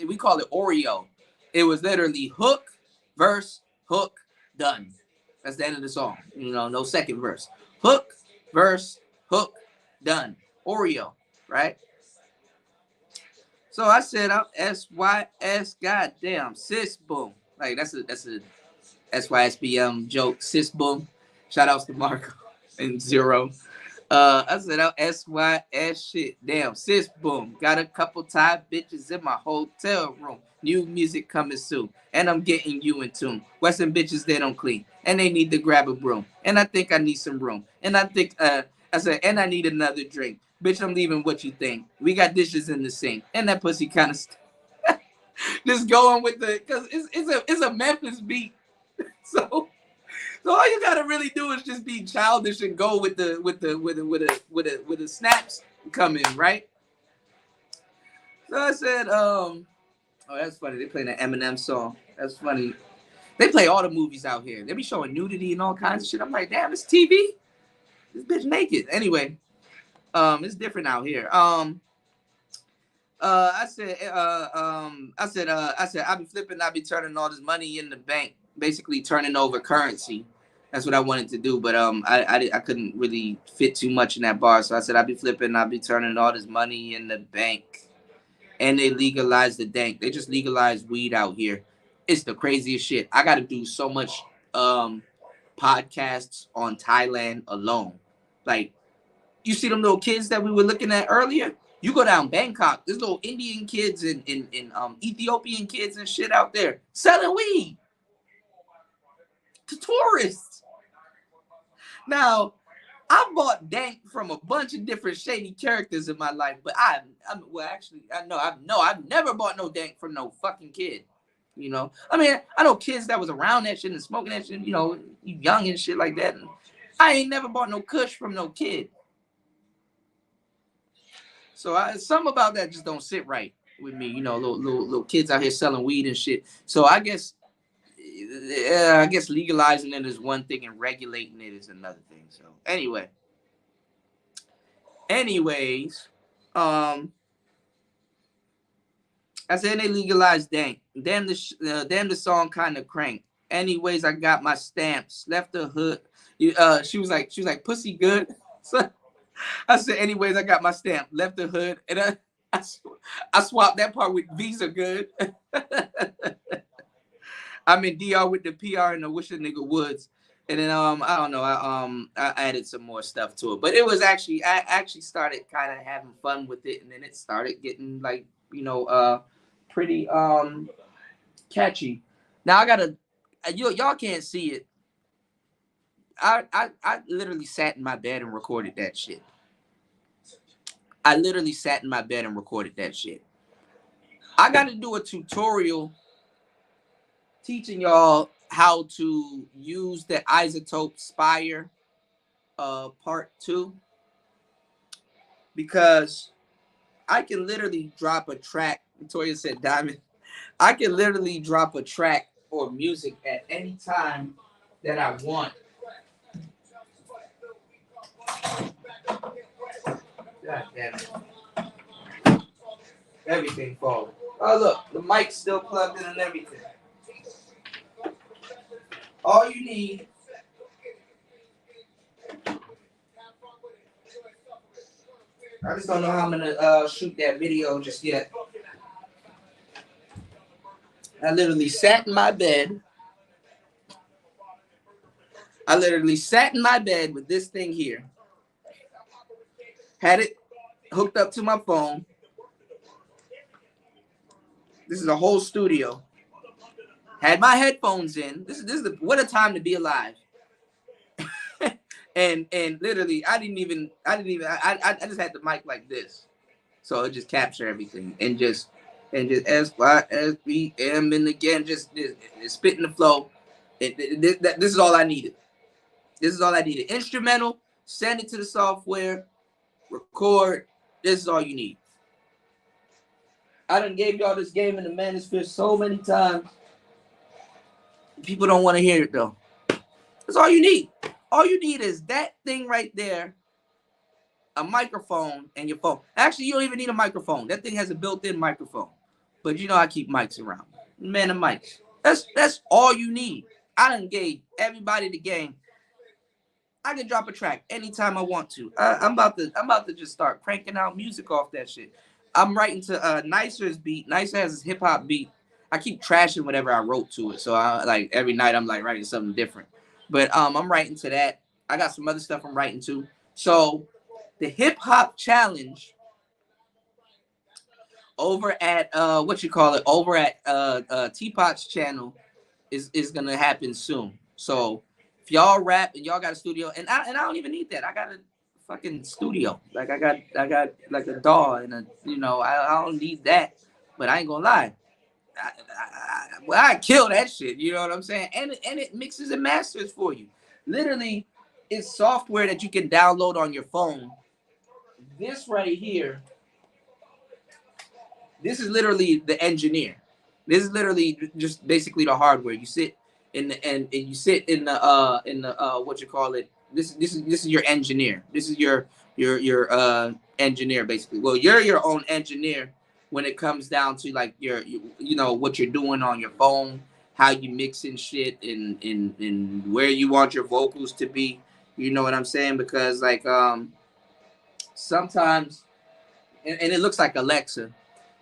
we call it Oreo. It was literally hook, verse, hook, done. That's the end of the song. No second verse. Hook, verse, hook, done. Oreo, right? So I said, I'm SYS, goddamn, sis boom. Like that's a SYSBM joke, sis boom. Shout outs to Marco and Zero. I said, I'm SYS shit, damn, sis boom. Got a couple Thai bitches in my hotel room. New music coming soon, and I'm getting you in tune. Western bitches, they don't clean, and they need to grab a broom. And I think I need some room. And I think, I said, and I need another drink. Bitch, I'm leaving. What you think? We got dishes in the sink, and that pussy kind of just going with the, cause it's a Memphis beat. So all you gotta really do is just be childish and go with the snaps coming, right? So I said, oh, that's funny. They playing an Eminem song. That's funny. They play all the movies out here. They be showing nudity and all kinds of shit. I'm like, damn, it's TV. This bitch naked. Anyway. It's different out here. I said, I'll be flipping, I'll be turning all this money in the bank, basically turning over currency. That's what I wanted to do, but I couldn't really fit too much in that bar, so I said I'll be flipping, I'll be turning all this money in the bank. And they legalized the dank. They just legalized weed out here. It's the craziest shit. I got to do so much podcasts on Thailand alone. Like, you see them little kids that we were looking at earlier? You go down Bangkok, there's little Indian kids and Ethiopian kids and shit out there selling weed to tourists. Now, I bought dank from a bunch of different shady characters in my life, but I've never bought no dank from no fucking kid. You know, I mean, I know kids that was around that shit and smoking that shit, you know, young and shit like that. And I ain't never bought no kush from no kid. So some about that just don't sit right with me. You know, little kids out here selling weed and shit. So I guess legalizing it is one thing and regulating it is another thing. So anyways, I said they legalized dank. Damn the song kind of crank. Anyways, I got my stamps. Left the hood. She was like pussy good. So I said, anyways, I got my stamp. Left the hood, and I swapped that part with Visa good. I'm in DR with the PR and the wish a nigga woods. And then I don't know, I added some more stuff to it. But it was I actually started kind of having fun with it, and then it started getting like, you know, pretty catchy. Now I gotta y'all can't see it. I literally sat in my bed and recorded that shit. I literally sat in my bed and recorded that shit. I got to do a tutorial teaching y'all how to use the isotope Spire part 2, because I can literally drop a track. Toya said Diamond. I can literally drop a track or music at any time that I want. God damn it. Everything falling. Oh, look, the mic's still plugged in and everything. All you need I just don't know how I'm gonna shoot that video just yet. I literally sat in my bed. With this thing here. Had it hooked up to my phone. This is a whole studio. Had my headphones in. This is what a time to be alive. and literally, I just had the mic like this, so it just captured everything and just SYSBM and again just spitting the flow. This is all I needed. Instrumental. Send it to the software. Record. This is all you need. I done gave y'all this game in the Manosphere so many times. People don't want to hear it though. That's all you need. All you need is that thing right there, a microphone, and your phone. Actually, you don't even need a microphone. That thing has a built-in microphone. But you know I keep mics around. Man of mics. That's all you need. I done gave everybody the game. I can drop a track anytime I want to. I'm about to just start cranking out music off that shit. I'm writing to Nicer's beat. Nicer has his hip hop beat. I keep trashing whatever I wrote to it. So I like every night I'm like writing something different. But I'm writing to that. I got some other stuff I'm writing to. So the hip hop challenge over at over at Teapot's channel is gonna happen soon. So if y'all rap and y'all got a studio, and I don't even need that. I got a fucking studio. Like I got like a DAW and a, you know, I don't need that. But I ain't gonna lie. I kill that shit. You know what I'm saying? And it mixes and masters for you. Literally, it's software that you can download on your phone. This right here. This is literally the engineer. This is literally just basically the hardware. You sit in the and you sit in the what you call it. This is your engineer. This is your engineer basically. Well, you're your own engineer, when it comes down to like you know, what you're doing on your phone, how you mixing shit, and where you want your vocals to be. You know what I'm saying? Because like sometimes, and it looks like Alexa.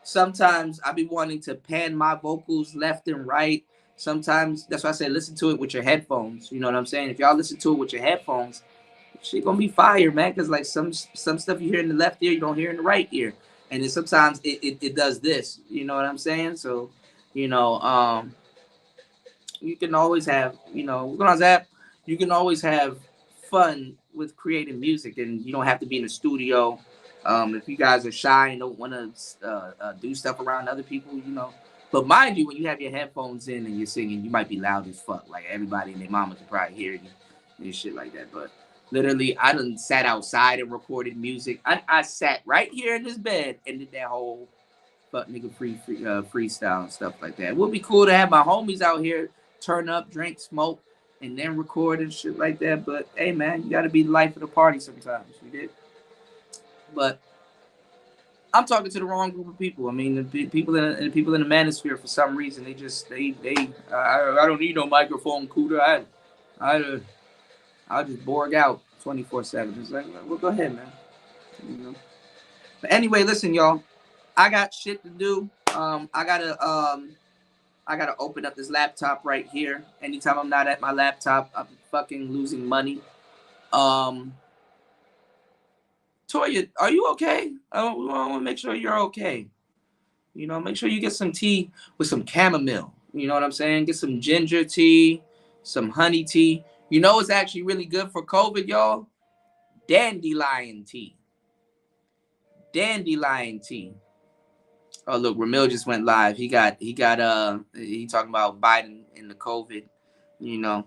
Sometimes I be wanting to pan my vocals left and right. Sometimes that's why I say listen to it with your headphones. You know what I'm saying? If y'all listen to it with your headphones, shit gonna be fire, man. Cause like some stuff you hear in the left ear, you don't hear in the right ear, and then sometimes it does this. You know what I'm saying? So, you know, you can always have, you know, you can always have fun with creating music, and you don't have to be in the studio. If you guys are shy and don't want to do stuff around other people, you know. But mind you, when you have your headphones in and you're singing, you might be loud as fuck. Like everybody and their mama can probably hear you and shit like that. But literally, I done sat outside and recorded music. I sat right here in this bed and did that whole fuck nigga freestyle and stuff like that. It would be cool to have my homies out here turn up, drink, smoke, and then record and shit like that. But hey, man, you got to be the life of the party sometimes. You did. But I'm talking to the wrong group of people. I mean, the people in the manosphere for some reason I don't need no microphone cooler. I I'll just borg out 24/7. It's like, well, go ahead, man. You know. But anyway, listen, y'all. I got shit to do. I gotta open up this laptop right here. Anytime I'm not at my laptop, I'm fucking losing money. Um, Toya, are you okay? I want to make sure you're okay. You know, make sure you get some tea with some chamomile. You know what I'm saying? Get some ginger tea, some honey tea. You know it's actually really good for COVID, y'all? Dandelion tea. Dandelion tea. Oh look, Ramil just went live. He talking about Biden and the COVID, you know.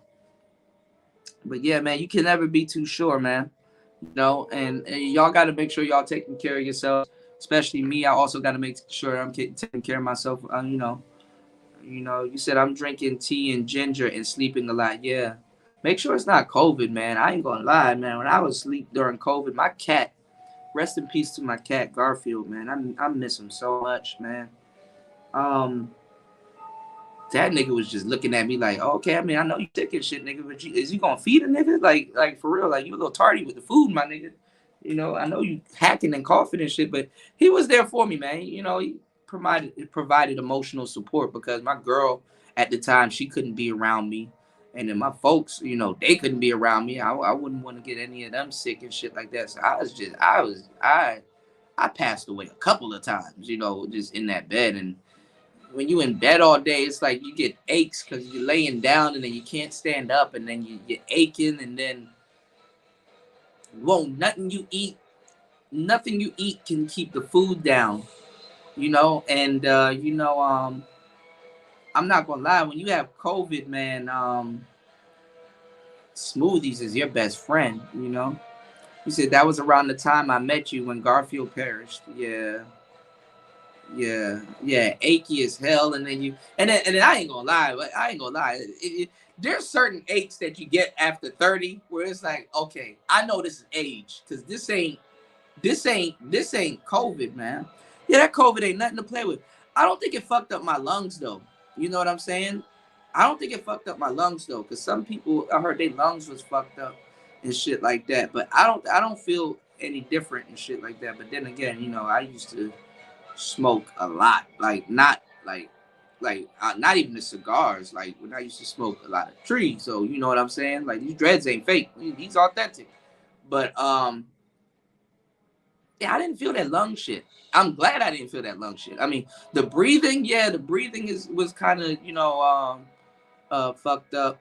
But yeah, man, you can never be too sure, man. You know, and y'all got to make sure y'all taking care of yourselves. Especially me, I also got to make sure I'm taking care of myself. You know, you said I'm drinking tea and ginger and sleeping a lot. Yeah, make sure it's not COVID, man. I ain't gonna lie, man. When I was asleep during COVID, my cat. Rest in peace to my cat Garfield, man. I miss him so much, man. Um, that nigga was just looking at me like, oh, okay, I mean, I know you sick and shit, nigga, but is you gonna feed a nigga? Like for real, like you a little tardy with the food, my nigga. You know, I know you hacking and coughing and shit, but he was there for me, man. You know, he provided emotional support because my girl at the time she couldn't be around me, and then my folks, you know, they couldn't be around me. I wouldn't want to get any of them sick and shit like that. So I passed away a couple of times, you know, just in that bed. And when you in bed all day, it's like you get aches because you're laying down and then you can't stand up, and then you're aching, and then whoa, nothing you eat can keep the food down, you know. And I'm not gonna lie, when you have COVID, man, smoothies is your best friend, you know. You said that was around the time I met you when Garfield perished. Yeah. Yeah, achy as hell, and then I ain't gonna lie, but I ain't gonna lie. There's certain aches that you get after 30 where it's like, okay, I know this is age because this ain't COVID, man. Yeah, that COVID ain't nothing to play with. I don't think it fucked up my lungs though. You know what I'm saying? I don't think it fucked up my lungs though, because some people I heard their lungs was fucked up and shit like that. But I don't feel any different and shit like that. But then again, you know, I used to smoke a lot, like not even the cigars, like when I used to smoke a lot of trees. So you know what I'm saying? Like these dreads ain't fake; these authentic. But yeah, I didn't feel that lung shit. I'm glad I didn't feel that lung shit. I mean, the breathing was kind of fucked up.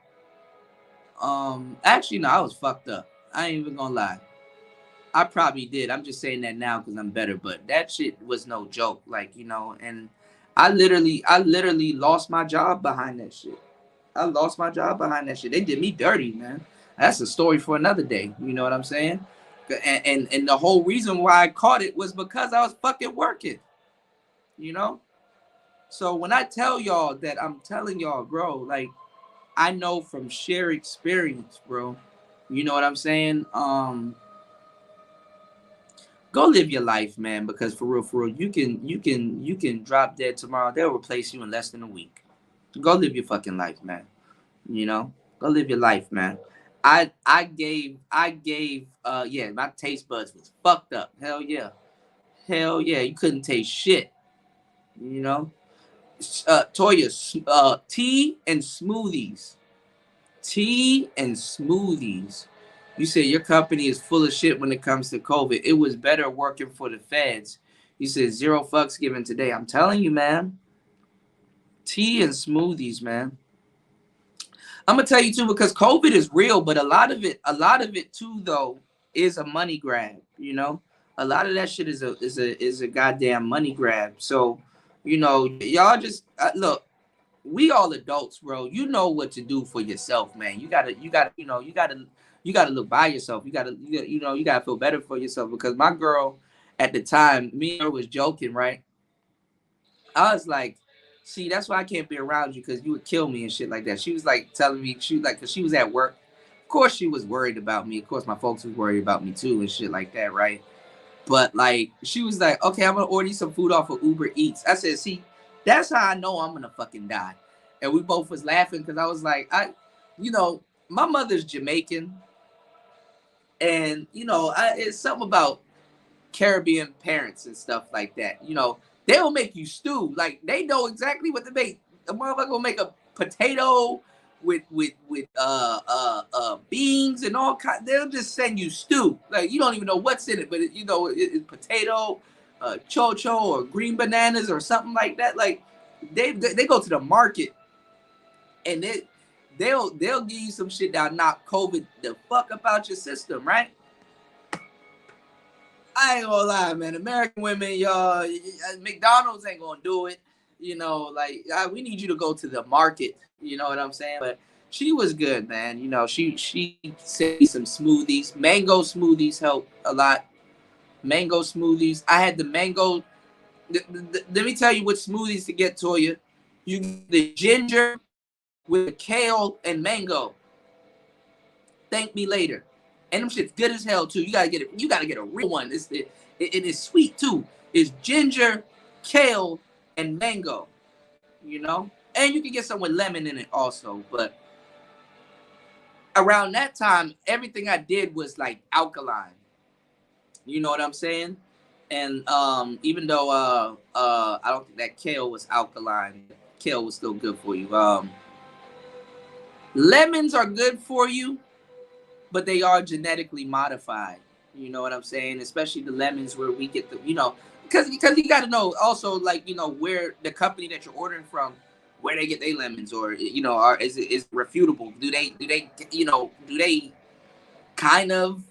Actually, no, I was fucked up. I ain't even gonna lie. I probably did. I'm just saying that now because I'm better. But that shit was no joke. Like, you know, and I literally lost my job behind that shit. I lost my job behind that shit. They did me dirty, man. That's a story for another day. You know what I'm saying? And the whole reason why I caught it was because I was fucking working. You know? So when I tell y'all that I'm telling y'all, bro, like I know from sheer experience, bro. You know what I'm saying? Go live your life, man, because for real, you can drop dead tomorrow. They'll replace you in less than a week. Go live your fucking life, man. You know? Go live your life, man. I gave yeah, my taste buds was fucked up. Hell yeah. Hell yeah. You couldn't taste shit. You know? Toya, tea and smoothies. Tea and smoothies. You said your company is full of shit when it comes to COVID. It was better working for the feds. You said zero fucks given today. I'm telling you, man. Tea and smoothies, man. I'm gonna tell you too, because COVID is real, but a lot of it too, though, is a money grab. You know, a lot of that shit is a goddamn money grab. So, y'all just look. We all adults, bro. You know what to do for yourself, man. You gotta look by yourself. You gotta feel better for yourself. Because my girl, at the time, me and her was joking, right? I was like, see, that's why I can't be around you, because you would kill me and shit like that. She was like telling me, because she was at work. Of course, she was worried about me. Of course, my folks was worried about me too and shit like that, right? But like, she was like, okay, I'm gonna order you some food off of Uber Eats. I said, see, that's how I know I'm gonna fucking die. And we both was laughing because I was like, my mother's Jamaican, and it's something about Caribbean parents and stuff like that. They'll make you stew. Like, they know exactly what to make. The motherfucker will make a potato with beans and all kind. They'll just send you stew. Like, you don't even know what's in it, but it's potato, chocho, or green bananas or something like that. Like, they go to the market, and they'll give you some shit that'll knock COVID the fuck about your system, right? I ain't gonna lie, man. American women, y'all, McDonald's ain't gonna do it. We need you to go to the market. You know what I'm saying? But she was good, man. She sent me some smoothies. Mango smoothies help a lot. Mango smoothies. I had the mango. Let me tell you what smoothies to get, Toya. You get the ginger with the kale and mango. Thank me later. And them shit's good as hell too. You gotta get it. You gotta get a real one. It is sweet too. It's ginger, kale, and mango. And you can get some with lemon in it also. But around that time, everything I did was like alkaline. You know what I'm saying? And even though I don't think that kale was alkaline, kale was still good for you. Lemons are good for you, but they are genetically modified. You know what I'm saying? Especially the lemons where we get because you got to know also, like, where the company that you're ordering from, where they get their lemons, or is refutable? Do they kind of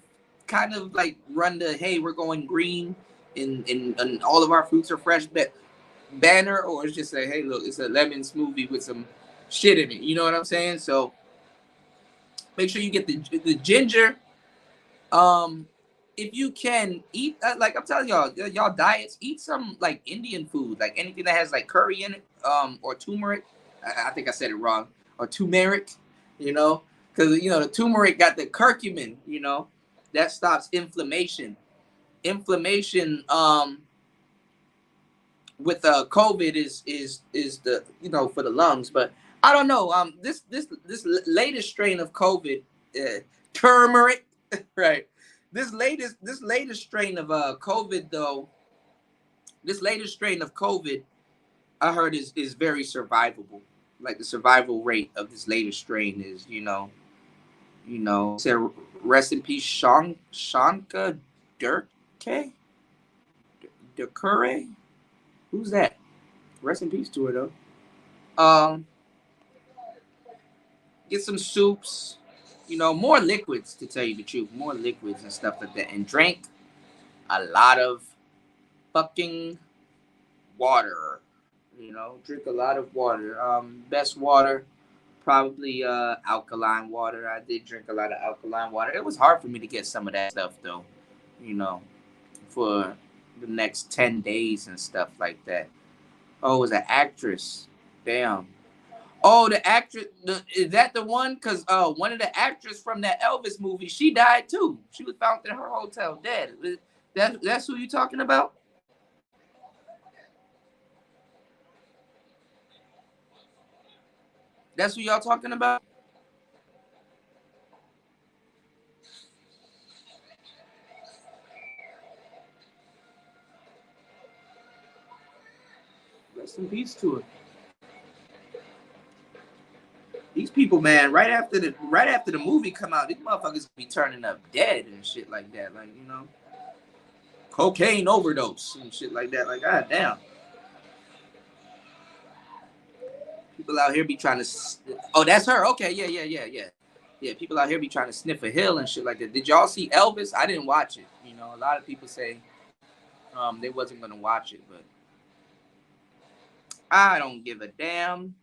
like run the, hey, we're going green, and all of our fruits are fresh banner, or it's just say, hey, look, it's a lemon smoothie with some shit in it. You know what I'm saying? So make sure you get the ginger. If you can eat, like I'm telling y'all diets, eat some like Indian food, like anything that has like curry in it, or turmeric. I think I said it wrong, or turmeric. Because the turmeric got the curcumin. That stops inflammation. Inflammation, with COVID is the for the lungs, but I don't know. This latest strain of COVID, turmeric, right? This latest strain of COVID, though. This latest strain of COVID, I heard is very survivable. Like, the survival rate of this latest strain is, say, rest in peace, Shanka Durke, Durkure. Who's that? Rest in peace to her, though. Um, get some soups, more liquids, to tell you the truth, more liquids and stuff like that, and drink a lot of fucking water. Drink a lot of water. Best water, probably alkaline water. I did drink a lot of alkaline water. It was hard for me to get some of that stuff though, you know, for the next 10 days and stuff like that. Oh, it was an actress. Damn. Oh, the actress, is that the one? Because one of the actors from that Elvis movie, she died too. She was found in her hotel dead. That's who you talking about? That's who y'all talking about? Rest in peace to her. These people, man, right after the movie come out, these motherfuckers be turning up dead and shit like that. Like, you know, cocaine overdose and shit like that. Like, god damn. People out here be trying to. Oh, that's her. Okay, yeah. Yeah, people out here be trying to sniff a hill and shit like that. Did y'all see Elvis? I didn't watch it. You know, a lot of people say they wasn't gonna watch it, but I don't give a damn.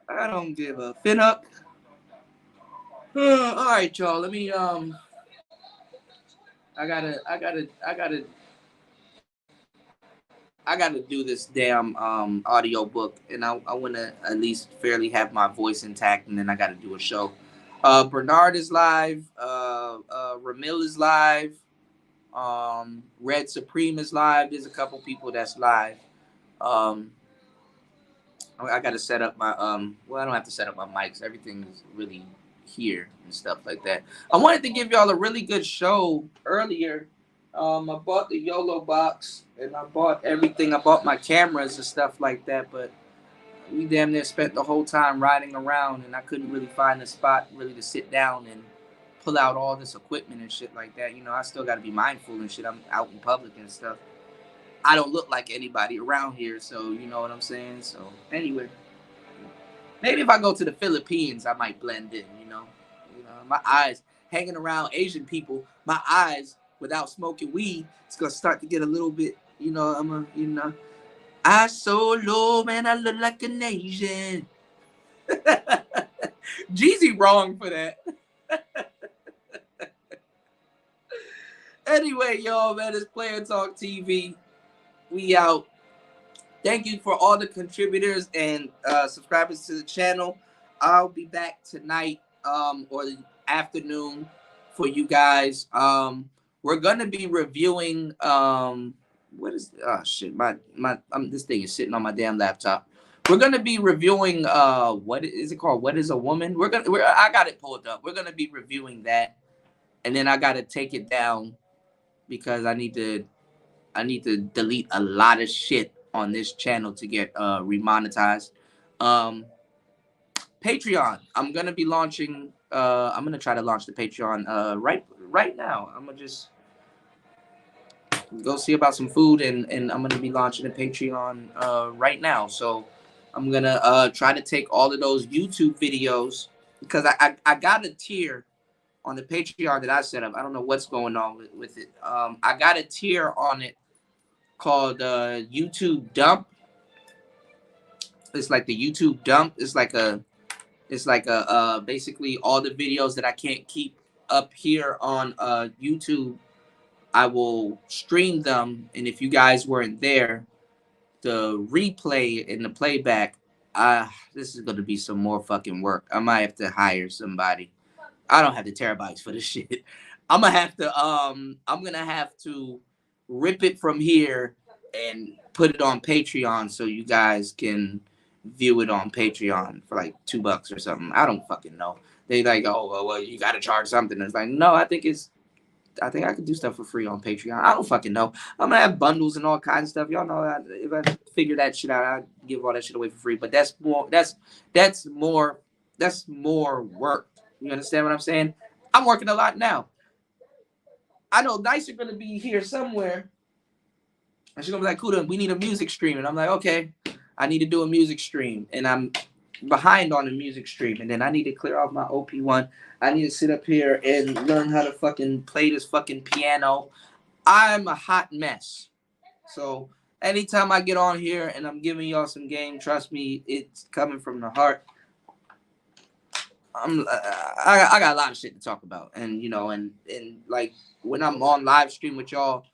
I don't give a fin up. All right, y'all. Let me I gotta do this damn audio book, and I want to at least fairly have my voice intact, and then I gotta do a show. Bernard is live. Ramil is live. Red Supreme is live. There's a couple people that's live. Um, I gotta set up my Well, I don't have to set up my mics. Everything is really here and stuff like that. I wanted to give y'all a really good show earlier. I bought the YOLO box and I bought everything. I bought my cameras and stuff like that, but we damn near spent the whole time riding around, and I couldn't really find a spot really to sit down and pull out all this equipment and shit like that. You know, I still got to be mindful and shit. I'm out in public and stuff. I don't look like anybody around here, so you know what I'm saying. So anyway, maybe if I go to the Philippines, I might blend in. You know, my eyes hanging around Asian people, my eyes without smoking weed, it's gonna start to get a little bit. You know, I so low, man. I look like an Asian. Jeezy wrong for that. Anyway, y'all, man, it's Player Talk TV. We out. Thank you for all the contributors and subscribers to the channel. I'll be back tonight or the afternoon for you guys. We're gonna be reviewing what is oh shit my this thing is sitting on my damn laptop. We're gonna be reviewing what is it called? What is a woman? I got it pulled up. We're gonna be reviewing that, and then I gotta take it down because I need to delete a lot of shit on this channel to get remonetized. Patreon. I'm gonna be launching. I'm gonna try to launch the Patreon right now. I'm gonna just go see about some food, and I'm gonna be launching a Patreon right now. So I'm gonna try to take all of those YouTube videos because I got a tier on the Patreon that I set up. I don't know what's going on with it. I got a tier on it called YouTube Dump. It's like the YouTube Dump. It's like a basically all the videos that I can't keep up here on YouTube. I will stream them, and if you guys weren't there, the replay and the playback, this is gonna be some more fucking work. I might have to hire somebody. I don't have the terabytes for this shit. I'm gonna have to rip it from here and put it on Patreon so you guys can view it on Patreon for like $2 or something. I don't fucking know. They like, oh well, you gotta charge something. It's like, no, I think I can do stuff for free on Patreon. I don't fucking know. I'm gonna have bundles and all kinds of stuff. Y'all know that if I figure that shit out, I'd give all that shit away for free. But that's more work. You understand what I'm saying? I'm working a lot now. I know Nice are gonna be here somewhere. And she's gonna be like, Kuda, we need a music stream. And I'm like, okay, I need to do a music stream. And I'm behind on the music stream. And then I need to clear off my OP1. I need to sit up here and learn how to fucking play this fucking piano. I'm a hot mess. So anytime I get on here and I'm giving y'all some game, trust me, it's coming from the heart. I got a lot of shit to talk about. And, you know, and like when I'm on live stream with y'all,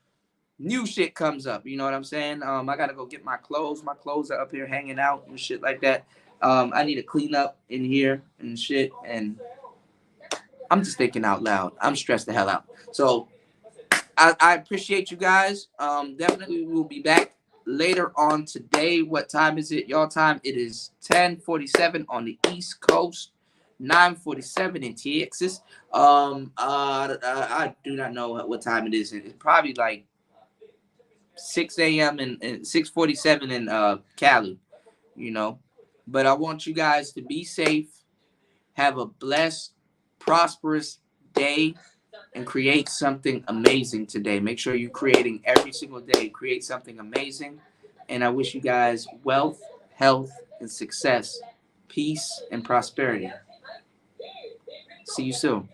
new shit comes up. You know what I'm saying? I got to go get my clothes. My clothes are up here hanging out and shit like that. I need to clean up in here and shit. And I'm just thinking out loud. I'm stressed the hell out. So I appreciate you guys. Definitely we'll be back later on today. What time is it? Y'all time? It is 10:47 on the East Coast, 9:47 in Texas. I do not know what time it is. It's probably like 6 a.m. and 6:47 in Cali. You know, but I want you guys to be safe. Have a blessed, prosperous day and create something amazing today. Make sure you're creating every single day. Create something amazing. And I wish you guys wealth, health, and success, peace, and prosperity. See you soon.